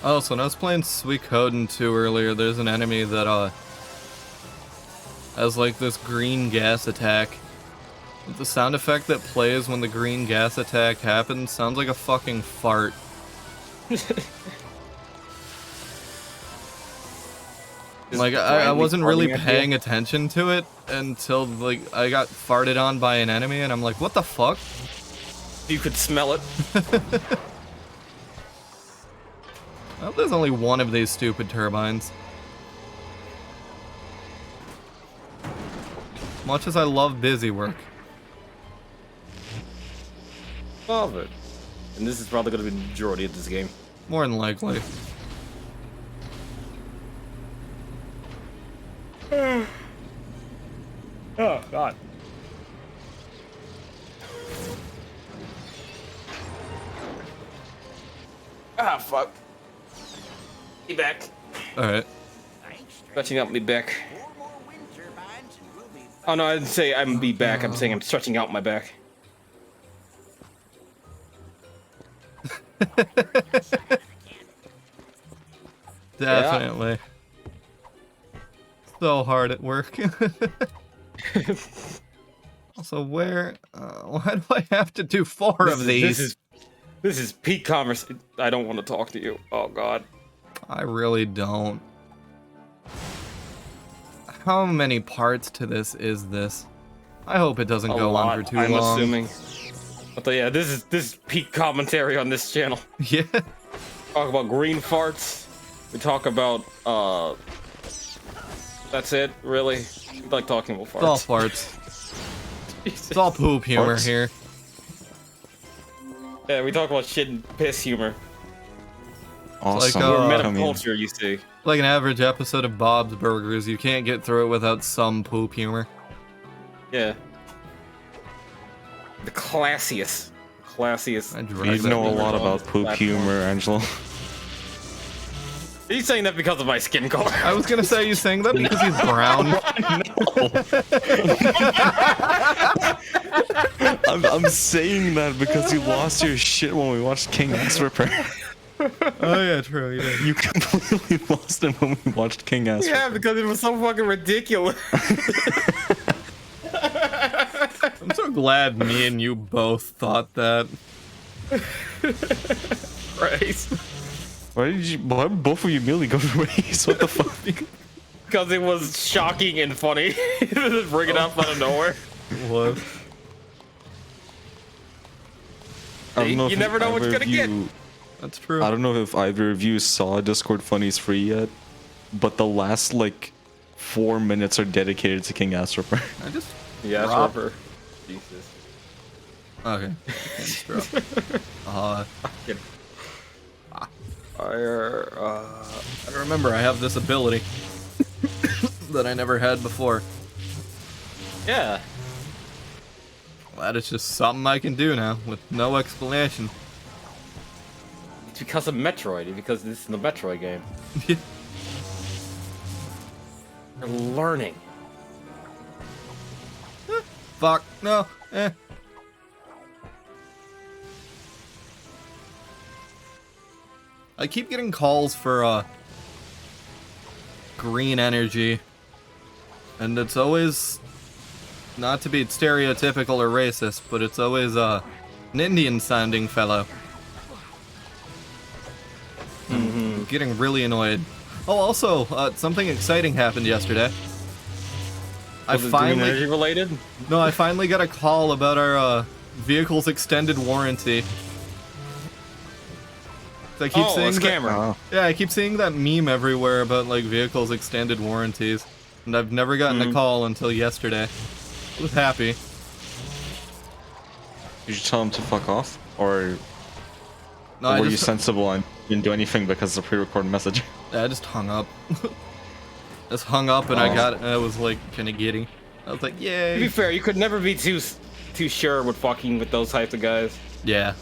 Oh, so when I was playing Suikoden 2 earlier, there's an enemy that, has like this green gas attack. The sound effect that plays when the green gas attack happens sounds like a fucking fart. Like, I wasn't really paying attention to it until, like, I got farted on by an enemy, and I'm like, what the fuck?
You could smell it.
Well, there's only one of these stupid turbines. Much as I love busy work.
Love it. And this is probably going to be the majority of this game.
More than likely.
Oh, God. Ah, fuck. Be back.
Alright.
Stretching out my back. Oh no, I didn't say I'm be back. I'm saying I'm stretching out my back.
Definitely. So hard at work. Also, why do I have to do four of these?
This is peak commerce. I don't want to talk to you. Oh God.
I really don't. How many parts to this is this? I hope it doesn't go on for too long.
I'm assuming. But yeah, this is peak commentary on this channel.
Yeah.
Talk about green farts. We talk about that's it, really. We like talking about farts.
It's all farts. It's all poop humor
Farts?
here.
Yeah, we talk about shit and piss humor.
Awesome.
Like,
We're
I mean,
metaculture, you see.
Like an average episode of Bob's Burgers, you can't get through it without some poop humor.
Yeah. The classiest.
I drag
you
that
know a
humor
lot
on
about
this
poop
platform.
humor, Angelo.
Are you saying that because of my skin color?
I was gonna say you saying that because he's brown.
I'm saying that because you lost your shit when we watched King Ass Ripper.
Oh yeah, true. You did.
You completely lost it when we watched King Ass Ripper.
Yeah, because it was so fucking ridiculous.
I'm so glad me and you both thought that.
Christ.
Why both of you immediately go to race? What the fuck?
Because it was shocking and funny. Just bring it up out of nowhere.
It was.
I don't know
You
if
never know what you're
either
gonna
of
get.
you-
That's true.
I don't know if either of you saw Discord Funnies free yet, but the last like 4 minutes are dedicated to King Ass Ripper.
I just
Yeah,
dropped-
Ripper. Jesus.
Okay. Just drop. I remember I have this ability that I never had before.
Yeah.
That is just something I can do now with no explanation.
It's because of Metroid. Because this is the Metroid game. You're learning.
Fuck. No. Eh. I keep getting calls for green energy, and it's always, not to be stereotypical or racist, but it's always an Indian sounding fellow. I'm getting really annoyed. Oh, also, something exciting happened yesterday.
Was it green energy related?
No, I finally got a call about our vehicle's extended warranty. I keep seeing
a scammer.
Yeah, I keep seeing that meme everywhere about like vehicles extended warranties, and I've never gotten a call until yesterday. I was happy.
Did you tell him to fuck off, or
No,
were
I
you
just,
sensible and didn't do anything because of a pre-recorded message?
yeah, I just hung up. Just hung up, and I was like kind of giddy. I was like,
To be
yay.
fair, you could never be too sure with fucking with those types of guys.
Yeah.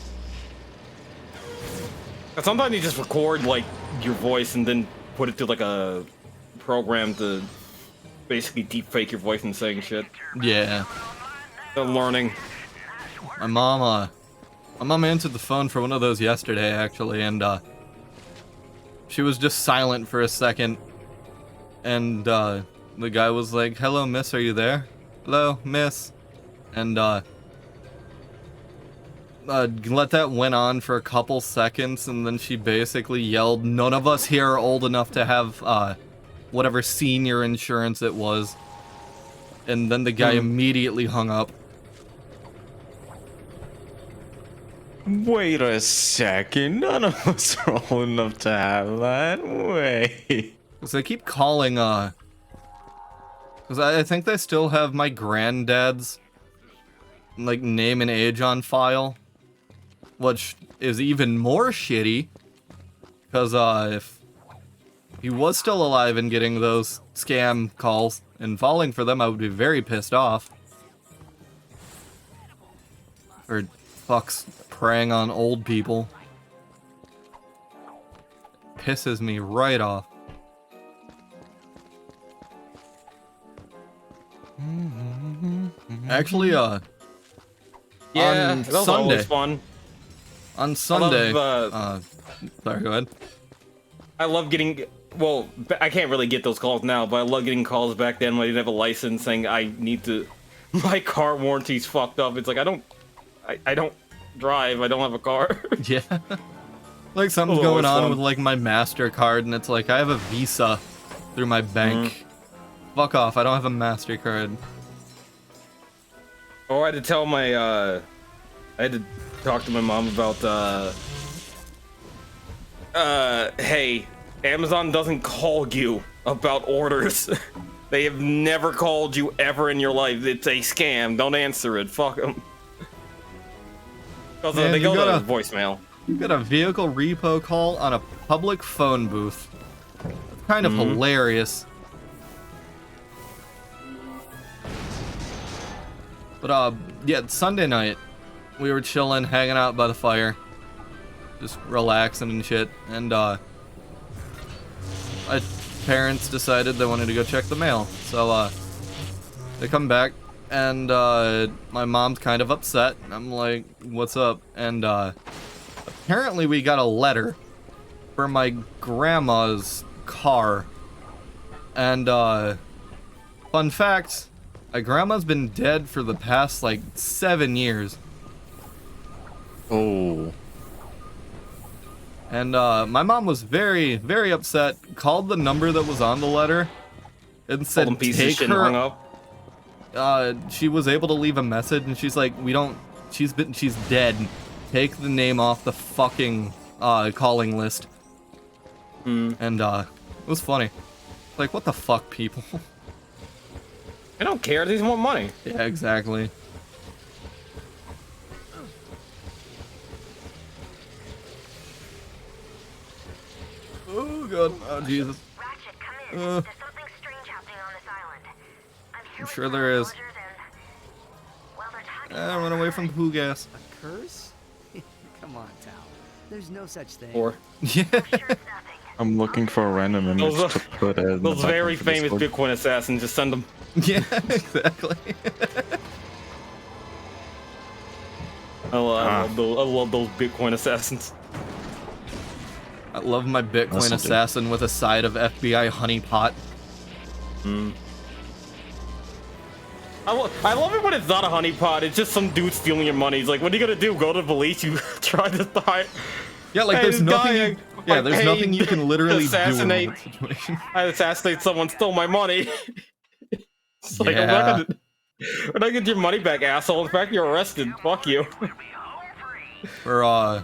Sometimes you just record like your voice and then put it to like a program to basically deep fake your voice and saying shit.
Yeah.
They're learning.
My mom answered the phone for one of those yesterday, actually, and she was just silent for a second, and the guy was like, "Hello, miss, are you there? Hello, miss," and let that went on for a couple seconds, and then she basically yelled, "None of us here are old enough to have whatever senior insurance it was. And then the guy immediately hung up.
Wait a second. None of us are old enough to have that. Wait.
Because they keep calling, because I think they still have my granddad's, like, name and age on file. Which is even more shitty. Because, if he was still alive and getting those scam calls and falling for them, I would be very pissed off. Or fucks preying on old people. Pisses me right off. Actually,
yeah,
on
that was
Sunday,
always fun.
On Sunday,
love,
sorry, go ahead.
I love getting, well, I can't really get those calls now, but I love getting calls back then when I didn't have a license saying I need to, my car warranty's fucked up. It's like, I don't drive, I don't have a car.
Yeah. Like something's going on with like my MasterCard and it's like, I have a Visa through my bank. Fuck off, I don't have a MasterCard.
Oh, I had to tell my, I had to talk to my mom about, hey, Amazon doesn't call you about orders. They have never called you ever in your life. It's a scam. Don't answer it. Fuck them. Because they go to voicemail.
You got a vehicle repo call on a public phone booth. It's kind of hilarious. But, yeah, Sunday night, we were chilling, hanging out by the fire. Just relaxing and shit. And, my parents decided they wanted to go check the mail. So, they come back, and, my mom's kind of upset. I'm like, what's up? And, apparently we got a letter for my grandma's car. And, fun fact, my grandma's been dead for the past, like, 7 years.
Oh.
And, my mom was very, very upset, called the number that was on the letter, and said, take her... she was able to leave a message, and she's like, she's dead. Take the name off the fucking, calling list. And, it was funny. Like, what the fuck, people?
I don't care, they just want money.
Yeah, exactly. Oh god, oh Jesus.
Ratchet, come in. There's something strange happening on this island.
I'm sure there is. Run away from the poo gas.
A curse? Come on, Tal. There's no such thing.
Or
yeah.
I'm looking for a random image to put in
those very famous Bitcoin assassins. Just send them.
Yeah, exactly.
I love those Bitcoin assassins.
I love my Bitcoin assassin with a side of FBI honeypot.
I love it when it's not a honeypot. It's just some dude stealing your money. He's like, what are you gonna do? Go to the police? You try to die?
Yeah, like there's nothing. There's nothing you can literally do in that situation.
I assassinate someone, stole my money. It's like, we're not gonna get your money back, asshole. In fact, you're arrested. Fuck you.
For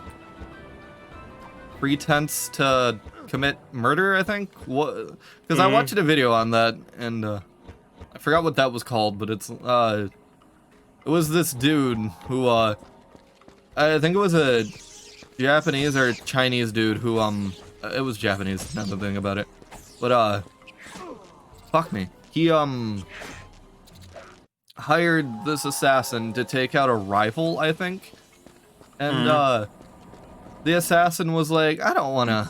pretense to commit murder, I think. What? Because I watched a video on that, and I forgot what that was called, but it was this dude who I think it was a Japanese or Chinese dude who it was Japanese, now that I think about it. But fuck me. He hired this assassin to take out a rival, I think. And the assassin was like, I don't wanna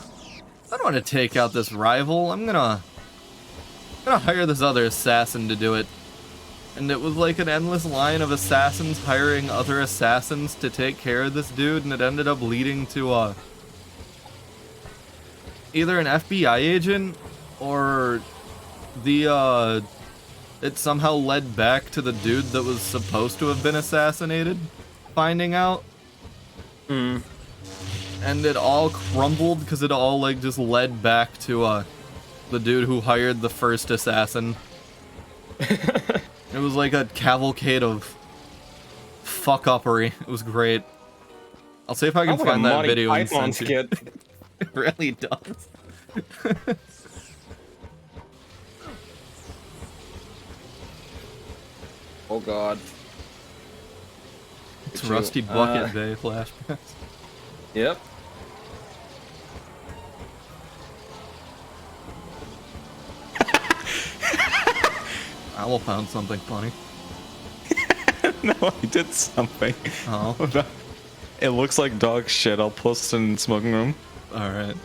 take out this rival. I'm gonna hire this other assassin to do it. And it was like an endless line of assassins hiring other assassins to take care of this dude, and it ended up leading to either an FBI agent or it somehow led back to the dude that was supposed to have been assassinated finding out. And it all crumbled because it all like just led back to the dude who hired the first assassin. It was like a cavalcade of fuck-uppery. It was great. I'll see if I can
Sounds like
find
a
that
Monty
video and
Python
send you.
skit.
It really does.
Oh god.
It's Rusty Bucket Day flashbacks.
Yep.
Owl found something funny.
No, I did something.
Oh.
It looks like dog shit. I'll post it in the smoking room.
Alright.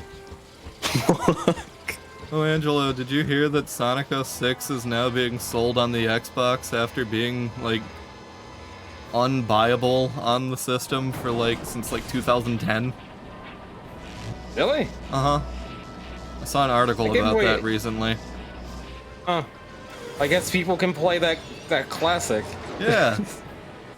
Oh, Angelo, did you hear that Sonic 06 is now being sold on the Xbox after being, like, unbuyable on the system for, like, since, like, 2010?
Really?
Uh-huh. I saw an article about that recently.
Huh. I guess people can play that classic.
Yeah.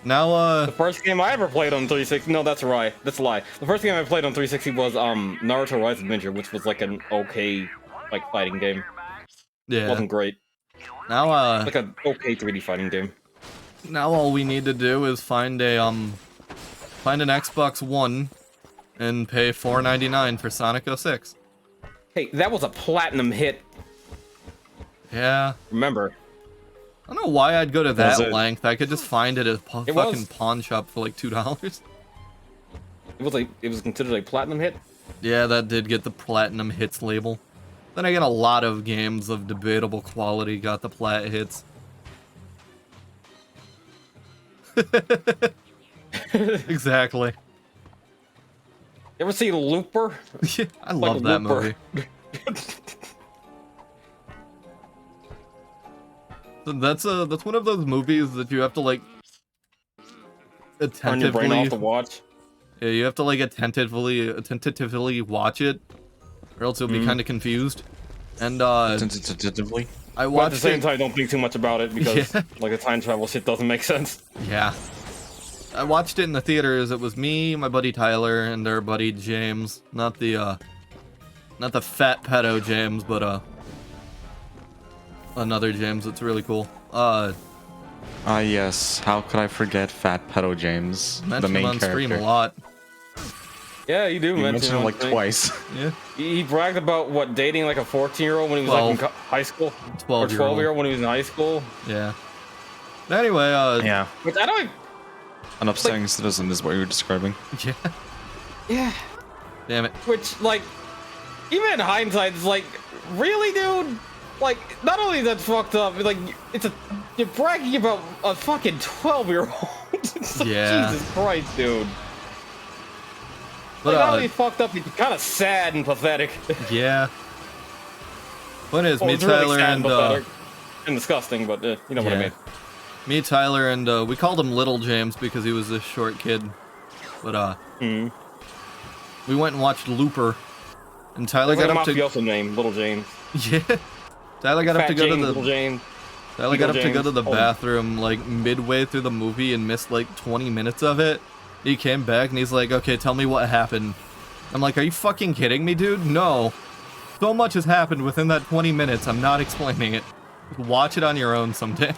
Now,
the first game I ever played on 360. No, that's right. That's a lie. The first game I played on 360 was Naruto Rise Adventure, which was like an okay like fighting game.
Yeah.
It wasn't great.
Now,
like an okay 3D fighting game.
Now all we need to do is find a find an Xbox One and pay $4.99 for Sonic 06.
Hey, that was a platinum hit.
Yeah.
Remember.
I don't know why I'd go to that
Was it?
length. I could just find it at a fucking pawn shop for like $2.
It was considered a platinum hit?
Yeah, that did get the platinum hits label. Then again, a lot of games of debatable quality got the plat hits. Exactly.
You ever see Looper?
Yeah, I love that movie. That's one of those movies that you have to like
Turn your brain off to
attentively
watch.
Yeah, you have to like attentively watch it, or else you'll be kind of confused. And
Attentively.
I
But
watched
at the same
it.
time, don't think too much about it because
Yeah.
like the time travel shit doesn't make sense.
Yeah. I watched it in the theaters. It was me, my buddy Tyler, and our buddy James. Not the fat pedo James, but another James that's really cool.
Yes. How could I forget Fat Pedo James, the
Mentioned
main
him on
character?
stream a lot.
Yeah, you do
You
mention
mentioned him like
thing.
twice.
Yeah.
He bragged about what dating like a 14-year-old when he was like in high school,
12-year-old.
12-year-old when he was in high school.
Yeah. Anyway,
Yeah.
Which I don't.
An upstanding citizen is what you're describing.
Yeah.
Yeah.
Damn it.
Which like, even in hindsight, it's like, really, dude. Like, not only is that fucked up, like you're bragging about a fucking 12-year-old.
Yeah.
Jesus Christ, dude.
But,
Like, not only fucked up, it's kind of sad and pathetic.
Yeah. What is
Well,
me,
it's really
Tyler,
sad
and
pathetic and disgusting, but you know what I mean.
Me, Tyler, and we called him Little James because he was this short kid. But we went and watched Looper, and Tyler
That's
got
like
up
a
to
mafioso name, Little James.
yeah. Tyler got up
Fat
to go
James,
to
Little
the
James.
Tyler got up to go
James.
to the
Oh.
bathroom like midway through the movie and missed like 20 minutes of it. He came back and he's like, "Okay, tell me what happened." I'm like, "Are you fucking kidding me, dude? No. So much has happened within that 20 minutes. I'm not explaining it. Watch it on your own someday."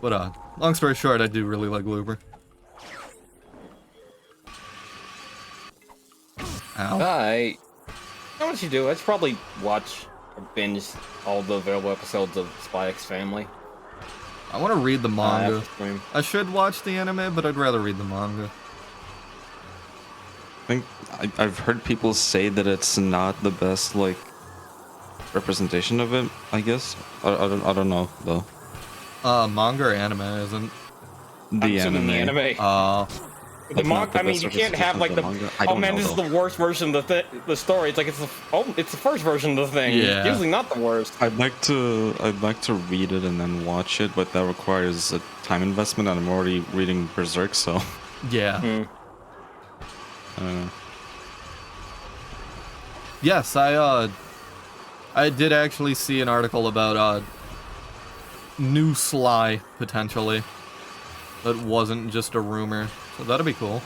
But long story short, I do really like Looper. Ow.
You know what you do? I'd probably watch or binge all the available episodes of Spy X Family.
I want to read the manga.
after stream.
I should watch the anime, but I'd rather read the manga.
I think I've heard people say that it's not the best like representation of it. I guess I don't know though.
Manga or anime isn't.
I'm assuming the anime. The
That's not
manga.
the
I mean,
best
you can't have like the.
representation of the manga. I
Oh
don't
man,
know,
this is
though.
the worst version of the story. It's like it's the first version of the thing.
Yeah.
Usually not the worst.
I'd like to read it and then watch it, but that requires a time investment, and I'm already reading Berserk, so
Yeah.
I don't know.
Yes, I did actually see an article about new Sly potentially. That wasn't just a rumor, so that'd be cool.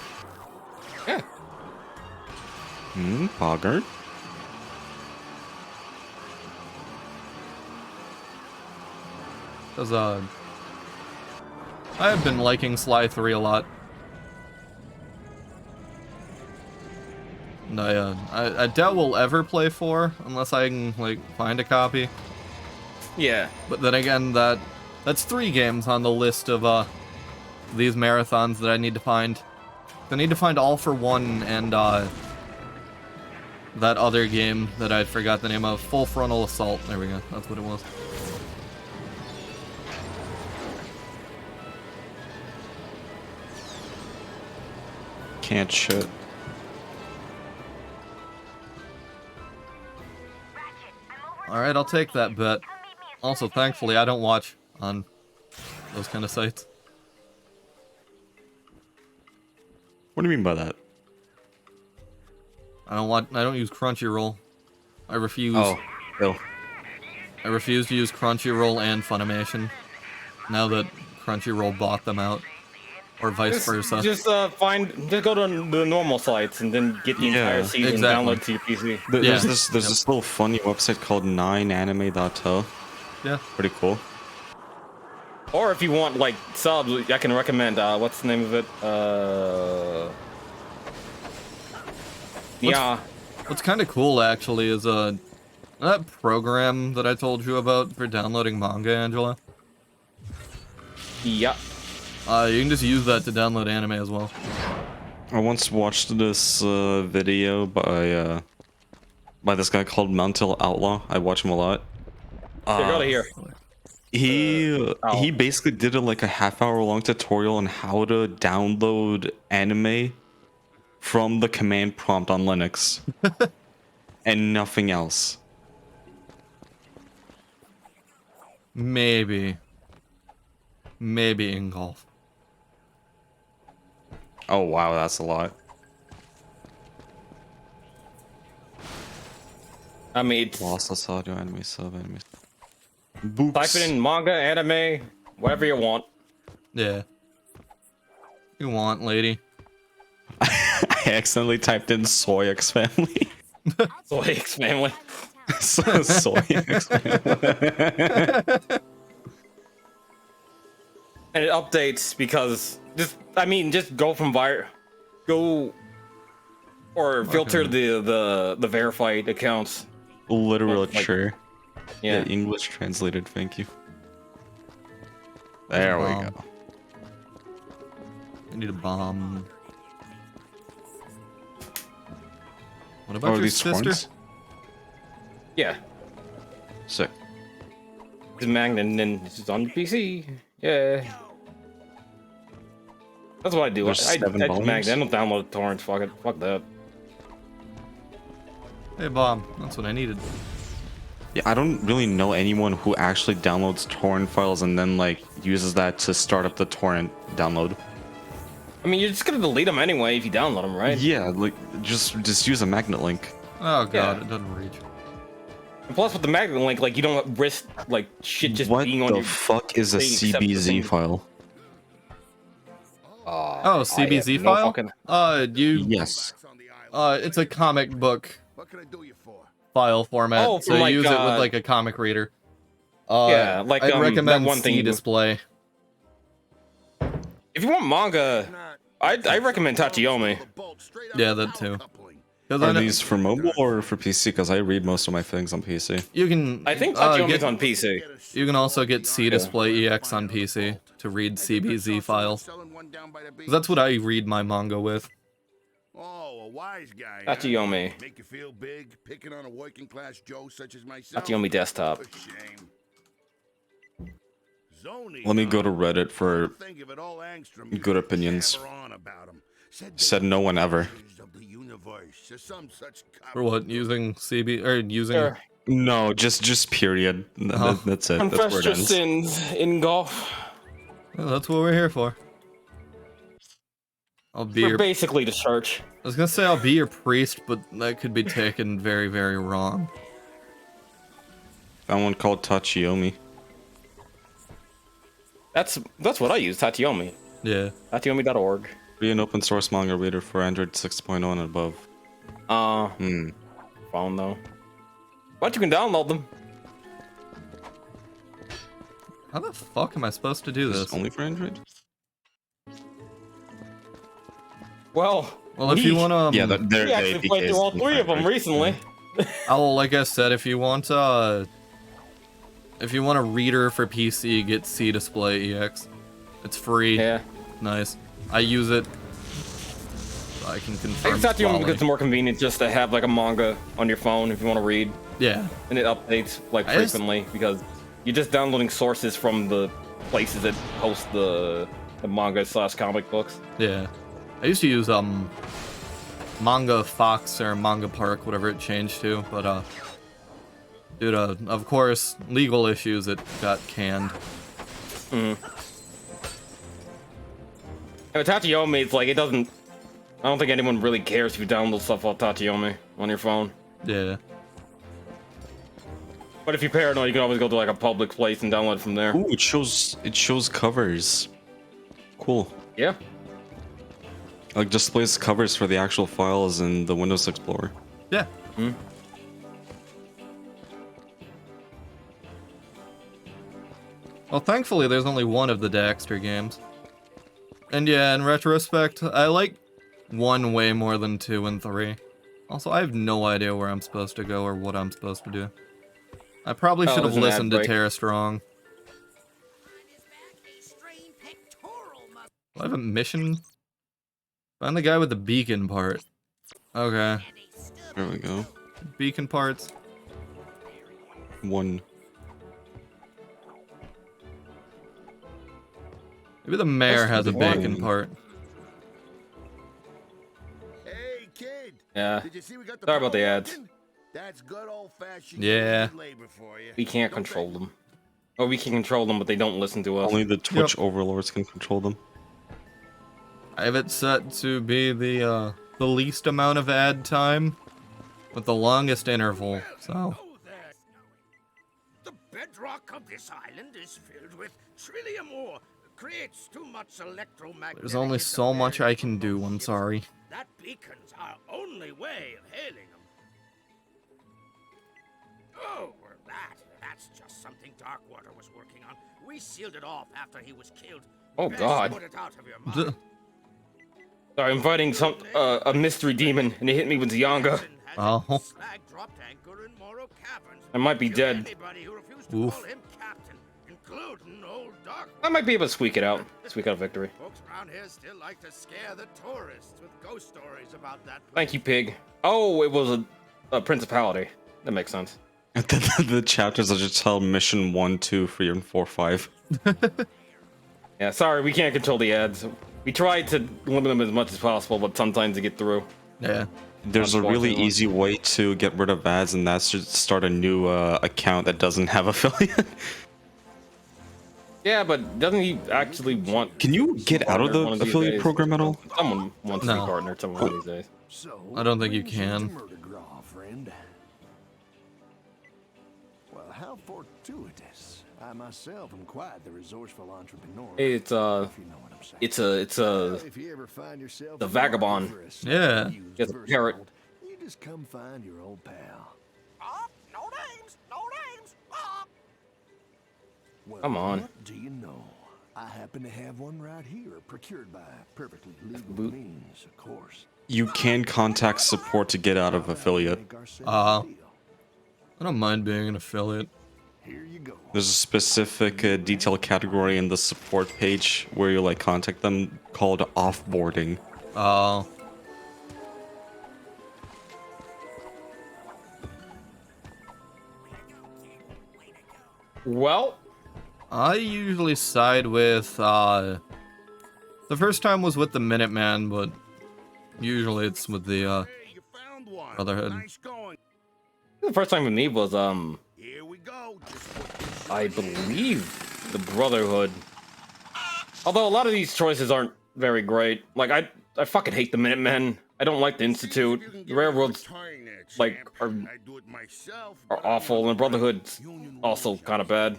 Yeah.
Bogger.
Cause I have been liking Sly 3 a lot. And I doubt we'll ever play 4 unless I can like find a copy.
Yeah.
But then again, that's 3 games on the list of these marathons that I need to find. I need to find All for One and that other game that I forgot the name of, Full Frontal Assault. There we go. That's what it was.
Can't shit.
Alright, I'll take that bet. Also, thankfully, I don't watch on those kind of sites.
What do you mean by that?
I don't use Crunchyroll. I refuse.
Oh, ill.
I refuse to use Crunchyroll and Funimation. Now that Crunchyroll bought them out. Or vice versa.
Just go to the normal sites and then get the entire season download to your PC.
There's this little funny website called 9anime.to.
Yeah.
Pretty cool.
Or if you want like subs, I can recommend what's the name of it? Yeah.
What's kind of cool actually is that program that I told you about for downloading manga, Angela.
Yeah.
You can just use that to download anime as well.
I once watched this video by this guy called Mountain Outlaw. I watch him a lot.
Go to here.
He basically did like a half-hour-long tutorial on how to download anime from the command prompt on Linux, and nothing else.
Maybe in golf.
Oh wow, that's a lot.
I mean, it's...
Lost audio, anime, sub, anime.
Type it in manga, anime, whatever you want.
Yeah. You want, lady.
I accidentally typed in Soy X Family.
Soy X Family.
Soy X Family.
And it updates because just go from filter the verified accounts.
Literature.
Yeah.
English translated, thank you. There we go.
I need a bomb. What about your sister?
Horns?
Yeah.
Sick.
It's Magnet and then it's on the PC. Yeah. That's what I do. I Magnet. I don't download torrents. Fuck it. Fuck that.
Hey, bomb. That's what I needed.
Yeah, I don't really know anyone who actually downloads torrent files and then like uses that to start up the torrent download.
I mean, you're just gonna delete them anyway if you download them, right?
Yeah, like just use a magnet link.
Oh god, it doesn't reach.
And plus, with the magnet link, like you don't risk like shit just being on your.
What the fuck is a CBZ file?
Oh, CBZ file?
Yes.
It's a comic book file format,
Oh,
so use it with like a comic reader.
Yeah, like
I'd recommend
that one thing
C-Display.
If you want manga, I recommend Tachiyomi.
Yeah, that too.
Are these for mobile or for PC? Because I read most of my things on PC.
You can.
I think Tachiyomi's on PC.
You can also get C-Display EX on PC to read CBZ files. That's what I read my manga with.
Oh, a wise guy.
Tachiyomi.
Make you feel big, picking on a working class Joe such as myself.
Tachiyomi desktop.
Let me go to Reddit for good opinions. Said no one ever.
For what? Using CB or using?
Sure.
No, just period. That's it.
Confess
That's where it
your
ends.
sins in golf.
Well, that's what we're here for. I'll be
We're basically the church.
I was gonna say I'll be your priest, but that could be taken very, very wrong.
Found one called Tachiyomi.
That's what I use, Tachiyomi.
Yeah.
Tachiyomi.org.
Be an open source manga reader for Android 6.0 and above.
Phone though. But you can download them.
How the fuck am I supposed to do
Is
this?
it only for Android?
Well,
If you want to,
Yeah, they're
we actually played through all 3 of them recently.
like I said, if you want a reader for PC, get C Display EX. It's free.
Yeah.
Nice. I use it. I can confirm.
It's not because it's more convenient just to have like a manga on your phone if you want to read.
Yeah.
And it updates like frequently because you're just downloading sources from the places that host the manga/comic books.
Yeah. I used to use Manga Fox or Manga Park, whatever it changed to, but due to, of course, legal issues, it got canned.
And Tachiyomi, it's like it doesn't. I don't think anyone really cares if you download stuff off Tachiyomi on your phone.
Yeah.
But if you're paranoid, you can always go to like a public place and download it from there.
Ooh, it shows covers. Cool.
Yeah.
Like displays covers for the actual files in the Windows Explorer.
Yeah. Well, thankfully, there's only one of the Daxter games. And yeah, in retrospect, I like 1 way more than 2 and 3. Also, I have no idea where I'm supposed to go or what I'm supposed to do. I probably should have
there's an ad
listened to
break.
Tara Strong. Do I have a mission? Find the guy with the beacon part. Okay.
There we go.
Beacon parts.
1.
Maybe the mayor has a
the one.
beacon part.
Hey, kid.
Yeah.
Did you see we got the
Sorry about the
power
ads.
working? That's good old-fashioned
Yeah.
labor for you.
We can't control them. Or we can control them, but they don't listen to us.
Only the Twitch overlords can control them.
I have it set to be the least amount of ad time with the longest interval, so.
The bedrock of this island is filled with trillium ore. Creates too much electromagnetic.
There's only so much I can do, I'm sorry.
That beacon's our only way of hailing them. Oh, well, that's just something Darkwater was working on. We sealed it off after he was killed.
Oh,
Best
God.
Put it out of your mind.
Sorry, I'm fighting a mystery demon, and it hit me with Zionga.
Oh.
Slag dropped anchor in Morrow Caverns.
I might be
Kill
dead.
anybody who refused to
Oof.
call him captain, including old Dark.
I might be able to squeak it out. Squeak out victory.
Folks around here still like to scare the tourists with ghost stories about that place.
Thank you, pig. Oh, it was a principality. That makes sense.
The chapters will just tell mission 1, 2, 3, and 4, 5.
Yeah, sorry, we can't control the ads. We tried to limit them as much as possible, but sometimes they get through.
Yeah.
There's a really
Unfortunately.
easy way to get rid of ads, and that's just start a new account that doesn't have affiliate.
Yeah, but doesn't he actually want...
Can you get out of the
one of these
affiliate
days?
program at all?
Someone wants to be
No.
partner to one of these days.
I don't think you can.
Friend. Well, how fortuitous. I myself am quite the resourceful entrepreneur.
It's
if you know what I'm saying.
it's
If you ever find yourself
the
a
vagabond.
market for a
Yeah.
used
He has a
version
parrot.
old, you just come find your old pal.
No names, no names.
Well,
Come on.
What do you know? I happen to have one right here, procured by perfectly legal
boot.
means, of course.
You can contact support to get out of affiliate.
Make ourselves
Uh,
a deal.
I don't mind being an affiliate.
Here you go.
There's a specific detail category in the support page where you like contact them called offboarding.
Oh.
Well,
I usually side with, the first time was with the Minuteman, but usually it's with the,
Hey, you found one.
Brotherhood.
Nice going.
the first time with me was,
Here we go. Just put this
I believe the Brotherhood. Although a lot of these choices aren't very great. Like, I fucking hate the Minutemen. I don't like the Institute. The Railroads, like, are awful, and the Brotherhood's also kind of bad.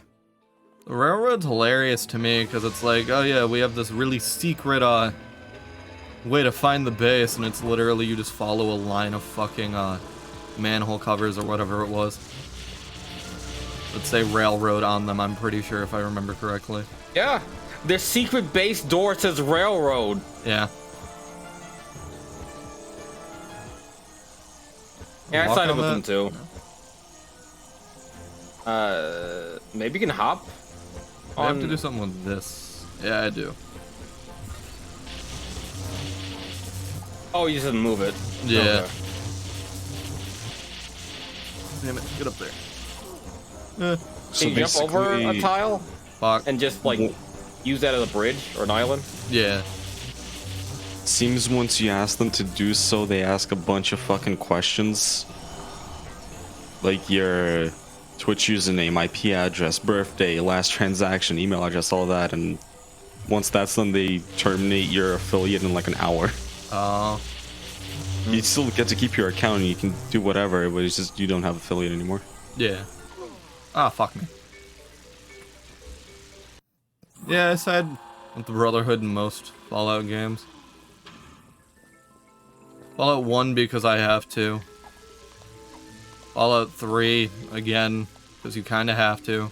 The Railroad's hilarious to me, because it's like, oh yeah, we have this really secret, way to find the base, and it's literally you just follow a line of fucking manhole covers or whatever it was. Let's say railroad on them, I'm pretty sure, if I remember correctly.
Yeah, their secret base door says railroad.
Yeah.
Yeah, I
Walk
sided
on
with
that?
them too. Maybe you can hop.
I have to do something with this. Yeah, I do.
Oh, you just move it.
Yeah.
Okay.
Damn it, get up there.
Can you jump over a tile?
Fuck.
And just like use that as a bridge or an island?
Yeah.
Seems once you ask them to do so, they ask a bunch of fucking questions. Like your Twitch username, IP address, birthday, last transaction, email address, all that, and once that's done, they terminate your affiliate in like an hour. You still get to keep your account and you can do whatever, but it's just you don't have affiliate anymore.
Yeah. Ah, fuck me. Yeah, I side with the Brotherhood in most Fallout games. Fallout 1 because I have to. Fallout 3, again, because you kind of have to.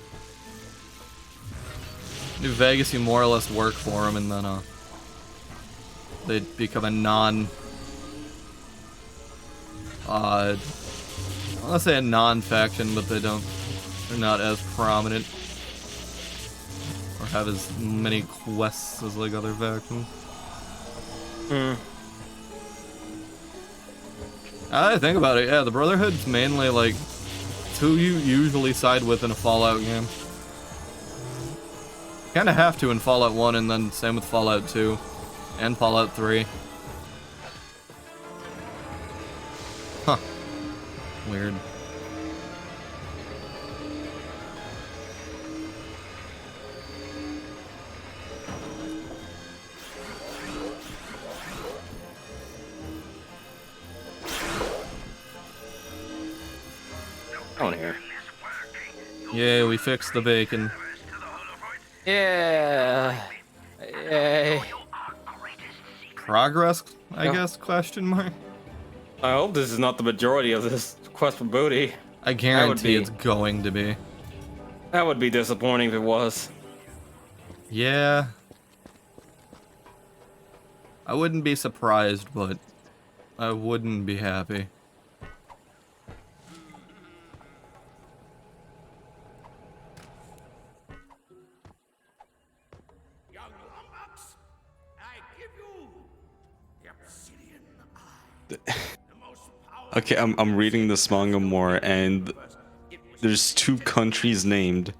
New Vegas, you more or less work for them, and then they become a non... I want to say a non-faction, but they're not as prominent. Or have as many quests as like other factions. I think about it, yeah, the Brotherhood's mainly like it's who you usually side with in a Fallout game. Kinda have to in Fallout 1, and then same with Fallout 2 and Fallout 3. Huh. Weird.
On here.
Yeah, we fixed the bacon.
Yeah. Yay.
Progress, I guess, question mark?
I hope this is not the majority of this quest for booty.
I guarantee it's going to be.
That would be disappointing if it was.
Yeah. I wouldn't be surprised, but I wouldn't be happy.
Okay, I'm reading this manga more, and there's two countries named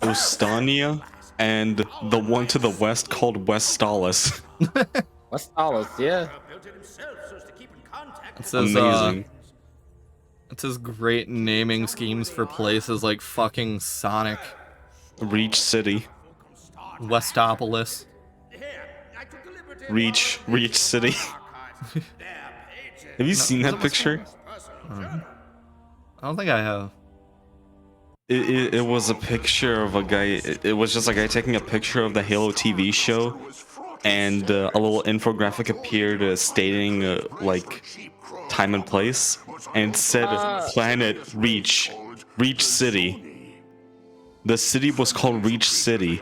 Ostania and the one to the west called Westalis.
Westalis, yeah.
It says,
amazing.
It says great naming schemes for places like fucking Sonic.
Reach City.
Westopolis.
Reach City. Have you seen that picture?
I don't think I have.
It was a picture of a guy. It was just a guy taking a picture of the Halo TV show, and a little infographic appeared stating like time and place, and it said Planet Reach City. The city was called Reach City.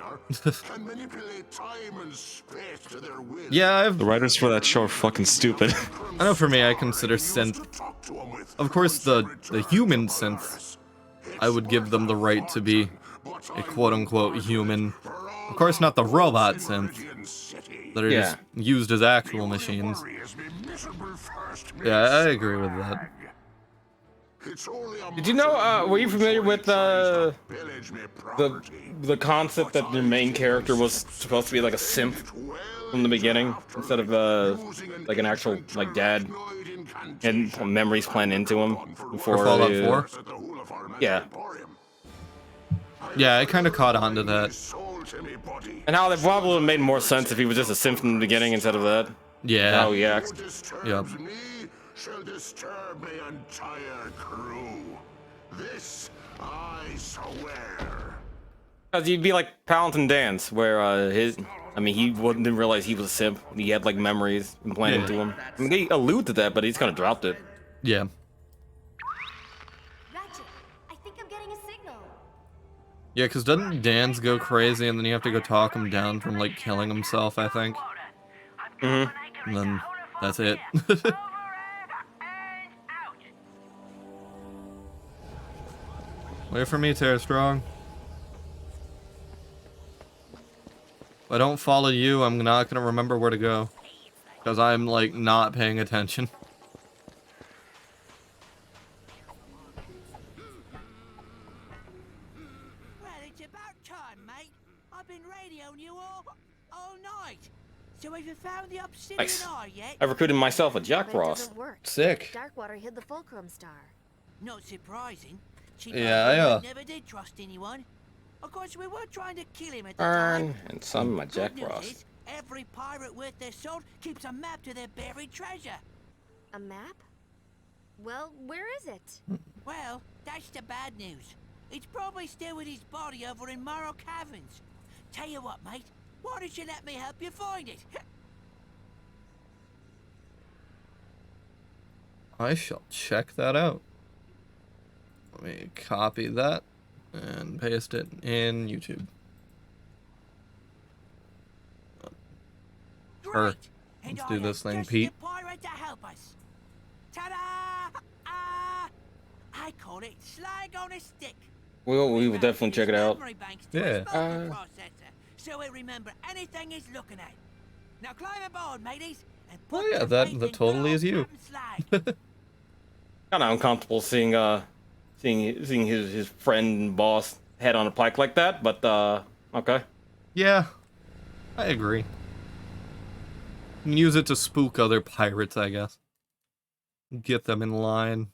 Yeah,
the writers for that show are fucking stupid.
I know for me, I consider synth. Of course, the human synths, I would give them the right to be a quote-unquote human. Of course, not the robot synth that are just used as actual machines. Yeah, I agree with that.
Did you know, were you familiar with the concept that your main character was supposed to be like a simp from the beginning, instead of like an actual like dad, and memories planned into him before
Fallout 4?
Yeah.
Yeah, I kind of caught on to that.
And how that probably would have made more sense if he was just a simp from the beginning instead of that.
Yeah.
Oh yeah.
Yep.
Shall disturb my entire crew. This I swear.
Cause he'd be like Paladin Dance, where I mean, he didn't realize he was a simp. He had like memories implanted to him. I mean, he alluded to that, but he's kind of dropped it.
Yeah.
Ratchet, I think I'm getting a signal.
Yeah, because doesn't Dan's go crazy and then you have to go talk him down from, like, killing himself, I think?
Mm-hmm.
And then that's it. Wait for me, Tara Strong. If I don't follow you, I'm not gonna remember where to go. Because I'm, like, not paying attention.
Well, it's about time, mate. I've been radioing you all night. So have you found the obsidian
Nice.
eye yet?
I recruited myself a Jack
But it
Frost.
doesn't work.
Sick.
Darkwater hid the fulcrum star.
Not surprising. Cheap
Yeah,
never did trust anyone. Of course, we were trying to kill him at the
Burn
time.
and some of my
Good
Jack
news
Frost.
is, every pirate worth their salt keeps a map to their buried treasure.
A map? Well, where is it?
Well, that's the bad news. It's probably still with his body over in Morrow Caverns. Tell you what, mate. Why don't you let me help you find it?
I shall check that out. Let me copy that and paste it in YouTube. Or,
And
let's do
I
this
have
thing,
just
Pete.
the pirate to help us. Ta-da! I call it slag on a stick.
We will definitely check it out.
Memory banks to a
Yeah.
spoken processor, so we remember anything he's looking at. Now climb aboard, mateys, and put
Oh yeah,
your
that
faith
that
in
totally
good
is
old
you.
Captain Slag.
Kind of uncomfortable seeing seeing his friend and boss head on a pike like that, but okay.
Yeah, I agree. You can use it to spook other pirates, I guess. Get them in line.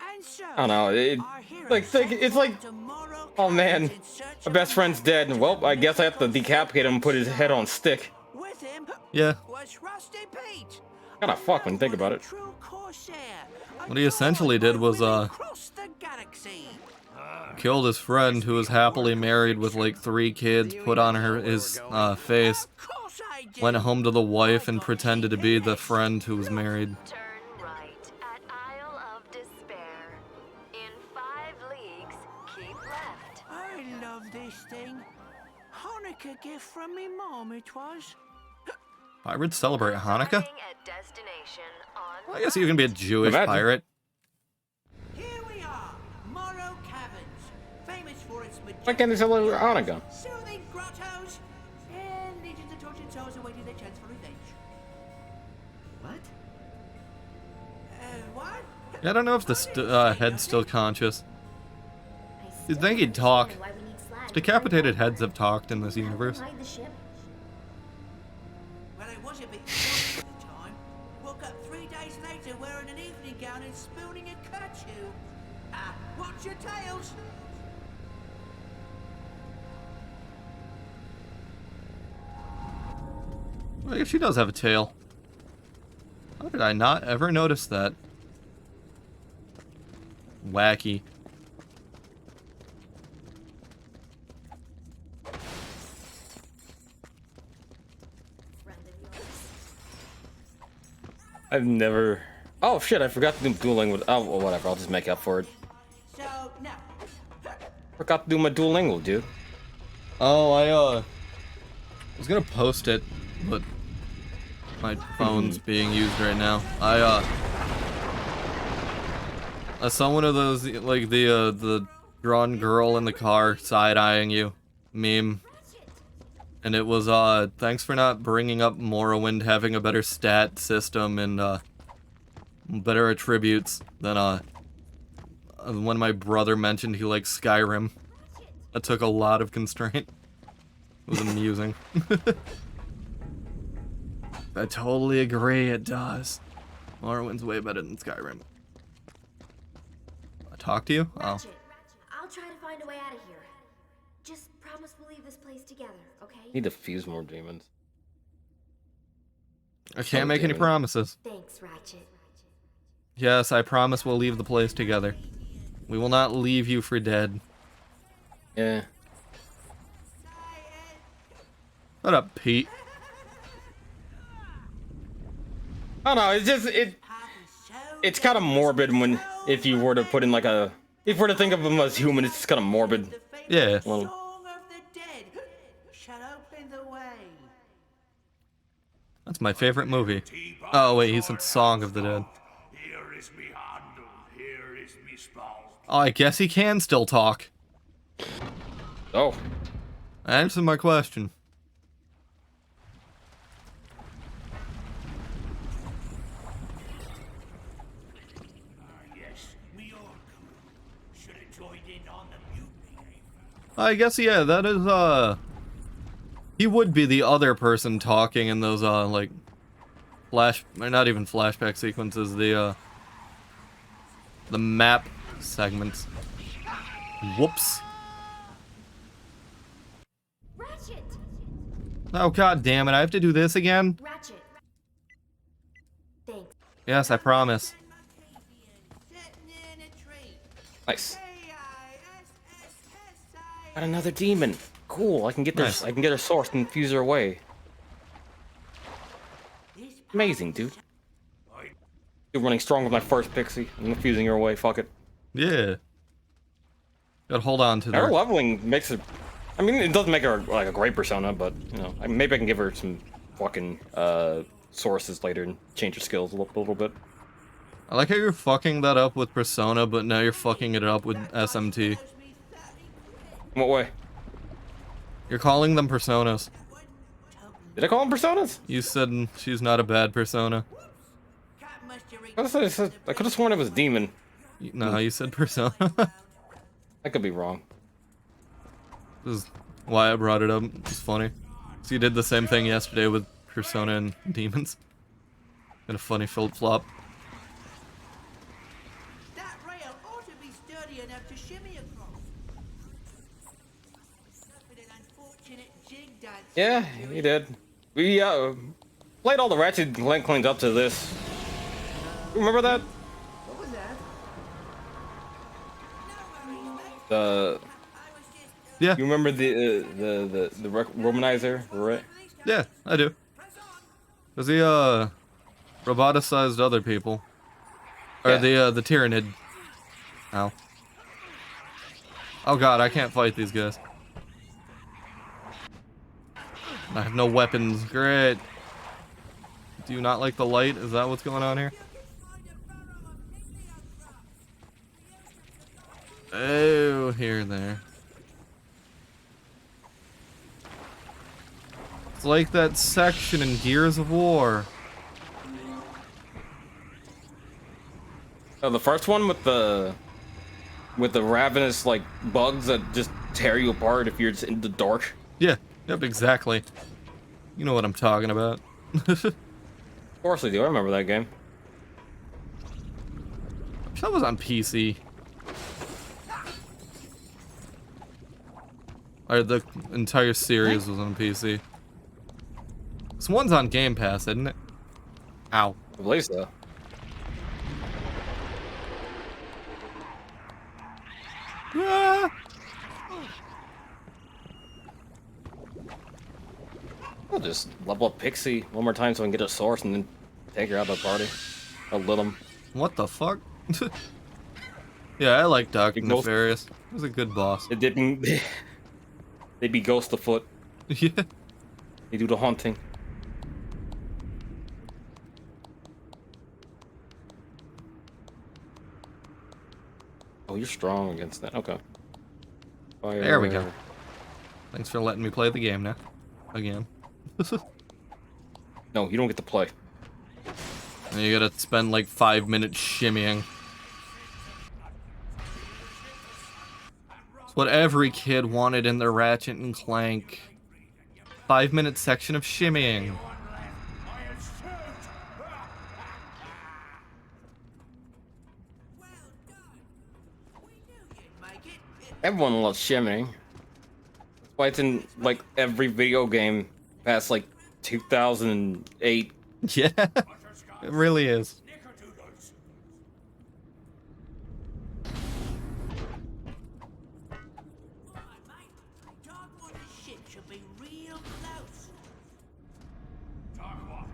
And so,
I don't know.
our hero
Like it's like,
set tomorrow
oh man,
caverns in search
my
of
best
a
friend's
map
dead, and well, I guess I have to
to
decapitate him and put his head on a stick.
With him
Yeah.
was Rusty Pete.
Kinda fuck when you think about it.
True corsair,
What he essentially did was,
across the galaxy.
killed his friend who was happily married with like 3 kids, put on his face,
Of course I did.
went home to the wife and pretended to be the friend who was married.
Turn right at Isle of Despair. In 5 leagues, keep left.
I love this thing. Hanukkah gift from me mom it was.
Pirates celebrate Hanukkah?
Arriving at destination on
I guess you can be a Jewish
Imagine.
pirate.
Here we are, Morrow Caverns, famous for its
Why can't they celebrate Hanukkah?
soothing grottos and legions of tortured souls awaiting their chance for revenge.
What?
What?
Yeah, I don't know if the head's still conscious. You'd think he'd talk. Decapitated heads have talked in this universe.
Hide the ship.
Well, I was a bit young at the time. Woke up 3 days later wearing an evening gown and spooning a kerchief. Watch your tails.
I guess she does have a tail. How did I not ever notice that? Wacky.
I've never. Oh shit! I forgot to do dueling with. Oh, well, whatever. I'll just make up for it.
So now,
Forgot to do my Duolingo, dude.
Oh, I was gonna post it, but my phone's being used right now. I saw one of those, like, the drawn girl in the car side-eyeing you meme. And it was, thanks for not bringing up Morrowind having a better stat system and, better attributes than, when my brother mentioned he likes Skyrim. That took a lot of constraint. It was amusing. I totally agree, it does. Morrowind's way better than Skyrim. I talk to you? Oh.
Ratchet, I'll try to find a way out of here. Just promise we'll leave this place together, okay?
Need to fuse more demons.
I can't make any promises.
Thanks, Ratchet.
Yes, I promise we'll leave the place together. We will not leave you for dead.
Yeah.
What up, Pete?
I don't know, it's just it's kind of morbid when if you were to put in like a if we're to think of them as human, it's just kind of morbid.
Yeah.
Well,
Song of the dead shall open the way.
That's my favorite movie. Oh wait, he said Song of the Dead.
Here is me handle, here is me spout.
Oh, I guess he can still talk.
oh,
Answer my question.
Yes, me all should have joined in on the mutiny.
I guess, yeah, that is, he would be the other person talking in those, like, or not even flashback sequences, the map segments. Whoops.
Ratchet!
Oh, god damn it, I have to do this again?
Ratchet. Thanks.
Yes, I promise.
nice. Got another demon. Cool. I can get this.
Nice.
I can get her source and fuse her away. Amazing, dude. You're running strong with my first pixie. I'm fusing her away. Fuck it.
Yeah. Gotta hold on to
Her
that.
leveling makes her. I mean, it doesn't make her like a great persona, but you know, maybe I can give her some fucking sources later and change her skills a little bit.
I like how you're fucking that up with Persona, but now you're fucking it up with SMT.
In what way?
You're calling them Personas.
Did I call them personas?
You said she's not a bad Persona.
I could have sworn it was demon.
No, you said Persona.
I could be wrong.
This is why I brought it up. It's funny. So you did the same thing yesterday with Persona and Demons. Got a funny flip-flop.
That rail ought to be sturdy enough to shimmy across. Suffered an unfortunate jig dance.
Yeah, he did. We played all the Ratchet and Clank cleans up to this. Remember that?
What was that?
Yeah.
You remember the Romanizer, right?
Yeah, I do. Cause he roboticized other people. Or
Yeah.
the Tyrannid. Ow. Oh god, I can't fight these guys. I have no weapons. Great. Do you not like the light? Is that what's going on here? Oh, here and there. It's like that section in Gears of War.
Oh, the first one with the ravenous like bugs that just tear you apart if you're just in the dark.
Yeah, yep, exactly. You know what I'm talking about.
Of course I do. I remember that game.
That was on PC. Or the entire series was on PC. This one's on Game Pass, isn't it? Ow.
I believe so.
Ah!
I'll just level up Pixie one more time so I can get a source and then take her out of the party. A little.
What the fuck? Yeah, I like Dr.
Ghost-
Nefarious. He was a good boss.
It didn't. They'd be ghost afoot.
Yeah.
They do the haunting. Oh, you're strong against that. Okay. Fire.
There we go. Thanks for letting me play the game now. Again.
No, you don't get to play.
And you gotta spend like 5 minutes shimmying. It's what every kid wanted in their Ratchet and Clank. 5-minute section of shimmying.
Everyone loves shimmying. That's why it's in like every video game past like 2008.
Yeah, it really is.
should be real close.
Darkwater.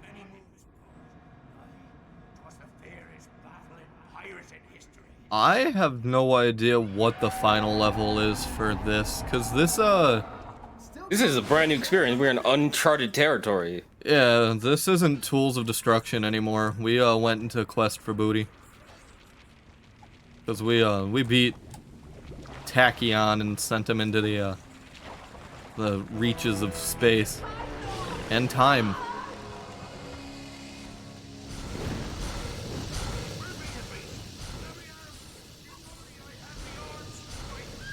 Many moons. Twas the fairest battle in pirate history.
I have no idea what the final level is for this, because this
is a brand new experience. We're in uncharted territory.
yeah, this isn't Tools of Destruction anymore. We went into Quest for Booty. Because we beat Tachyon and sent him into the reaches of space and time.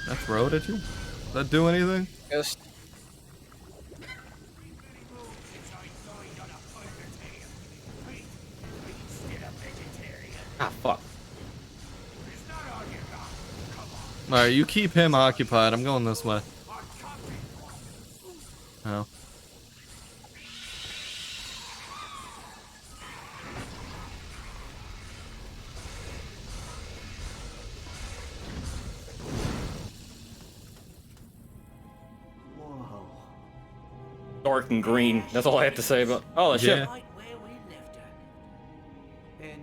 That throw it at you? Does that do anything?
Yes. Ah, fuck.
Alright, you keep him occupied. I'm going this way. Oh.
Dark and green. That's all I have to say about. Oh, the ship.
I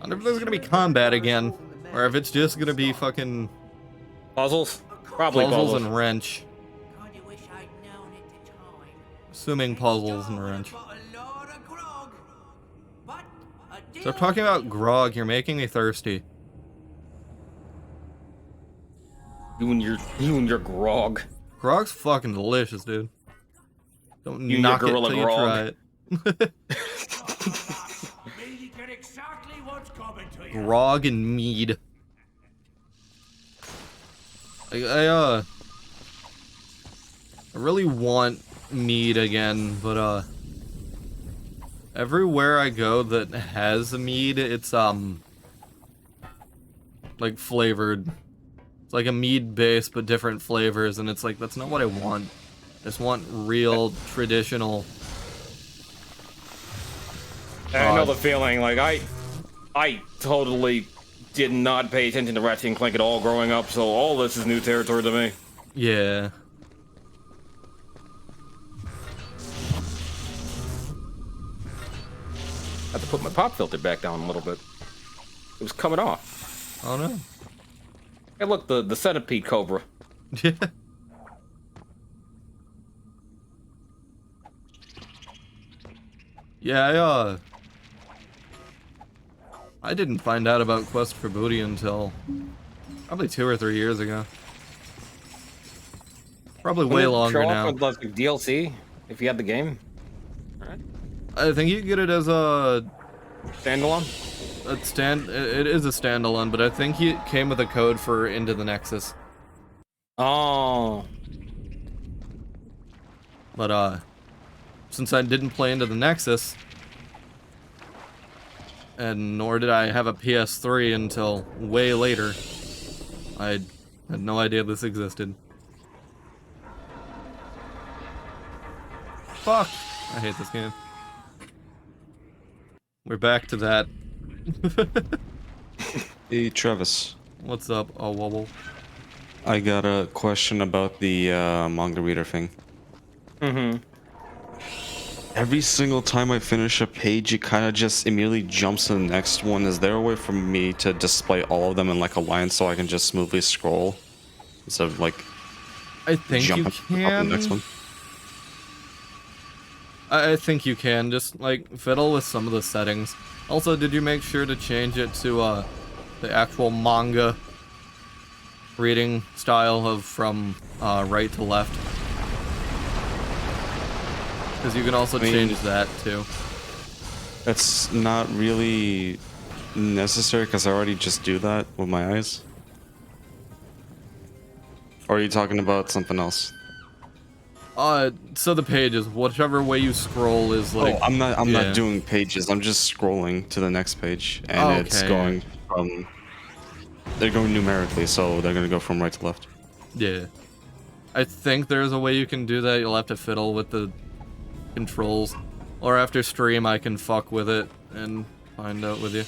wonder if there's gonna be combat again, or if it's just gonna be fucking
Puzzles? Probably
puzzles
puzzles.
and wrench.
Kinda wish I'd known at the time.
Assuming puzzles and wrench.
Got a lot of grog. But a
So talking about grog, you're making me thirsty.
You and your grog.
Grog's fucking delicious, dude. Don't
You and
knock
your
it
gorilla
till you
grog.
try it.
Maybe get exactly what's coming to you.
Grog and mead. I really want mead again, but everywhere I go that has a mead, it's like flavored. It's like a mead base but different flavors, and it's like that's not what I want. I just want real traditional.
I know the feeling. Like I totally did not pay attention to Ratchet and Clank at all growing up, so all this is new territory to me.
Yeah.
I have to put my pop filter back down a little bit. It was coming off.
Oh no.
Hey, look, the centipede cobra.
Yeah. Yeah, I didn't find out about Quest for Booty until probably 2 or 3 years ago. Probably way longer
Show
now.
off with, like, DLC if you had the game.
I think you get it as a
Standalone?
it is a standalone, but I think it came with a code for Into the Nexus.
Oh.
But since I didn't play Into the Nexus, and nor did I have a PS3 until way later, I had no idea this existed. Fuck! I hate this game. We're back to that.
Hey, Travis.
What's up, oh wobble?
I got a question about the manga reader thing.
Mm-hmm.
Every single time I finish a page, it kind of just immediately jumps to the next one. Is there a way for me to display all of them in like a line so I can just smoothly scroll instead of like
I think you
jumping up to the next one?
I think you can, just like fiddle with some of the settings. Also, did you make sure to change it to the actual manga reading style of from right to left? Because you can also change that too.
That's not really necessary because I already just do that with my eyes. Or are you talking about something else?
So the pages, whichever way you scroll is like.
Oh, I'm not doing pages. I'm just scrolling to the next page, and it's going from. They're going numerically, so they're gonna go from right to left.
Yeah, I think there's a way you can do that. You'll have to fiddle with the controls, or after stream I can fuck with it and find out with you.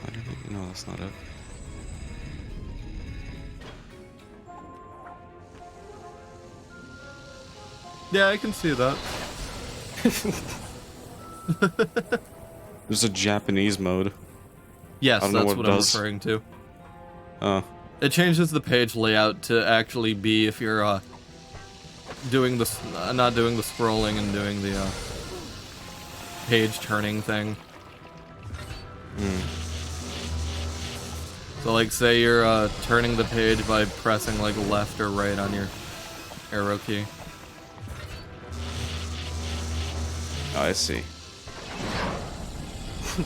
I don't know. No, that's not it.
Yeah, I can see that.
There's a Japanese mode.
Yes,
I don't know
that's
what
what
it
I'm
does.
referring to.
Oh.
It changes the page layout to actually be if you're doing the not doing the scrolling and doing the page turning thing. So like say you're turning the page by pressing like left or right on your arrow key.
Oh, I see.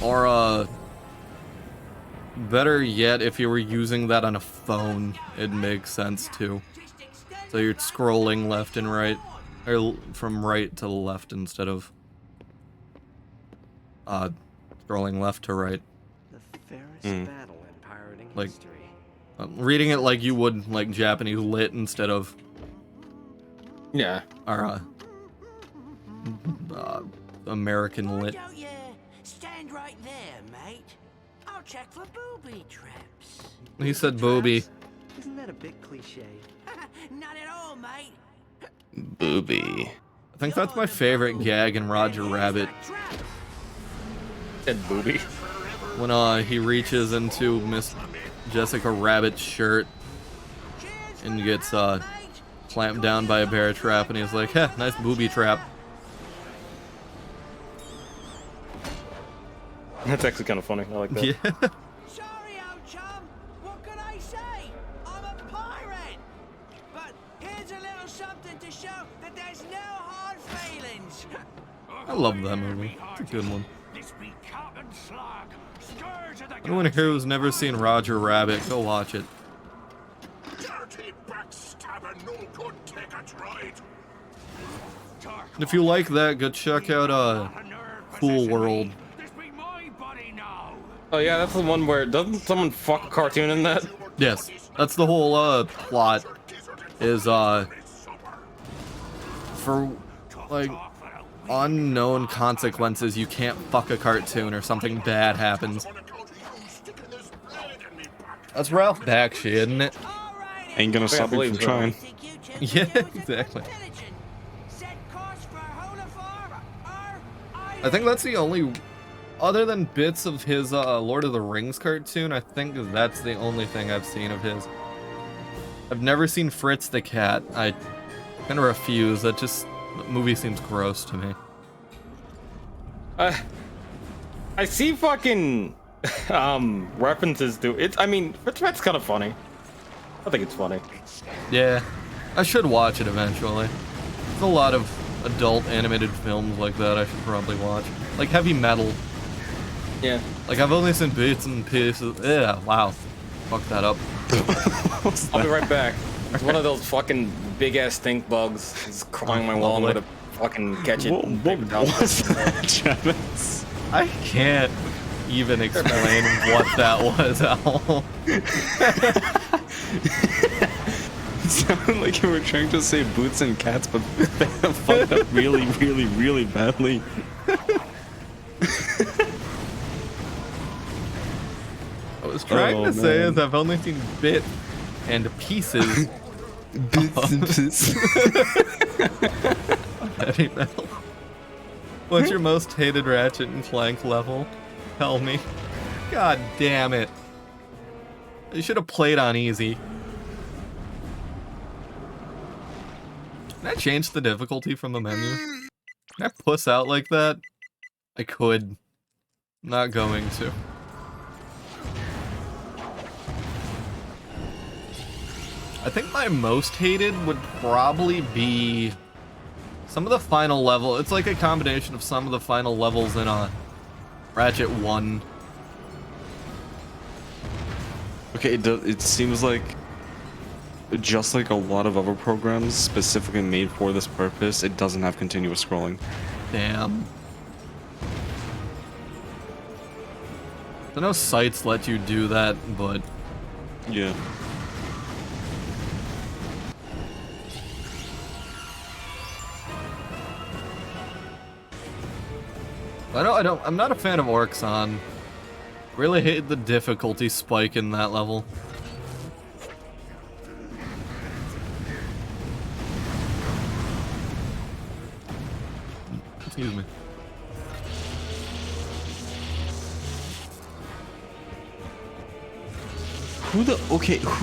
Or better yet, if you were using that on a phone, it makes sense too. So you're scrolling left and right, or from right to left instead of scrolling left to right.
The fairest battle in pirating
Like
history.
reading it like you would like Japanese lit instead of our American lit.
Don't you stand right there, mate. I'll check for booby traps.
He said booby.
Isn't that a bit cliche?
Not at all, mate.
Booby.
I think that's my favorite gag in Roger Rabbit.
Said booby.
When he reaches into Miss Jessica Rabbit's shirt and gets clamped down by a bear trap, and he's like, "Heh, nice booby trap."
That's actually kind of funny. I like that.
Yeah.
Sorry, old chum. What can I say? I'm a pirate. But here's a little something to show that there's no hard feelings.
I love that movie. It's a good one. Anyone here who's never seen Roger Rabbit, go watch it.
Dirty backstabber, no good, take a ride.
And if you like that, go check out Cool World.
Oh yeah, that's the one where doesn't someone fuck a cartoon in that?
Yes, that's the whole plot. Is for like unknown consequences, you can't fuck a cartoon or something bad happens. That's Ralph Bakshi, isn't it?
Ain't gonna stop me from trying.
Yeah, exactly. I think that's the only, other than bits of his Lord of the Rings cartoon, I think that's the only thing I've seen of his. I've never seen Fritz the Cat. I kind of refuse. That movie seems gross to me.
I see fucking references to it. I mean, that's kind of funny. I think it's funny.
Yeah, I should watch it eventually. There's a lot of adult animated films like that I should probably watch. Like Heavy Metal.
Yeah.
Like I've only seen bits and pieces. Yeah, wow. Fuck that up.
I'll be right back. It's one of those fucking big ass stink bugs. It's crawling my wall. I'm gonna fucking catch it.
What was that, Travis?
I can't even explain what that was, Al.
It sounded like you were trying to say boots and cats, but they fucked up really, really, really badly.
I was trying to say is I've only seen bits and pieces.
Bits and pieces.
Heavy Metal. What's your most hated Ratchet and Clank level? Tell me. God damn it. You should have played on easy. Can I change the difficulty from the menu? Can I puss out like that? I could. Not going to. I think my most hated would probably be some of the final level. It's like a combination of some of the final levels in Ratchet 1.
Okay, it seems like just like a lot of other programs specifically made for this purpose, it doesn't have continuous scrolling.
Damn. I know sites let you do that, but
yeah.
I'm not a fan of Orxon. Really hate the difficulty spike in that level. Excuse me.
Who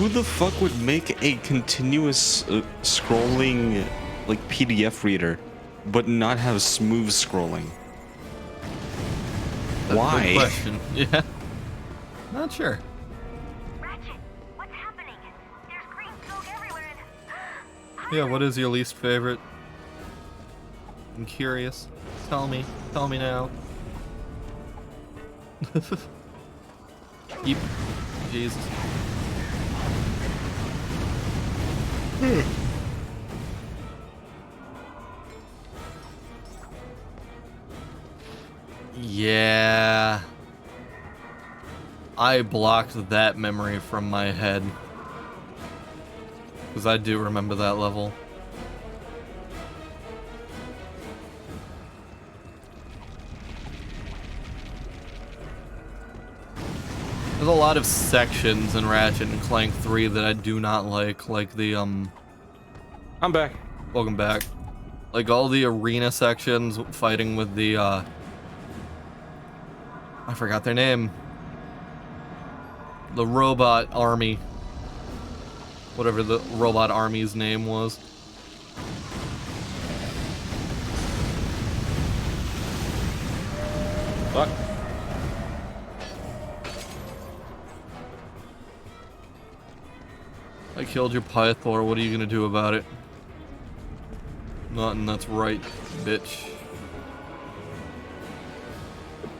the fuck would make a continuous scrolling like PDF reader, but not have smooth scrolling?
That's
Why?
a good question. Yeah. Not sure.
Ratchet, what's happening? There's green smoke everywhere and...
Yeah, what is your least favorite? I'm curious. Tell me now. Keep. Jesus. Yeah. I blocked that memory from my head. Because I do remember that level. There's a lot of sections in Ratchet and Clank 3 that I do not like the,
I'm back.
Welcome back. Like all the arena sections, fighting with the, I forgot their name. The robot army. Whatever the robot army's name was.
Fuck.
I killed your Pythor, what are you gonna do about it? Nothing, that's right, bitch.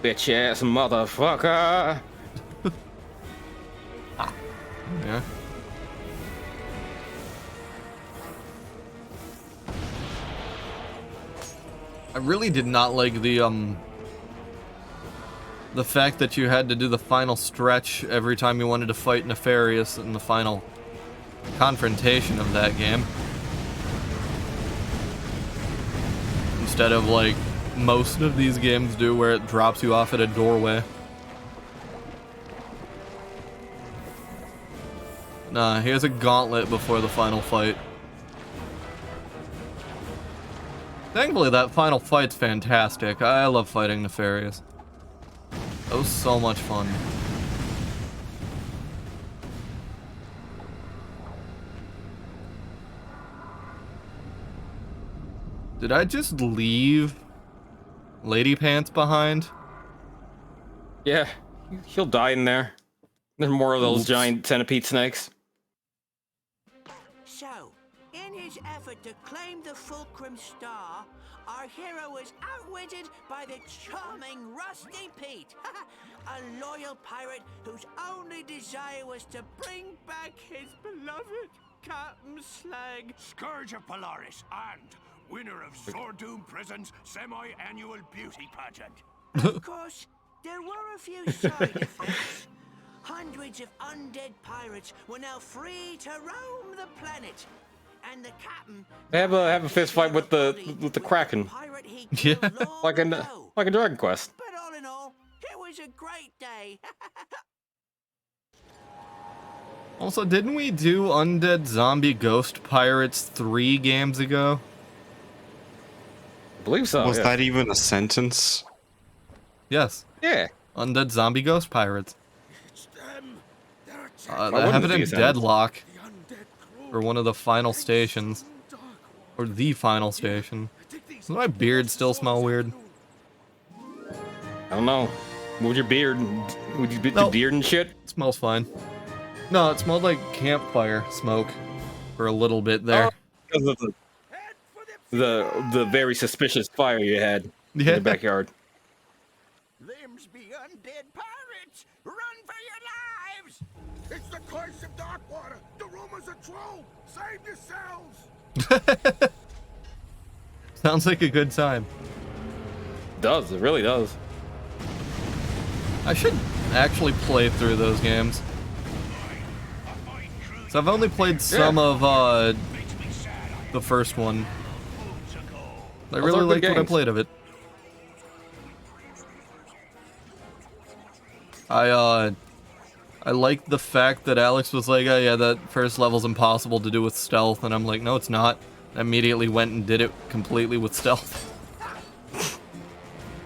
Bitch ass motherfucker.
Yeah. I really did not like the fact that you had to do the final stretch every time you wanted to fight Nefarious in the final confrontation of that game. Instead of like most of these games do where it drops you off at a doorway. Nah, here's a gauntlet before the final fight. Thankfully that final fight's fantastic. I love fighting Nefarious. That was so much fun. Did I just leave Lady Pants behind?
Yeah, he'll die in there. There's more of those
Oops.
giant centipede snakes.
So, in his effort to claim the Fulcrum Star, our hero was outwitted by the charming Rusty Pete, a loyal pirate whose only desire was to bring back his beloved Captain Slag.
Scourge of Polaris and winner of Zordoom Prison's semi-annual beauty pageant.
Of course, there were a few side effects. Hundreds of undead pirates were now free to roam the planet, and the captain
Have a fist fight with the Kraken,
Yeah.
like in Dragon Quest.
But all in all, it was a great day.
Also, didn't we do Undead Zombie Ghost Pirates 3 games ago?
I believe so.
Was
yeah.
that even a sentence?
Yes.
Yeah.
Undead Zombie Ghost Pirates.
It's them. They're
That
wouldn't
happened
it be
in
a sentence?
Deadlock,
the undead crew.
or one of the final stations. Or the final station. Does my beard still smell weird?
I don't know. Move your beard. Would you bit
Nope.
your beard and shit?
It smells fine. No, it smelled like campfire smoke for a little bit there.
Oh, because of the very suspicious fire you had in
Yeah.
the backyard.
Them's be undead pirates. Run for your lives. It's the curse of Darkwater. The rumors are true. Save yourselves.
Sounds like a good time.
It does. It really does.
I should actually play through those games. So I've only played some of the first one. I
Those
really
are good
liked what I
games.
played of it. I liked the fact that Alex was like, oh yeah, that first level's impossible to do with stealth, and I'm like, no it's not. I immediately went and did it completely with stealth.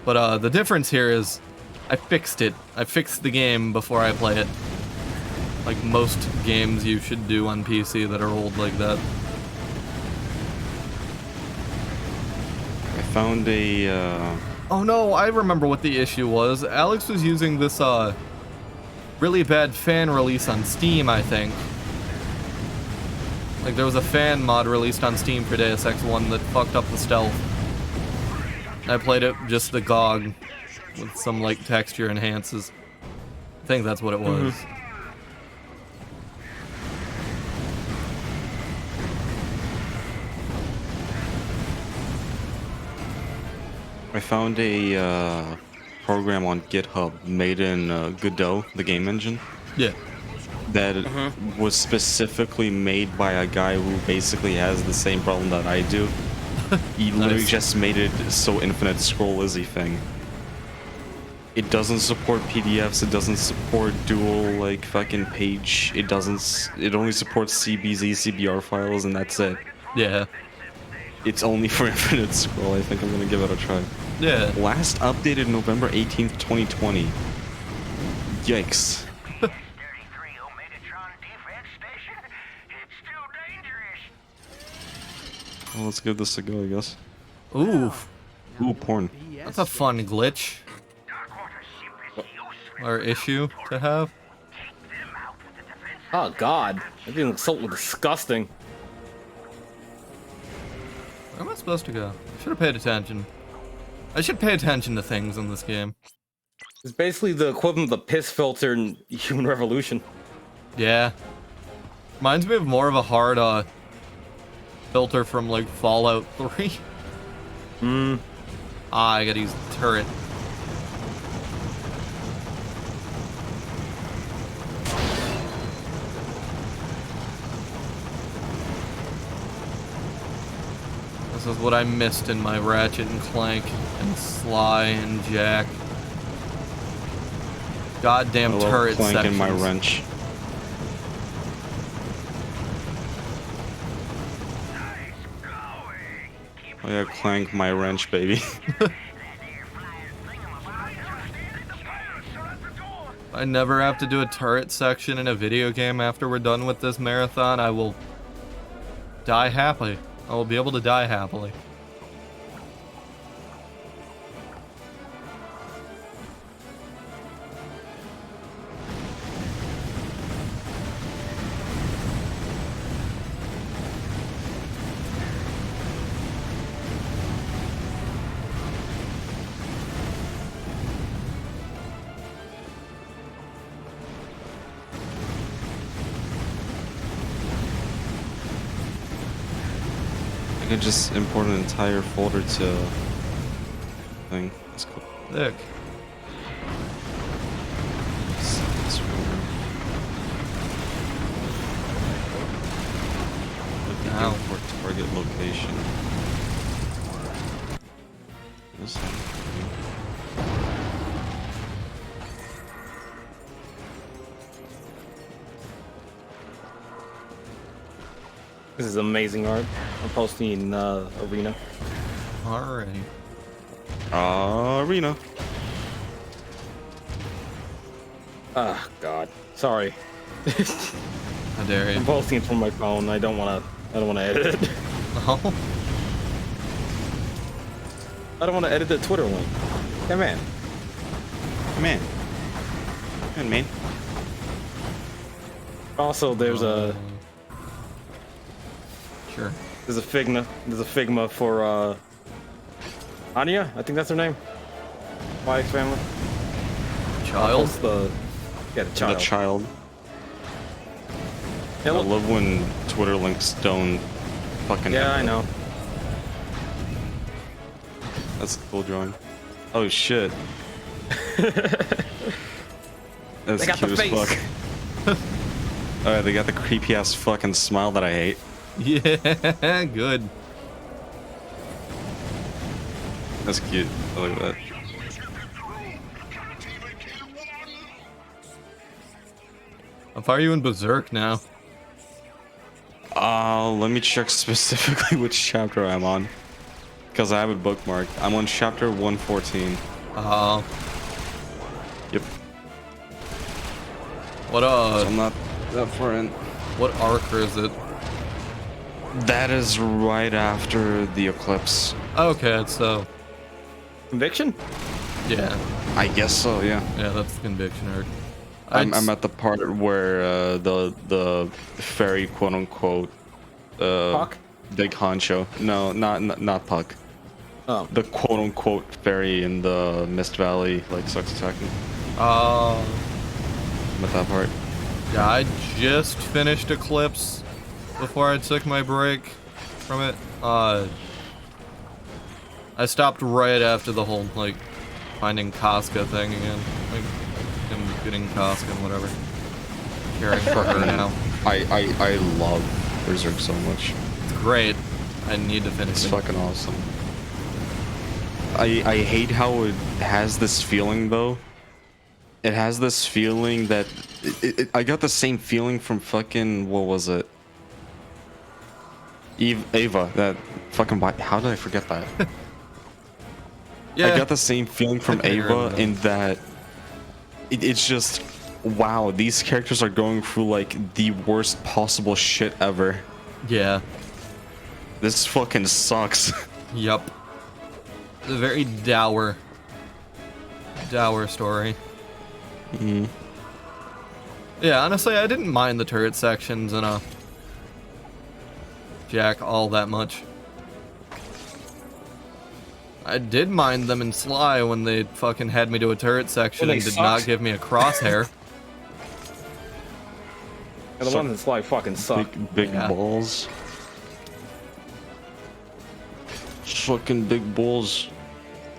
But the difference here is I fixed it. I fixed the game before I play it. Like most games you should do on PC that are old like that.
I found a,
Oh no, I remember what the issue was. Alex was using this, really bad fan release on Steam, I think. Like, there was a fan mod released on Steam for Deus Ex 1 that fucked up the stealth. I played it just the GOG with some, like, texture enhances. I think that's what it was.
I found a program on GitHub made in Godot, the game engine.
Yeah.
That was specifically made by a guy who basically has the same problem that I do. He literally just made it so infinite scroll is a thing. It doesn't support PDFs, it doesn't support dual like fucking page, it only supports CBZ, CBR files, and that's it.
Yeah.
It's only for infinite scroll. I think I'm gonna give it a try.
Yeah.
Last updated November 18th, 2020. Yikes. Well, let's give this a go, I guess.
Ooh.
Ooh, porn.
That's a fun glitch. Or issue to have.
Oh god, that thing looks so disgusting.
Where am I supposed to go? I should have paid attention. I should pay attention to things in this game.
It's basically the equivalent of the piss filter in Human Revolution.
Yeah. Reminds me of more of a hard, filter from, like, Fallout 3. Ah, I gotta use the turret. This is what I missed in my Ratchet and Clank and Sly and Jack. Goddamn turret
Clank
sections.
in my wrench. Oh yeah, Clank my wrench, baby.
I never have to do a turret section in a video game after we're done with this marathon. I will die happily. I will be able to die happily.
I could just import an entire folder to thing. That's cool.
Sick.
Ow. Import target location. This
This is amazing art. I'm posting in Arena.
Alrighty.
Arena.
Ah, God. Sorry.
How dare you?
I'm posting it from my phone. I don't wanna edit it.
Oh.
I don't wanna edit the Twitter link. Come in.
Come in. Come in, man.
Also, there's a
Sure.
There's a Figma for Anya, I think that's her name. YX family.
Child?
The child.
The child.
Yeah,
I love when Twitter links don't fucking.
Yeah, I know.
That's a cool drawing. Oh shit. That's
They got
cute
the
as
face.
fuck. Alright, they got the creepy ass fucking smile that I hate.
Yeah, good.
That's cute. I like that.
How far are you in Berserk now?
Let me check specifically which chapter I'm on. because I have it bookmarked. I'm on chapter 114. Yep.
What
So I'm not that far in.
what arc is it?
That is right after the eclipse.
Okay, so
Conviction?
yeah.
I guess so, yeah.
Yeah, that's the conviction arc.
I'm at the part where the fairy, quote unquote,
Puck?
big honcho. No, not Puck.
Oh.
The quote unquote fairy in the Mist Valley like sucks attacking.
Oh.
I'm at that part.
Yeah, I just finished Eclipse before I took my break from it. I stopped right after the whole like finding Casca thing again. Like him getting Casca and whatever. Caring for her now.
I love Berserk so much.
It's great. I need to finish
It's
it.
fucking awesome. I hate how it has this feeling though. It has this feeling that I got the same feeling from fucking, what was it? Ava, that fucking how did I forget that?
Yeah.
I got the same feeling from Ava in that it's just, wow, these characters are going through like the worst possible shit ever.
Yeah.
This fucking sucks.
Yup. It's a very dour story.
Mm-hmm.
Yeah, honestly, I didn't mind the turret sections in Jack all that much. I did mind them in Sly when they fucking had me to a turret section
Well,
and
they
did not
sucked.
give me a crosshair.
And the ones in Sly fucking suck.
Big
Yeah.
balls. Fucking big balls.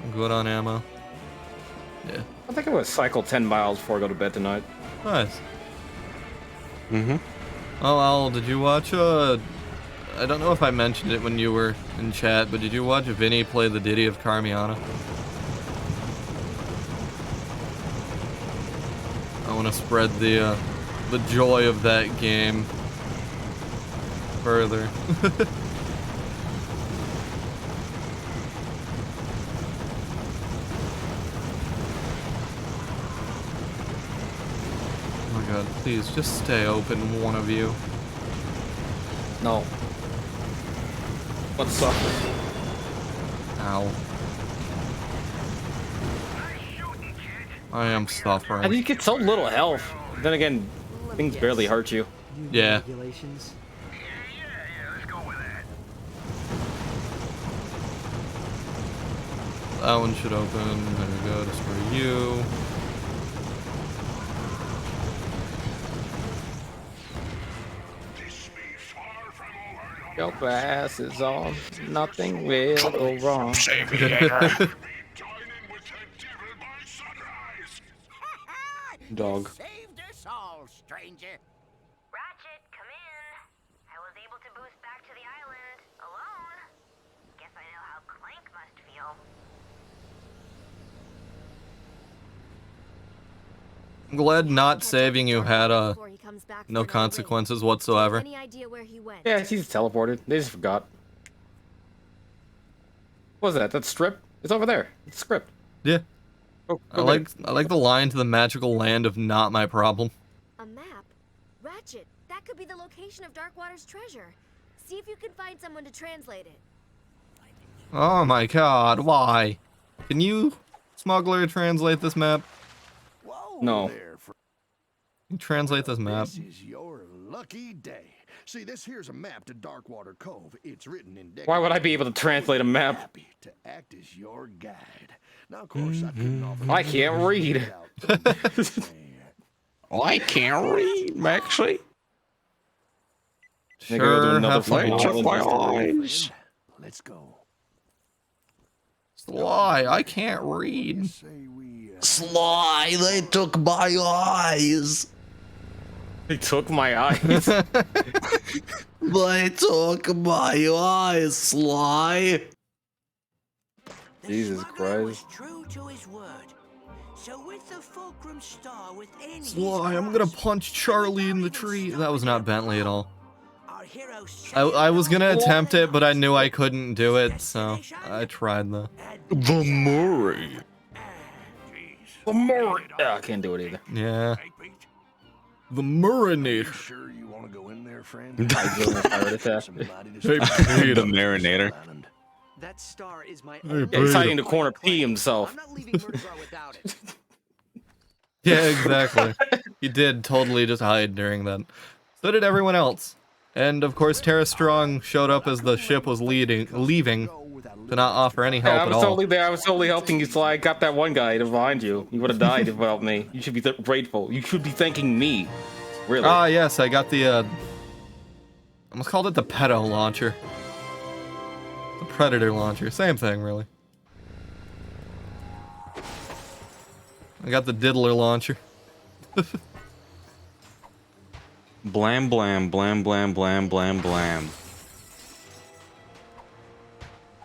I'm good on ammo. Yeah.
I think I'm gonna cycle 10 miles before I go to bed tonight.
Nice.
Mm-hmm.
Oh, Al, did you watch, I don't know if I mentioned it when you were in chat, but did you watch Vinny play the Ditty of Carmiana? I want to spread the joy of that game further. Oh my god, please just stay open, one of you.
No. What's up?
Ow. I am
How do
suffering.
you get so little health? Then again, things barely hurt you.
Yeah.
Regulations.
That one should open. There we go, just for you.
Your glass is on, nothing will go wrong.
Dog.
Saved us all, stranger.
Ratchet, come in. I was able to boost back to the island alone. Guess I know how Clank must feel.
I'm glad not saving you had
Before he comes back
no
for another
consequences
raid.
whatsoever.
Any idea where he went?
Yeah, he's teleported. They just forgot. What was that? That strip? It's over there. It's script.
Yeah.
Oh,
I like the line to the magical land of not my problem.
A map? Ratchet, that could be the location of Darkwater's treasure. See if you can find someone to translate it.
Oh my god, why? Can you, smuggler, translate this map?
No.
Can you translate this map?
This is your lucky day. See, this here's a map to Darkwater Cove. It's written in
Why would I be able to translate a map?
Happy to act as your guide. Now, of course, I couldn't offer.
I can't read.
I can't read, actually.
They go to
Sure,
another
have fun.
fucking
Took
island.
my eyes.
Let's go.
Sly, I can't read.
Say we.
Sly, they took my eyes.
They took my eyes.
They took my eyes, Sly.
The
Jesus
smuggler was
Christ.
true to his word. So with the fulcrum star within his
Sly, I'm gonna
grasp,
punch Charlie in the tree. That was not Bentley at all.
our hero
I was gonna attempt it, but I knew I couldn't do it, so I tried though.
The Murray.
The more. I can't do it either.
Yeah. The Marinator.
Sure you want to go in there, friend?
I do a pirate attack.
The Marinator.
That star is my
Hey,
Yeah, he's hiding in the corner, pee himself.
I'm not leaving Vertigo without it.
Yeah, exactly. He did totally just hide during that. So did everyone else. And of course, Tara Strong showed up as the ship was leaving to not offer any help
Yeah, I
at
was
all.
totally there. I was totally helping you, so I got that one guy to behind you. You would have died if you helped me. You should be grateful. You should be thanking me. Really.
Ah, yes, I got the, I almost called it the pedo launcher. The predator launcher. Same thing, really. I got the diddler launcher.
Blam blam blam blam blam blam blam.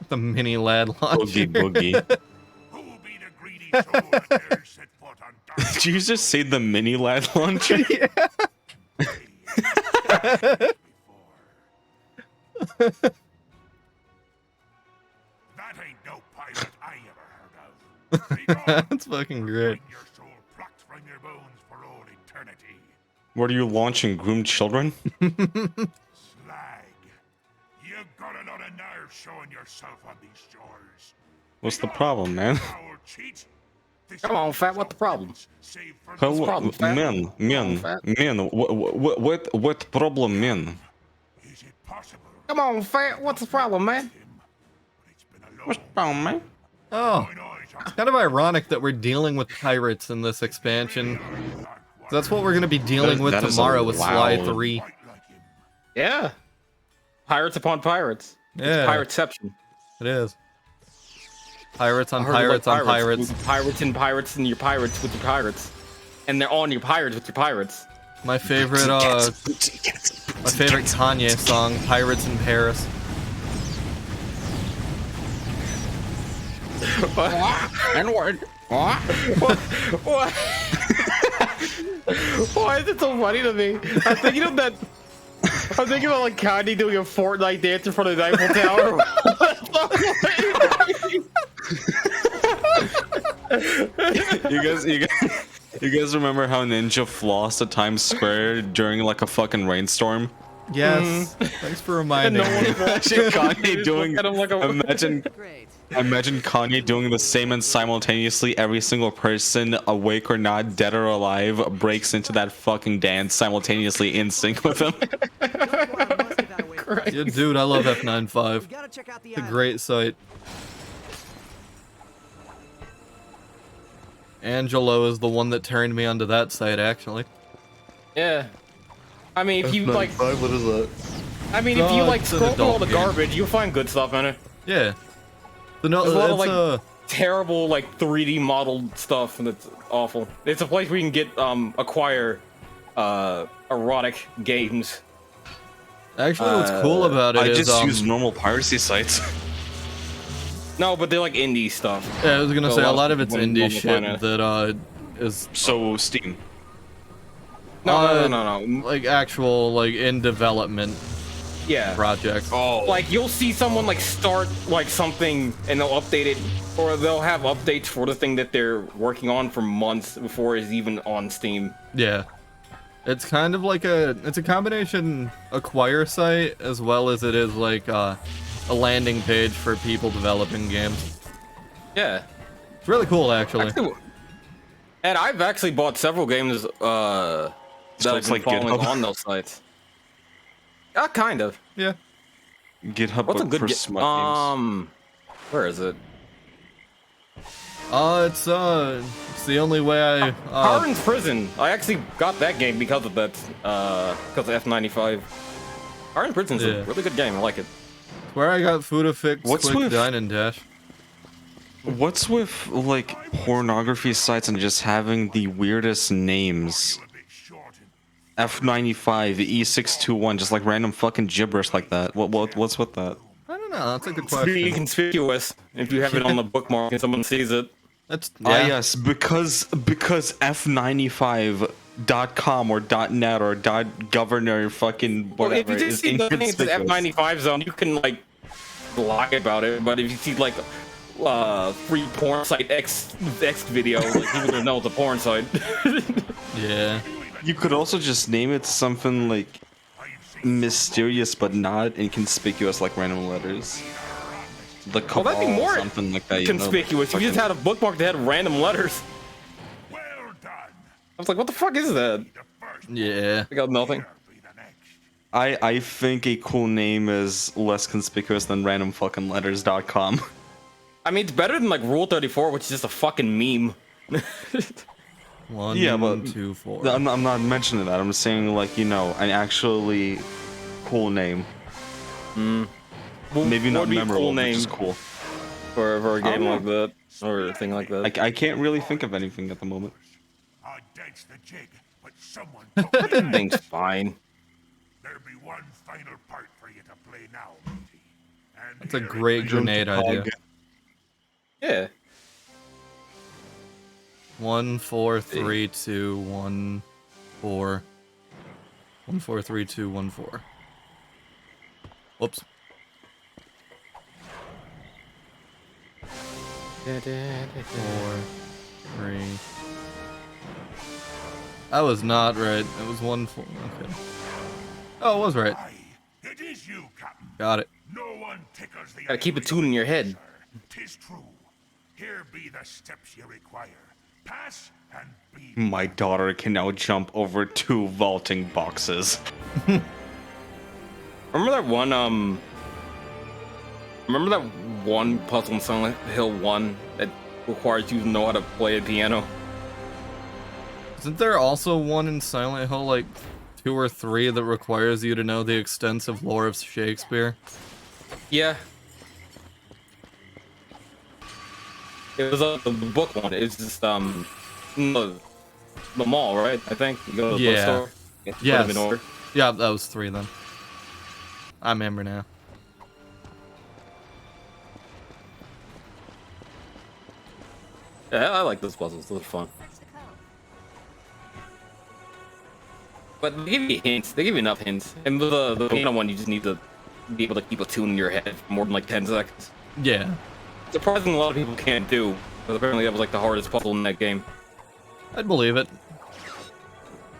The mini lad launcher.
Boogie boogie. Did you just say the mini lad launcher?
Yeah.
That ain't no pirate I ever heard of.
That's fucking great.
Your soul plucked from your bones for all eternity.
What are you launching, groomed children?
Slag. You got a lot of nerve showing yourself on these shores.
What's the problem, man?
Foul cheat. This
Come on, fat. What the problem?
save for
Hello,
problem, fat?
man, what problem, man?
Is it possible?
Come on, fat. What's the problem, man?
It's been a long
What's the problem, man?
Oh, it's kind of ironic that we're dealing with pirates in this expansion. That's what we're going to be dealing with
That is
tomorrow with Sly
loud.
3.
Yeah. Pirates upon pirates.
Yeah.
Pirateception.
It is. Pirates on
I heard about
pirates on pirates.
with Pirates and pirates and your pirates with your pirates. And they're on your pirates with your pirates.
My favorite Kanye song, Pirates in Paris.
N-word. What? Why is it so funny to me? I'm thinking of that. I'm thinking about like Kanye doing a Fortnite dance in front of the Eiffel Tower.
You guys remember how Ninja flossed at Times Square during like a fucking rainstorm?
Yes. Thanks for reminding me.
Imagine Kanye doing. Imagine
Great.
Imagine Kanye doing the same and simultaneously every single person, awake or not, dead or alive, breaks into that fucking dance simultaneously in sync with him.
Yeah, dude, I love F95.
We gotta check out the
It's a
island.
great site. Angelo is the one that turned me onto that site, actually.
Yeah. I mean, if you like,
what is that?
I mean, if you like
it's an
scroll through all the
adult game.
garbage, you'll find good stuff in it.
Yeah. So no,
There's a lot of
it's,
like terrible like 3D modeled stuff, and it's awful. It's a place where you can get acquire erotic games.
actually, what's cool about it
I
is,
just use normal piracy sites.
No, but they're like indie stuff.
yeah, I was gonna
So
say, a
a lot
lot
of
of it's
people
indie
won't
shit
find it.
that, is,
So Steam.
No.
like, actual, like, in development
Yeah.
projects.
Oh,
Like you'll see someone like start like something and they'll update it, or they'll have updates for the thing that they're working on for months before it's even on Steam.
Yeah. It's kind of like it's a combination acquire site as well as it is like a landing page for people developing games.
Yeah.
It's really cool, actually.
Actually, and I've actually bought several games that I've
looks
been
like
following
GitHub.
on those sites. Kind of.
Yeah.
GitHub
What's a good
for
game?
smut games.
Where is it?
It's the only way I
Harden's Prison. I actually got that game because of that. Because of F95. Harden's Prison's
Yeah.
a really good game. I like it.
where I got Food Fix
What's
Quick
with-
Dine and Dash.
What's with like pornography sites and just having the weirdest names? F95, E621, just like random fucking gibberish like that. What's with that?
I don't know. That's a good
It's pretty
question.
conspicuous if you have it on the bookmark and someone sees it.
That's
Ah yes, because F95 .com or .net or .govern or fucking
Well,
whatever
if you
is
just see the thing, it's the
inconspicuous.
F95 zone, you can like lie about it. But if you see like free porn site X video, like people don't know it's a porn site.
Yeah.
You could also just name it something like mysterious but not inconspicuous, like random letters. The
Well, that'd be
Cabal,
more
something like that.
conspicuous. If you just had a bookmark that had random letters.
Well done.
I was like, what the fuck is that?
Yeah.
I got nothing.
I think a cool name is less conspicuous than random fucking letters.com.
I mean, it's better than like Rule 34, which is just a fucking meme.
1,
Yeah, but
2, 4.
I'm not mentioning that. I'm saying like, you know, an actually cool name. Maybe not
Would be a
memorable,
cool
but
name
just cool.
for a game
know.
like that or a thing like that.
I can't really think of anything at the moment.
I dance the jig, but someone
That thing's fine.
there'll be one final part for you to play now, matey. And
That's a
here it
great
is.
grenade idea.
Yeah.
1, 4, 3, 2, 1, 4. 1, 4, 3, 2, 1, 4. Whoops. 4, 3. That was not right. It was 1, 4. Okay. Oh, it was right.
Aye, it is you, Captain.
Got it.
No one tickles the
Gotta keep a
ivory
tune in your head.
sir. 'Tis true. Here be the steps you require. Pass and be.
My daughter can now jump over 2 vaulting boxes.
Remember that one remember that one puzzle in Silent Hill 1 that requires you to know how to play a piano?
Isn't there also one in Silent Hill, like 2 or 3, that requires you to know the extensive lore of Shakespeare?
Yeah. It was the book one. It's just the mall, right? I think you go to the
Yeah.
bookstore. Put them
Yes.
in order.
Yeah, that was 3 then. I remember now.
Yeah, I like those puzzles. Those are fun. But they give you hints. They give you enough hints. And with the piano one, you just need to be able to keep a tune in your head for more than like 10 seconds.
Yeah.
Surprisingly, a lot of people can't do. But apparently that was like the hardest puzzle in that game.
I'd believe it.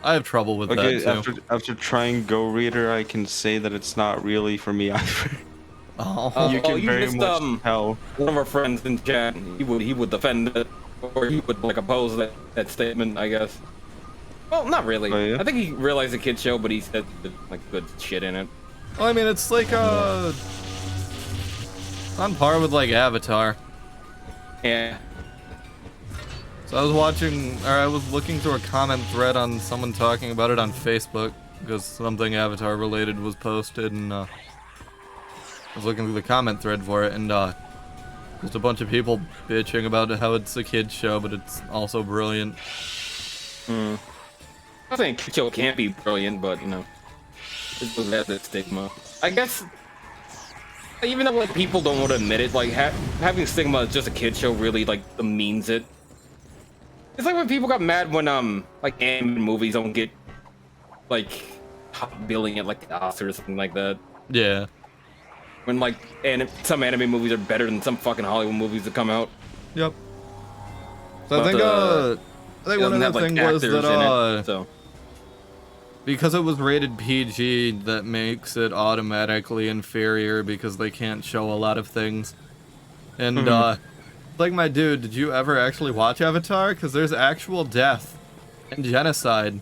I have trouble with
Okay,
that too.
after trying Go Reader, I can say that it's not really for me either.
Oh.
You can
you
very
missed,
much tell.
One of our friends in chat, he would defend it, or he would like oppose that statement, I guess. Well, not really.
Oh, yeah?
I think he realized the kid show, but he said like good shit in it.
Well, I mean, it's like on par with like Avatar.
Yeah.
So I was I was looking through a comment thread on someone talking about it on Facebook because something Avatar related was posted, and I was looking through the comment thread for it, and just a bunch of people bitching about how it's a kid's show, but it's also brilliant.
I think kid show can't be brilliant, but you know, it does have that stigma. I guess even though like people don't want to admit it, like having stigma as just a kid show really like means it. It's like when people got mad when like anime movies don't get like top billing at like the Oscars or something like that.
Yeah.
When like some anime movies are better than some fucking Hollywood movies that come out.
Yep. So
But,
I think
it
one
doesn't have,
other
like,
thing was
actors
that
in it, so.
because it was rated PG, that makes it automatically inferior because they can't show a lot of things. And like, my dude, did you ever actually watch Avatar? Because there's actual death and genocide.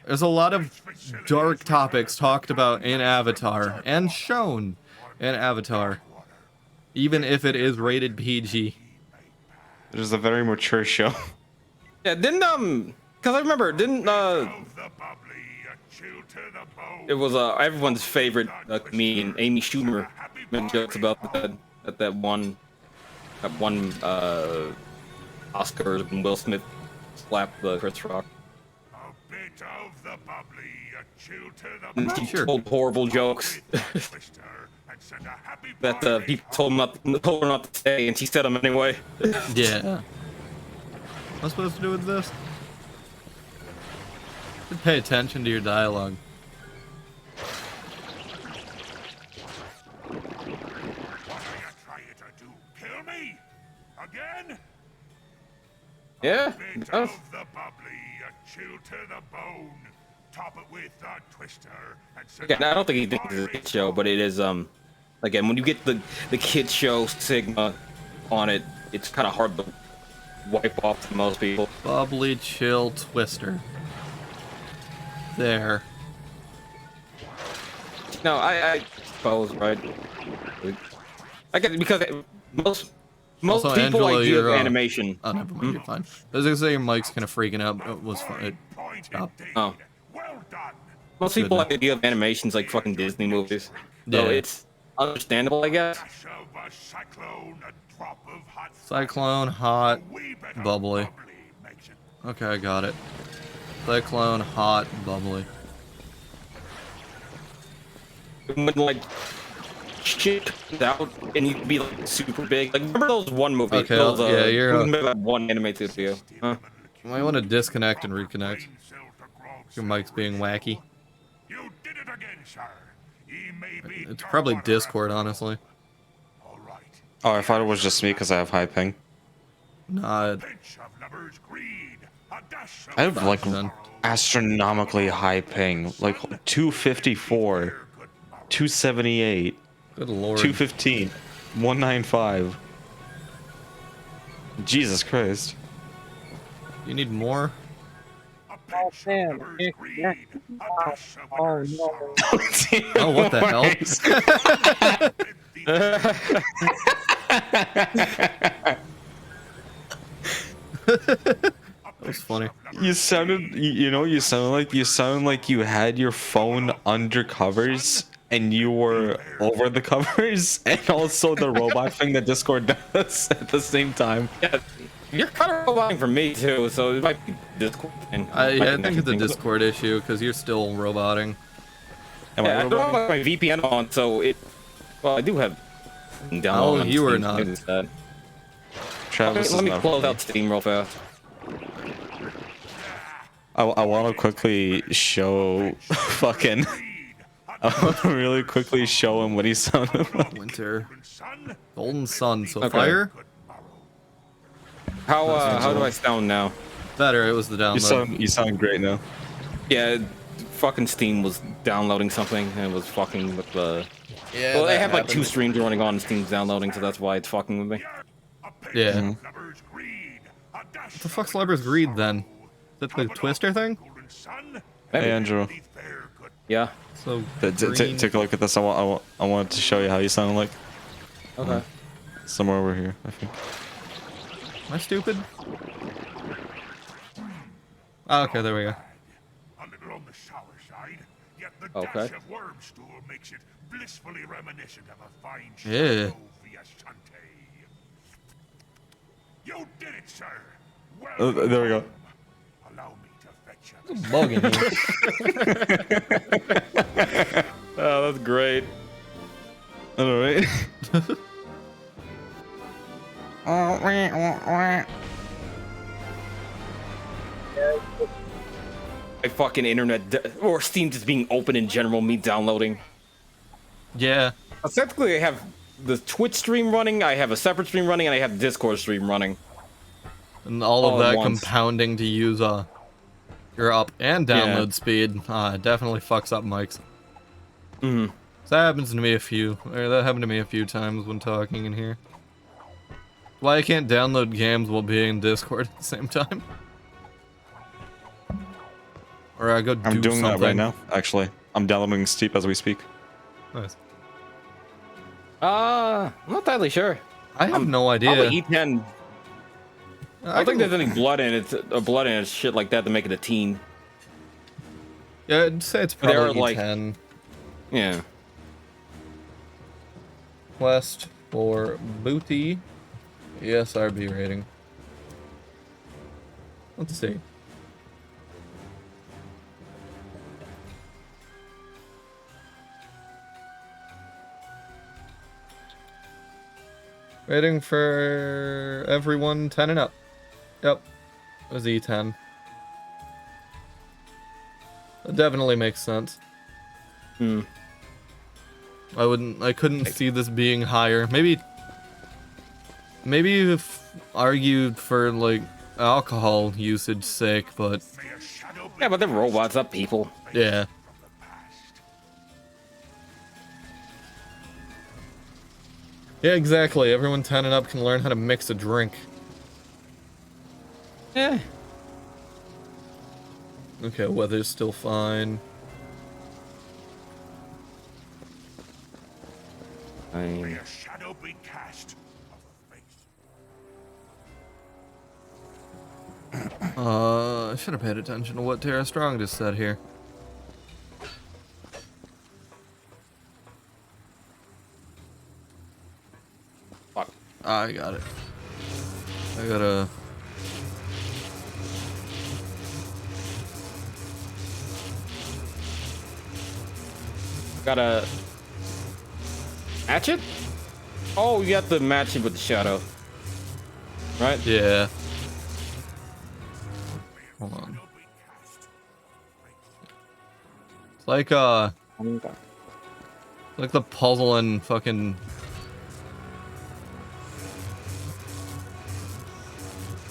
There's a lot of dark topics talked about in Avatar and shown in Avatar, even if it is rated PG.
It is a very mature show.
Yeah, didn't because I remember didn't it was everyone's favorite comedian Amy Schumer made jokes about that one Oscar when Will Smith slapped Chris Rock. And she told horrible jokes that people told her not to say, and she said them anyway.
Yeah. What's supposed to do with this? Pay attention to your dialogue.
What are you trying to do? Kill me? Again?
Yeah.
Bit of the bubbly, a chill to the bone. Top it with a twister and sit
Again, I don't think he
down
thinks it's a
for
kid show, but it is again, when you get the kid show stigma on it, it's kind of hard to wipe off for most people.
Bubbly chill twister. There.
No, I suppose, right? I get because most
Also,
people
Angelo,
idea of
you're,
animation.
Oh, never mind, you're fine. I was gonna say your mic's kind of freaking out. It was fine. Stop.
Oh.
Well done.
Most people idea of animations like fucking Disney movies. So
Yeah.
it's understandable, I guess.
Dash of a cyclone, a drop of hot
Cyclone, hot,
a wee bit of
bubbly.
makes it
Okay, I got it. Cyclone, hot, bubbly.
When like shit comes out and you can be like super big. Like remember those one movies?
Okay,
those,
yeah, you're,
remember that one anime studio. Huh?
You might want to disconnect and reconnect. Your mic's being wacky.
You did it again, sir. He may be
It's probably Discord, honestly.
all right.
Oh, I thought it was just me because I have high ping.
Nah,
Pinch of lover's greed, a dash of
I have like
done.
astronomically high ping, like 254, 278,
Good lord.
215, 195. Jesus Christ.
You need more?
a pinch of lover's greed, a dash of winter's sorrow.
Oh, what the hell? That was funny.
You sounded, you sound like you had your phone under covers and you were over the covers, and also the robot thing that Discord does at the same time.
Yeah, you're kind of roboting for me too, so it might be Discord. And
Yeah, I think it's a Discord issue because you're still roboting.
Am
Yeah, I
I
don't have
roboting?
my VPN on, so it. Well, I do have. Download
Oh,
on
you are
Steam,
not.
maybe it's that.
Travis
Let
is
me
not.
close out Steam real fast.
I want to quickly show fucking. I want to really quickly show him what he sounded like.
Winter. Golden sun. So
Okay.
fire?
How do I sound now?
Better. It was the download.
You sound great now.
Yeah, fucking Steam was downloading something and it was fucking with the.
Yeah,
Well, I
that
have like 2
happened.
streams running on and Steam's downloading, so that's why it's fucking with me.
Yeah.
Mhm.
What the fuck's Lover's Greed then? Is that the Twister thing?
Hey, Andrew.
Yeah.
So
Take a look at this. I wanted to show you how you sound like.
Okay.
Somewhere over here, I think.
Am I stupid? Oh, okay, there we go.
A little on the sour side, yet the
Okay.
dash of worm stool makes it blissfully reminiscent of a fine
Yeah.
Viasante. You did it, sir. Well
There we go.
allow me to fetch you.
Bugging you.
Oh, that's great.
All right.
My fucking internet or Steam just being open in general, me downloading.
Yeah.
Technically, I have the Twitch stream running, I have a separate stream running, and I have the Discord stream running.
And all
All
of
at
that
once.
compounding to use your up and download
Yeah.
speed definitely fucks up mics.
Mm-hmm.
So that happens to me that happened to me a few times when talking in here. Why I can't download games while being in Discord at the same time. Or I go do
I'm doing
something.
that right now. Actually, I'm downloading Steep as we speak.
Nice.
I'm not entirely sure.
I have no idea.
Probably E10. I don't think there's any blood in it, shit like that to make it a teen.
Yeah, I'd say it's
They are
probably
like-
E10.
Yeah.
Quest for Booty. ESRB rating. Let's see. Rating for everyone 10 and up. Yep. It was E10. It definitely makes sense.
Hmm.
I couldn't see this being higher. Maybe if argued for like alcohol usage sake, but
Yeah, but they're robots, not people.
yeah. Yeah, exactly. Everyone 10 and up can learn how to mix a drink.
Yeah.
Okay, weather's still fine.
May a shadow be cast.
I should have paid attention to what Tara Strong just said here.
Fuck.
I got it. I gotta...
Gotta match it? Oh, you have to match it with the shadow. Right?
Yeah. Hold on. It's like like the puzzle in fucking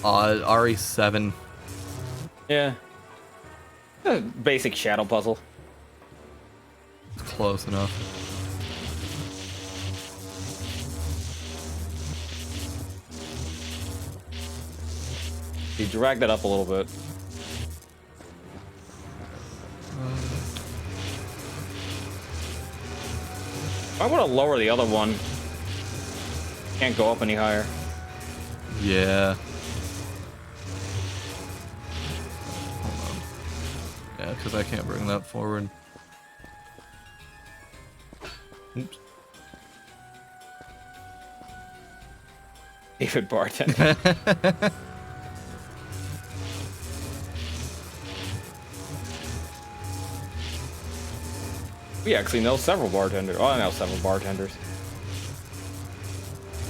RE7.
Yeah. A basic shadow puzzle.
It's close enough.
You drag that up a little bit. I want to lower the other one. Can't go up any higher.
Yeah. Hold on. Yeah, because I can't bring that forward. Oops.
David Bartender. We actually know several bartenders. Oh, I know several bartenders.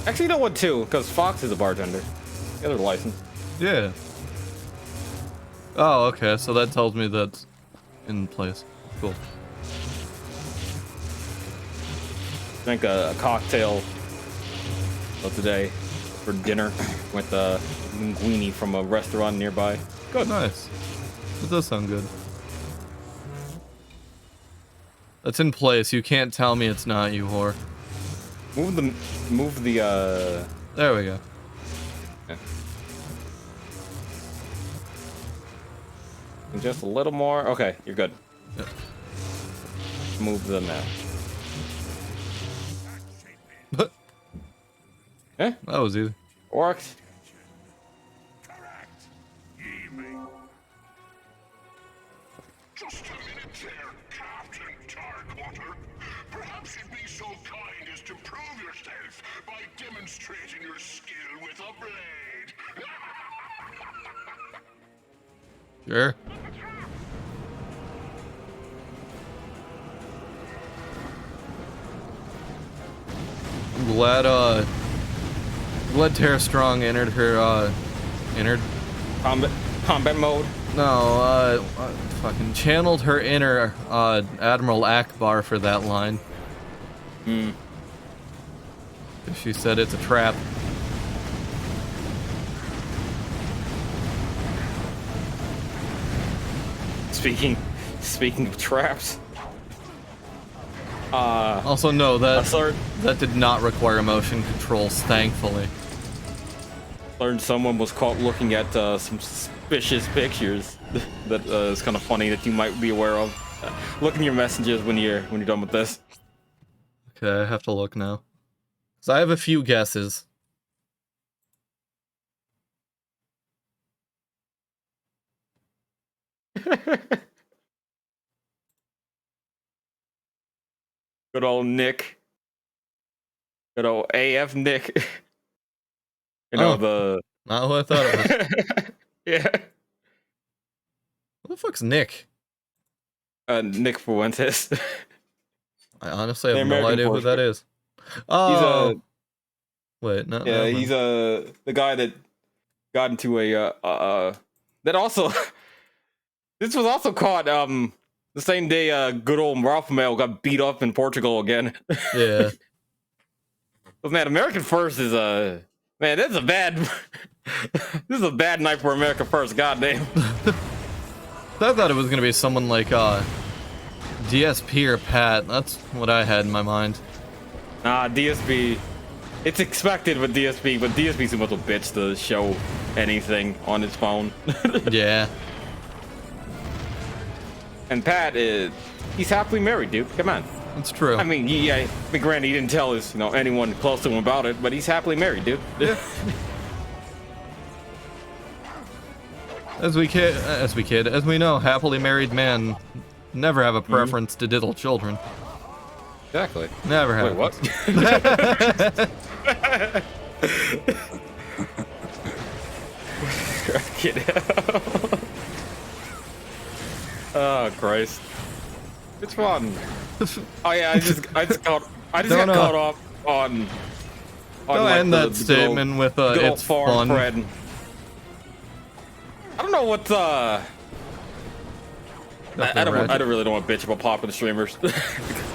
Actually, know one too, because Fox is a bartender. The other license.
Yeah. Oh, okay. So that tells me that's in place. Cool.
Drink a cocktail today for dinner with a linguine from a restaurant nearby.
Good. Nice. It does sound good. That's in place. You can't tell me it's not, you whore.
Move the
There we go.
Yeah. And just a little more. Okay, you're good.
Yep.
Move the map. Eh?
That was easy.
Worked.
Just a minute there, Captain Tarkwater. Perhaps you'd be so kind as to prove yourself by demonstrating your skill with a blade.
Sure. I'm glad Tara Strong entered her,
combat mode?
No, fucking channeled her inner, Admiral Akbar for that line.
Hmm.
She said it's a trap.
Speaking of traps.
Also, no, that did not require motion controls, thankfully.
Learned someone was caught looking at some suspicious pictures. That is kind of funny that you might be aware of. Look in your messages when you're done with this.
Okay, I have to look now. So I have a few guesses.
Good old Nick. Good old AF Nick. You know, the...
Not who I thought it was.
Yeah.
Who the fuck's Nick?
Nick Fuentes.
I honestly have no idea who that is. Oh! Wait, no.
Yeah, he's the guy that got into a that also... This was also caught The same day, good old Rafael got beat up in Portugal again.
Yeah.
But man, American First is a man. This is a bad. This is a bad night for America First. Goddamn.
I thought it was gonna be someone like DSP or Pat. That's what I had in my mind.
DSP. It's expected with DSP, but DSP's too much of a bitch to show anything on his phone.
Yeah.
And Pat is. He's happily married, dude. Come on.
That's true.
I mean, granted, he didn't tell his, anyone close to him about it, but he's happily married, dude.
Yeah. As we know, happily married men never have a preference to diddle children.
Exactly.
Never have.
Wait, what? Oh Christ! Which one? Oh yeah, I just got caught up on.
Don't
like,
end that statement with
good old
it's
foreign
fun.
bread. I don't know what I really don't want to bitch about popular streamers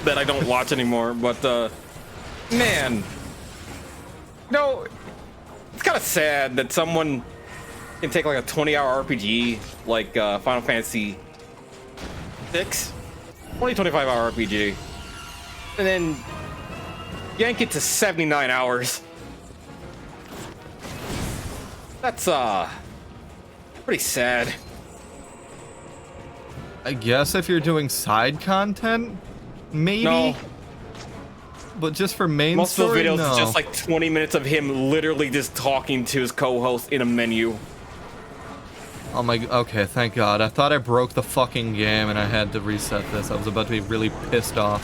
that I don't watch anymore, but man, it's kind of sad that someone can take like a 20-hour RPG like Final Fantasy 6, 25-hour RPG, and then yank it to 79 hours. That's pretty sad.
I guess if you're doing side content, maybe.
No.
But just for main
Most of the
story,
videos
no.
is just like 20 minutes of him literally just talking to his co-host in a menu.
Oh my, okay, thank God. I thought I broke the fucking game and I had to reset this. I was about to be really pissed off.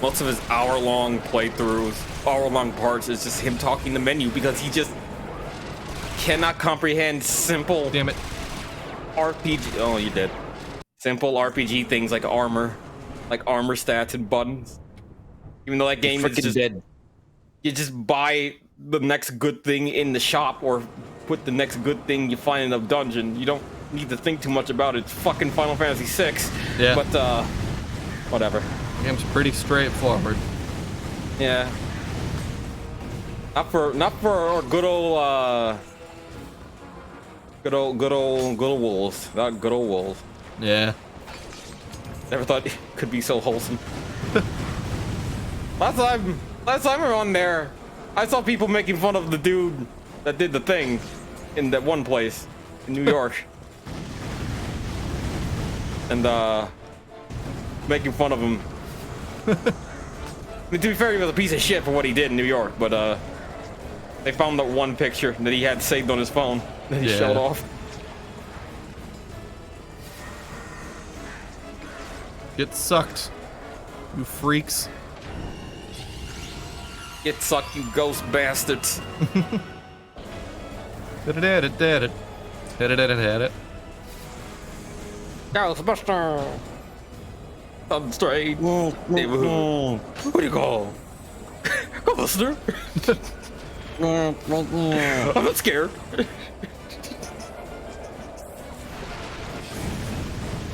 Most of his hour-long playthroughs, hour-long parts is just him talking the menu because he just cannot comprehend simple
Damn it.
RPG. Oh, you did. Simple RPG things like armor stats and buttons. Even though that game is just
dead.
You just buy the next good thing in the shop or put the next good thing you find in a dungeon. You don't need to think too much about it. It's fucking Final Fantasy VI.
Yeah.
But whatever.
Game's pretty straightforward.
Yeah. Not for good old wolves. Not good old wolves.
Yeah.
Never thought it could be so wholesome. Last time we were on there, I saw people making fun of the dude that did the thing in that one place in New York. And making fun of him. I mean, to be fair, he was a piece of shit for what he did in New York, but they found that one picture that he had saved on his phone that he showed off.
Get sucked, you freaks.
Get sucked, you ghost bastards.
Did it.
Ghostbuster. Some strange neighborhood. What do you call? Ghostbuster. I'm not scared.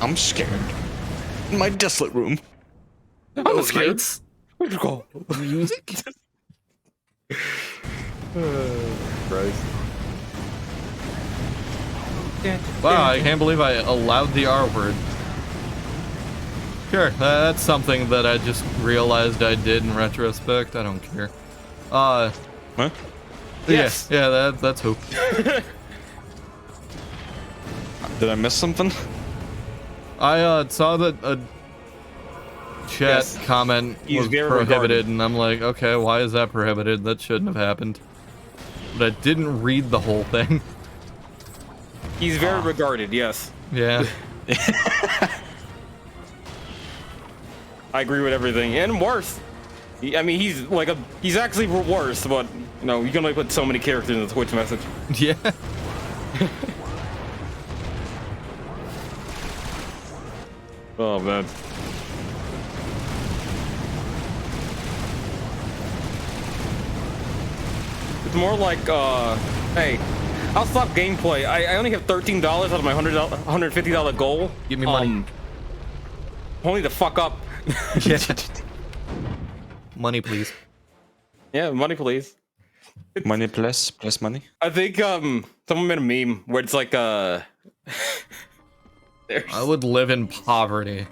I'm scared. In my desolate room.
I'm not scared. What do you call?
Music?
Christ.
Wow, I can't believe I allowed the R word. Sure, that's something that I just realized I did in retrospect. I don't care.
Huh?
Yes.
Yeah, that's who.
Did I miss something?
I saw that a chat comment
He's
was
very
prohibited,
regarded.
and I'm like, okay, why is that prohibited? That shouldn't have happened. But I didn't read the whole thing.
He's very regarded, yes.
Yeah.
I agree with everything. And worse. I mean, he's actually worse, but, you can only put so many characters in the Twitch message.
Yeah.
Oh, man. It's more like, hey, I'll stop gameplay. I only have $13 out of my $150 goal.
Give me money.
Only to fuck up.
Yeah. Money, please.
Yeah, money, please.
Money plus money.
I think someone made a meme where it's like
I would live in poverty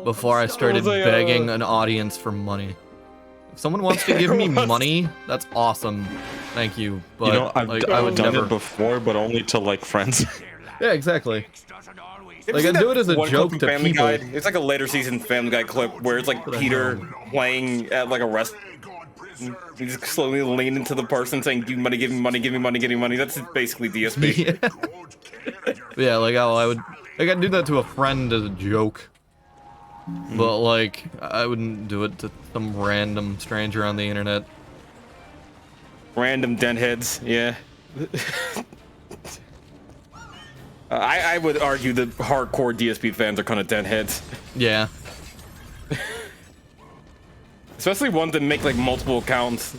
before I started begging an audience for money. If someone wants to give me money, that's awesome. Thank you. But
You know,
I would
done
never.
it before, but only to like friends.
Yeah, exactly.
You ever
Like,
seen
I do
that
it as a
one clip
joke
from
to
Family
people.
Guy? It's like a later season Family Guy clip where it's like Peter playing at like a restaurant. He's slowly leaning into the person saying, "Give me money, give me money, give me money, give me money." That's basically DSP.
Yeah, like how I would, like I'd do that to a friend as a joke, but like I wouldn't do it to some random stranger on the internet.
Random dentheads, yeah. I would argue that hardcore DSP fans are kind of dentheads.
Yeah.
Especially ones that make like multiple accounts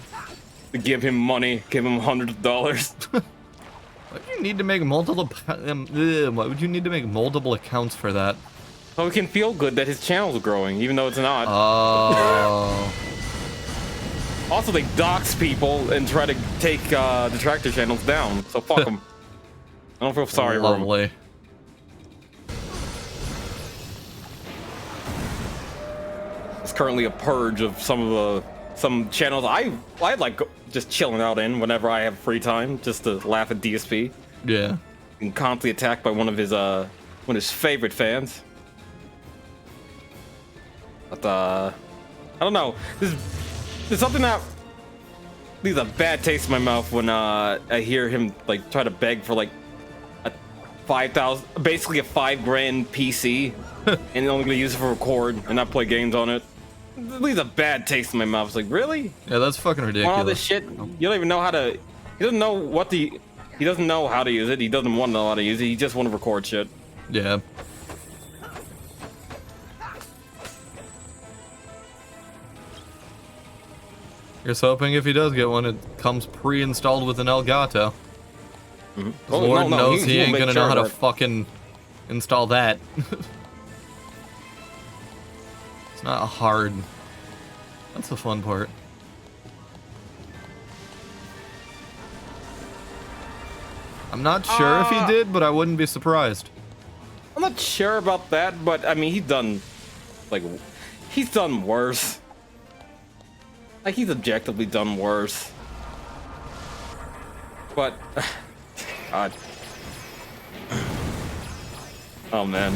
to give him money, give him hundreds of dollars.
Why would you need to make multiple? Why would you need to make multiple accounts for that?
So it can feel good that his channel's growing, even though it's not.
Oh.
Also, they dox people and try to take detractor channels down. So fuck them. I don't feel sorry for them.
Lovely.
It's currently a purge of some channels I like just chilling out in whenever I have free time, just to laugh at DSP.
Yeah.
And constantly attacked by one of his favorite fans. But I don't know. There's something that leaves a bad taste in my mouth when I hear him like try to beg for like a 5,000, basically a $5,000 PC, and only gonna use it for record and not play games on it. It leaves a bad taste in my mouth. It's like, really?
Yeah, that's fucking ridiculous.
Want all this shit? You don't even know how to. He doesn't know what the. He doesn't know how to use it. He doesn't want to know how to use it. He just want to record shit.
Yeah. Here's hoping if he does get one, it comes pre-installed with an Elgato.
Oh,
Lord
no,
knows he
will
ain't
make
gonna
sure
know how to
that-
fucking install that. It's not hard. That's the fun part. I'm not sure if he did, but I wouldn't be surprised.
I'm not sure about that, but I mean, he's done worse. Like, he's objectively done worse. But, God. Oh man,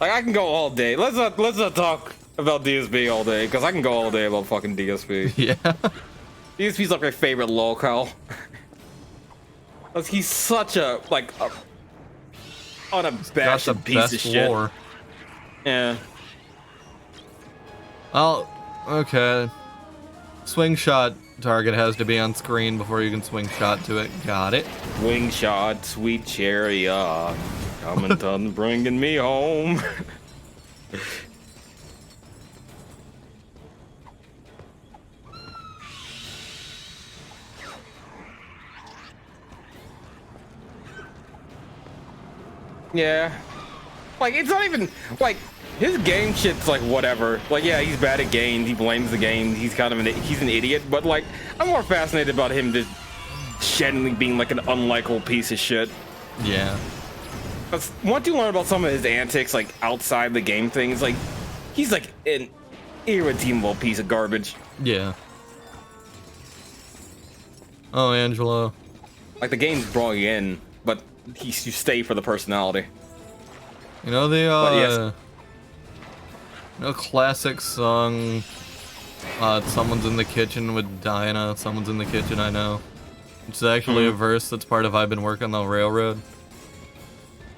like I can go all day. Let's not talk about DSP all day, because I can go all day about fucking DSP.
Yeah.
DSP's like my favorite lolcow. He's such a unabashed piece of shit.
Lore.
Yeah.
Oh, okay. Swing shot target has to be on screen before you can swing shot to it. Got it.
Wing shot, sweet chariot, coming to bringing me home. Yeah. Like, it's not even, like, his game shit's like whatever. Like, yeah, he's bad at games, he blames the game, he's kind of he's an idiot, but like, I'm more fascinated about him just genuinely being like an unlikable piece of shit.
Yeah.
Because once you learn about some of his antics, like, outside the game things, like, he's like an irredeemable piece of garbage.
Yeah. Oh, Angelo.
Like, the game's brought you in, but you stay for the personality.
You know the
But yes.
you know, classic song, Someone's in the Kitchen with Dinah, Someone's in the Kitchen, I know. It's actually a verse that's part of I've Been Working the Railroad.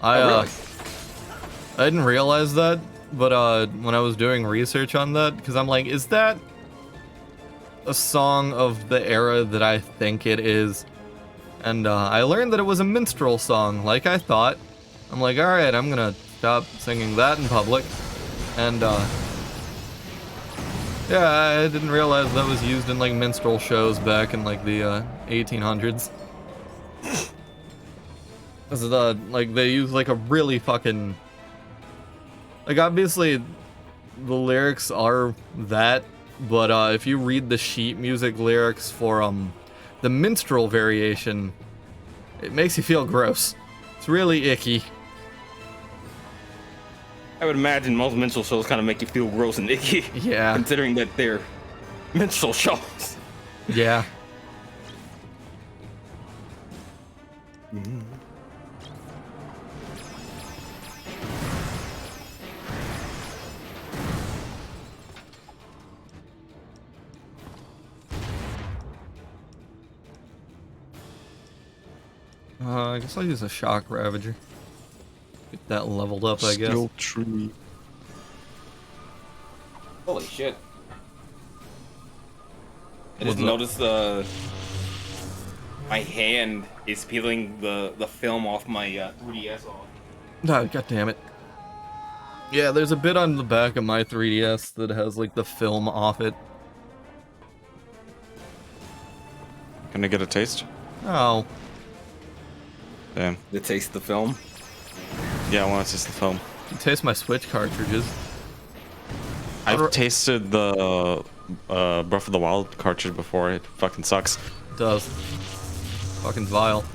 Really?
I didn't realize that, but when I was doing research on that, because I'm like, is that a song of the era that I think it is? And I learned that it was a minstrel song, like I thought. I'm like, alright, I'm gonna stop singing that in public. And yeah, I didn't realize that was used in like minstrel shows back in like the 1800s. Cause like they use like a really fucking, like, obviously the lyrics are that, but if you read the sheet music lyrics for the minstrel variation, it makes you feel gross. It's really icky.
I would imagine most minstrel shows kind of make you feel gross and icky.
Yeah.
Considering that they're minstrel shows.
Yeah. I guess I'll use a shock ravager. Get that leveled up, I guess.
Steel tree.
Holy shit. I
What's
just noticed my hand is peeling the film off my 3DS off.
Oh, God damn it. Yeah, there's a bit on the back of my 3DS that has like the film off it.
Can I get a taste?
Oh.
Damn.
The taste of the film?
Yeah, I want to taste the film.
You taste my Switch cartridges.
I've tasted the Breath of the Wild cartridge before. It fucking sucks.
It does. Fucking vile.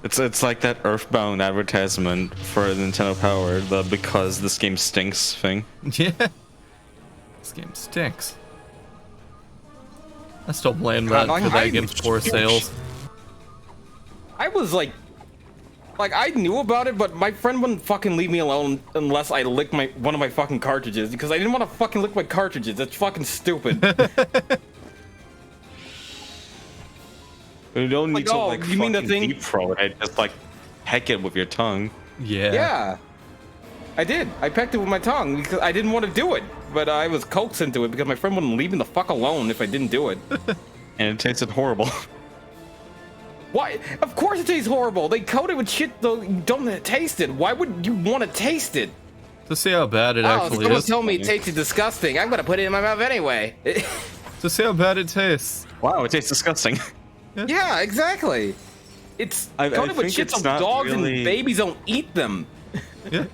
It's like that Earthbound advertisement for Nintendo Power, the because this game stinks thing.
Yeah. This game stinks. I still blame that for that game's poor sales.
I was like I knew about it, but my friend wouldn't fucking leave me alone unless I licked one of my fucking cartridges because I didn't want to fucking lick my cartridges. That's fucking stupid.
You don't need to like
you mean the
fucking
thing?
deep throat it, just like peck it with your tongue.
Yeah.
Yeah. I did. I pecked it with my tongue because I didn't want to do it, but I was coaxed into it because my friend wouldn't leave me the fuck alone if I didn't do it.
And it tasted horrible.
Why? Of course it tastes horrible. They coat it with shit though you don't taste it. Why would you want to taste it?
To see how bad it actually
someone
is.
told me it tasted disgusting. I'm gonna put it in my mouth anyway.
To see how bad it tastes.
Wow, it tastes disgusting.
Yeah, exactly. It's
I
coated with
think
shit
it's
so
not
dogs
really-
and babies don't eat them.
Yeah.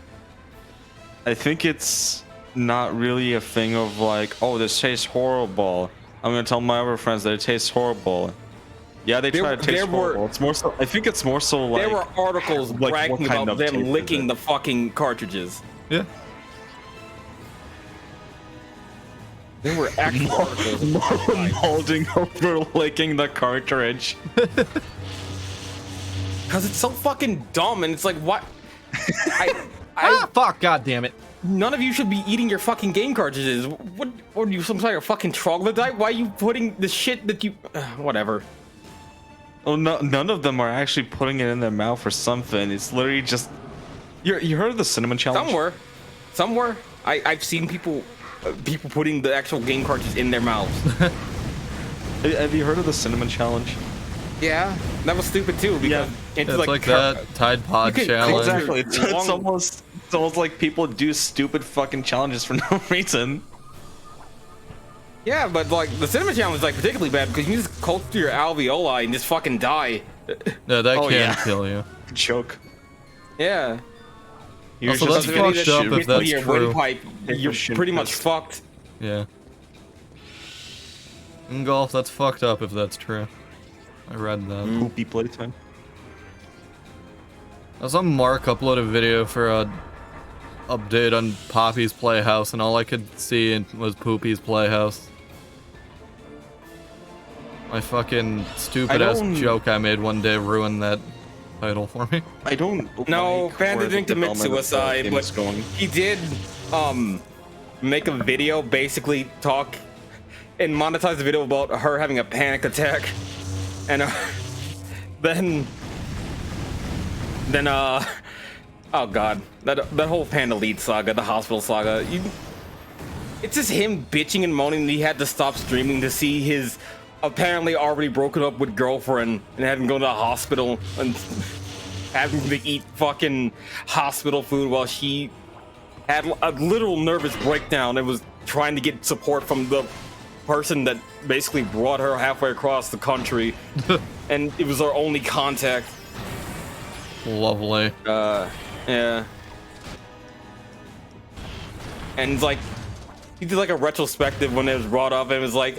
I think it's not really a thing of like, oh, this tastes horrible. I'm gonna tell my other friends that it tastes horrible. Yeah, they try to taste horrible. It's more so. I think it's more so like
There were articles
like,
bragging
what kind
about
of
them
taste is
licking
it?
the fucking cartridges.
Yeah.
There were actual articles.
Holding over licking the cartridge.
Because it's so fucking dumb, and it's like, what?
Fuck, god damn it.
None of you should be eating your fucking game cartridges. What are you, some sort of fucking troglodyte? Why are you putting the shit that you... whatever.
Oh, no, none of them are actually putting it in their mouth or something. It's literally just... You heard of the cinnamon challenge?
Somewhere. I've seen people putting the actual game cartridges in their mouths.
Have you heard of the cinnamon challenge?
Yeah, that was stupid too, because
It's like that Tide Pod challenge.
Exactly. It's almost like people do stupid fucking challenges for no reason.
Yeah, but like the cinnamon challenge is like particularly bad because you just coat through your alveoli and just fucking die.
No, that can kill you.
Choke.
Yeah.
Also, that's fucked up if that's
your
true.
windpipe, you're pretty much fucked.
Yeah. In golf, that's fucked up if that's true. I read that.
Poopy playtime.
I saw Mark upload a video for a update on Poppy's Playhouse, and all I could see was Poopy's Playhouse. My fucking stupid ass joke I made one day ruined that title for me.
I don't.
No, Panda didn't commit suicide, but he did make a video basically talk and monetize the video about her having a panic attack, and then oh god, that whole Panda lead saga, the hospital saga, it's just him bitching and moaning that he had to stop streaming to see his apparently already broken up with girlfriend and having to go to the hospital and having to eat fucking hospital food while she had a literal nervous breakdown and was trying to get support from the person that basically brought her halfway across the country and it was our only contact.
Lovely.
Yeah. And it's like, he did like a retrospective when it was brought up, and it was like,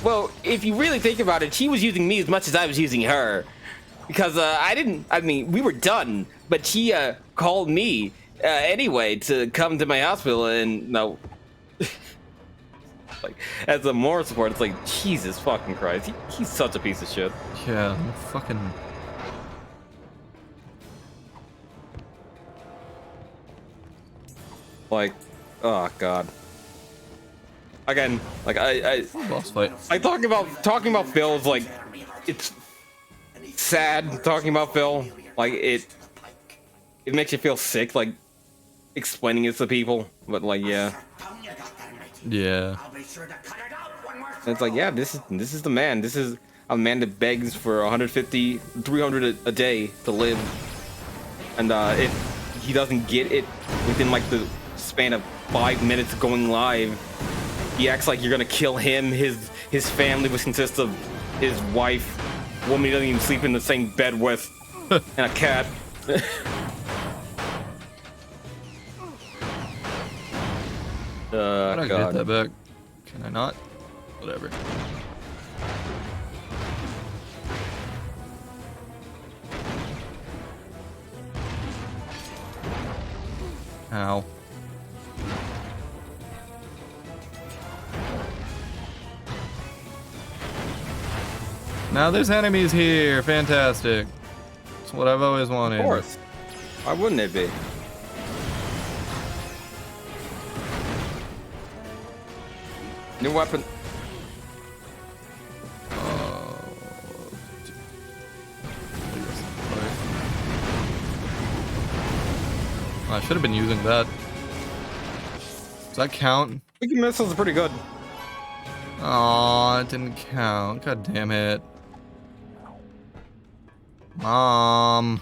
well, if you really think about it, she was using me as much as I was using her. Because I mean, we were done, but she called me anyway to come to my hospital, and no. Like, as a moral support, it's like, Jesus fucking Christ, he's such a piece of shit.
Yeah, fucking.
Like, oh god. Again, like
boss fight.
I talking about Phil is like, it's sad talking about Phil. Like it makes you feel sick, like explaining it to people. But like, yeah.
Yeah.
And it's like, yeah, this is the man. This is a man that begs for 150, 300 a day to live. And if he doesn't get it within like the span of 5 minutes of going live, he acts like you're gonna kill him, his family, which consists of his wife, woman he doesn't even sleep in the same bed with, and a cat.
How do I
God.
get that back? Can I not? Whatever. Ow. Now there's enemies here. Fantastic. It's what I've always wanted.
Of course. Why wouldn't it be? New weapon.
I should have been using that. Does that count?
Weaken missiles are pretty good.
Aw, it didn't count. God damn it. Mom.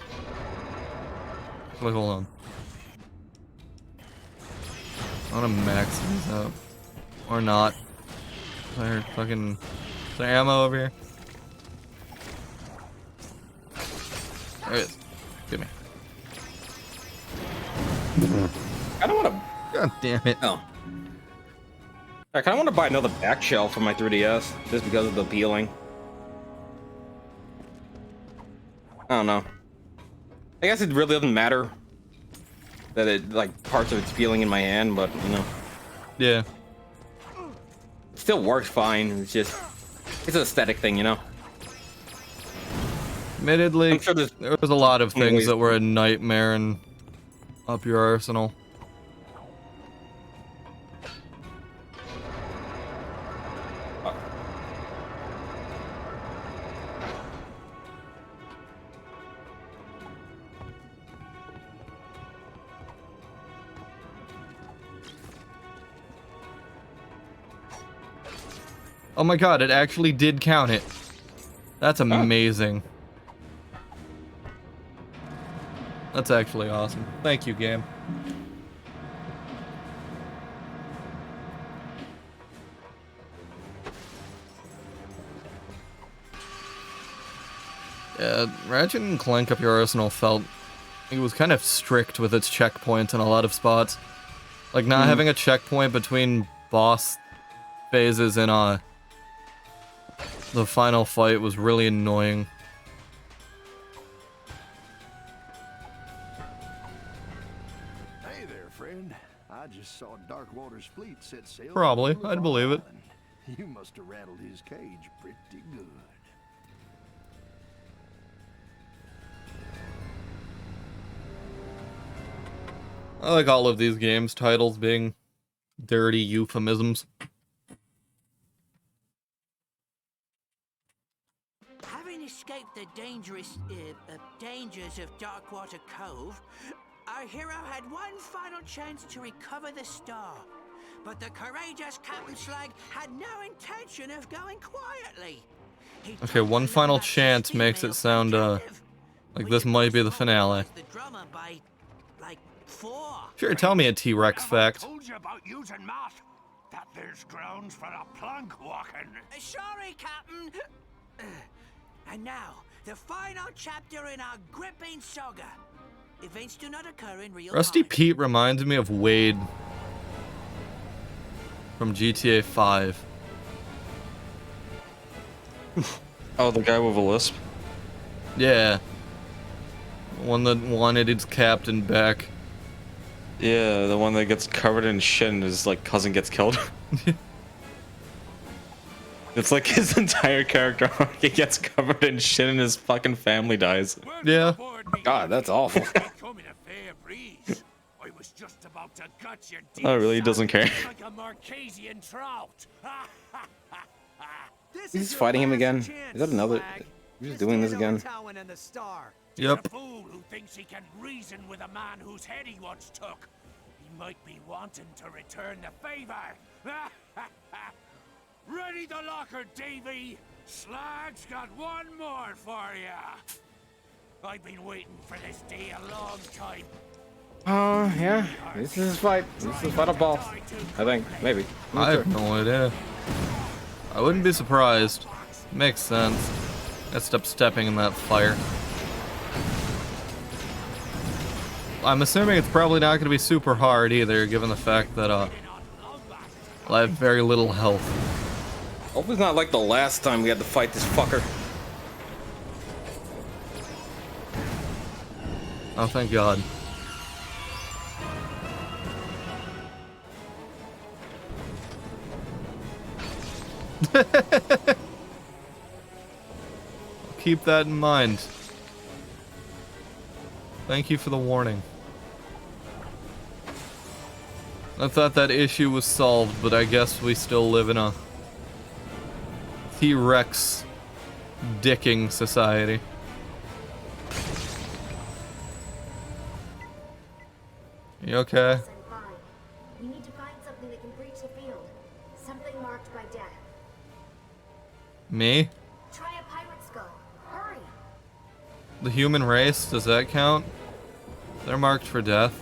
Wait, hold on. I wanna max these up. Or not. Is there fucking... Is there ammo over here? There it is. Give me.
I don't want to.
God damn it.
Oh. I kind of want to buy another back shell for my 3DS just because of the peeling. I don't know. I guess it really doesn't matter that it like parts of it's peeling in my hand, but you know.
Yeah.
It still works fine. It's just it's an aesthetic thing, you know.
Admittedly,
I'm sure
there was a lot of things that were a nightmare and up your arsenal. Oh my god, it actually did count it. That's amazing. That's actually awesome. Thank you, game. Yeah, Ratchet and Clank Up Your Arsenal felt it was kind of strict with its checkpoints in a lot of spots. Like not having a checkpoint between boss phases in the final fight was really annoying.
Hey there, friend. I just saw Darkwater's fleet set sail.
Probably, I'd believe it.
You must have rattled his cage pretty good.
I like all of these games' titles being dirty euphemisms.
Having escaped the dangerous dangers of Darkwater Cove, our hero had one final chance to recover the star. But the courageous Captain Slag had no intention of going quietly.
Okay, one final chance makes it sound like this might be the finale. Sure, tell me a T-Rex fact.
Told you about using math. That there's grounds for a plank walking.
Sorry, Captain. And now, the final chapter in our gripping saga. Events do not occur in real
Rusty
time.
Pete reminds me of Wade from GTA 5.
Oh, the guy with a lisp?
Yeah. One that wanted its captain back.
Yeah, the one that gets covered in shit and his like cousin gets killed. It's like his entire character arc. He gets covered in shit and his fucking family dies.
Yeah.
God, that's awful.
I was just about to gut your
Oh, really? He doesn't care.
like a Marquesian trout.
He's fighting him again. Is that another? He's just doing this again.
Yep.
A fool who thinks he can reason with a man whose head he once took. He might be wanting to return the favor. Ready the locker, Davy. Slag's got one more for ya. I've been waiting for this day a long time.
Yeah. This is his fight. This is his final boss. I think. Maybe.
I have no idea. I wouldn't be surprised. Makes sense. Let's stop stepping in that fire. I'm assuming it's probably not going to be super hard either, given the fact that I have very little health.
Hope it's not like the last time we had to fight this fucker.
Oh, thank God. Keep that in mind. Thank you for the warning. I thought that issue was solved, but I guess we still live in a T-Rex dicking society. You okay?
We need to find something that can breach the field. Something marked by death.
Me?
Try a pirate skull. Hurry!
The human race, does that count? They're marked for death.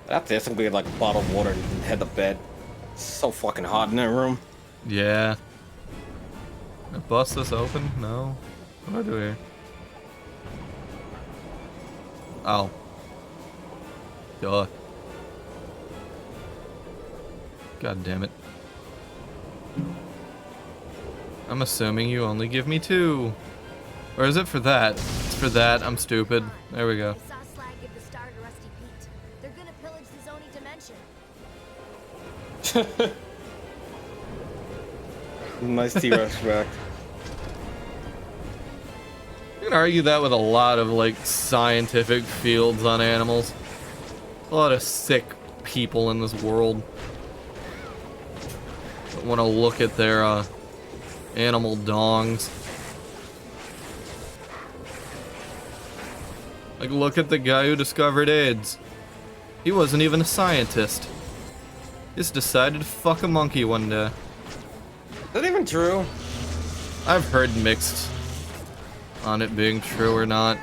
That's it. Something like a bottle of water and head to bed. It's so fucking hot in that room.
Yeah. I bust this open? No. What do I do here? Oh. Duh. God damn it. I'm assuming you only give me 2. Or is it for that? It's for that. I'm stupid. There we go.
I saw Slag give the star to Rusty Pete. They're gonna pillage the Zoni dimension.
Nice T-Rex back.
You can argue that with a lot of like scientific fields on animals. A lot of sick people in this world that want to look at their animal dongs. Like, look at the guy who discovered AIDS. He wasn't even a scientist. He just decided to fuck a monkey one day.
Is that even true?
I've heard mixed on it being true or not.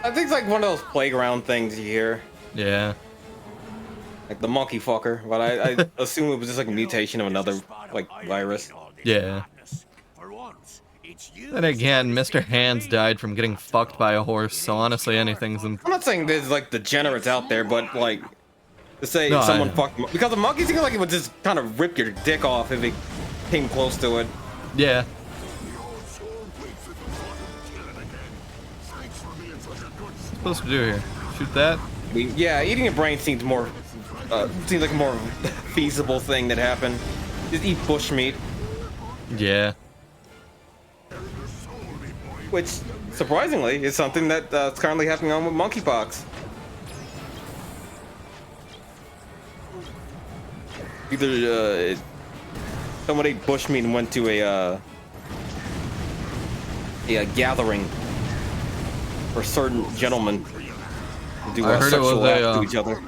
I think it's like one of those playground things you hear.
Yeah.
Like the monkey fucker, but I assume it was just like a mutation of another like virus.
Yeah. Then again, Mr. Hands died from getting fucked by a horse, so honestly anything's in...
I'm not saying there's like degenerates out there, but like to say
No,
someone fucked because the monkey seems like it would just kind of rip your dick off if it came close to it.
Yeah. What's supposed to do here? Shoot that?
I mean, yeah, eating a brain seems more seems like a more feasible thing that happened. Just eat bushmeat.
Yeah.
Which, surprisingly, is something that is currently happening on with monkeypox. Either someone ate bushmeat and went to a gathering for certain gentlemen to do
I heard it was
sexual acts to each other.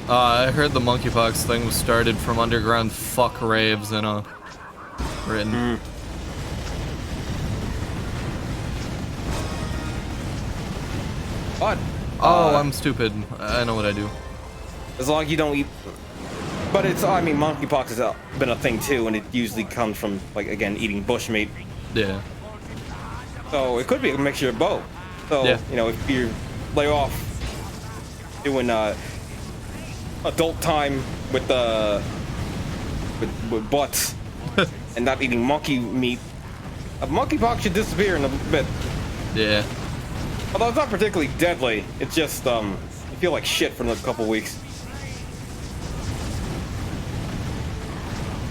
I heard the monkeypox thing was started from underground fuck raves in Britain.
But
oh, I'm stupid. I know what I do.
As long as you don't eat. But it's, I mean, monkeypox has been a thing too, and it usually comes from, like, again, eating bushmeat.
Yeah.
So it could be a mixture of both. So,
yeah.
You know, if you lay off doing adult time with butts and not eating monkey meat, monkeypox should disappear in a bit.
Yeah.
Although it's not particularly deadly, it's just you feel like shit for another couple weeks.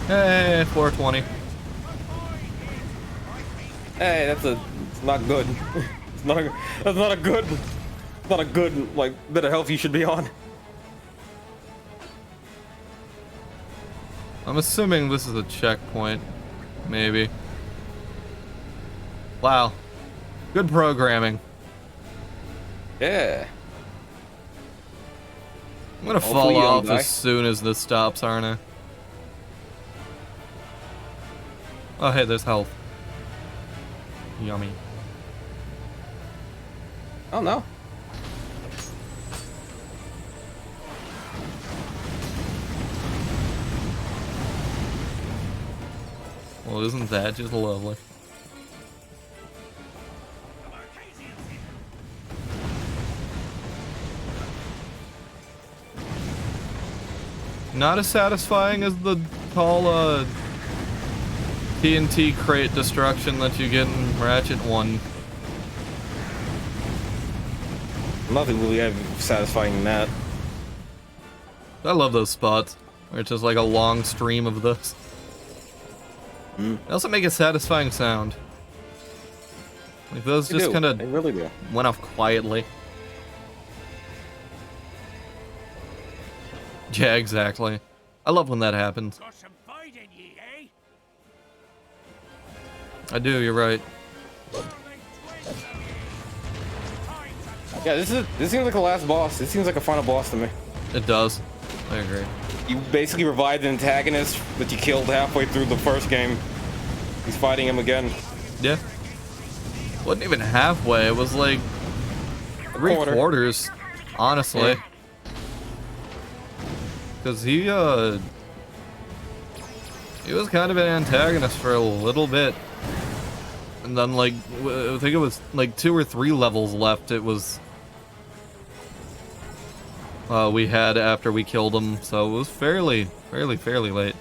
Hey, 420.
Hey, it's not good. That's not a good like bit of health you should be on.
I'm assuming this is a checkpoint, maybe. Wow, good programming.
Yeah.
I'm gonna
Hopefully
fall
you don't
off
die.
as soon as this stops, aren't I? Oh, hey, there's health. Yummy.
Oh no.
Well, isn't that just lovely? Not as satisfying as the tall TNT crate destruction that you get in Ratchet 1.
Nothing really ever satisfying than that.
I love those spots where it's just like a long stream of this. They also make a satisfying sound. Like those
They
just
do.
kind of
They really do.
went off quietly. Yeah, exactly. I love when that happens.
Got some fighting, ye, eh?
I do, you're right.
Yeah, this seems like the last boss. This seems like a final boss to me.
It does. I agree.
You basically revived an antagonist that you killed halfway through the first game. He's fighting him again.
Yeah. Wasn't even halfway, it was like
Quarter.
3/4, honestly.
Yeah.
Cause he was kind of an antagonist for a little bit. And then like, I think it was like 2 or 3 levels left it was we had after we killed him, so it was fairly late.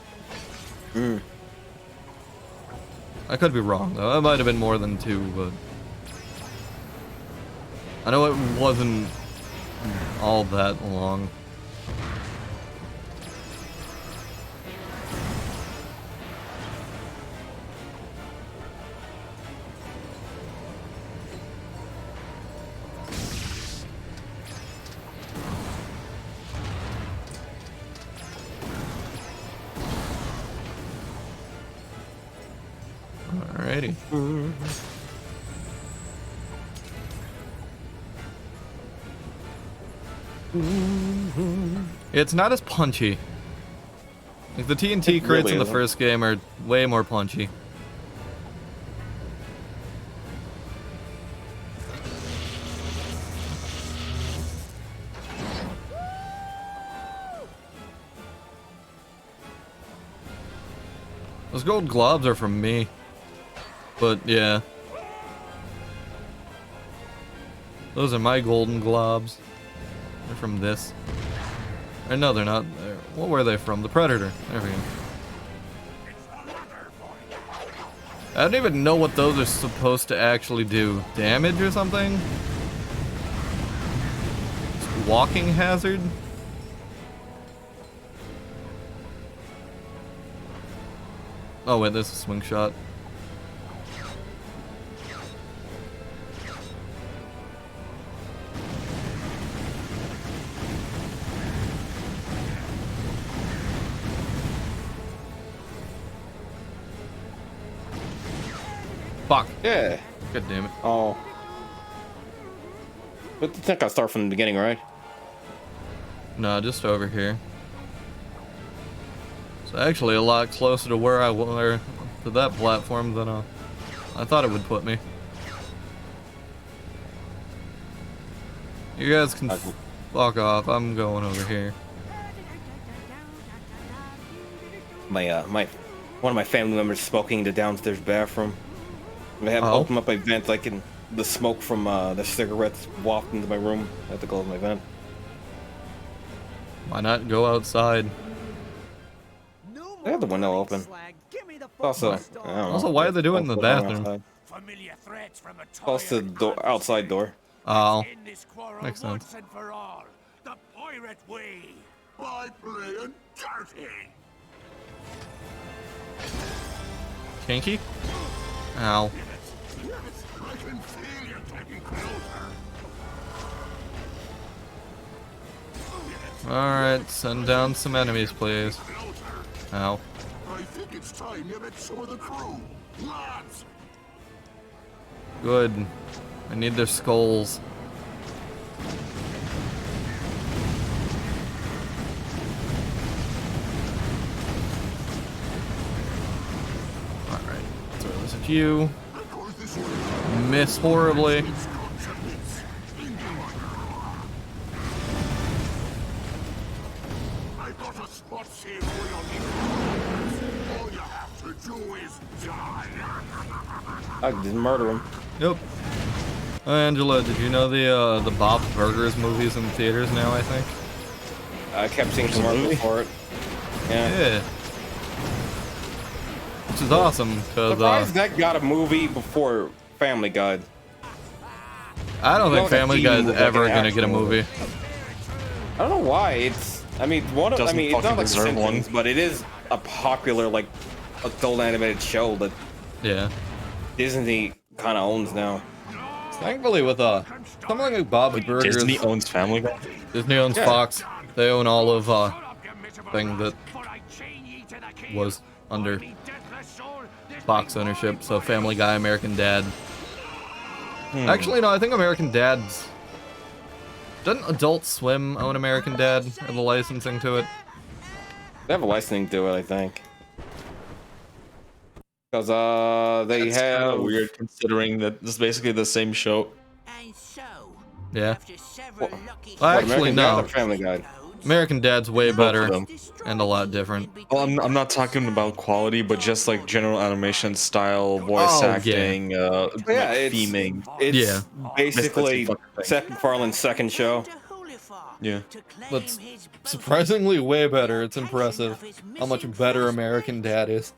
I could be wrong though, it might have been more than 2, but I know it wasn't all that long. Alrighty. It's not as punchy. Like the TNT crates
really
in the
isn't.
first game are way more punchy. Those gold globs are from me. But yeah. Those are my golden globs. They're from this. Or no, they're not. What were they from? The Predator. There we go. I don't even know what those are supposed to actually do. Damage or something? Walking hazard? Oh wait, there's a swing shot. Fuck.
Yeah.
God damn it.
Oh. But I think I'll start from the beginning, right?
No, just over here. It's actually a lot closer to where I were to that platform than I thought it would put me. You guys can fuck off. I'm going over here.
One of my family members smoking in the downstairs bathroom. I have to open up my vent, like the smoke from the cigarettes waft into my room. I have to close my vent.
Why not go outside?
They have the window open. Also, I don't know.
Also, why are they doing it in the bathroom?
Outside. Close to the door, outside door.
Oh, makes sense.
The pirate way. By playing dirty.
Kinky? Ow.
I can feel you getting closer.
Alright, send down some enemies, please. Ow.
I think it's time you met some of the crew. Lads!
Good. I need their skulls. Alright, throw this at you. Miss horribly.
I got a spot saved for your all you have to do is die.
I didn't murder him.
Yep. Angela, did you know the Bob's Burgers movies in theaters now, I think?
I kept seeing commercials for it. Yeah.
Which is awesome, because
Surprised that got a movie before Family Guy.
I don't think
Like a
Family
TV
Guy's
movie,
ever
like an
gonna get a
actual
movie.
I don't know why. It's I mean one of
Doesn't
it's not
fucking
like
deserve
Simpsons,
one.
but it is a popular like adult animated show that
Yeah.
Disney kind of owns now.
Thankfully, with something like Bob's Burgers,
Disney owns Family Guy?
Disney owns
Yeah.
Fox. They own all of thing that was under Fox ownership. So Family Guy, American Dad. Actually, no. I think American Dad's. Doesn't Adult Swim own American Dad and the licensing to it?
They have a licensing to it, I think. Because they
That's
have
kinda weird considering that this is basically the same show.
Yeah.
What,
Actually,
American Dad
no.
or Family Guy.
American Dad's way
Both
better
of them.
and a lot different.
Well, I'm not talking about quality, but just like general animation style, voice
Oh, yeah.
acting,
Yeah,
like,
it's
theming.
It's
Yeah.
basically
Fucking thing.
Seth MacFarlane's second show.
Yeah.
That's surprisingly way better. It's impressive how much better American Dad is.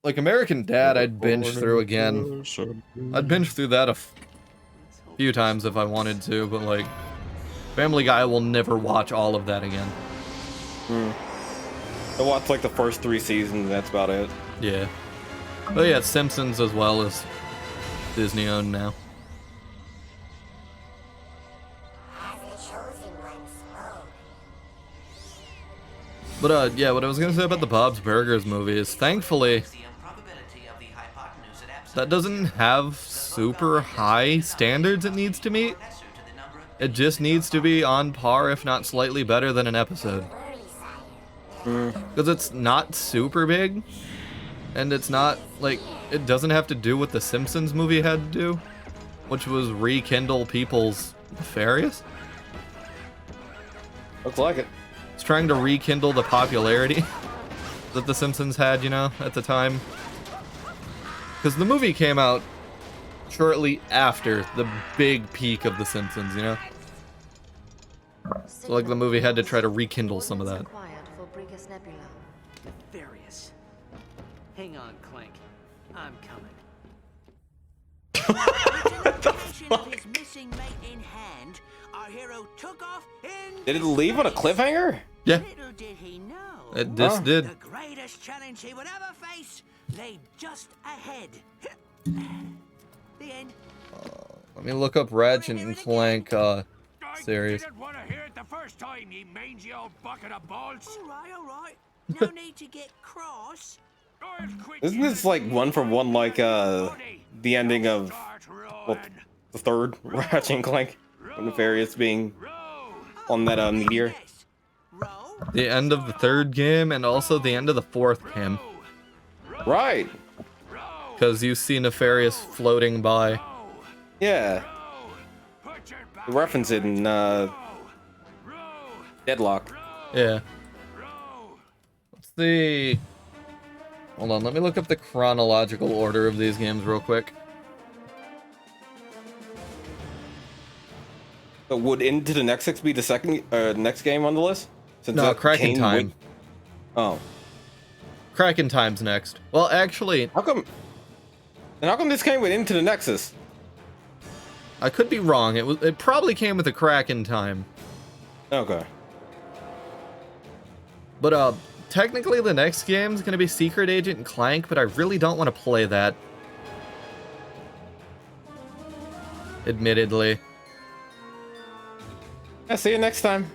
Like American Dad, I'd binge through again. I'd binge through that a few times if I wanted to, but like Family Guy, I will never watch all of that again.
I watched like the first 3 seasons, and that's about it.
Yeah. But yeah, Simpsons as well as Disney owned now. But yeah, what I was gonna say about the Bob's Burgers movie is thankfully that doesn't have super high standards it needs to meet. It just needs to be on par, if not slightly better than an episode. Because it's not super big, and it's not, like, it doesn't have to do what the Simpsons movie had to do, which was rekindle people's Nefarious.
Looks like it.
It's trying to rekindle the popularity that the Simpsons had, you know, at the time. Because the movie came out shortly after the big peak of the Simpsons, you know? So, like, the movie had to try to rekindle some of that.
Nefarious. Hang on, Clank. I'm coming.
What the fuck? His missing mate in hand, our hero took off in
Did it leave on a cliffhanger?
Yeah,
little did he know.
it this did.
The greatest challenge he would ever face lay just ahead. The end.
Let me look up Ratchet and Clank series.
Didn't want to hear it the first time, you mangy old bucket of balls.
All right. No need to get cross.
Isn't this like one for one like the ending of well, the third Ratchet and Clank, when Nefarious being on that meteor?
The end of the third game and also the end of the fourth game.
Right.
Because you see Nefarious floating by.
Yeah. They reference it in Deadlock.
Yeah. What's the... Hold on, let me look up the chronological order of these games real quick.
So would Into the Nexus be the second next game on the list? Since
No,
that
Kraken
came
Time.
with- Oh,
Kraken Time's next. Well, actually,
how come? And how come this came with Into the Nexus?
I could be wrong. It probably came with the Kraken Time.
Okay.
But technically the next game's gonna be Secret Agent Clank, but I really don't want to play that. Admittedly.
Yeah, see you next time.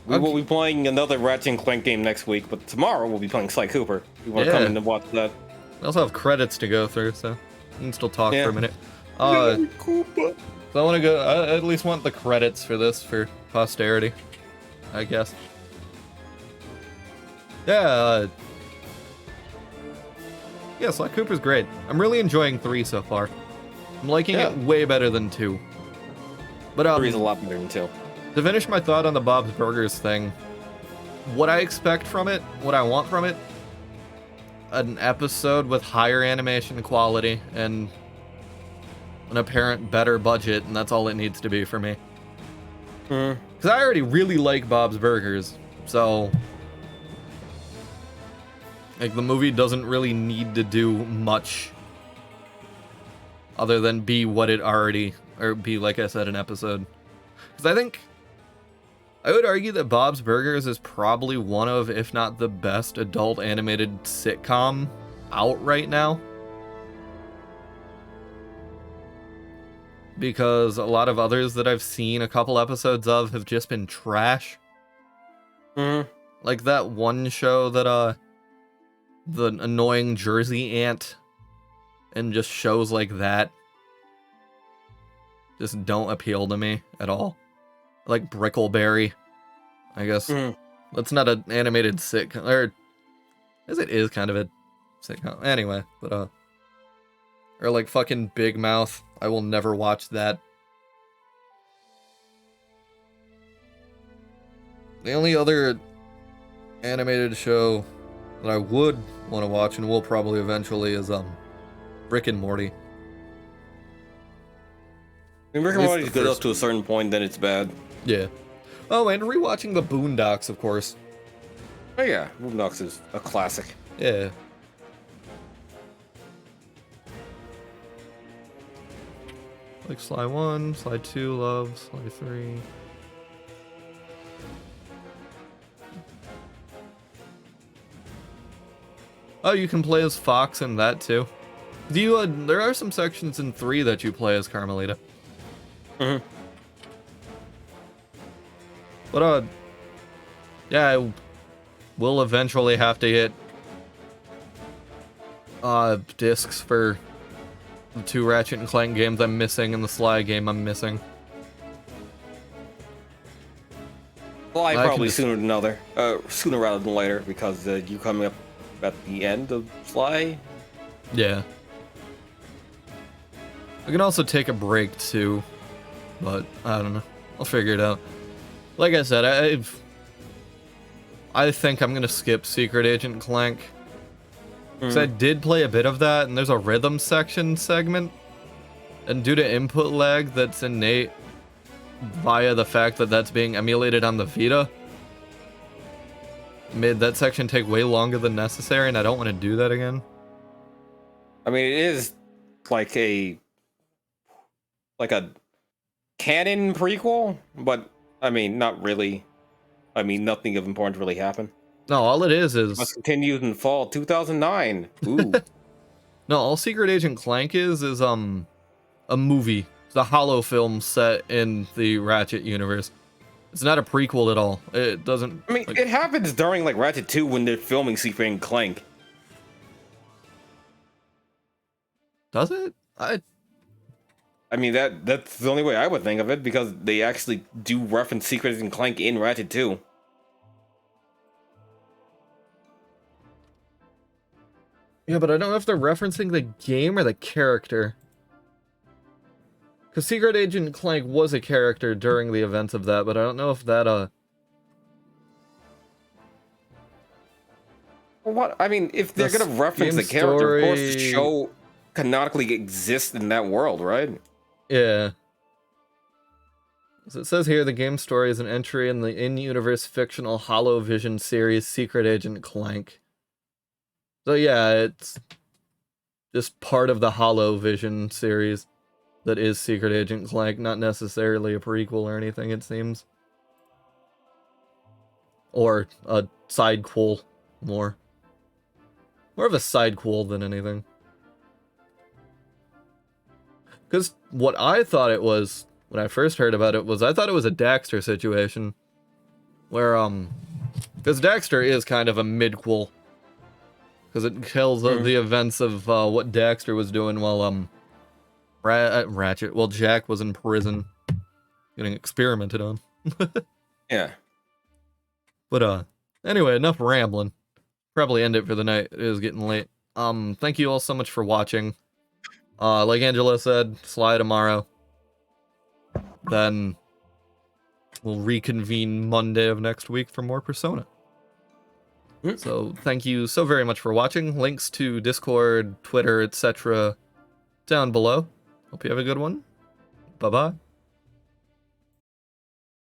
We
Okay.
will be playing another Ratchet and Clank game next week, but tomorrow we'll be playing Sly Cooper. You want to come in and watch that?
I also have credits to go through, so I can still talk
Yeah.
for a minute. So I want to go. I at least want the credits for this for posterity, I guess. Yeah. Yeah, Sly Cooper's great. I'm really enjoying 3 so far. I'm liking it way better than 2. But
3 is a lot better than 2.
To finish my thought on the Bob's Burgers thing, what I expect from it, what I want from it, an episode with higher animation quality and an apparent better budget, and that's all it needs to be for me. Because I already really like Bob's Burgers, so like the movie doesn't really need to do much other than be what it already, or be, like I said, an episode. Because I would argue that Bob's Burgers is probably one of, if not the best adult animated sitcom out right now. Because a lot of others that I've seen a couple episodes of have just been trash. Like that one show that, the annoying Jersey Ant and just shows like that just don't appeal to me at all. Like Brickleberry, I guess. That's not an animated sitcom, or as it is kind of a sitcom. Anyway, but or like fucking Big Mouth. I will never watch that. The only other animated show that I would want to watch and will probably eventually is Rick and Morty.
I mean, Rick and Morty goes up to a certain point, then it's bad.
Yeah. Oh, and rewatching the Boondocks, of course.
Oh yeah, Boondocks is a classic.
Yeah. Like Sly 1, Sly 2, Love, Sly 3. Oh, you can play as Fox in that too. Do you? There are some sections in 3 that you play as Carmelita. But yeah, I will eventually have to get discs for the 2 Ratchet and Clank games I'm missing and the Sly game I'm missing.
Sly probably sooner rather than later, because you coming up at the end of Sly.
Yeah. I can also take a break too, but I don't know. I'll figure it out. Like I said, I think I'm gonna skip Secret Agent Clank. Because I did play a bit of that, and there's a rhythm section segment. And due to input lag that's innate via the fact that that's being emulated on the Vita, made that section take way longer than necessary, and I don't want to do that again.
I mean, it is like a canon prequel, but I mean, not really. I mean, nothing of importance really happened.
No, all it is
must continue in fall 2009. Ooh.
No, all Secret Agent Clank is a movie. It's a hollow film set in the Ratchet universe. It's not a prequel at all. It doesn't.
I mean, it happens during like Ratchet 2 when they're filming Secret Agent Clank.
Does it?
I mean, that's the only way I would think of it, because they actually do reference Secret Agent Clank in Ratchet 2.
Yeah, but I don't know if they're referencing the game or the character. Because Secret Agent Clank was a character during the events of that, but I don't know if that,
What? I mean, if they're gonna reference the character, of course the show canonically exists in that world, right?
Yeah. As it says here, the game story is an entry in the in-universe fictional Hollow Vision series Secret Agent Clank. So yeah, it's just part of the Hollow Vision series that is Secret Agent Clank, not necessarily a prequel or anything, it seems. Or a sidequel, more. More of a sidequel than anything. Because what I thought it was, when I first heard about it, was I thought it was a Daxter situation. Where, because Daxter is kind of a midquel. Because it tells the events of what Daxter was doing while, Jack was in prison. Getting experimented on.
Yeah.
But, anyway, enough rambling. Probably end it for the night. It is getting late. Thank you all so much for watching. Like Angela said, Sly tomorrow. Then we'll reconvene Monday of next week for more Persona. So thank you so very much for watching. Links to Discord, Twitter, etc. down below. Hope you have a good one. Bye-bye.